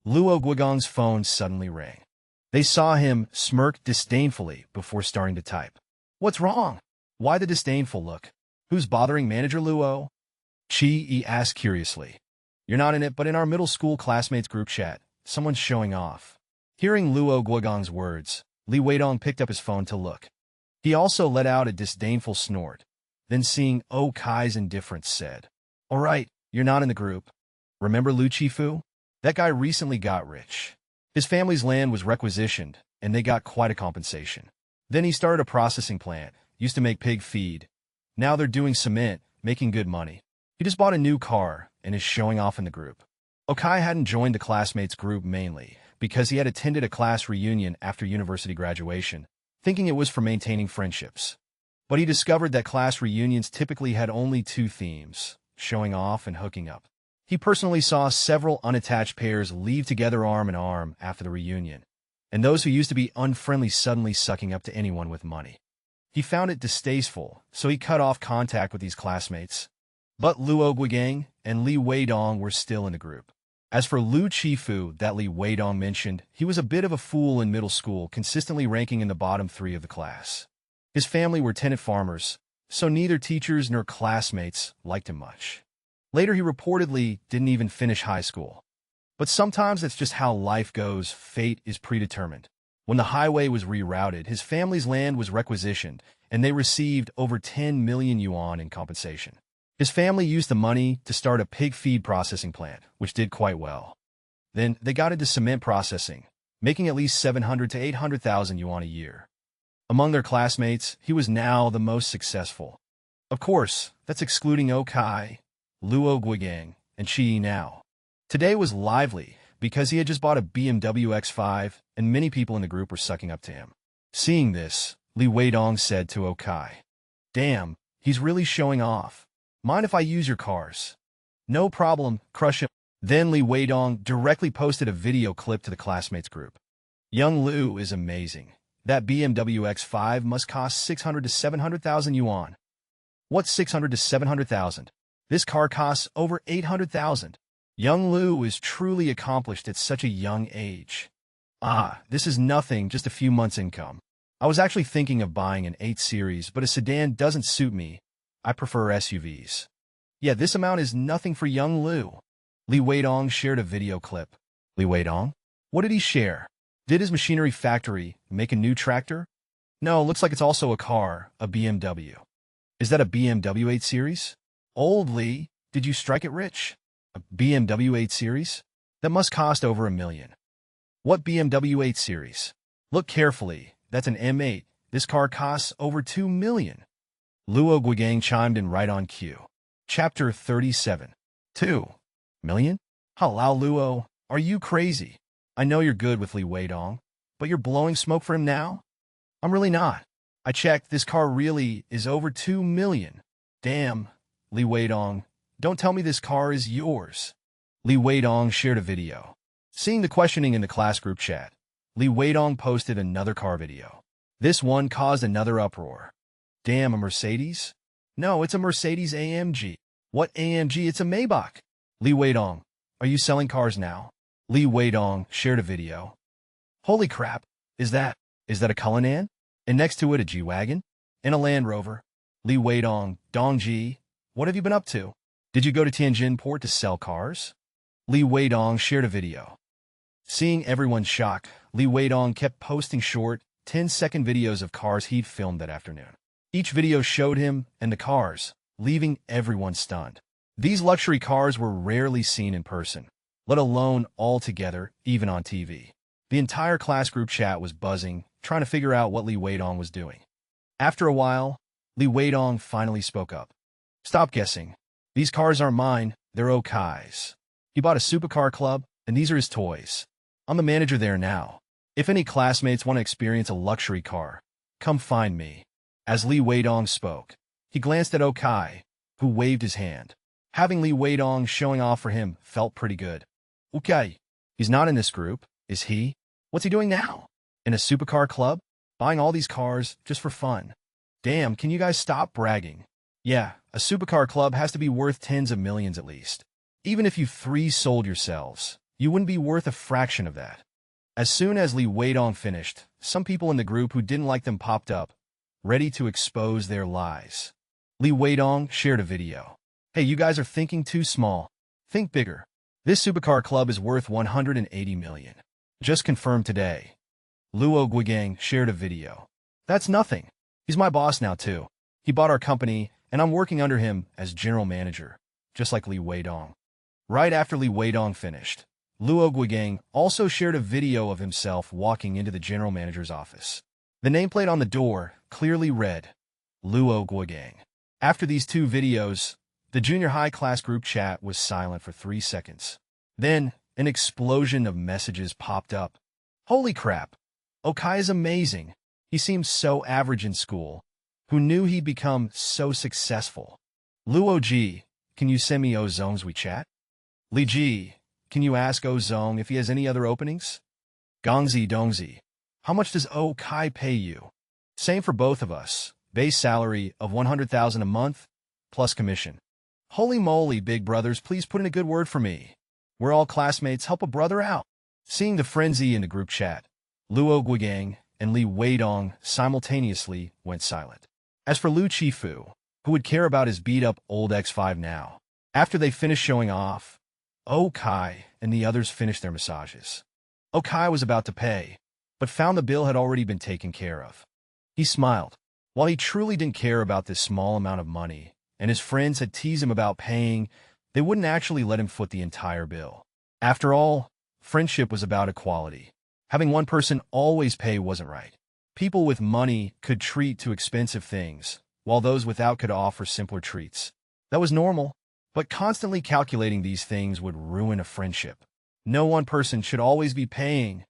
Luo Guigong's phone suddenly rang. They saw him smirk disdainfully before starting to type. What's wrong? Why the disdainful look? Who's bothering Manager Luo? Chi asked curiously. You're not in it, but in our middle school classmates group chat, someone's showing off. Hearing Luo Guigong's words, Li Weidong picked up his phone to look. He also let out a disdainful snort. Then seeing Oh Kai's indifference said, All right, you're not in the group. Remember Lu Chifu? That guy recently got rich. His family's land was requisitioned, and they got quite a compensation. Then he started a processing plant, used to make pig feed. Now they're doing cement, making good money. He just bought a new car and is showing off in the group. Okai hadn't joined the classmates group mainly because he had attended a class reunion after university graduation, thinking it was for maintaining friendships. But he discovered that class reunions typically had only two themes, showing off and hooking up. He personally saw several unattached pairs leave together arm in arm after the reunion, and those who used to be unfriendly suddenly sucking up to anyone with money. He found it distasteful, so he cut off contact with these classmates. But Luo Guigang and Li Weidong were still in the group. As for Lu Chifu that Li Weidong mentioned, he was a bit of a fool in middle school, consistently ranking in the bottom 3 of the class. His family were tenant farmers, so neither teachers nor classmates liked him much. Later, he reportedly didn't even finish high school. But sometimes that's just how life goes. Fate is predetermined. When the highway was rerouted, his family's land was requisitioned, and they received over 10 million yuan in compensation. His family used the money to start a pig feed processing plant, which did quite well. Then they got into cement processing, making at least 700 to 800,000 yuan a year. Among their classmates, he was now the most successful. Of course, that's excluding Okai, Luo Guigang, and Chi now. Today was lively because he had just bought a BMW X5 and many people in the group were sucking up to him. Seeing this, Li Weidong said to Okai, Damn, he's really showing off. Mind if I use your cars? No problem, crush him. Then Li Weidong directly posted a video clip to the classmates group. Young Lu is amazing. That BMW X5 must cost 600 to 700,000 yuan. What's 600 to 700,000? This car costs over 800,000. Young Lu is truly accomplished at such a young age. This is nothing, just a few months' income. I was actually thinking of buying an 8 Series, but a sedan doesn't suit me. I prefer SUVs. Yeah, this amount is nothing for young Lu. Li Weidong shared a video clip. Li Weidong? What did he share? Did his machinery factory make a new tractor? No, looks like it's also a car, a BMW. Is that a BMW 8 Series? Old Li, did you strike it rich? A BMW 8 Series? That must cost over $1 million. What BMW 8 Series? Look carefully, that's an M8. This car costs over $2 million. Luo Guigang chimed in right on cue. Chapter 37. 2 million? Halao Luo, are you crazy? I know you're good with Li Weidong, but you're blowing smoke for him now? I'm really not. I checked, this car really is over 2 million. Damn, Li Weidong, don't tell me this car is yours. Li Weidong shared a video. Seeing the questioning in the class group chat, Li Weidong posted another car video. This one caused another uproar. Damn, a Mercedes? No, it's a Mercedes AMG. What AMG? It's a Maybach. Li Weidong, are you selling cars now? Li Weidong shared a video. Holy crap, is that a Cullinan? And next to it a G-Wagon? And a Land Rover? Li Weidong, Dongji, what have you been up to? Did you go to Tianjin port to sell cars? Li Weidong shared a video. Seeing everyone's shock, Li Weidong kept posting short, 10-second videos of cars he'd filmed that afternoon. Each video showed him and the cars, leaving everyone stunned. These luxury cars were rarely seen in person, let alone all together, even on TV. The entire class group chat was buzzing, trying to figure out what Li Weidong was doing. After a while, Li Weidong finally spoke up. Stop guessing. These cars aren't mine, they're Okai's. He bought a supercar club, and these are his toys. I'm the manager there now. If any classmates want to experience a luxury car, come find me. As Li Weidong spoke, he glanced at Okai, who waved his hand. Having Li Weidong showing off for him felt pretty good. Okay, he's not in this group, is he? What's he doing now? In a supercar club? Buying all these cars just for fun. Damn, can you guys stop bragging? Yeah, a supercar club has to be worth tens of millions at least. Even if you three sold yourselves, you wouldn't be worth a fraction of that. As soon as Li Weidong finished, some people in the group who didn't like them popped up, ready to expose their lies. Li Weidong shared a video. Hey, you guys are thinking too small. Think bigger. This supercar club is worth 180 million. Just confirmed today. Luo Guigang shared a video. That's nothing. He's my boss now too. He bought our company, and I'm working under him as general manager, just like Li Weidong. Right after Li Weidong finished, Luo Guigang also shared a video of himself walking into the general manager's office. The nameplate on the door clearly read, Luo Guigang. After these two videos, the junior high class group chat was silent for 3 seconds. Then, an explosion of messages popped up. Holy crap! Okai is amazing. He seems so average in school. Who knew he'd become so successful? Luo Ji, can you send me Ozong's WeChat? Li Ji, can you ask Ozong if he has any other openings? Gongzi Dongzi, how much does Okai pay you? Same for both of us. Base salary of 100,000 a month, plus commission. Holy moly, big brothers, please put in a good word for me. We're all classmates, help a brother out. Seeing the frenzy in the group chat, Luo Guigang and Li Weidong simultaneously went silent. As for Lu Qifu, who would care about his beat-up old X5 now? After they finished showing off, Okai and the others finished their massages. Okai was about to pay, but found the bill had already been taken care of. He smiled. While he truly didn't care about this small amount of money, and his friends had teased him about paying, they wouldn't actually let him foot the entire bill. After all, friendship was about equality. Having one person always pay wasn't right. People with money could treat to expensive things, while those without could offer simpler treats. That was normal, but constantly calculating these things would ruin a friendship. No one person should always be paying.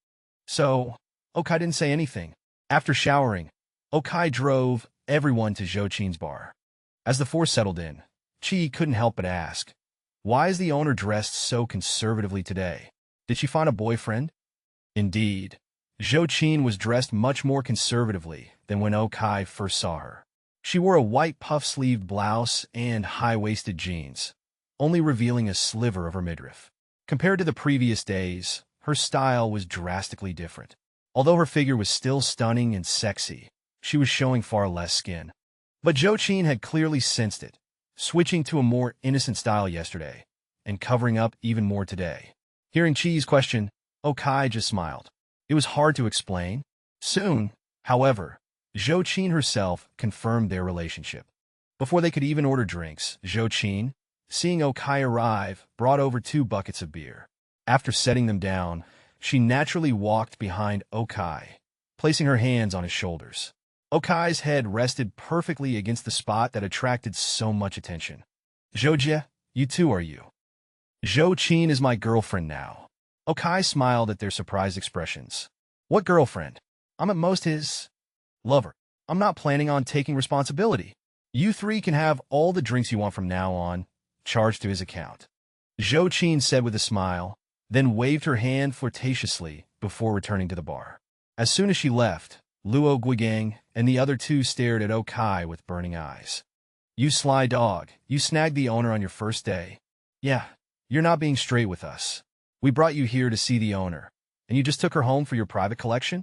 So, Okai didn't say anything. After showering, Okai drove everyone to Zhou Qin's bar. As the four settled in, Qi couldn't help but ask, why is the owner dressed so conservatively today? Did she find a boyfriend? Indeed, Zhou Qin was dressed much more conservatively than when Okai first saw her. She wore a white puff-sleeved blouse and high-waisted jeans, only revealing a sliver of her midriff. Compared to the previous days, her style was drastically different. Although her figure was still stunning and sexy, she was showing far less skin. But Zhou Qin had clearly sensed it, switching to a more innocent style yesterday, and covering up even more today. Hearing Qi's question, Okai just smiled. It was hard to explain. Soon, however, Zhou Qin herself confirmed their relationship. Before they could even order drinks, Zhou Qin, seeing Okai arrive, brought over 2 buckets of beer. After setting them down, she naturally walked behind Okai, placing her hands on his shoulders. Okai's head rested perfectly against the spot that attracted so much attention. Zhoujie, you too, are you? Zhou Qin is my girlfriend now. Okai smiled at their surprised expressions. What girlfriend? I'm at most his lover. I'm not planning on taking responsibility. You three can have all the drinks you want from now on, charged to his account. Zhou Qin said with a smile, then waved her hand flirtatiously before returning to the bar. As soon as she left, Luo Guigang and the other two stared at Okai with burning eyes. You sly dog, you snagged the owner on your first day. Yeah, you're not being straight with us. We brought you here to see the owner, and you just took her home for your private collection?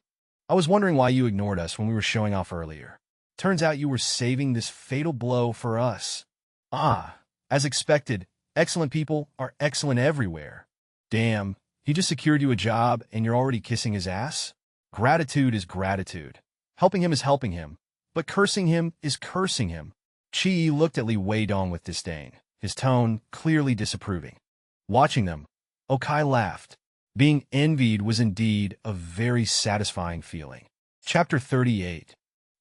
I was wondering why you ignored us when we were showing off earlier. Turns out you were saving this fatal blow for us. Ah, as expected, excellent people are excellent everywhere. Damn, he just secured you a job and you're already kissing his ass? Gratitude is gratitude. Helping him is helping him, but cursing him is cursing him. Qi looked at Li Weidong with disdain, his tone clearly disapproving. Watching them, Okai laughed. Being envied was indeed a very satisfying feeling. Chapter 38.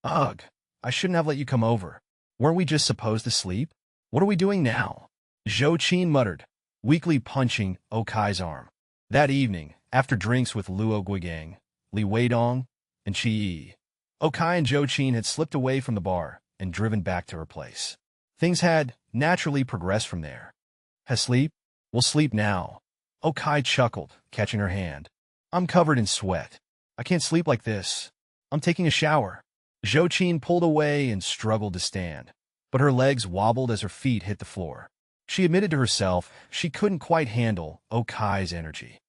Ugh, I shouldn't have let you come over. Weren't we just supposed to sleep? What are we doing now? Zhou Qin muttered, weakly punching Okai's arm. That evening, after drinks with Luo Guigang, Li Weidong, and Qi, Okai and Zhou Qin had slipped away from the bar and driven back to her place. Things had naturally progressed from there. Has sleep? We'll sleep now. Okai chuckled, catching her hand. I'm covered in sweat. I can't sleep like this. I'm taking a shower. Zhou Qin pulled away and struggled to stand. but her legs wobbled as her feet hit the floor. She admitted to herself she couldn't quite handle Okai's energy.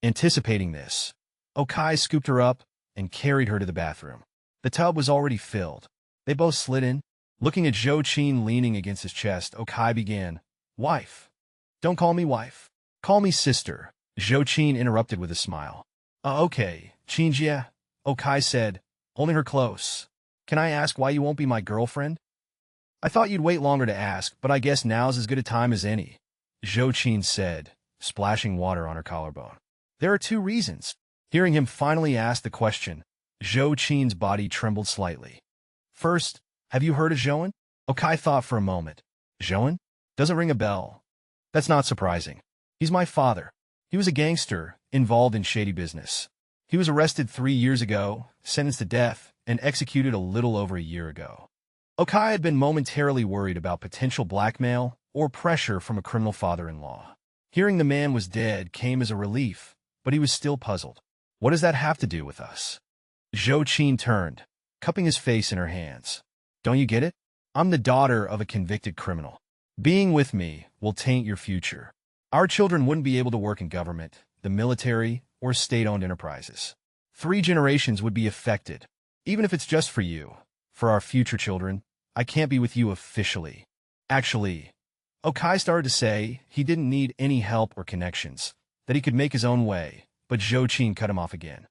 Anticipating this, Okai scooped her up and carried her to the bathroom. The tub was already filled. They both slid in. Looking at Zhou Qin leaning against his chest, Okai began, "Wife. Don't call me wife. Call me sister," Zhou Qin interrupted with a smile. Okay, Qinjie," Okai said, holding her close. "Can I ask why you won't be my girlfriend?" "I thought you'd wait longer to ask, but I guess now's as good a time as any," Zhou Qin said, splashing water on her collarbone. "There are 2 reasons." Hearing him finally ask the question, Zhou Qin's body trembled slightly. "First, have you heard of Zhouan?" Okai thought for a moment. "Zhouan? Doesn't ring a bell." "That's not surprising. He's my father. He was a gangster, involved in shady business. He was arrested 3 years ago, sentenced to death, and executed a little over a year ago." Okai had been momentarily worried about potential blackmail or pressure from a criminal father-in-law. Hearing the man was dead came as a relief, but he was still puzzled. "What does that have to do with us?" Zhou Qin turned, cupping his face in her hands. "Don't you get it? I'm the daughter of a convicted criminal. Being with me will taint your future. Our children wouldn't be able to work in government, the military, or state-owned enterprises. 3 generations would be affected. Even if it's just for you, for our future children, I can't be with you officially." Actually, Okai started to say he didn't need any help or connections, that he could make his own way, but Zhou Qin cut him off again.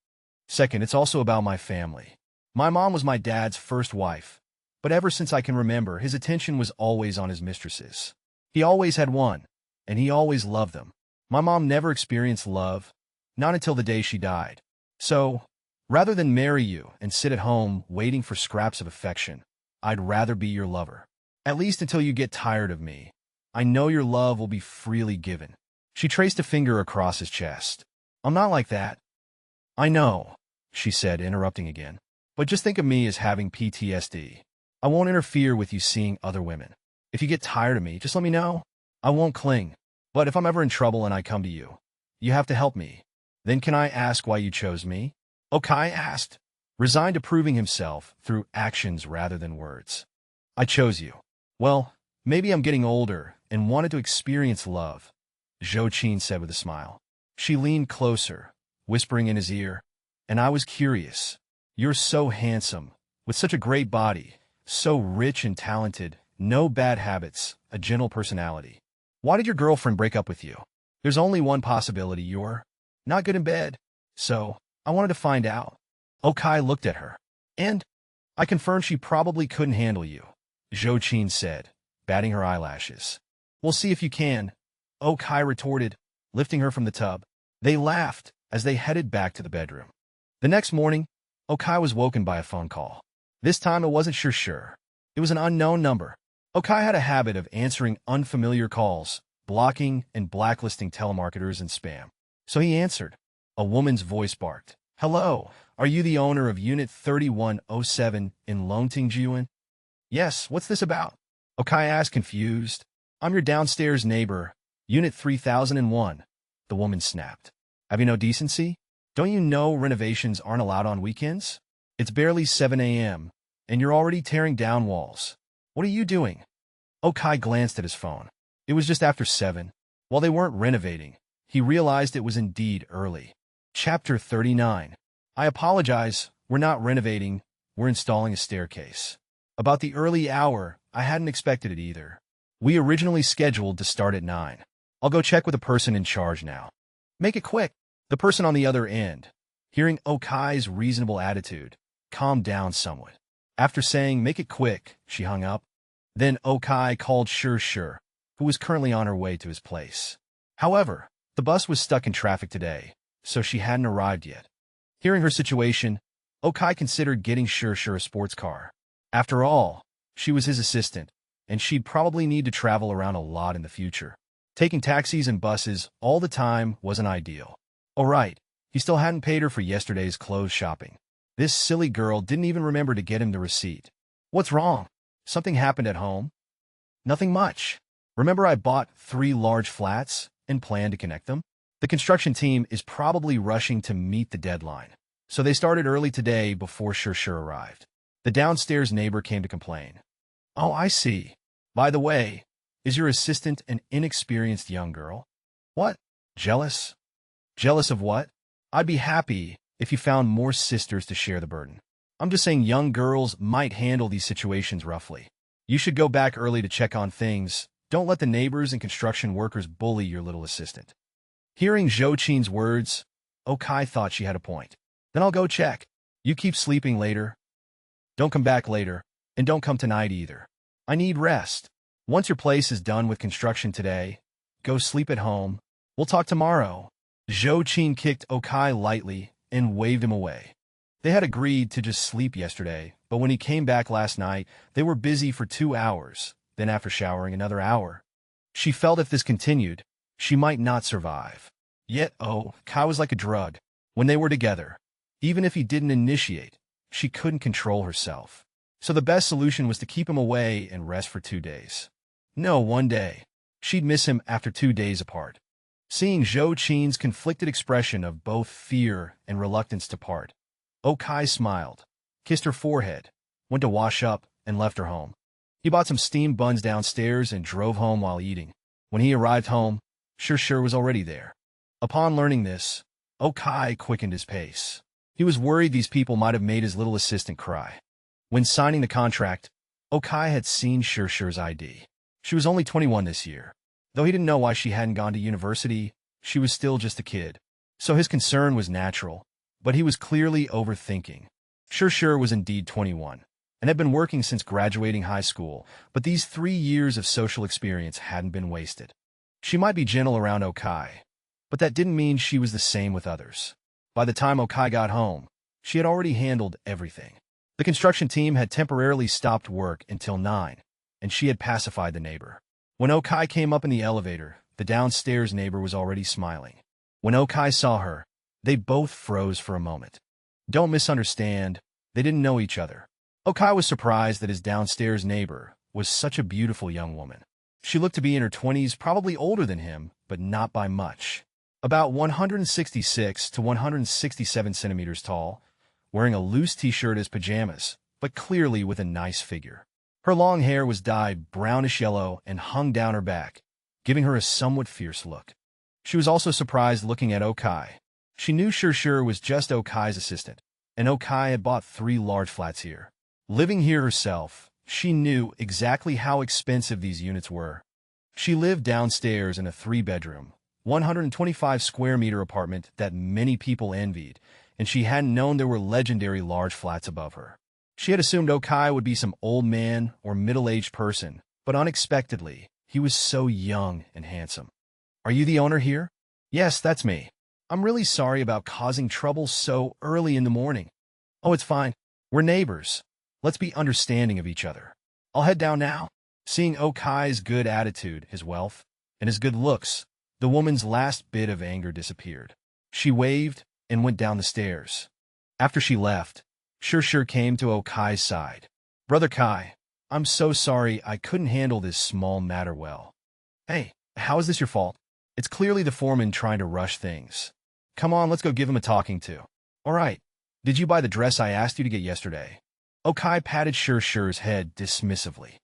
"Second, it's also about my family. My mom was my dad's first wife, but ever since I can remember, his attention was always on his mistresses. He always had one, and he always loved them. My mom never experienced love, not until the day she died. So, rather than marry you and sit at home waiting for scraps of affection, I'd rather be your lover. At least until you get tired of me. I know your love will be freely given." She traced a finger across his chest. "I'm not like that." "I know," she said, interrupting again. "But just think of me as having PTSD. I won't interfere with you seeing other women. If you get tired of me, just let me know. I won't cling. But if I'm ever in trouble and I come to you, you have to help me. Then can I ask why you chose me?" Okai asked, resigned to proving himself through actions rather than words. "I chose you. Well, maybe I'm getting older and wanted to experience love," Zhou Qin said with a smile. She leaned closer, whispering in his ear, "And I was curious. You're so handsome, with such a great body, so rich and talented, no bad habits, a gentle personality. Why did your girlfriend break up with you? There's only one possibility: you're not good in bed. So, I wanted to find out." Okai looked at her. "And I confirmed she probably couldn't handle you," Zhou Qin said, batting her eyelashes. "We'll see if you can," Okai retorted, lifting her from the tub. They laughed as they headed back to the bedroom. The next morning, Okai was woken by a phone call. This time it wasn't sure. It was an unknown number. Okai had a habit of answering unfamiliar calls, blocking and blacklisting telemarketers and spam. So he answered. A woman's voice barked. "Hello, are you the owner of Unit 3107 in Longtingjuan?" "Yes, what's this about?" Okai asked, confused. "I'm your downstairs neighbor, Unit 3001, the woman snapped. "Have you no decency? Don't you know renovations aren't allowed on weekends? It's barely 7 a.m., and you're already tearing down walls. What are you doing?" Okai glanced at his phone. It was just after 7. While they weren't renovating, he realized it was indeed early. Chapter 39. "I apologize, we're not renovating, we're installing a staircase. About the early hour, I hadn't expected it either. We originally scheduled to start at 9. I'll go check with the person in charge now." "Make it quick." The person on the other end, hearing Okai's reasonable attitude, calmed down somewhat. After saying, "Make it quick," she hung up. Then Okai called Sure, who was currently on her way to his place. However, the bus was stuck in traffic today, so she hadn't arrived yet. Hearing her situation, Okai considered getting Sure a sports car. After all, she was his assistant, and she'd probably need to travel around a lot in the future. Taking taxis and buses all the time wasn't ideal. Oh right, he still hadn't paid her for yesterday's clothes shopping. This silly girl didn't even remember to get him the receipt. "What's wrong? Something happened at home?" "Nothing much. Remember I bought 3 large flats and planned to connect them? The construction team is probably rushing to meet the deadline, so they started early today before Sure arrived. The downstairs neighbor came to complain." "Oh, I see. By the way, is your assistant an inexperienced young girl? What? Jealous? Jealous of what? I'd be happy if you found more sisters to share the burden. I'm just saying young girls might handle these situations roughly. You should go back early to check on things. Don't let the neighbors and construction workers bully your little assistant. Hearing Zhou Qin's words, Okai thought she had a point. Then I'll go check. You keep sleeping later. Don't come back later, and don't come tonight either. I need rest. Once your place is done with construction today, go sleep at home. We'll talk tomorrow. Zhou Qin kicked Okai lightly and waved him away. They had agreed to just sleep yesterday, but when he came back last night, they were busy for 2 hours, then after showering another hour. She felt if this continued, she might not survive. Yet, Kai was like a drug. When they were together, even if he didn't initiate, she couldn't control herself. So the best solution was to keep him away and rest for 2 days. No, 1 day. She'd miss him after 2 days apart. Seeing Zhou Qin's conflicted expression of both fear and reluctance to part, Okai smiled, kissed her forehead, went to wash up, and left her home. He bought some steamed buns downstairs and drove home while eating. When he arrived home, Shir was already there. Upon learning this, Okai quickened his pace. He was worried these people might have made his little assistant cry. When signing the contract, Okai had seen Shir's ID. She was only 21 this year. Though he didn't know why she hadn't gone to university, she was still just a kid. So his concern was natural, but he was clearly overthinking. Shir was indeed 21, and had been working since graduating high school, but these 3 years of social experience hadn't been wasted. She might be gentle around Okai, but that didn't mean she was the same with others. By the time Okai got home, she had already handled everything. The construction team had temporarily stopped work until 9, and she had pacified the neighbor. When Okai came up in the elevator, the downstairs neighbor was already smiling. When Okai saw her, they both froze for a moment. Don't misunderstand, they didn't know each other. Okai was surprised that his downstairs neighbor was such a beautiful young woman. She looked to be in her 20s, probably older than him, but not by much. About 166 to 167 centimeters tall, wearing a loose t-shirt as pajamas, but clearly with a nice figure. Her long hair was dyed brownish yellow and hung down her back, giving her a somewhat fierce look. She was also surprised looking at Okai. She knew Shir was just Okai's assistant, and Okai had bought 3 large flats here. Living here herself, she knew exactly how expensive these units were. She lived downstairs in a 3-bedroom, 125-square-meter apartment that many people envied, and she hadn't known there were legendary large flats above her. She had assumed Okai would be some old man or middle-aged person, but unexpectedly, he was so young and handsome. "Are you the owner here?" "Yes, that's me. I'm really sorry about causing trouble so early in the morning." "Oh, it's fine. We're neighbors. Let's be understanding of each other. I'll head down now." Seeing Okai's good attitude, his wealth, and his good looks, the woman's last bit of anger disappeared. She waved and went down the stairs. After she left, Shir came to Okai's side. "Brother Kai, I'm so sorry I couldn't handle this small matter well." "Hey, how is this your fault? It's clearly the foreman trying to rush things. Come on, let's go give him a talking to." "All right. Did you buy the dress I asked you to get yesterday?" Okai patted Shir's head dismissively.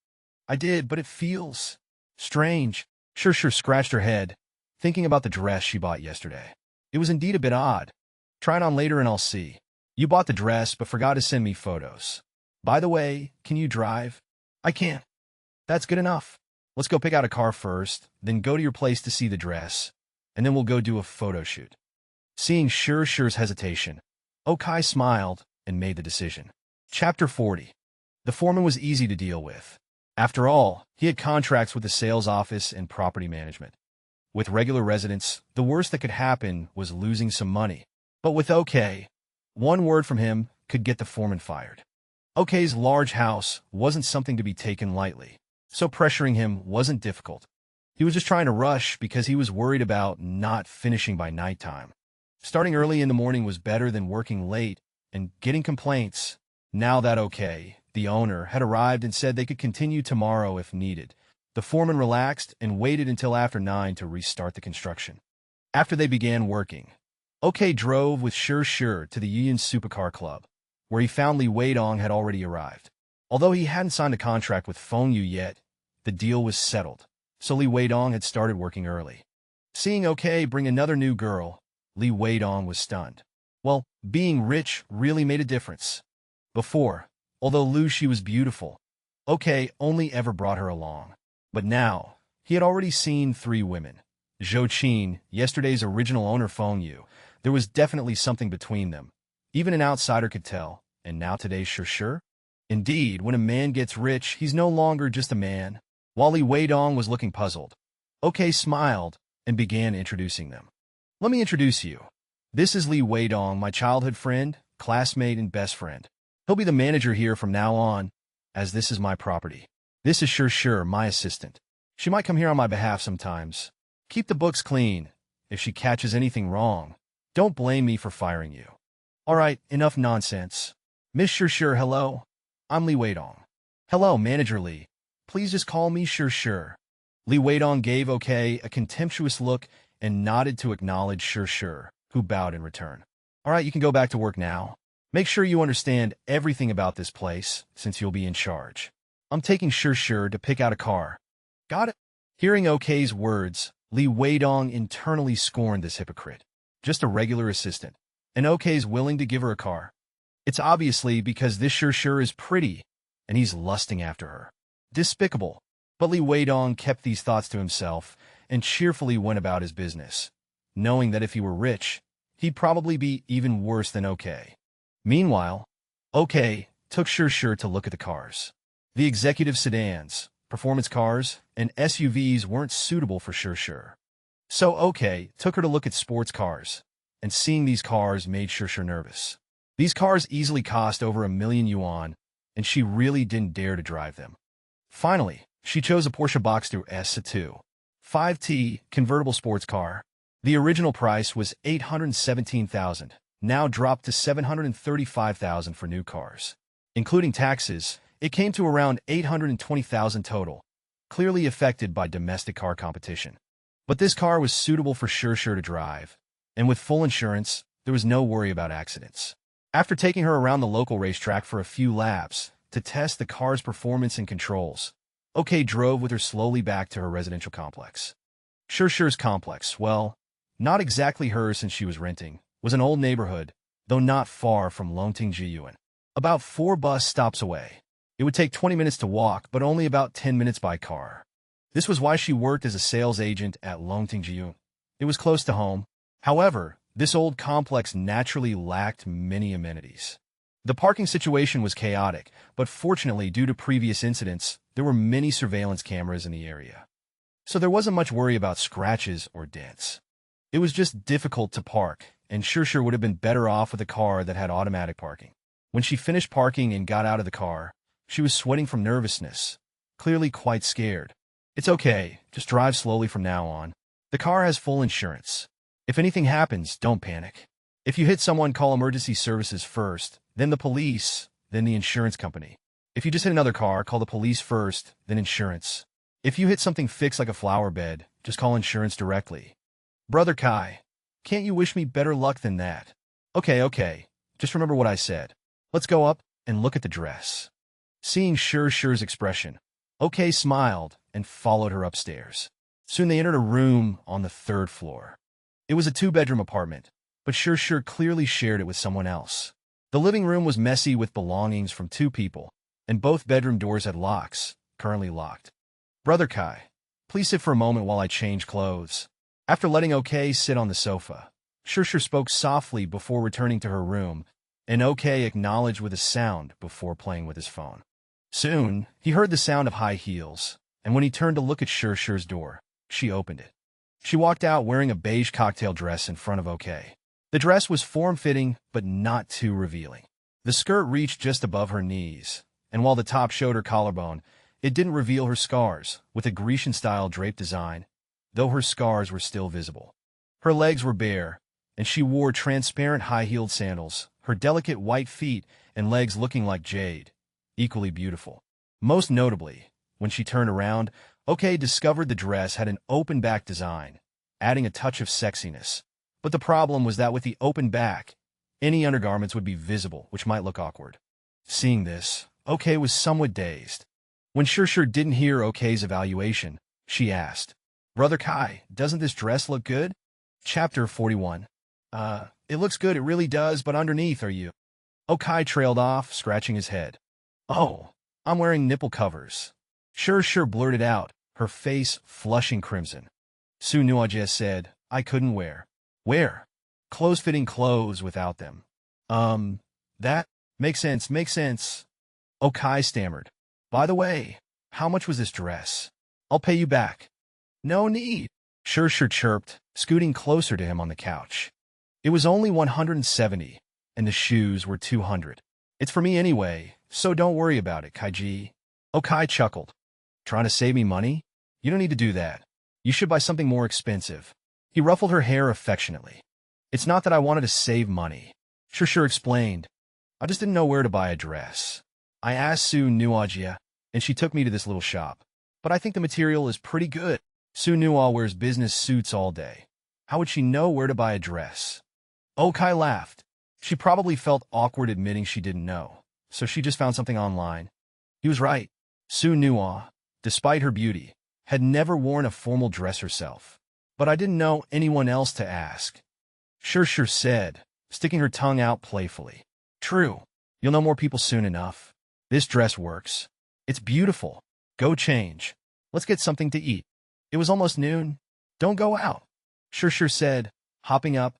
"I did, but it feels strange." Shir scratched her head, thinking about the dress she bought yesterday. It was indeed a bit odd. "Try it on later and I'll see. You bought the dress but forgot to send me photos. By the way, can you drive?" "I can't." "That's good enough. Let's go pick out a car first, then go to your place to see the dress, and then we'll go do a photo shoot." Seeing Shir's hesitation, Okai smiled and made the decision. Chapter 40. The foreman was easy to deal with. After all, he had contracts with the sales office and property management. With regular residents, the worst that could happen was losing some money. But with OK, one word from him could get the foreman fired. OK's large house wasn't something to be taken lightly, so pressuring him wasn't difficult. He was just trying to rush because he was worried about not finishing by nighttime. Starting early in the morning was better than working late and getting complaints. Now that OK, the owner, had arrived and said they could continue tomorrow if needed, the foreman relaxed and waited until after 9 to restart the construction. After they began working, OK drove with Shir to the Union Supercar Club, where he found Li Weidong had already arrived. Although he hadn't signed a contract with Feng Yu yet, The deal was settled, so Li Weidong had started working early. Seeing OK bring another new girl, Li Weidong was stunned. Well, being rich really made a difference. Before, although Lu Shi was beautiful, OK only ever brought her along. But now, he had already seen 3 women. Zhou Qin, yesterday's original owner Feng Yu, there was definitely something between them. Even an outsider could tell, and now today's Sure. Indeed, when a man gets rich, he's no longer just a man. While Li Weidong was looking puzzled, OK smiled and began introducing them. Let me introduce you. This is Li Weidong, my childhood friend, classmate, and best friend. He'll be the manager here from now on, as this is my property. This is Sure, my assistant. She might come here on my behalf sometimes. Keep the books clean. If she catches anything wrong, don't blame me for firing you. All right, enough nonsense. Miss Sure, hello. I'm Li Weidong. Hello, Manager Li. Please just call me Sure. Li Weidong gave OK a contemptuous look and nodded to acknowledge Sure, who bowed in return. All right, you can go back to work now. Make sure you understand everything about this place, since you'll be in charge. I'm taking Sure to pick out a car. Got it? Hearing OK's words, Li Weidong internally scorned this hypocrite. Just a regular assistant. And OK's willing to give her a car. It's obviously because this Sure is pretty, and he's lusting after her. Despicable. But Li Weidong kept these thoughts to himself and cheerfully went about his business, knowing that if he were rich, he'd probably be even worse than OK. Meanwhile, OK took Sure to look at the cars. The executive sedans, performance cars, and SUVs weren't suitable for Sure. So OK took her to look at sports cars, and seeing these cars made Sure nervous. These cars easily cost over 1,000,000 yuan, and she really didn't dare to drive them. Finally, she chose a Porsche Boxster S2 5T convertible sports car. The original price was 817,000, now dropped to 735,000 for new cars. Including taxes, it came to around 820,000 total, clearly affected by domestic car competition. But this car was suitable for Sure to drive, and with full insurance, there was no worry about accidents. After taking her around the local racetrack for a few laps to test the car's performance and controls, OK drove with her slowly back to her residential complex. Sure's complex, well, not exactly hers since she was renting, was an old neighborhood, though not far from Longtingjiyuan. About 4 bus stops away. It would take 20 minutes to walk, but only about 10 minutes by car. This was why she worked as a sales agent at Longtingjiyuan. It was close to home. However, this old complex naturally lacked many amenities. The parking situation was chaotic, but fortunately, due to previous incidents, there were many surveillance cameras in the area. So there wasn't much worry about scratches or dents. It was just difficult to park, and Sure would have been better off with a car that had automatic parking. When she finished parking and got out of the car, she was sweating from nervousness, clearly quite scared. It's okay, just drive slowly from now on. The car has full insurance. If anything happens, don't panic. If you hit someone, call emergency services first, then the police, then the insurance company. If you just hit another car, call the police first, then insurance. If you hit something fixed like a flower bed, just call insurance directly. Brother Kai, can't you wish me better luck than that? Okay, just remember what I said. Let's go up and look at the dress. Seeing Sure's expression, OK smiled and followed her upstairs. Soon they entered a room on the 3rd floor. It was a 2-bedroom apartment, but Sure clearly shared it with someone else. The living room was messy with belongings from 2 people, and both bedroom doors had locks, currently locked. Brother Kai, please sit for a moment while I change clothes. After letting OK sit on the sofa, Sure spoke softly before returning to her room, and OK acknowledged with a sound before playing with his phone. Soon, he heard the sound of high heels, and when he turned to look at Sure's door, she opened it. She walked out wearing a beige cocktail dress in front of OK. The dress was form-fitting, but not too revealing. The skirt reached just above her knees, and while the top showed her collarbone, it didn't reveal her scars, with a Grecian-style drape design, though her scars were still visible. Her legs were bare, and she wore transparent high-heeled sandals, her delicate white feet and legs looking like jade, equally beautiful. Most notably, when she turned around, OK discovered the dress had an open back design, adding a touch of sexiness. But the problem was that with the open back, any undergarments would be visible, which might look awkward. Seeing this, OK was somewhat dazed. When Shir didn't hear Okay's evaluation, she asked, Brother Kai, doesn't this dress look good? Chapter 41. It looks good, it really does, but underneath are you? Okay trailed off, scratching his head. Oh, I'm wearing nipple covers. Shir blurted out, her face flushing crimson. Su Nuaje said, I couldn't wear. Wear? Clothes-fitting clothes without them. That? Makes sense. Okay stammered. By the way, how much was this dress? I'll pay you back. No need. Shir chirped, scooting closer to him on the couch. It was only 170, and the shoes were 200. It's for me anyway, so don't worry about it, Kaiji. Okay chuckled. Trying to save me money? You don't need to do that. You should buy something more expensive. He ruffled her hair affectionately. It's not that I wanted to save money. Shir explained. I just didn't know where to buy a dress. I asked Su Nuajia, and she took me to this little shop. But I think the material is pretty good. Su Nua wears business suits all day. How would she know where to buy a dress? Okay laughed. She probably felt awkward admitting she didn't know, so she just found something online. He was right. Su Nua, despite her beauty, had never worn a formal dress herself. But I didn't know anyone else to ask. Shir said, sticking her tongue out playfully. True. You'll know more people soon enough. This dress works. It's beautiful. Go change. Let's get something to eat. It was almost noon. Don't go out. Shir said, hopping up.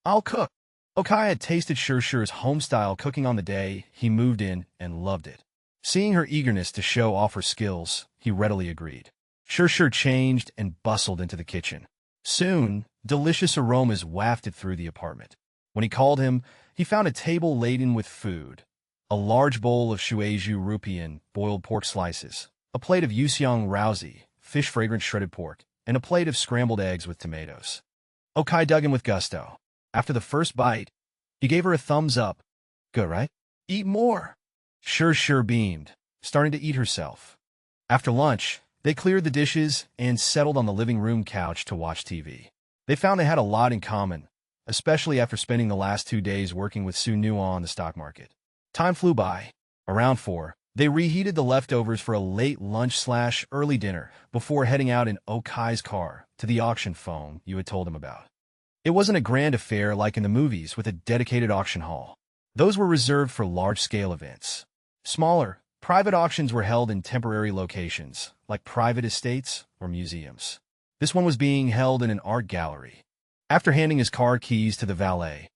I'll cook. Okay had tasted Shir's home-style cooking on the day he moved in and loved it. Seeing her eagerness to show off her skills, he readily agreed. Shir changed and bustled into the kitchen. Soon, delicious aromas wafted through the apartment. When he called him, he found a table laden with food. A large bowl of shueju rupian, boiled pork slices, a plate of yuseong rousey, fish-fragrant shredded pork, and a plate of scrambled eggs with tomatoes. Okay dug in with gusto. After the first bite, he gave her a thumbs up. Good, right? Eat more. Shir beamed, starting to eat herself. After lunch, they cleared the dishes and settled on the living room couch to watch TV. They found they had a lot in common, especially after spending the last 2 days working with Su Nua on the stock market. Time flew by. Around 4, they reheated the leftovers for a late lunch/early dinner before heading out in Okai's car to the auction phone you had told him about. It wasn't a grand affair like in the movies with a dedicated auction hall. Those were reserved for large-scale events. Smaller, private auctions were held in temporary locations, like private estates or museums. This one was being held in an art gallery. After handing his car keys to the valet,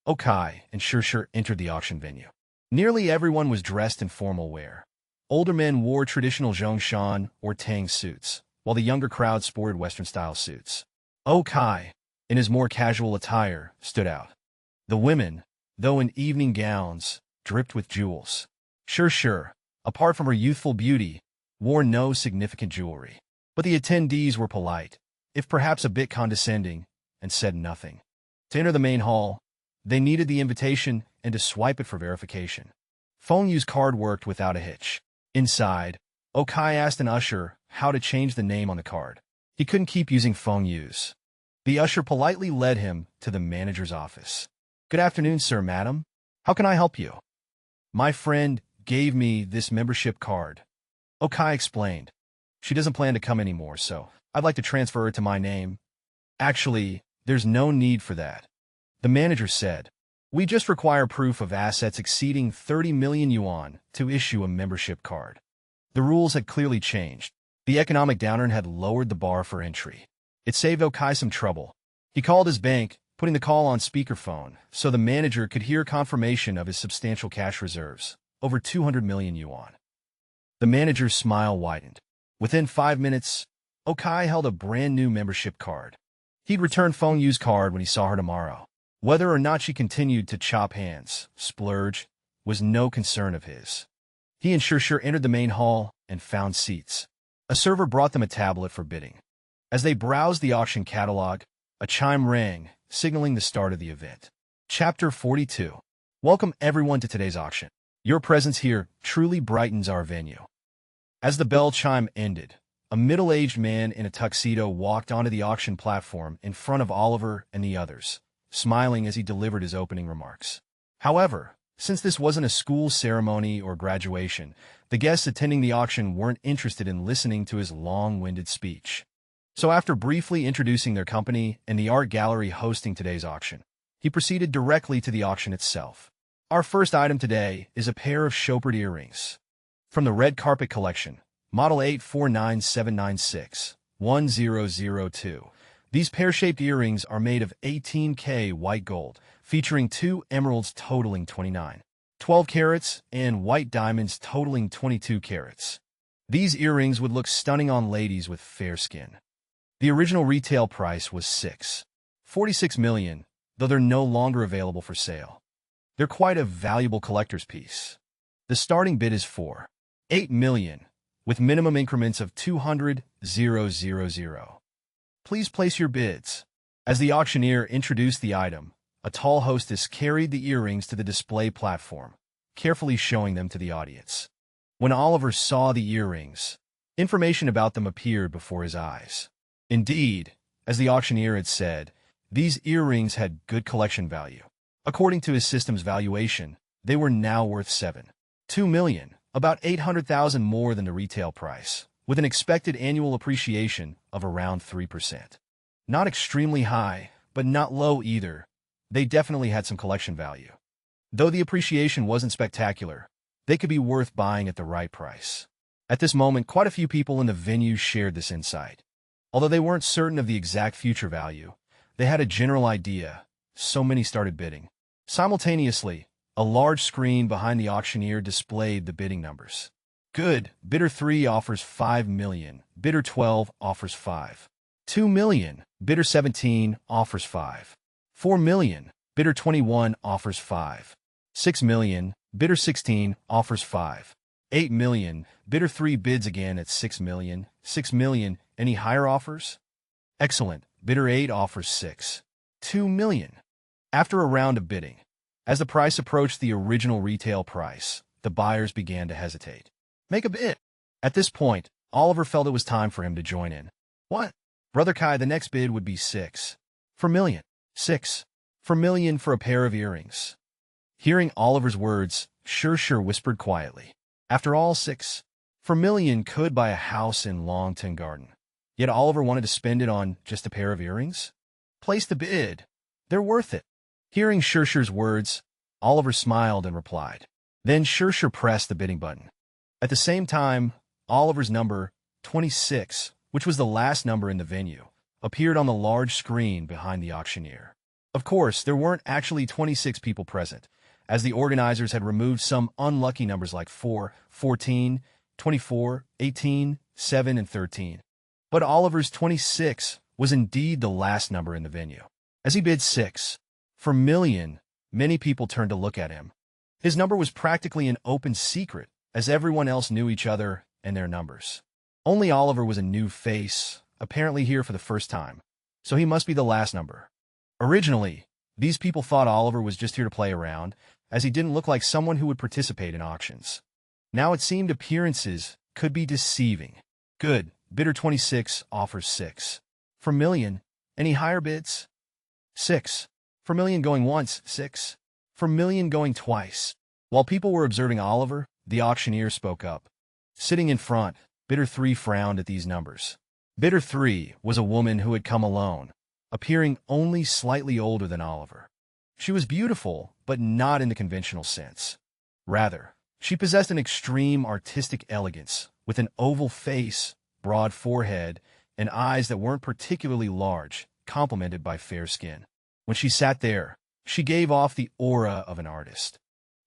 Okay and Shir entered the auction venue. Nearly everyone was dressed in formal wear. Older men wore traditional zhongshan or tang suits, while the younger crowd sported Western-style suits. Okay, in his more casual attire, stood out. The women, though in evening gowns, dripped with jewels. Shir, apart from her youthful beauty, wore no significant jewelry. But the attendees were polite, if perhaps a bit condescending, and said nothing. To enter the main hall, they needed the invitation and to swipe it for verification. Feng Yu's card worked without a hitch. Inside, Okay asked an usher how to change the name on the card. He couldn't keep using Feng Yu's. The usher politely led him to the manager's office. Good afternoon, sir, madam. How can I help you? My friend gave me this membership card. Okay explained. She doesn't plan to come anymore, so I'd like to transfer it to my name. Actually, there's no need for that. The manager said, we just require proof of assets exceeding 30 million yuan to issue a membership card. The rules had clearly changed. The economic downturn had lowered the bar for entry. It saved Okay some trouble. He called his bank, putting the call on speakerphone, so the manager could hear confirmation of his substantial cash reserves, over 200 million yuan. The manager's smile widened. Within 5 minutes, Okay held a brand new membership card. He'd return Feng Yu's card when he saw her tomorrow. Whether or not she continued to chop hands, splurge, was no concern of his. He and Shir entered the main hall and found seats. A server brought them a tablet for bidding. As they browsed the auction catalog, a chime rang, signaling the start of the event. Chapter 42. Welcome everyone to today's auction. Your presence here truly brightens our venue. As the bell chime ended, a middle-aged man in a tuxedo walked onto the auction platform in front of Oliver and the others, smiling as he delivered his opening remarks. However, Since this wasn't a school ceremony or graduation, the guests attending the auction weren't interested in listening to his long-winded speech. So after briefly introducing their company and the art gallery hosting today's auction, he proceeded directly to the auction itself. Our first item today is a pair of chopard earrings. From the Red Carpet Collection, Model 84979610002. These pear-shaped earrings are made of 18K white gold, featuring 2 emeralds totaling 29, 12 carats, and white diamonds totaling 22 carats. These earrings would look stunning on ladies with fair skin. The original retail price was $46 million, though they're no longer available for sale. They're quite a valuable collector's piece. The starting bid is for $8 million, with minimum increments of 200,000. Please place your bids. As the auctioneer introduced the item, a tall hostess carried the earrings to the display platform, carefully showing them to the audience. When Oliver saw the earrings, information about them appeared before his eyes. Indeed, as the auctioneer had said, these earrings had good collection value. According to his system's valuation, they were now worth $2 million, about $800,000 more than the retail price, with an expected annual appreciation of around 3%. Not extremely high, but not low either. They definitely had some collection value. Though the appreciation wasn't spectacular, they could be worth buying at the right price. At this moment, quite a few people in the venue shared this insight. Although they weren't certain of the exact future value, they had a general idea, so many started bidding. Simultaneously, a large screen behind the auctioneer displayed the bidding numbers. Good, bidder 3 offers $5 million, bidder 12 offers $2 million, bidder 17 offers $4 million, bidder 21 offers $6 million, bidder 16 offers $8 million, bidder 3 bids again at $6 million, any higher offers? Excellent, bidder 8 offers $2 million. After a round of bidding, as the price approached the original retail price, the buyers began to hesitate. Make a bid. At this point, Oliver felt it was time for him to join in. What? Brother Kai, the next bid would be $6 million. $6 million for a pair of earrings. Hearing Oliver's words, Sure whispered quietly. After all, $6 million could buy a house in Longton Garden. Yet Oliver wanted to spend it on just a pair of earrings? Place the bid. They're worth it. Hearing Shure's words, Oliver smiled and replied. Then Shure pressed the bidding button. At the same time, Oliver's number, 26, which was the last number in the venue, appeared on the large screen behind the auctioneer. Of course, there weren't actually 26 people present, as the organizers had removed some unlucky numbers like 4, 14, 24, 18, 7, and 13. But Oliver's 26 was indeed the last number in the venue. As he bid $6 million, many people turned to look at him. His number was practically an open secret, as everyone else knew each other and their numbers. Only Oliver was a new face, apparently here for the first time, so he must be the last number. Originally, these people thought Oliver was just here to play around, as he didn't look like someone who would participate in auctions. Now it seemed appearances could be deceiving. Good, bidder 26 offers $6 million. Any higher bids? $6 million going once, $6 million going twice. While people were observing Oliver, the auctioneer spoke up. Sitting in front, bidder 3 frowned at these numbers. Bidder 3 was a woman who had come alone, appearing only slightly older than Oliver. She was beautiful, but not in the conventional sense. Rather, she possessed an extreme artistic elegance, with an oval face, broad forehead, and eyes that weren't particularly large, complemented by fair skin. When she sat there, she gave off the aura of an artist.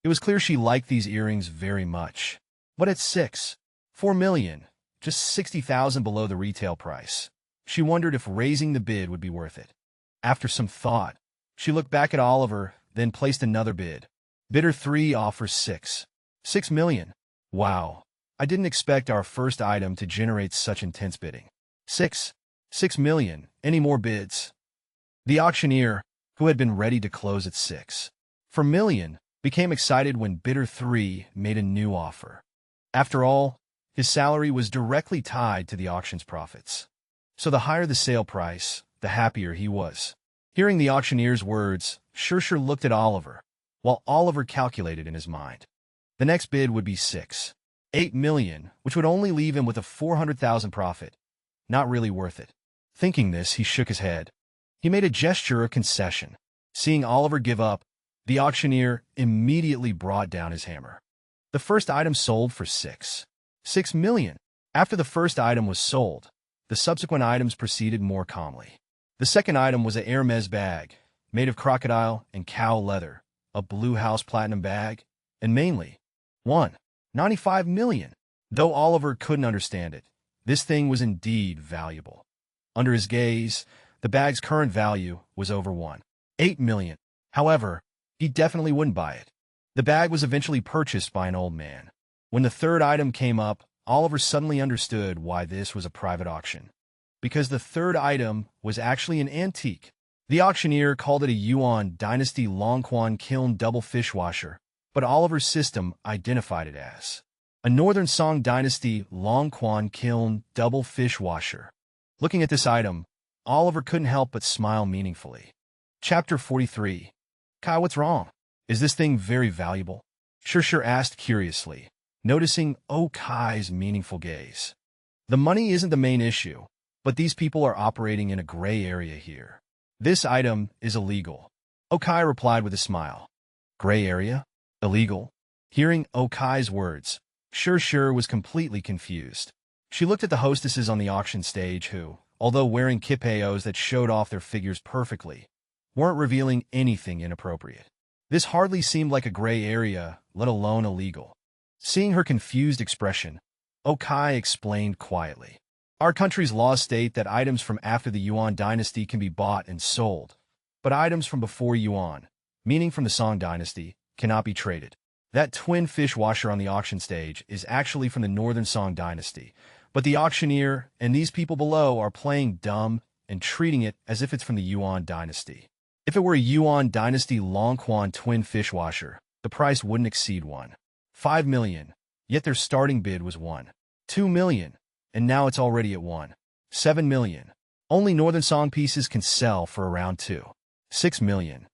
It was clear she liked these earrings very much. But at $4 million, just $60,000 below the retail price, she wondered if raising the bid would be worth it. After some thought, she looked back at Oliver, then placed another bid. Bidder 3 offers $6 million. Wow, I didn't expect our first item to generate such intense bidding. $6 million. Any more bids? The auctioneer, who had been ready to close at $6 million, became excited when bidder 3 made a new offer. After all, his salary was directly tied to the auction's profits. So the higher the sale price, the happier he was. Hearing the auctioneer's words, Shure looked at Oliver. while Oliver calculated in his mind. The next bid would be 8 million, which would only leave him with a 400,000 profit. Not really worth it. Thinking this, he shook his head. He made a gesture of concession. Seeing Oliver give up, the auctioneer immediately brought down his hammer. The first item sold for 6 million. After the first item was sold, the subsequent items proceeded more calmly. The second item was a Hermes bag, made of crocodile and cow leather, a Blue House Platinum bag, and mainly, 95 million. Though Oliver couldn't understand it, this thing was indeed valuable. Under his gaze, the bag's current value was over 8 million. However, he definitely wouldn't buy it. The bag was eventually purchased by an old man. When the third item came up, Oliver suddenly understood why this was a private auction. Because the third item was actually an antique. The auctioneer called it a Yuan Dynasty Longquan Kiln double dishwasher, but Oliver's system identified it as a Northern Song Dynasty Longquan Kiln double dishwasher. Looking at this item, Oliver couldn't help but smile meaningfully. Chapter 43. Kai, what's wrong? Is this thing very valuable? Sure asked curiously, noticing Kai's meaningful gaze. The money isn't the main issue, but these people are operating in a gray area here. This item is illegal. Kai replied with a smile. Gray area? Illegal? Hearing Kai's words, Sure was completely confused. She looked at the hostesses on the auction stage who, although wearing kipayos that showed off their figures perfectly, weren't revealing anything inappropriate. This hardly seemed like a gray area, let alone illegal. Seeing her confused expression, Kai explained quietly. Our country's laws state that items from after the Yuan dynasty can be bought and sold, but items from before Yuan, meaning from the Song dynasty, cannot be traded. That twin dishwasher on the auction stage is actually from the Northern Song dynasty, but the auctioneer and these people below are playing dumb and treating it as if it's from the Yuan dynasty. If it were a Yuan dynasty Longquan twin dishwasher, the price wouldn't exceed 5 million, yet their starting bid was 2 million, and now it's already at 7 million. Only Northern Song pieces can sell for around 6 million.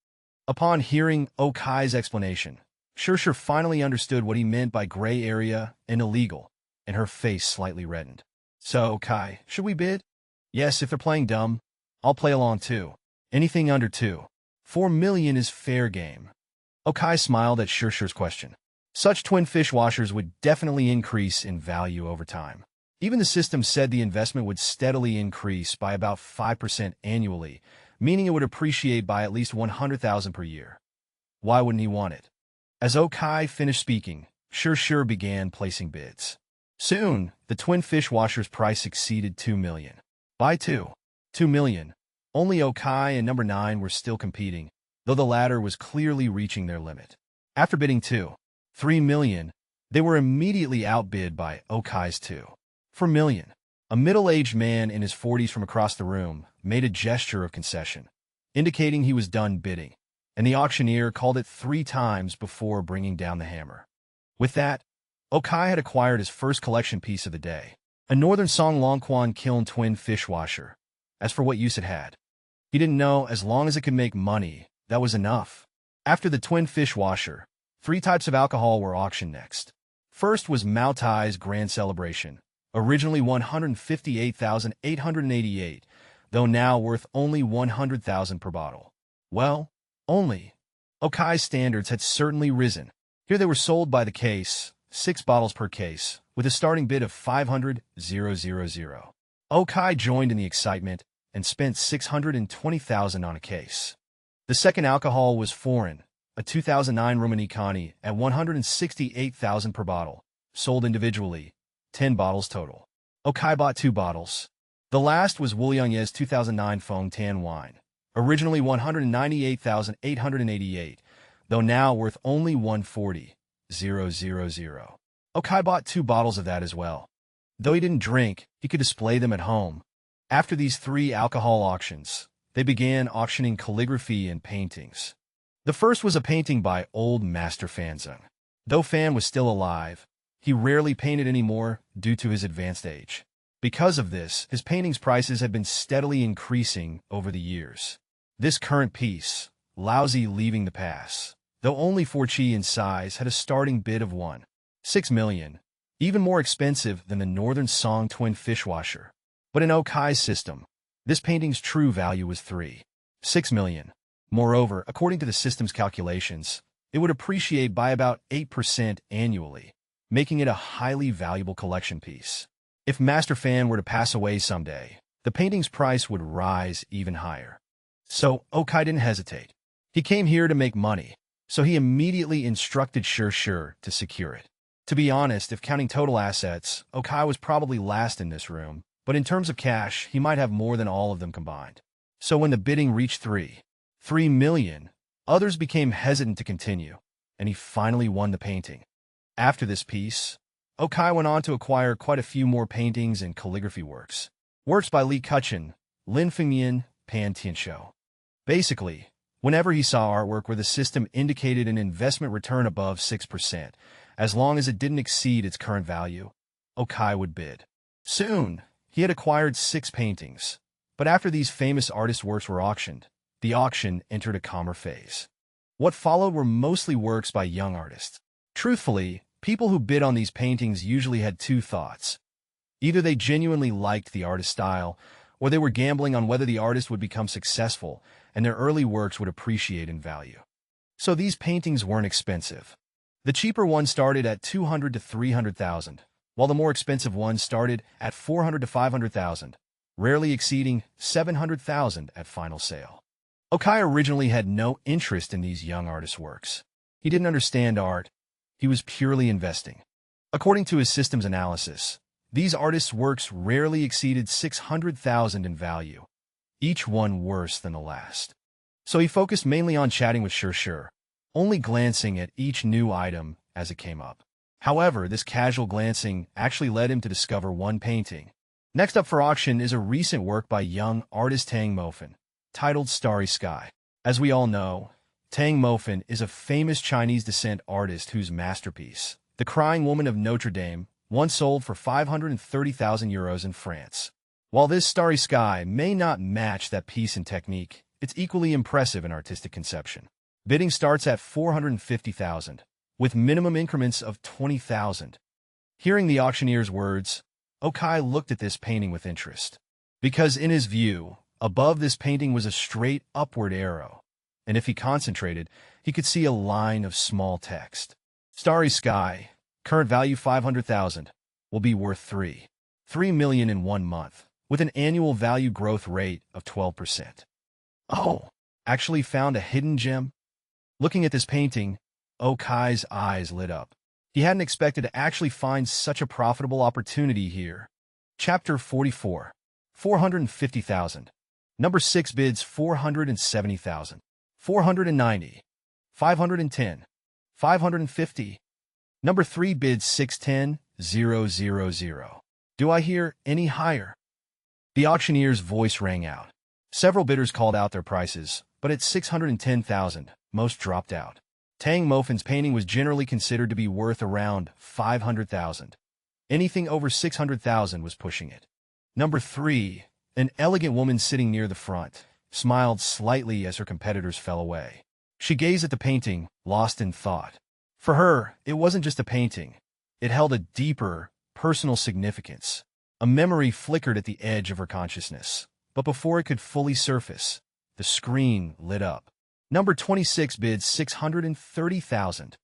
Upon hearing Kai's explanation, Sure finally understood what he meant by gray area and illegal, and her face slightly reddened. So, Kai, should we bid? Yes, if they're playing dumb, I'll play along too. Anything under 4 million is fair game. Kai smiled at Shure's question. Such twin dishwashers would definitely increase in value over time. Even the system said the investment would steadily increase by about 5% annually, meaning it would appreciate by at least 100,000 per year. Why wouldn't he want it? As Kai finished speaking, Shure began placing bids. Soon, the twin dishwasher's price exceeded 2 million. By 2 million. Only Kai and number 9 were still competing, though the latter was clearly reaching their limit. After bidding 3 million, they were immediately outbid by Kai's 4 million. A middle-aged man in his 40s from across the room made a gesture of concession, indicating he was done bidding, and the auctioneer called it 3 times before bringing down the hammer. With that, Kai had acquired his first collection piece of the day, a Northern Song Longquan Kiln twin dishwasher. As for what use it had, he didn't know. As long as it could make money, that was enough. After the twin dishwasher, 3 types of alcohol were auctioned next. First was Mao Tai's Grand Celebration, originally 158,888, though now worth only 100,000 per bottle. Well, only. Kai's standards had certainly risen. Here they were sold by the case, 6 bottles per case, with a starting bid of 500,000. Kai joined in the excitement and spent 620,000 on a case. The second alcohol was foreign, a 2009 Romanicani at 168,000 per bottle, sold individually, 10 bottles total. Kai bought 2 bottles. The last was Wuliangye's 2009 Feng Tan wine, originally 198,888, though now worth only 140,000. Kai bought 2 bottles of that as well. Though he didn't drink, he could display them at home. After these 3 alcohol auctions, they began auctioning calligraphy and paintings. The first was a painting by old master Fanzeng. Though Fan was still alive, he rarely painted anymore due to his advanced age. Because of this, his paintings' prices had been steadily increasing over the years. This current piece, Lousy Leaving the Pass, though only 4 chi in size, had a starting bid of 1.6 million, even more expensive than the Northern Song twin fishwasher. But in Okai's system, this painting's true value was 3.6 million. Moreover, according to the system's calculations, it would appreciate by about 8% annually, making it a highly valuable collection piece. If Master Fan were to pass away someday, the painting's price would rise even higher. So, Okai didn't hesitate. He came here to make money, so he immediately instructed Sure to secure it. To be honest, if counting total assets, Okai was probably last in this room, but in terms of cash, he might have more than all of them combined. So when the bidding reached 3 million, others became hesitant to continue, and he finally won the painting. After this piece, Okai went on to acquire quite a few more paintings and calligraphy works. Works by Li Kuchen, Lin Fengyan, Pan Tianshou. Basically, whenever he saw artwork where the system indicated an investment return above 6%, as long as it didn't exceed its current value, Okai would bid. Soon, he had acquired 6 paintings, but after these famous artists' works were auctioned, the auction entered a calmer phase. What followed were mostly works by young artists. Truthfully, people who bid on these paintings usually had 2 thoughts. Either they genuinely liked the artist's style, or they were gambling on whether the artist would become successful and their early works would appreciate in value. So these paintings weren't expensive. The cheaper ones started at 200 to 300,000, while the more expensive ones started at 400 to 500,000, rarely exceeding 700,000 at final sale. Okai originally had no interest in these young artists' works. He didn't understand art. He was purely investing. According to his system's analysis, these artists' works rarely exceeded 600,000 in value, each one worse than the last. So he focused mainly on chatting with Sure, only glancing at each new item as it came up. However, this casual glancing actually led him to discover one painting. Next up for auction is a recent work by young artist Tang Mofan, titled Starry Sky. As we all know, Tang Mofan is a famous Chinese descent artist whose masterpiece, The Crying Woman of Notre Dame, once sold for 530,000 euros in France. While this Starry Sky may not match that piece in technique, it's equally impressive in artistic conception. Bidding starts at 450,000, with minimum increments of 20,000. Hearing the auctioneer's words, Okai looked at this painting with interest. Because in his view, above this painting was a straight upward arrow, and if he concentrated, he could see a line of small text. Starry Sky, current value 500,000, will be worth 3 million in 1 month, with an annual value growth rate of 12%. Oh, actually found a hidden gem? Looking at this painting, Okai's eyes lit up. He hadn't expected to actually find such a profitable opportunity here. Chapter 44. 450,000. Number 6 bids 470,000. 490. 510. 550. Number 3 bids 610,000. Do I hear any higher? The auctioneer's voice rang out. Several bidders called out their prices, but at 610,000, most dropped out. Tang Mofan's painting was generally considered to be worth around 500,000. Anything over 600,000 was pushing it. Number 3, an elegant woman sitting near the front, smiled slightly as her competitors fell away. She gazed at the painting, lost in thought. For her, it wasn't just a painting. It held a deeper, personal significance. A memory flickered at the edge of her consciousness, but before it could fully surface, the screen lit up. Number 26 bids 630,000.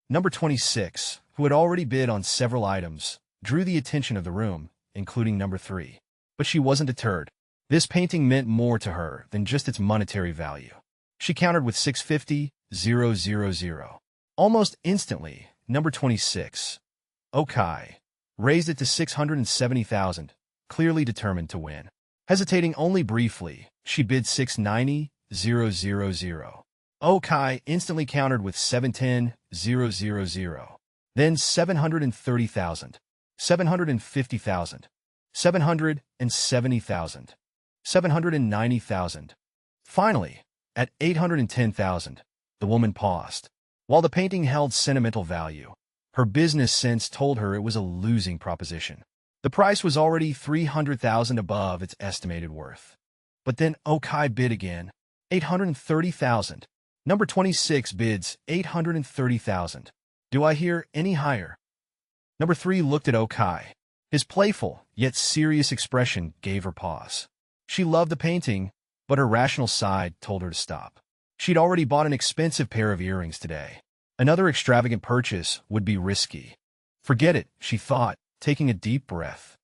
Number 26, who had already bid on several items, drew the attention of the room, including number 3. But she wasn't deterred. This painting meant more to her than just its monetary value. She countered with 650,000. Almost instantly, number 26, Okai, raised it to 670,000, clearly determined to win. Hesitating only briefly, she bid 690,000. Okai instantly countered with 710,000. Then 730,000, 750,000, 770,000, 790,000. Finally, at 810,000, the woman paused. While the painting held sentimental value, her business sense told her it was a losing proposition. The price was already 300,000 above its estimated worth. But then Okai bid again, 830,000. Number 26 bids 830,000. Do I hear any higher? Number 3 looked at Okai. His playful, yet serious expression gave her pause. She loved the painting, but her rational side told her to stop. She'd already bought an expensive pair of earrings today. Another extravagant purchase would be risky. Forget it, she thought, taking a deep breath.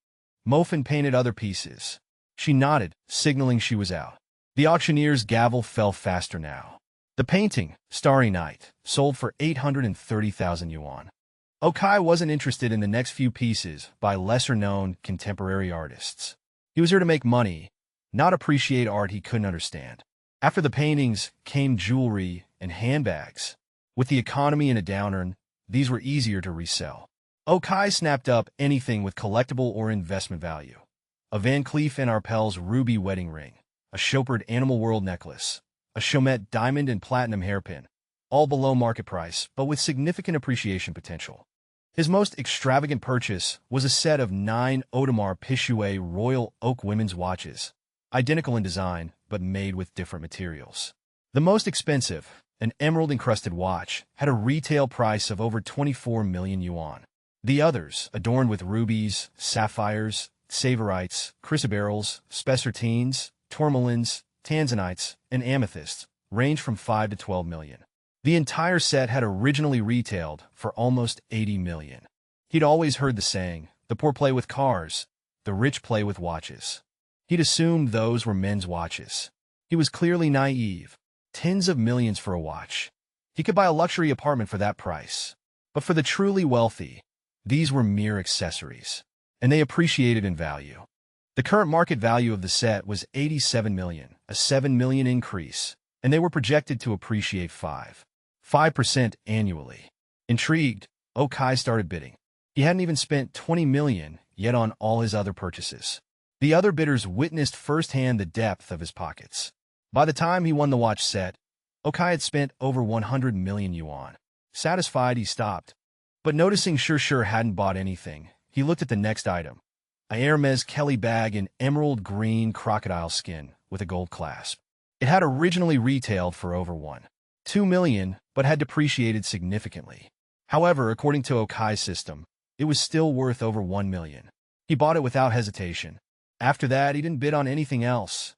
Mofin painted other pieces. She nodded, signaling she was out. The auctioneer's gavel fell faster now. The painting, Starry Night, sold for 830,000 yuan. Okai wasn't interested in the next few pieces by lesser-known contemporary artists. He was here to make money, not appreciate art he couldn't understand. After the paintings came jewelry and handbags. With the economy in a downturn, these were easier to resell. Okai snapped up anything with collectible or investment value. A Van Cleef & Arpels ruby wedding ring, a Chopard Animal World necklace, a Chomet diamond and platinum hairpin, all below market price, but with significant appreciation potential. His most extravagant purchase was a set of 9 Audemars Piguet Royal Oak women's watches, identical in design, but made with different materials. The most expensive, an emerald-encrusted watch, had a retail price of over 24 million yuan. The others, adorned with rubies, sapphires, savorites, chrysoberyls, spessartines, tourmalines, tanzanites, and amethysts, range from 5 to 12 million. The entire set had originally retailed for almost 80 million. He'd always heard the saying, the poor play with cars, the rich play with watches. He'd assumed those were men's watches. He was clearly naive. Tens of millions for a watch. He could buy a luxury apartment for that price. But for the truly wealthy, these were mere accessories, and they appreciated in value. The current market value of the set was 87 million, a 7 million increase, and they were projected to appreciate 5% annually. Intrigued, Okai started bidding. He hadn't even spent 20 million yet on all his other purchases. The other bidders witnessed firsthand the depth of his pockets. By the time he won the watch set, Okai had spent over 100 million yuan. Satisfied, he stopped. But noticing Sure hadn't bought anything, he looked at the next item. A Hermes Kelly bag in emerald green crocodile skin with a gold clasp. It had originally retailed for over 2 million, but had depreciated significantly. However, according to Okai's system, it was still worth over 1 million. He bought it without hesitation. After that, he didn't bid on anything else.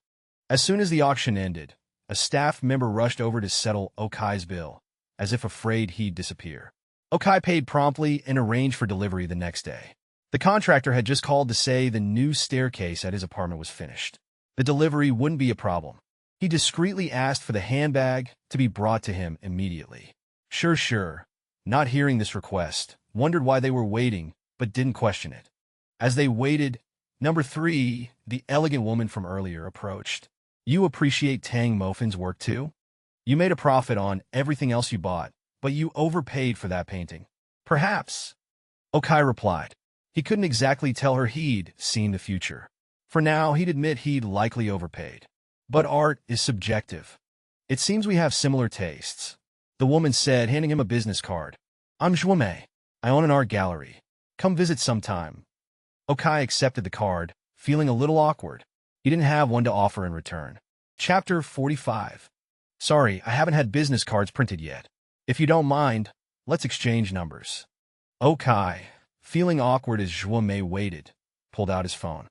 As soon as the auction ended, a staff member rushed over to settle Okai's bill, as if afraid he'd disappear. Okai paid promptly and arranged for delivery the next day. The contractor had just called to say the new staircase at his apartment was finished. The delivery wouldn't be a problem. He discreetly asked for the handbag to be brought to him immediately. Sure, not hearing this request, wondered why they were waiting, but didn't question it. As they waited, Number 3, the elegant woman from earlier, approached. You appreciate Tang Mofin's work too? You made a profit on everything else you bought, but you overpaid for that painting. Perhaps. Okai replied. He couldn't exactly tell her he'd seen the future. For now, he'd admit he'd likely overpaid. But art is subjective. It seems we have similar tastes. The woman said, handing him a business card. I'm Zhuomei. I own an art gallery. Come visit sometime. Okai accepted the card, feeling a little awkward. He didn't have one to offer in return. Chapter 45. Sorry, I haven't had business cards printed yet. If you don't mind, let's exchange numbers. Okai, feeling awkward as Zhuomei waited, pulled out his phone.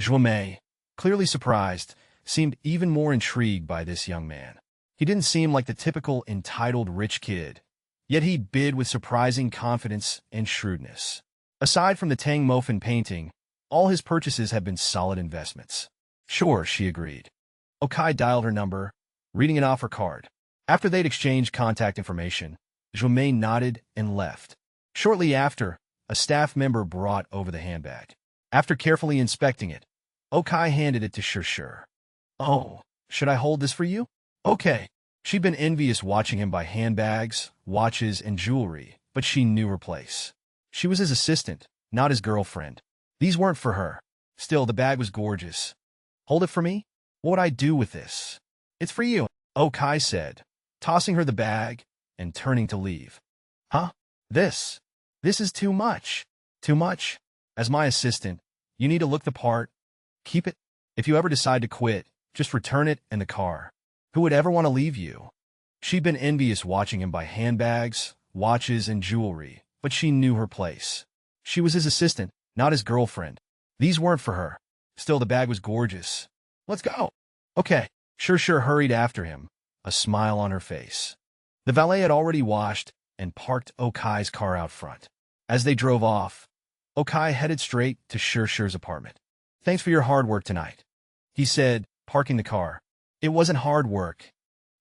Zhuomei, clearly surprised, seemed even more intrigued by this young man. He didn't seem like the typical entitled rich kid, yet he bid with surprising confidence and shrewdness. Aside from the Tang Mofin painting, all his purchases had been solid investments. Sure, she agreed. Okai dialed her number, reading it off her card. After they'd exchanged contact information, Zhuomei nodded and left. Shortly after, a staff member brought over the handbag. After carefully inspecting it, Okai handed it to Sure. Oh, should I hold this for you? Okay. She'd been envious watching him buy handbags, watches, and jewelry, but she knew her place. She was his assistant, not his girlfriend. These weren't for her. Still, the bag was gorgeous. Hold it for me? What would I do with this? It's for you, Okai said, tossing her the bag and turning to leave. Huh? This is too much. Too much? As my assistant, you need to look the part. Keep it. If you ever decide to quit, just return it and the car. Who would ever want to leave you? She'd been envious watching him buy handbags, watches, and jewelry, but she knew her place. She was his assistant, not his girlfriend. These weren't for her. Still, the bag was gorgeous. Let's go. Okay. Sure hurried after him, a smile on her face. The valet had already washed and parked Okai's car out front. As they drove off, Okai headed straight to Sure's apartment. Thanks for your hard work tonight, he said, parking the car. It wasn't hard work,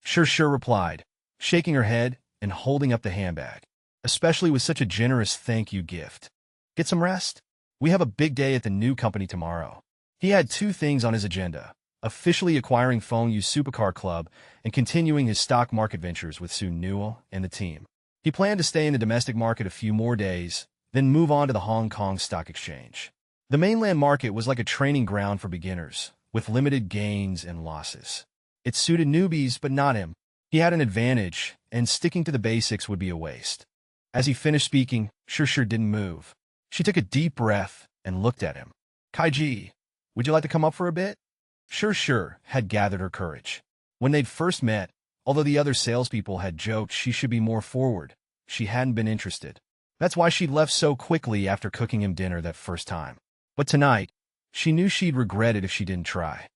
Sure replied, shaking her head and holding up the handbag. Especially with such a generous thank you gift. Get some rest? We have a big day at the new company tomorrow. He had two things on his agenda: officially acquiring Fengyu Supercar Club and continuing his stock market ventures with Su Newell and the team. He planned to stay in the domestic market a few more days, then move on to the Hong Kong Stock Exchange. The mainland market was like a training ground for beginners, with limited gains and losses. It suited newbies, but not him. He had an advantage, and sticking to the basics would be a waste. As he finished speaking, Sure didn't move. She took a deep breath and looked at him. Kaiji, would you like to come up for a bit? Sure had gathered her courage. When they'd first met, although the other salespeople had joked she should be more forward, she hadn't been interested. That's why she'd left so quickly after cooking him dinner that first time. But tonight, she knew she'd regret it if she didn't try.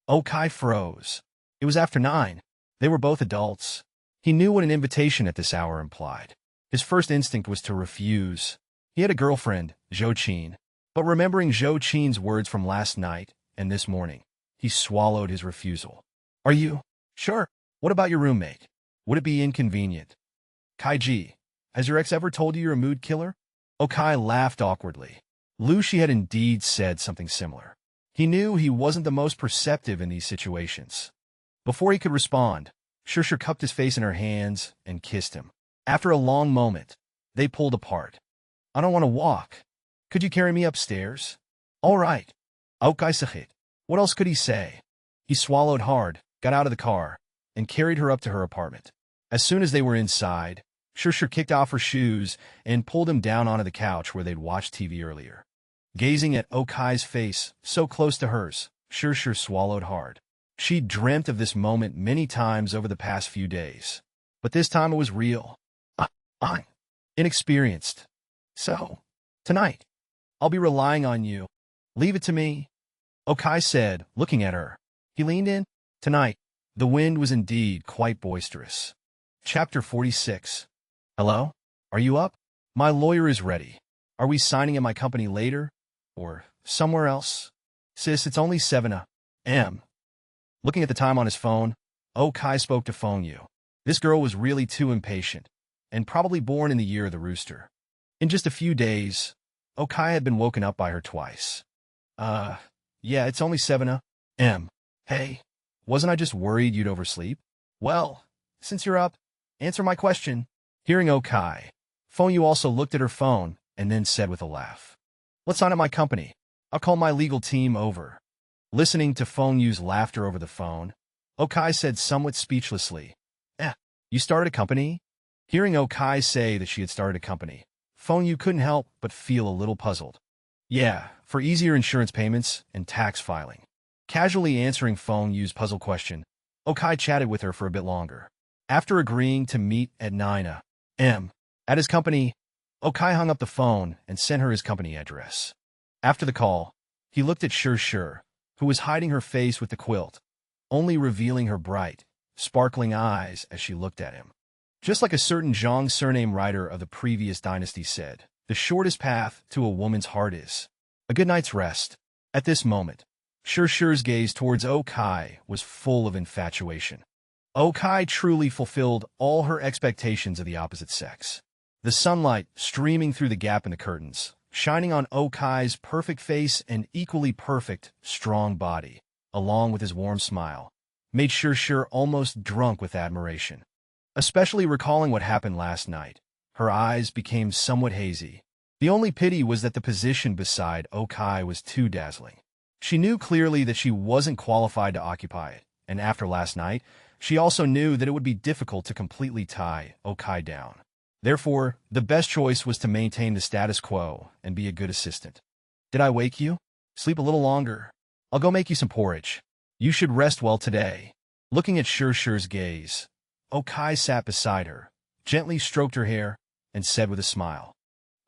Okai froze. It was after 9. They were both adults. He knew what an invitation at this hour implied. His first instinct was to refuse. He had a girlfriend, Zhou Qin. But remembering Zhou Qin's words from last night and this morning, he swallowed his refusal. Are you? Sure. What about your roommate? Would it be inconvenient? Kaiji, has your ex ever told you you're a mood killer? Okai laughed awkwardly. Lucy had indeed said something similar. He knew he wasn't the most perceptive in these situations. Before he could respond, Sure cupped his face in her hands and kissed him. After a long moment, they pulled apart. I don't want to walk. Could you carry me upstairs? All right. Okai sahit. What else could he say? He swallowed hard, got out of the car, and carried her up to her apartment. As soon as they were inside, Sure kicked off her shoes and pulled him down onto the couch where they'd watched TV earlier. Gazing at Okai's face, so close to hers, Sure swallowed hard. She'd dreamt of this moment many times over the past few days. But this time it was real. I'm inexperienced. So, tonight, I'll be relying on you. Leave it to me, Okai said, looking at her. He leaned in. Tonight, the wind was indeed quite boisterous. Chapter 46. Hello? Are you up? My lawyer is ready. Are we signing at my company later? Or somewhere else? Sis, it's only 7 a.m. Looking at the time on his phone, Okai spoke to Fengyu. This girl was really too impatient, and probably born in the year of the rooster. In just a few days, Okai had been woken up by her twice. Yeah, it's only 7 a.m. Hey, wasn't I just worried you'd oversleep? Well, since you're up, answer my question. Hearing Okai, Fengyu also looked at her phone and then said with a laugh, Let's sign at my company. I'll call my legal team over. Listening to Fengyu's laughter over the phone, Okai said somewhat speechlessly, You started a company? Hearing Okai say that she had started a company, Fengyu couldn't help but feel a little puzzled. Yeah, for easier insurance payments and tax filing. Casually answering Fengyu's puzzle question, Okai chatted with her for a bit longer. After agreeing to meet at 9 a.m. at his company, Okai hung up the phone and sent her his company address. After the call, he looked at Sure, who was hiding her face with the quilt, only revealing her bright, sparkling eyes as she looked at him. Just like a certain Zhang surname writer of the previous dynasty said, the shortest path to a woman's heart is a good night's rest. At this moment, Sure's gaze towards Okai was full of infatuation. Okai truly fulfilled all her expectations of the opposite sex. The sunlight streaming through the gap in the curtains, shining on Okai's perfect face and equally perfect, strong body, along with his warm smile, made Sure almost drunk with admiration. Especially recalling what happened last night, her eyes became somewhat hazy. The only pity was that the position beside Okai was too dazzling. She knew clearly that she wasn't qualified to occupy it, and after last night, she also knew that it would be difficult to completely tie Okai down. Therefore, the best choice was to maintain the status quo and be a good assistant. Did I wake you? Sleep a little longer. I'll go make you some porridge. You should rest well today. Looking at Sure's gaze, Okai sat beside her, gently stroked her hair, and said with a smile,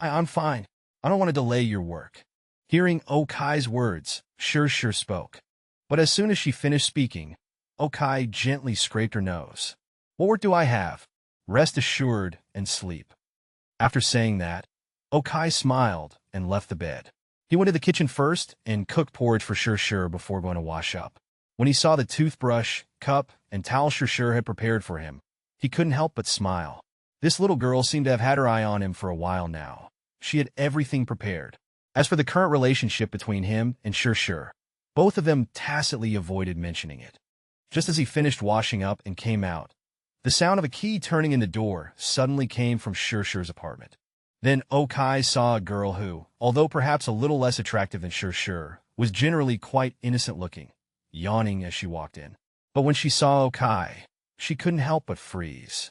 I'm fine. I don't want to delay your work. Hearing Okai's words, Sure spoke. But as soon as she finished speaking, Okai gently scraped her nose. What work do I have? Rest assured and sleep. After saying that, Okai smiled and left the bed. He went to the kitchen first and cooked porridge for Sure before going to wash up. When he saw the toothbrush, cup, and towel Sure had prepared for him, he couldn't help but smile. This little girl seemed to have had her eye on him for a while now. She had everything prepared. As for the current relationship between him and Sure, both of them tacitly avoided mentioning it. Just as he finished washing up and came out, the sound of a key turning in the door suddenly came from Sure's apartment. Then Okai saw a girl who, although perhaps a little less attractive than Sure, was generally quite innocent-looking, yawning as she walked in. But when she saw Okai, she couldn't help but freeze.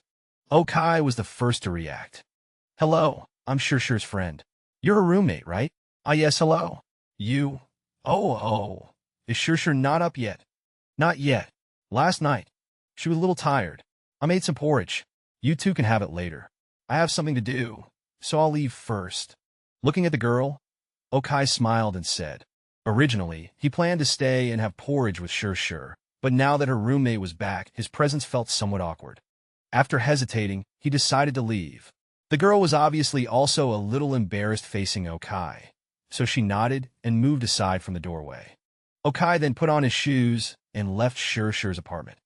Okai was the first to react. Hello, I'm Sure's friend. You're her roommate, right? Ah, yes, hello. You? Oh. Is Sure not up yet? Not yet. Last night. She was a little tired. I made some porridge. You two can have it later. I have something to do, so I'll leave first. Looking at the girl, Okai smiled and said, originally, he planned to stay and have porridge with Sure, but now that her roommate was back, his presence felt somewhat awkward. After hesitating, he decided to leave. The girl was obviously also a little embarrassed facing Okai, so she nodded and moved aside from the doorway. Okai then put on his shoes and left Sure's apartment.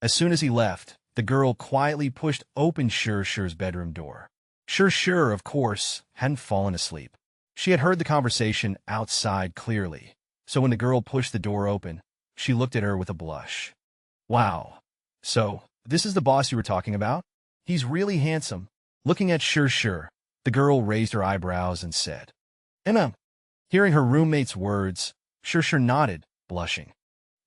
As soon as he left, the girl quietly pushed open Sure's bedroom door. Sure, of course, hadn't fallen asleep. She had heard the conversation outside clearly, so when the girl pushed the door open, she looked at her with a blush. Wow. So, this is the boss you were talking about? He's really handsome. Looking at Sure, the girl raised her eyebrows and said, Emma. Hearing her roommate's words, Sure nodded, blushing.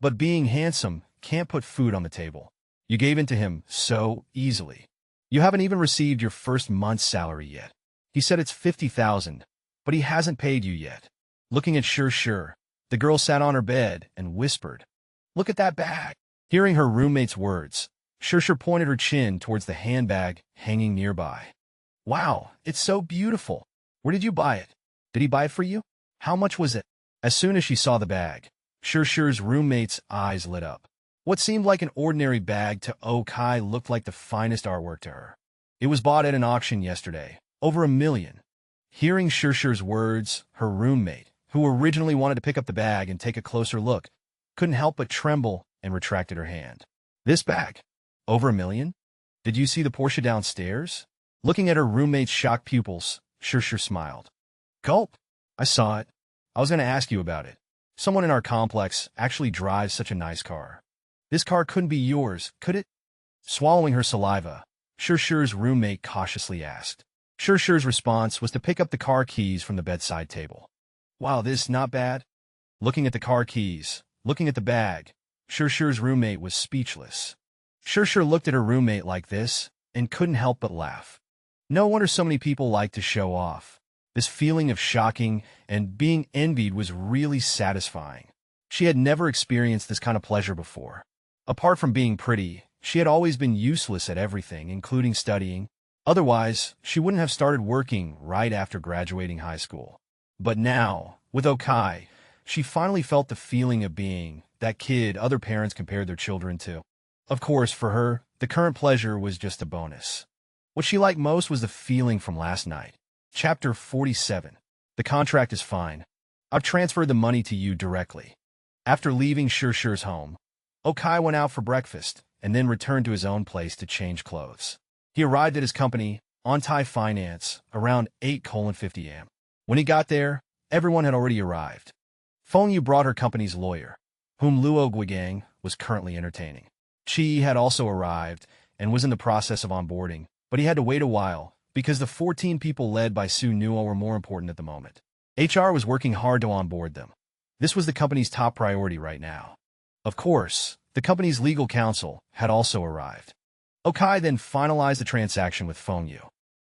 But being handsome can't put food on the table. You gave in to him so easily. You haven't even received your first month's salary yet. He said it's 50,000, but he hasn't paid you yet. Looking at Sure, the girl sat on her bed and whispered, Look at that bag. Hearing her roommate's words, Sure pointed her chin towards the handbag hanging nearby. Wow, it's so beautiful. Where did you buy it? Did he buy it for you? How much was it? As soon as she saw the bag, Sure's roommate's eyes lit up. What seemed like an ordinary bag to Okai looked like the finest artwork to her. It was bought at an auction yesterday, over $1 million. Hearing Sure's words, her roommate, who originally wanted to pick up the bag and take a closer look, couldn't help but tremble and retracted her hand. This bag? Over $1 million? Did you see the Porsche downstairs? Looking at her roommate's shocked pupils, Sure smiled. Gulp. I saw it. I was going to ask you about it. Someone in our complex actually drives such a nice car. This car couldn't be yours, could it? Swallowing her saliva, Sure's roommate cautiously asked. Sure's response was to pick up the car keys from the bedside table. Wow, this not bad. Looking at the car keys, looking at the bag, Sure's roommate was speechless. Sure looked at her roommate like this and couldn't help but laugh. No wonder so many people like to show off. This feeling of shocking and being envied was really satisfying. She had never experienced this kind of pleasure before. Apart from being pretty, she had always been useless at everything, including studying. Otherwise, she wouldn't have started working right after graduating high school. But now, with Okai, she finally felt the feeling of being that kid other parents compared their children to. Of course, for her, the current pleasure was just a bonus. What she liked most was the feeling from last night. Chapter 47. The contract is fine. I've transferred the money to you directly. After leaving Sure's home, Okai went out for breakfast and then returned to his own place to change clothes. He arrived at his company, On-Tai Finance, around 8:50 a.m. When he got there, everyone had already arrived. Feng Yu brought her company's lawyer, whom Luo Guigang was currently entertaining. Chi had also arrived and was in the process of onboarding, but he had to wait a while because the 14 people led by Su Nuo were more important at the moment. HR was working hard to onboard them. This was the company's top priority right now. Of course, the company's legal counsel had also arrived. Okai then finalized the transaction with Feng Yu.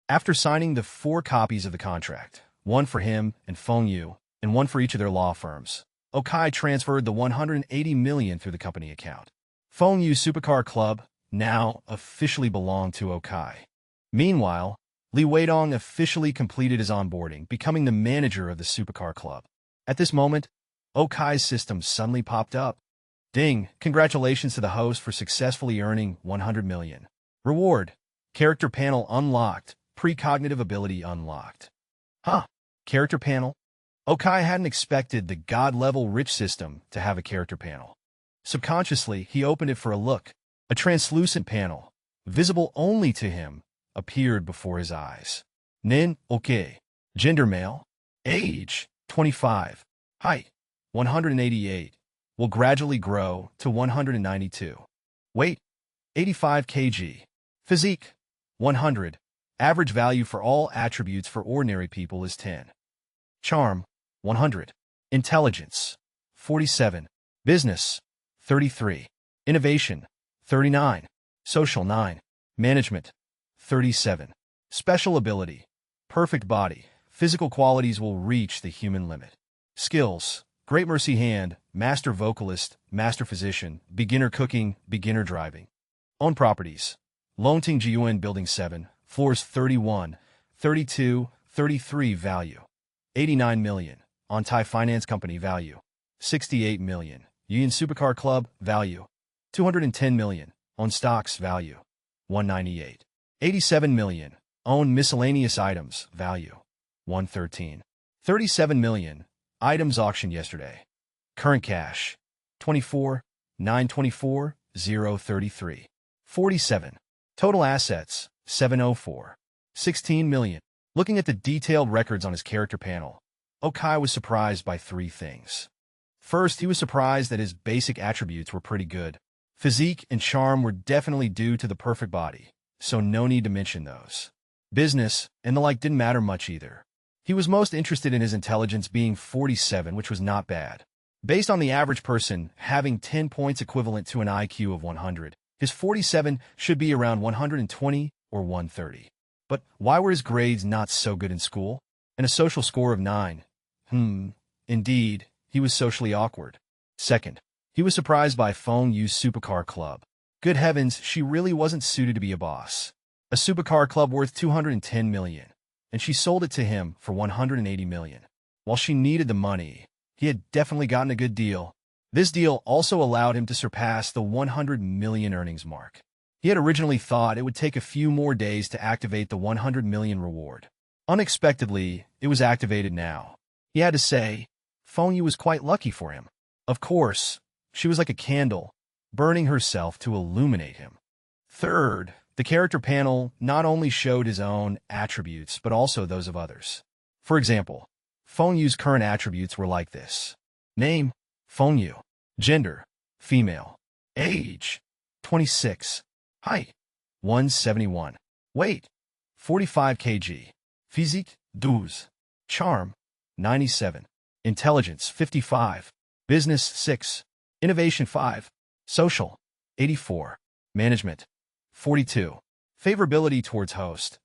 After signing the 4 copies of the contract, one for him and Feng Yu, and one for each of their law firms, Okai transferred the $180 million through the company account. Feng Yu Supercar Club, now officially belonged to Okai. Meanwhile, Li Weidong officially completed his onboarding, becoming the manager of the Supercar Club. At this moment, Okai's system suddenly popped up. Ding! Congratulations to the host for successfully earning 100 million. Reward. Character panel unlocked. Precognitive ability unlocked. Huh. Character panel? Okai hadn't expected the god-level rich system to have a character panel. Subconsciously, he opened it for a look. A translucent panel, visible only to him, appeared before his eyes. Nin, okay. Gender male. Age, 25. Height, 188. Will gradually grow to 192. Weight, 85 kg. Physique, 100. Average value for all attributes for ordinary people is 10. Charm, 100. Intelligence, 47. Business, 33. Innovation, 39. Social, 9. Management, 37. Special ability, perfect body. Physical qualities will reach the human limit. Skills, Great Mercy Hand, Master Vocalist, Master Physician, Beginner Cooking, Beginner Driving. Own properties, Longting Jiuan Building 7, floors 31, 32, 33 value. 89 million. On Thai Finance Company value. 68 million. Union Supercar Club value. 210 million. On stocks value. 198. 87 million. Own miscellaneous items value. 113. 37 million. Items auctioned yesterday. Current cash. 24, 924, 033. 47. Total assets. 704. 16 million. Looking at the detailed records on his character panel, Okai was surprised by three things. First, he was surprised that his basic attributes were pretty good. Physique and charm were definitely due to the perfect body, so no need to mention those. Business and the like didn't matter much either. He was most interested in his intelligence being 47, which was not bad. Based on the average person having 10 points equivalent to an IQ of 100, his 47 should be around 120 or 130. But why were his grades not so good in school? And a social score of 9. Indeed, he was socially awkward. Second, he was surprised by Feng Yu's Supercar Club. Good heavens, she really wasn't suited to be a boss. A Supercar Club worth 210 million, and she sold it to him for 180 million. While she needed the money, he had definitely gotten a good deal. This deal also allowed him to surpass the 100 million earnings mark. He had originally thought it would take a few more days to activate the 100 million reward. Unexpectedly, it was activated now. He had to say, Feng Yu was quite lucky for him. Of course, she was like a candle, burning herself to illuminate him. Third, the character panel not only showed his own attributes, but also those of others. For example, Feng Yu's current attributes were like this. Name, Feng Yu. Gender, female. Age, 26. Height, 171. Weight, 45 kg. Physique, 12. Charm, 97. Intelligence, 55. Business, 6. Innovation, 5. Social, 84. Management, 42. Favorability towards host,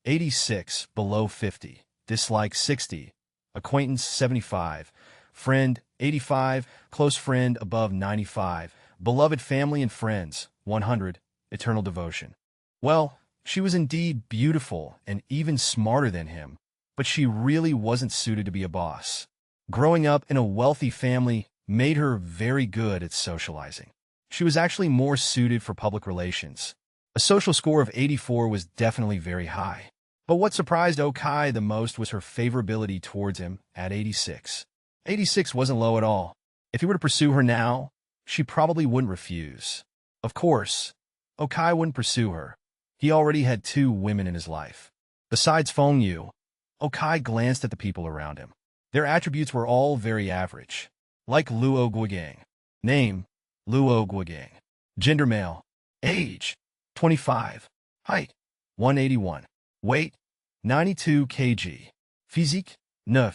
86, below 50. Dislike, 60. Acquaintance, 75. Friend, 85. Close friend, above 95. Beloved family and friends, 100. Eternal devotion. Well, she was indeed beautiful and even smarter than him, but she really wasn't suited to be a boss. Growing up in a wealthy family made her very good at socializing. She was actually more suited for public relations. A social score of 84 was definitely very high. But what surprised Okai the most was her favorability towards him at 86. 86 wasn't low at all. If he were to pursue her now, she probably wouldn't refuse. Of course, Okai wouldn't pursue her. He already had 2 women in his life. Besides Feng Yu, Okai glanced at the people around him. Their attributes were all very average, like Luo Guogang. Name, Luo Guogang. Gender male. Age, 25. Height, 181. Weight, 92 kg. Physique, 9.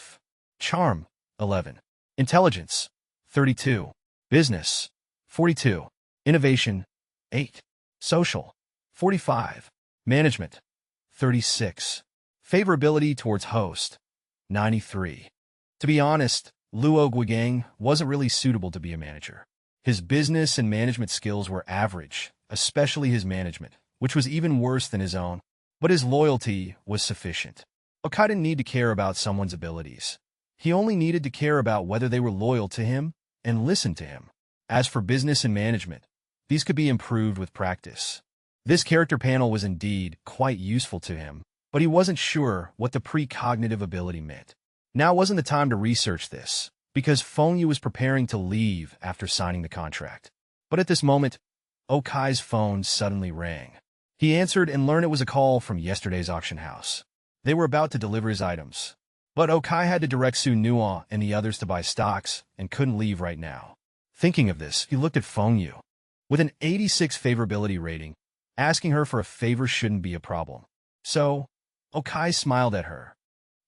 Charm, 11. Intelligence, 32. Business, 42. Innovation, 8. Social, 45. Management, 36. Favorability towards host, 93. To be honest, Luo Guogang wasn't really suitable to be a manager. His business and management skills were average, especially his management, which was even worse than his own. But his loyalty was sufficient. Okai didn't need to care about someone's abilities. He only needed to care about whether they were loyal to him and listen to him. As for business and management, these could be improved with practice. This character panel was indeed quite useful to him, but he wasn't sure what the precognitive ability meant. Now wasn't the time to research this, because Fengyu was preparing to leave after signing the contract. But at this moment, Okai's phone suddenly rang. He answered and learned it was a call from yesterday's auction house. They were about to deliver his items. But Okai had to direct Su Nua and the others to buy stocks and couldn't leave right now. Thinking of this, he looked at Fengyu. With an 86 favorability rating, asking her for a favor shouldn't be a problem. So, Okai smiled at her.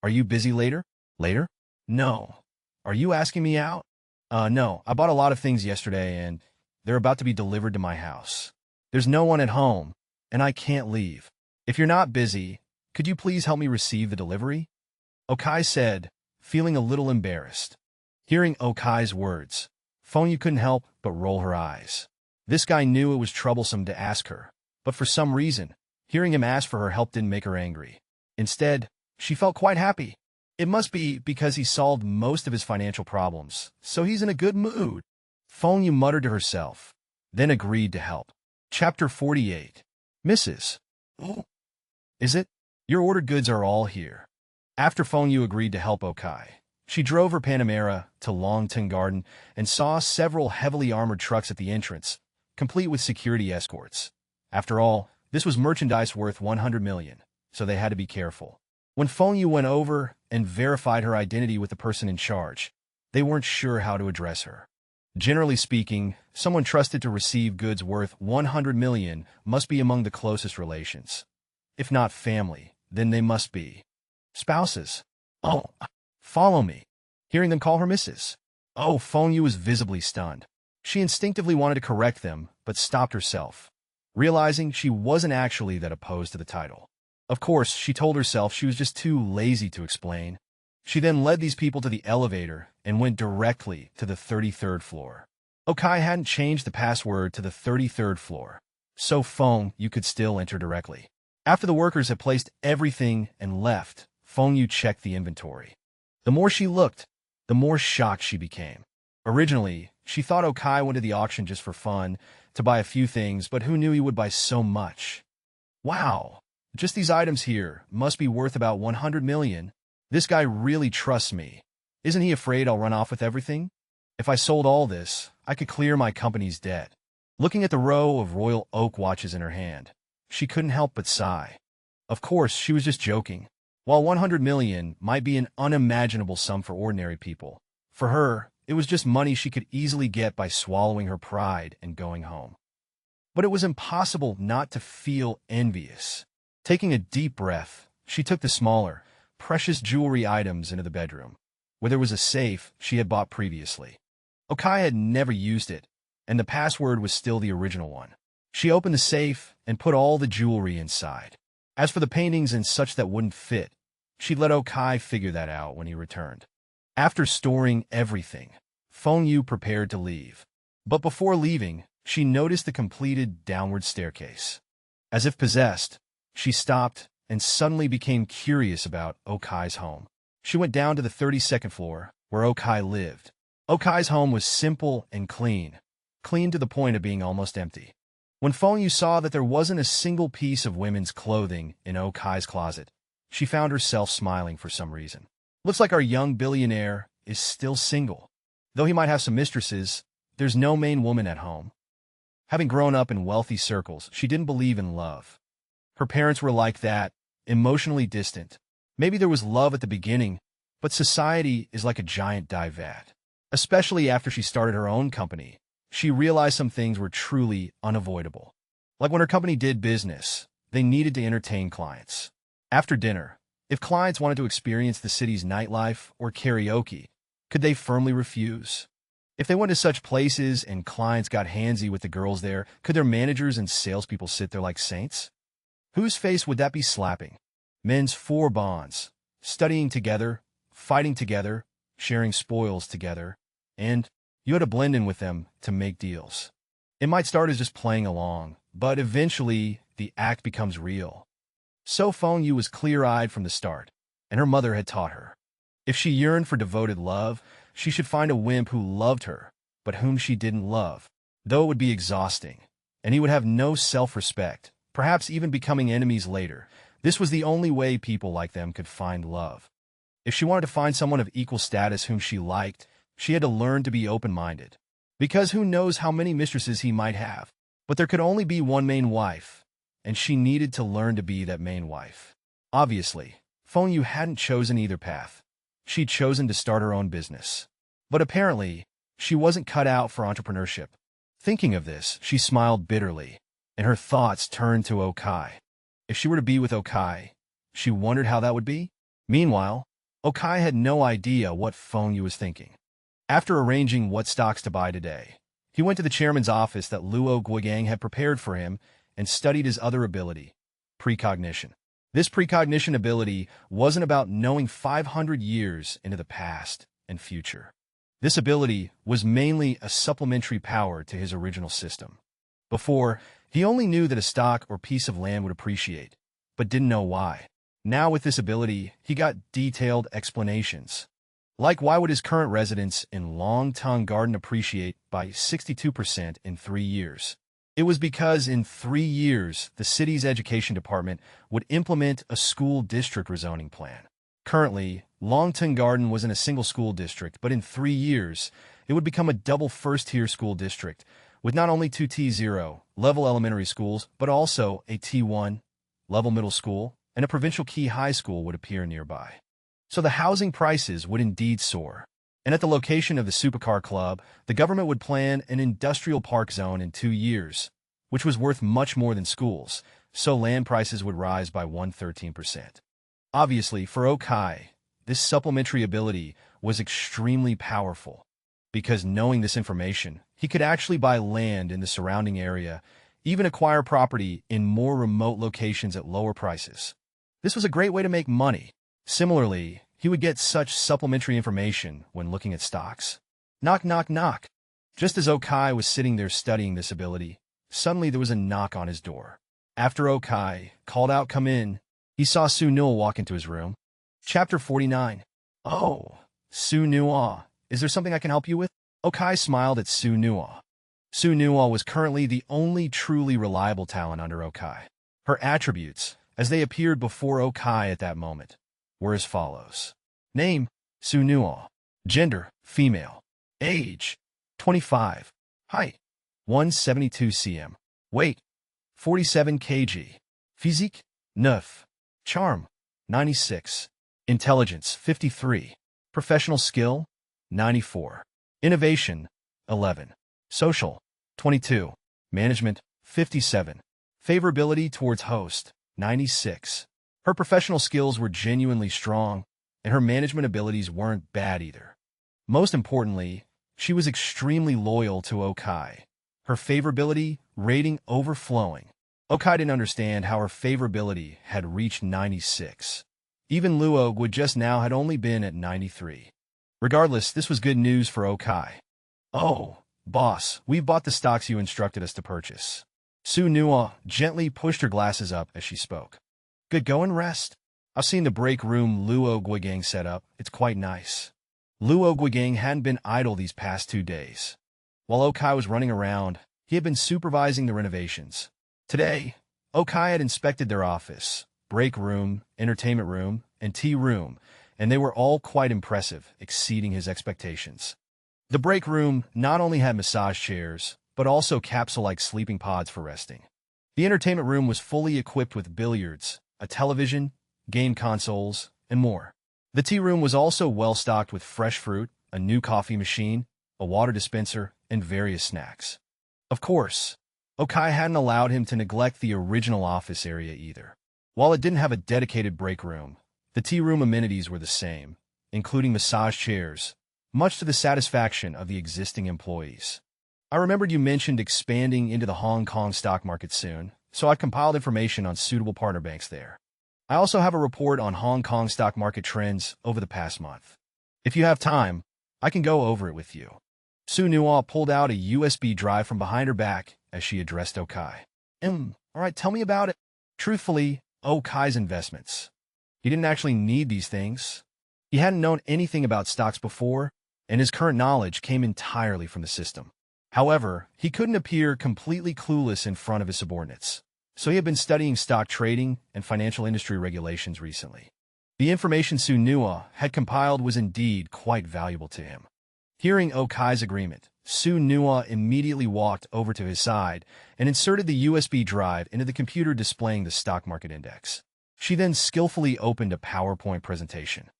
Are you busy later? Later? No. Are you asking me out? No. I bought a lot of things yesterday and they're about to be delivered to my house. There's no one at home, and I can't leave. If you're not busy, could you please help me receive the delivery? Okai said, feeling a little embarrassed. Hearing Okai's words, Fengyu couldn't help but roll her eyes. This guy knew it was troublesome to ask her, but for some reason, hearing him ask for her help didn't make her angry. Instead, she felt quite happy. It must be because he solved most of his financial problems, so he's in a good mood. Fengyu muttered to herself, then agreed to help. Chapter 48. Mrs. Oh, is it? Your ordered goods are all here. After Fengyu agreed to help Okai, she drove her Panamera to Longton Garden and saw several heavily armored trucks at the entrance, complete with security escorts. After all, this was merchandise worth 100 million, so they had to be careful. When Fengyu went over and verified her identity with the person in charge, they weren't sure how to address her. Generally speaking, someone trusted to receive goods worth 100 million must be among the closest relations. If not family, then they must be spouses. Oh, follow me. Hearing them call her Mrs. Oh, Fengyu was visibly stunned. She instinctively wanted to correct them, but stopped herself, realizing she wasn't actually that opposed to the title. Of course, she told herself she was just too lazy to explain. She then led these people to the elevator and went directly to the 33rd floor. Okai hadn't changed the password to the 33rd floor, so Fengyu could still enter directly. After the workers had placed everything and left, Fengyu checked the inventory. The more she looked, the more shocked she became. Originally, she thought Okai went to the auction just for fun, to buy a few things, but who knew he would buy so much? Wow! Just these items here must be worth about 100 million. This guy really trusts me. Isn't he afraid I'll run off with everything? If I sold all this, I could clear my company's debt. Looking at the row of royal oak watches in her hand, she couldn't help but sigh. Of course, she was just joking. While 100 million might be an unimaginable sum for ordinary people, for her, it was just money she could easily get by swallowing her pride and going home. But it was impossible not to feel envious. Taking a deep breath, she took the smaller, precious jewelry items into the bedroom, where there was a safe she had bought previously. Okai had never used it, and the password was still the original one. She opened the safe and put all the jewelry inside. As for the paintings and such that wouldn't fit, she let Okai figure that out when he returned. After storing everything, Fengyu prepared to leave. But before leaving, she noticed the completed downward staircase. As if possessed, she stopped and suddenly became curious about Okai's home. She went down to the 32nd floor, where Okai lived. Okai's home was simple and clean to the point of being almost empty. When Fengyu saw that there wasn't a single piece of women's clothing in Okai's closet, she found herself smiling for some reason. Looks like our young billionaire is still single. Though he might have some mistresses, there's no main woman at home. Having grown up in wealthy circles, she didn't believe in love. Her parents were like that, emotionally distant. Maybe there was love at the beginning, but society is like a giant dye vat. Especially after she started her own company, she realized some things were truly unavoidable. Like when her company did business, they needed to entertain clients. After dinner, if clients wanted to experience the city's nightlife or karaoke, could they firmly refuse? If they went to such places and clients got handsy with the girls there, could their managers and salespeople sit there like saints? Whose face would that be slapping? Men's four bonds: studying together, fighting together, sharing spoils together, and You had to blend in with them to make deals. It might start as just playing along, but eventually the act becomes real. So Feng Yu was clear-eyed from the start, and her mother had taught her. If she yearned for devoted love, she should find a wimp who loved her, but whom she didn't love, though it would be exhausting, and he would have no self-respect, perhaps even becoming enemies later. This was the only way people like them could find love. If she wanted to find someone of equal status whom she liked, she had to learn to be open-minded. Because who knows how many mistresses he might have. But there could only be one main wife, and she needed to learn to be that main wife. Obviously, Feng Yu hadn't chosen either path. She'd chosen to start her own business. But apparently, she wasn't cut out for entrepreneurship. Thinking of this, she smiled bitterly, and her thoughts turned to Okai. If she were to be with Okai, she wondered how that would be. Meanwhile, Okai had no idea what Feng Yu was thinking. After arranging what stocks to buy today, he went to the chairman's office that Luo Guigang had prepared for him and studied his other ability, precognition. This precognition ability wasn't about knowing 500 years into the past and future. This ability was mainly a supplementary power to his original system. Before, he only knew that a stock or piece of land would appreciate, but didn't know why. Now with this ability, he got detailed explanations. Like why would his current residence in Longtung Garden appreciate by 62% in 3 years? It was because in 3 years, the city's education department would implement a school district rezoning plan. Currently, Longtung Garden was in a single school district, but in 3 years, it would become a double first-tier school district, with not only 2 T0 level elementary schools, but also a T1 level middle school, and a provincial key high school would appear nearby. So the housing prices would indeed soar. And at the location of the Supercar Club, the government would plan an industrial park zone in 2 years, which was worth much more than schools, so land prices would rise by 113%. Obviously, for Okai, this supplementary ability was extremely powerful, because knowing this information, he could actually buy land in the surrounding area, even acquire property in more remote locations at lower prices. This was a great way to make money. Similarly, he would get such supplementary information when looking at stocks. Knock, knock, knock. Just as Okai was sitting there studying this ability, suddenly there was a knock on his door. After Okai called out, "Come in," he saw Su Nua walk into his room. Chapter 49. "Oh, Su Nua, is there something I can help you with?" Okai smiled at Su Nua. Su Nua was currently the only truly reliable talent under Okai. Her attributes, as they appeared before Okai at that moment, were as follows. Name, Su Nua. Gender, female. Age, 25. Height, 172 cm. Weight, 47 kg. Physique, 9. Charm, 96. Intelligence, 53. Professional skill, 94. Innovation, 11. Social, 22. Management, 57. Favorability towards host, 96. Her professional skills were genuinely strong, and her management abilities weren't bad either. Most importantly, she was extremely loyal to Okai. Her favorability rating overflowing. Okai didn't understand how her favorability had reached 96. Even Luo would just now had only been at 93. Regardless, this was good news for Okai. "Oh, boss, we've bought the stocks you instructed us to purchase." Su Nua gently pushed her glasses up as she spoke. "Good, go and rest. I've seen the break room Luo Guigang set up. It's quite nice." Luo Guigang hadn't been idle these past 2 days. While Okai was running around, he had been supervising the renovations. Today, Okai had inspected their office, break room, entertainment room, and tea room, and they were all quite impressive, exceeding his expectations. The break room not only had massage chairs, but also capsule-like sleeping pods for resting. The entertainment room was fully equipped with billiards, a television, game consoles, and more. The tea room was also well-stocked with fresh fruit, a new coffee machine, a water dispenser, and various snacks. Of course, Okai hadn't allowed him to neglect the original office area either. While it didn't have a dedicated break room, the tea room amenities were the same, including massage chairs, much to the satisfaction of the existing employees. "I remembered you mentioned expanding into the Hong Kong stock market soon, so I've compiled information on suitable partner banks there. I also have a report on Hong Kong stock market trends over the past month. If you have time, I can go over it with you." Su Nua pulled out a USB drive from behind her back as she addressed Okai. All right, tell me about it. Truthfully, Okai's investments. He didn't actually need these things. He hadn't known anything about stocks before, and his current knowledge came entirely from the system. However, he couldn't appear completely clueless in front of his subordinates, so he had been studying stock trading and financial industry regulations recently. The information Su Nua had compiled was indeed quite valuable to him. Hearing Okai's agreement, Su Nua immediately walked over to his side and inserted the USB drive into the computer displaying the stock market index. She then skillfully opened a PowerPoint presentation.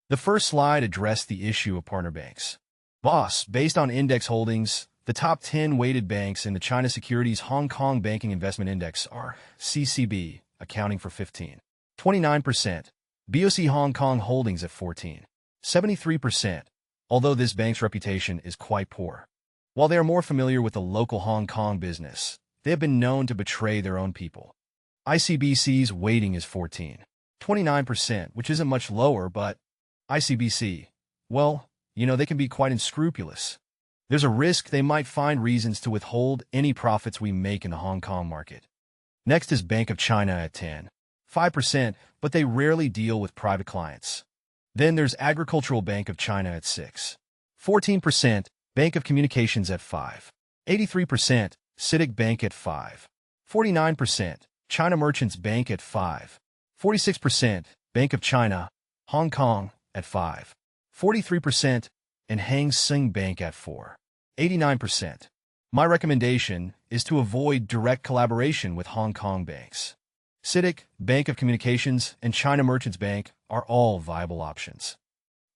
The first slide addressed the issue of partner banks. Boss, based on index holdings, the top 10 weighted banks in the China Securities Hong Kong Banking Investment Index are CCB, accounting for 15.29%, BOC Hong Kong Holdings at 14.73%, although this bank's reputation is quite poor. While they are more familiar with the local Hong Kong business, they have been known to betray their own people. ICBC's weighting is 14.29%, which isn't much lower, but ICBC, well, they can be quite unscrupulous. There's a risk they might find reasons to withhold any profits we make in the Hong Kong market. Next is Bank of China at 10.5%, but they rarely deal with private clients. Then there's Agricultural Bank of China at 6.14%, Bank of Communications at 5.83%, CITIC Bank at 5.49%, China Merchants Bank at 5.46%, Bank of China, Hong Kong at 5.43%, and Hang Seng Bank at 4.89%. My recommendation is to avoid direct collaboration with Hong Kong banks. CITIC, Bank of Communications, and China Merchants Bank are all viable options.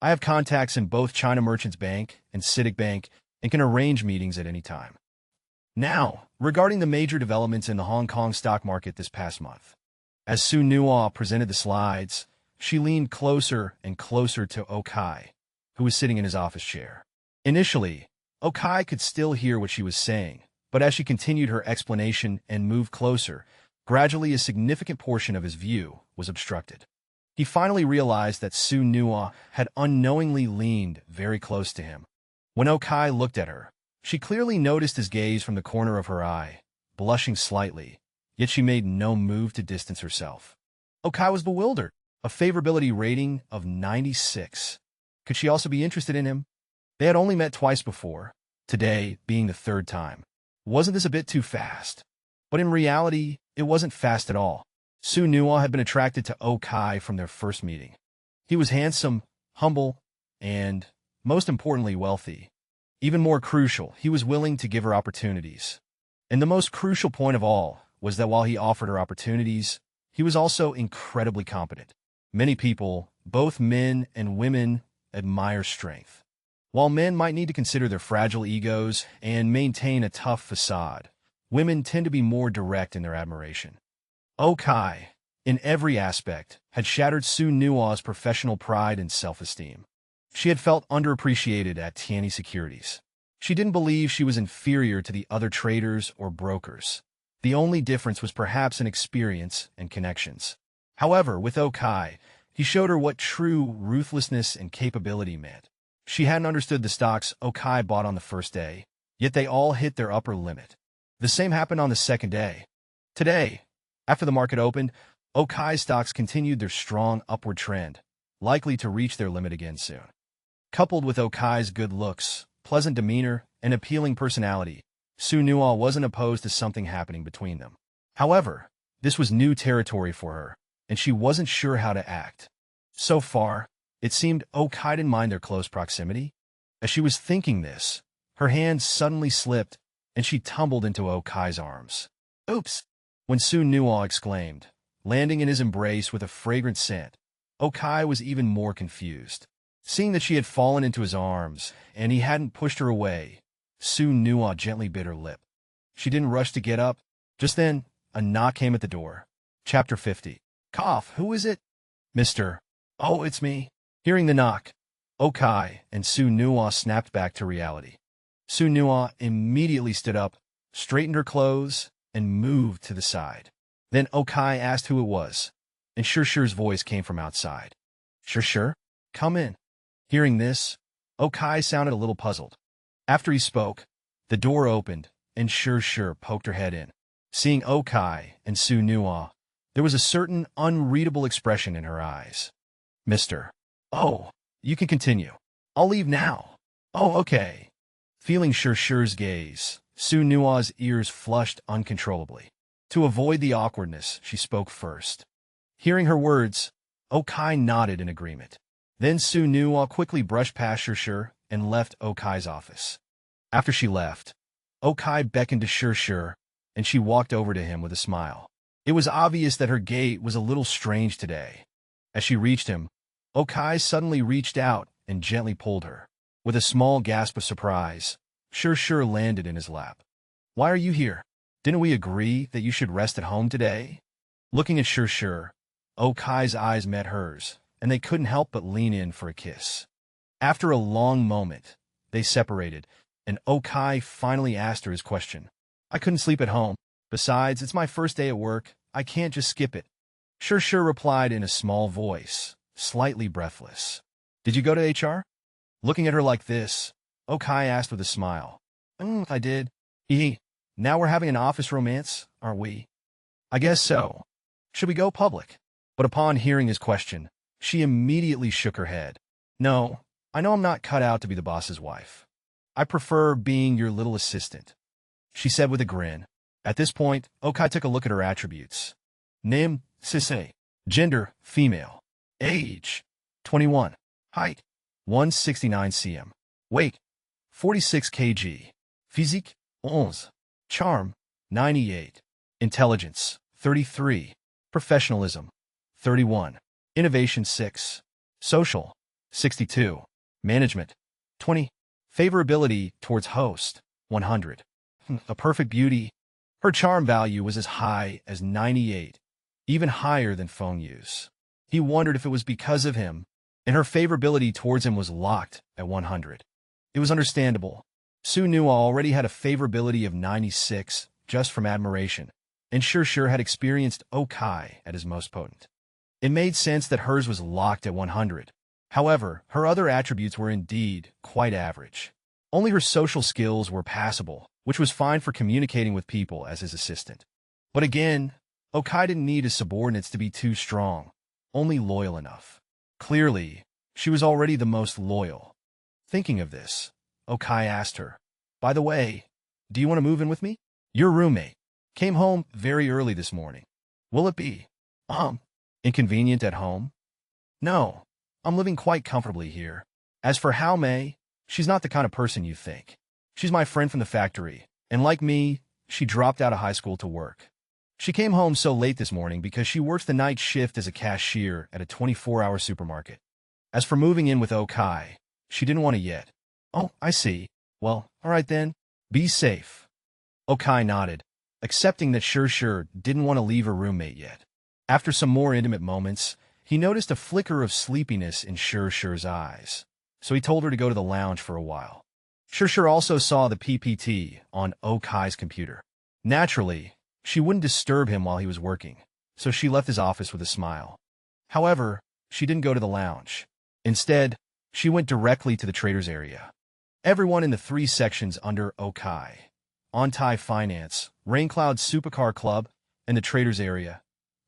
I have contacts in both China Merchants Bank and CITIC Bank and can arrange meetings at any time. Now, regarding the major developments in the Hong Kong stock market this past month. As Su Nua presented the slides, she leaned closer and closer to Okai, who was sitting in his office chair. Initially, Okai could still hear what she was saying, but as she continued her explanation and moved closer, gradually a significant portion of his view was obstructed. He finally realized that Su Nua had unknowingly leaned very close to him. When Okai looked at her, she clearly noticed his gaze from the corner of her eye, blushing slightly, yet she made no move to distance herself. Okai was bewildered. A favorability rating of 96. Could she also be interested in him? They had only met twice before, today being the third time. Wasn't this a bit too fast? But in reality, it wasn't fast at all. Su Nua had been attracted to Okai from their first meeting. He was handsome, humble, and, most importantly, wealthy. Even more crucial, he was willing to give her opportunities. And the most crucial point of all was that while he offered her opportunities, he was also incredibly competent. Many people, both men and women, admire strength. While men might need to consider their fragile egos and maintain a tough facade, women tend to be more direct in their admiration. Okai, in every aspect, had shattered Su Nua's professional pride and self-esteem. She had felt underappreciated at Tianyi Securities. She didn't believe she was inferior to the other traders or brokers. The only difference was perhaps in experience and connections. However, with Okai, he showed her what true ruthlessness and capability meant. She hadn't understood the stocks Okai bought on the first day, yet they all hit their upper limit. The same happened on the second day. Today, after the market opened, Okai's stocks continued their strong upward trend, likely to reach their limit again soon. Coupled with Okai's good looks, pleasant demeanor, and appealing personality, Su Nua wasn't opposed to something happening between them. However, this was new territory for her, and she wasn't sure how to act. So far, it seemed Okai didn't mind their close proximity. As she was thinking this, her hand suddenly slipped, and she tumbled into Okai's arms. Oops! When Su Nua exclaimed, landing in his embrace with a fragrant scent, Okai was even more confused. Seeing that she had fallen into his arms, and he hadn't pushed her away, Su Nua gently bit her lip. She didn't rush to get up. Just then, a knock came at the door. Chapter 50. Cough, who is it? Mr. Oh, it's me. Hearing the knock, Okai and Su Nua snapped back to reality. Su Nua immediately stood up, straightened her clothes, and moved to the side. Then Okai asked who it was, and Shirshir's voice came from outside. Shirshir, come in. Hearing this, Okai sounded a little puzzled. After he spoke, the door opened, and Sure poked her head in. Seeing Okai and Su Nua, there was a certain unreadable expression in her eyes. Mr. Oh, you can continue. I'll leave now. Oh, okay. Feeling Sure's gaze, Su Nua's ears flushed uncontrollably. To avoid the awkwardness, she spoke first. Hearing her words, Okai nodded in agreement. Then Su Nua quickly brushed past Sure and left Okai's office. After she left, Okai beckoned to Sure, and she walked over to him with a smile. It was obvious that her gait was a little strange today. As she reached him, Okai suddenly reached out and gently pulled her. With a small gasp of surprise, Sure landed in his lap. Why are you here? Didn't we agree that you should rest at home today? Looking at Sure, Okai's eyes met hers, and they couldn't help but lean in for a kiss. After a long moment, they separated, and Okai finally asked her his question. I couldn't sleep at home. Besides, it's my first day at work. I can't just skip it. Sure replied in a small voice, slightly breathless. Did you go to HR? Looking at her like this, Okai asked with a smile. I did. Now we're having an office romance, aren't we? I guess so. Should we go public? But upon hearing his question, she immediately shook her head. No, I know I'm not cut out to be the boss's wife. I prefer being your little assistant, she said with a grin. At this point, Okai took a look at her attributes. Name, Sisei. Gender, female. Age, 21. Height, 169 cm. Weight, 46 kg. Physique, 11. Charm, 98. Intelligence, 33. Professionalism, 31. Innovation, 6. Social, 62. Management, 20. Favorability towards host, 100. A perfect beauty. Her charm value was as high as 98, even higher than phone use. He wondered if it was because of him, and her favorability towards him was locked at 100. It was understandable. Su Nua already had a favorability of 96 just from admiration, and Sure had experienced Okai at his most potent. It made sense that hers was locked at 100. However, her other attributes were indeed quite average. Only her social skills were passable, which was fine for communicating with people as his assistant. But again, Okai didn't need his subordinates to be too strong, only loyal enough. Clearly, she was already the most loyal. Thinking of this, Okai asked her, by the way, do you want to move in with me? Your roommate came home very early this morning. Will it be, inconvenient at home? No, I'm living quite comfortably here. As for Hao Mei, she's not the kind of person you think. She's my friend from the factory, and like me, she dropped out of high school to work. She came home so late this morning because she works the night shift as a cashier at a 24-hour supermarket. As for moving in with Okai, she didn't want to yet. Oh, I see. Well, all right then. Be safe. Okai nodded, accepting that Sure didn't want to leave her roommate yet. After some more intimate moments, he noticed a flicker of sleepiness in Sure's eyes, so he told her to go to the lounge for a while. Sure also saw the PPT on Okai's computer. Naturally, she wouldn't disturb him while he was working, so she left his office with a smile. However, she didn't go to the lounge. Instead, she went directly to the traders area. Everyone in the 3 sections under Okai, Ontai Finance, Raincloud Supercar Club, and the traders area,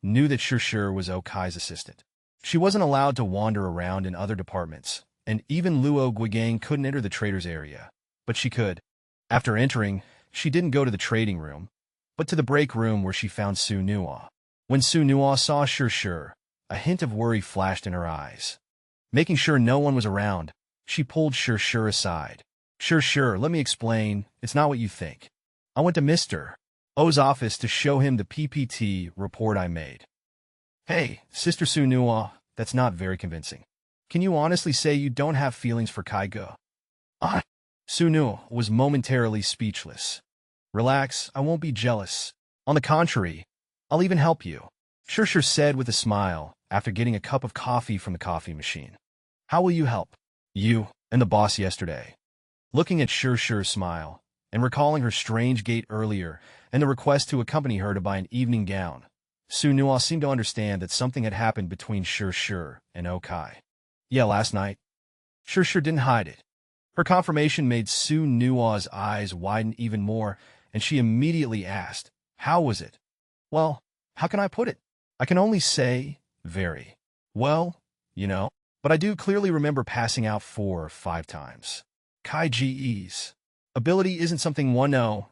knew that Sure was Okai's assistant. She wasn't allowed to wander around in other departments, and even Luo Guigang couldn't enter the traders area, but she could. After entering, she didn't go to the trading room, but to the break room where she found Su Nua. When Su Nua saw Sure, a hint of worry flashed in her eyes. Making sure no one was around, she pulled Sure aside. Sure, let me explain. It's not what you think. I went to Mr. O's office to show him the PPT report I made. Hey, Sister Su Nua, that's not very convincing. Can you honestly say you don't have feelings for Kaigo? Su Nua was momentarily speechless. Relax, I won't be jealous. On the contrary, I'll even help you, Sure said with a smile after getting a cup of coffee from the coffee machine. How will you help? You and the boss yesterday. Looking at Sure's smile, and recalling her strange gait earlier and the request to accompany her to buy an evening gown, Su Nua seemed to understand that something had happened between Sure and Okai. Yeah, last night. Sure didn't hide it. Her confirmation made Su Nua's eyes widen even more, and she immediately asked, "How was it?" "Well, how can I put it? I can only say, very well, you know. But I do clearly remember passing out 4 or 5 times. Kai Ge's ability isn't something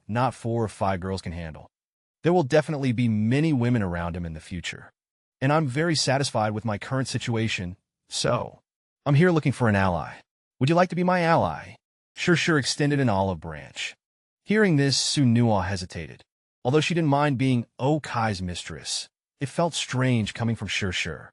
not 4 or 5 girls can handle. There will definitely be many women around him in the future. And I'm very satisfied with my current situation, so I'm here looking for an ally. Would you like to be my ally?" Sure extended an olive branch. Hearing this, Su Nua hesitated. Although she didn't mind being Kai's mistress, it felt strange coming from Sure.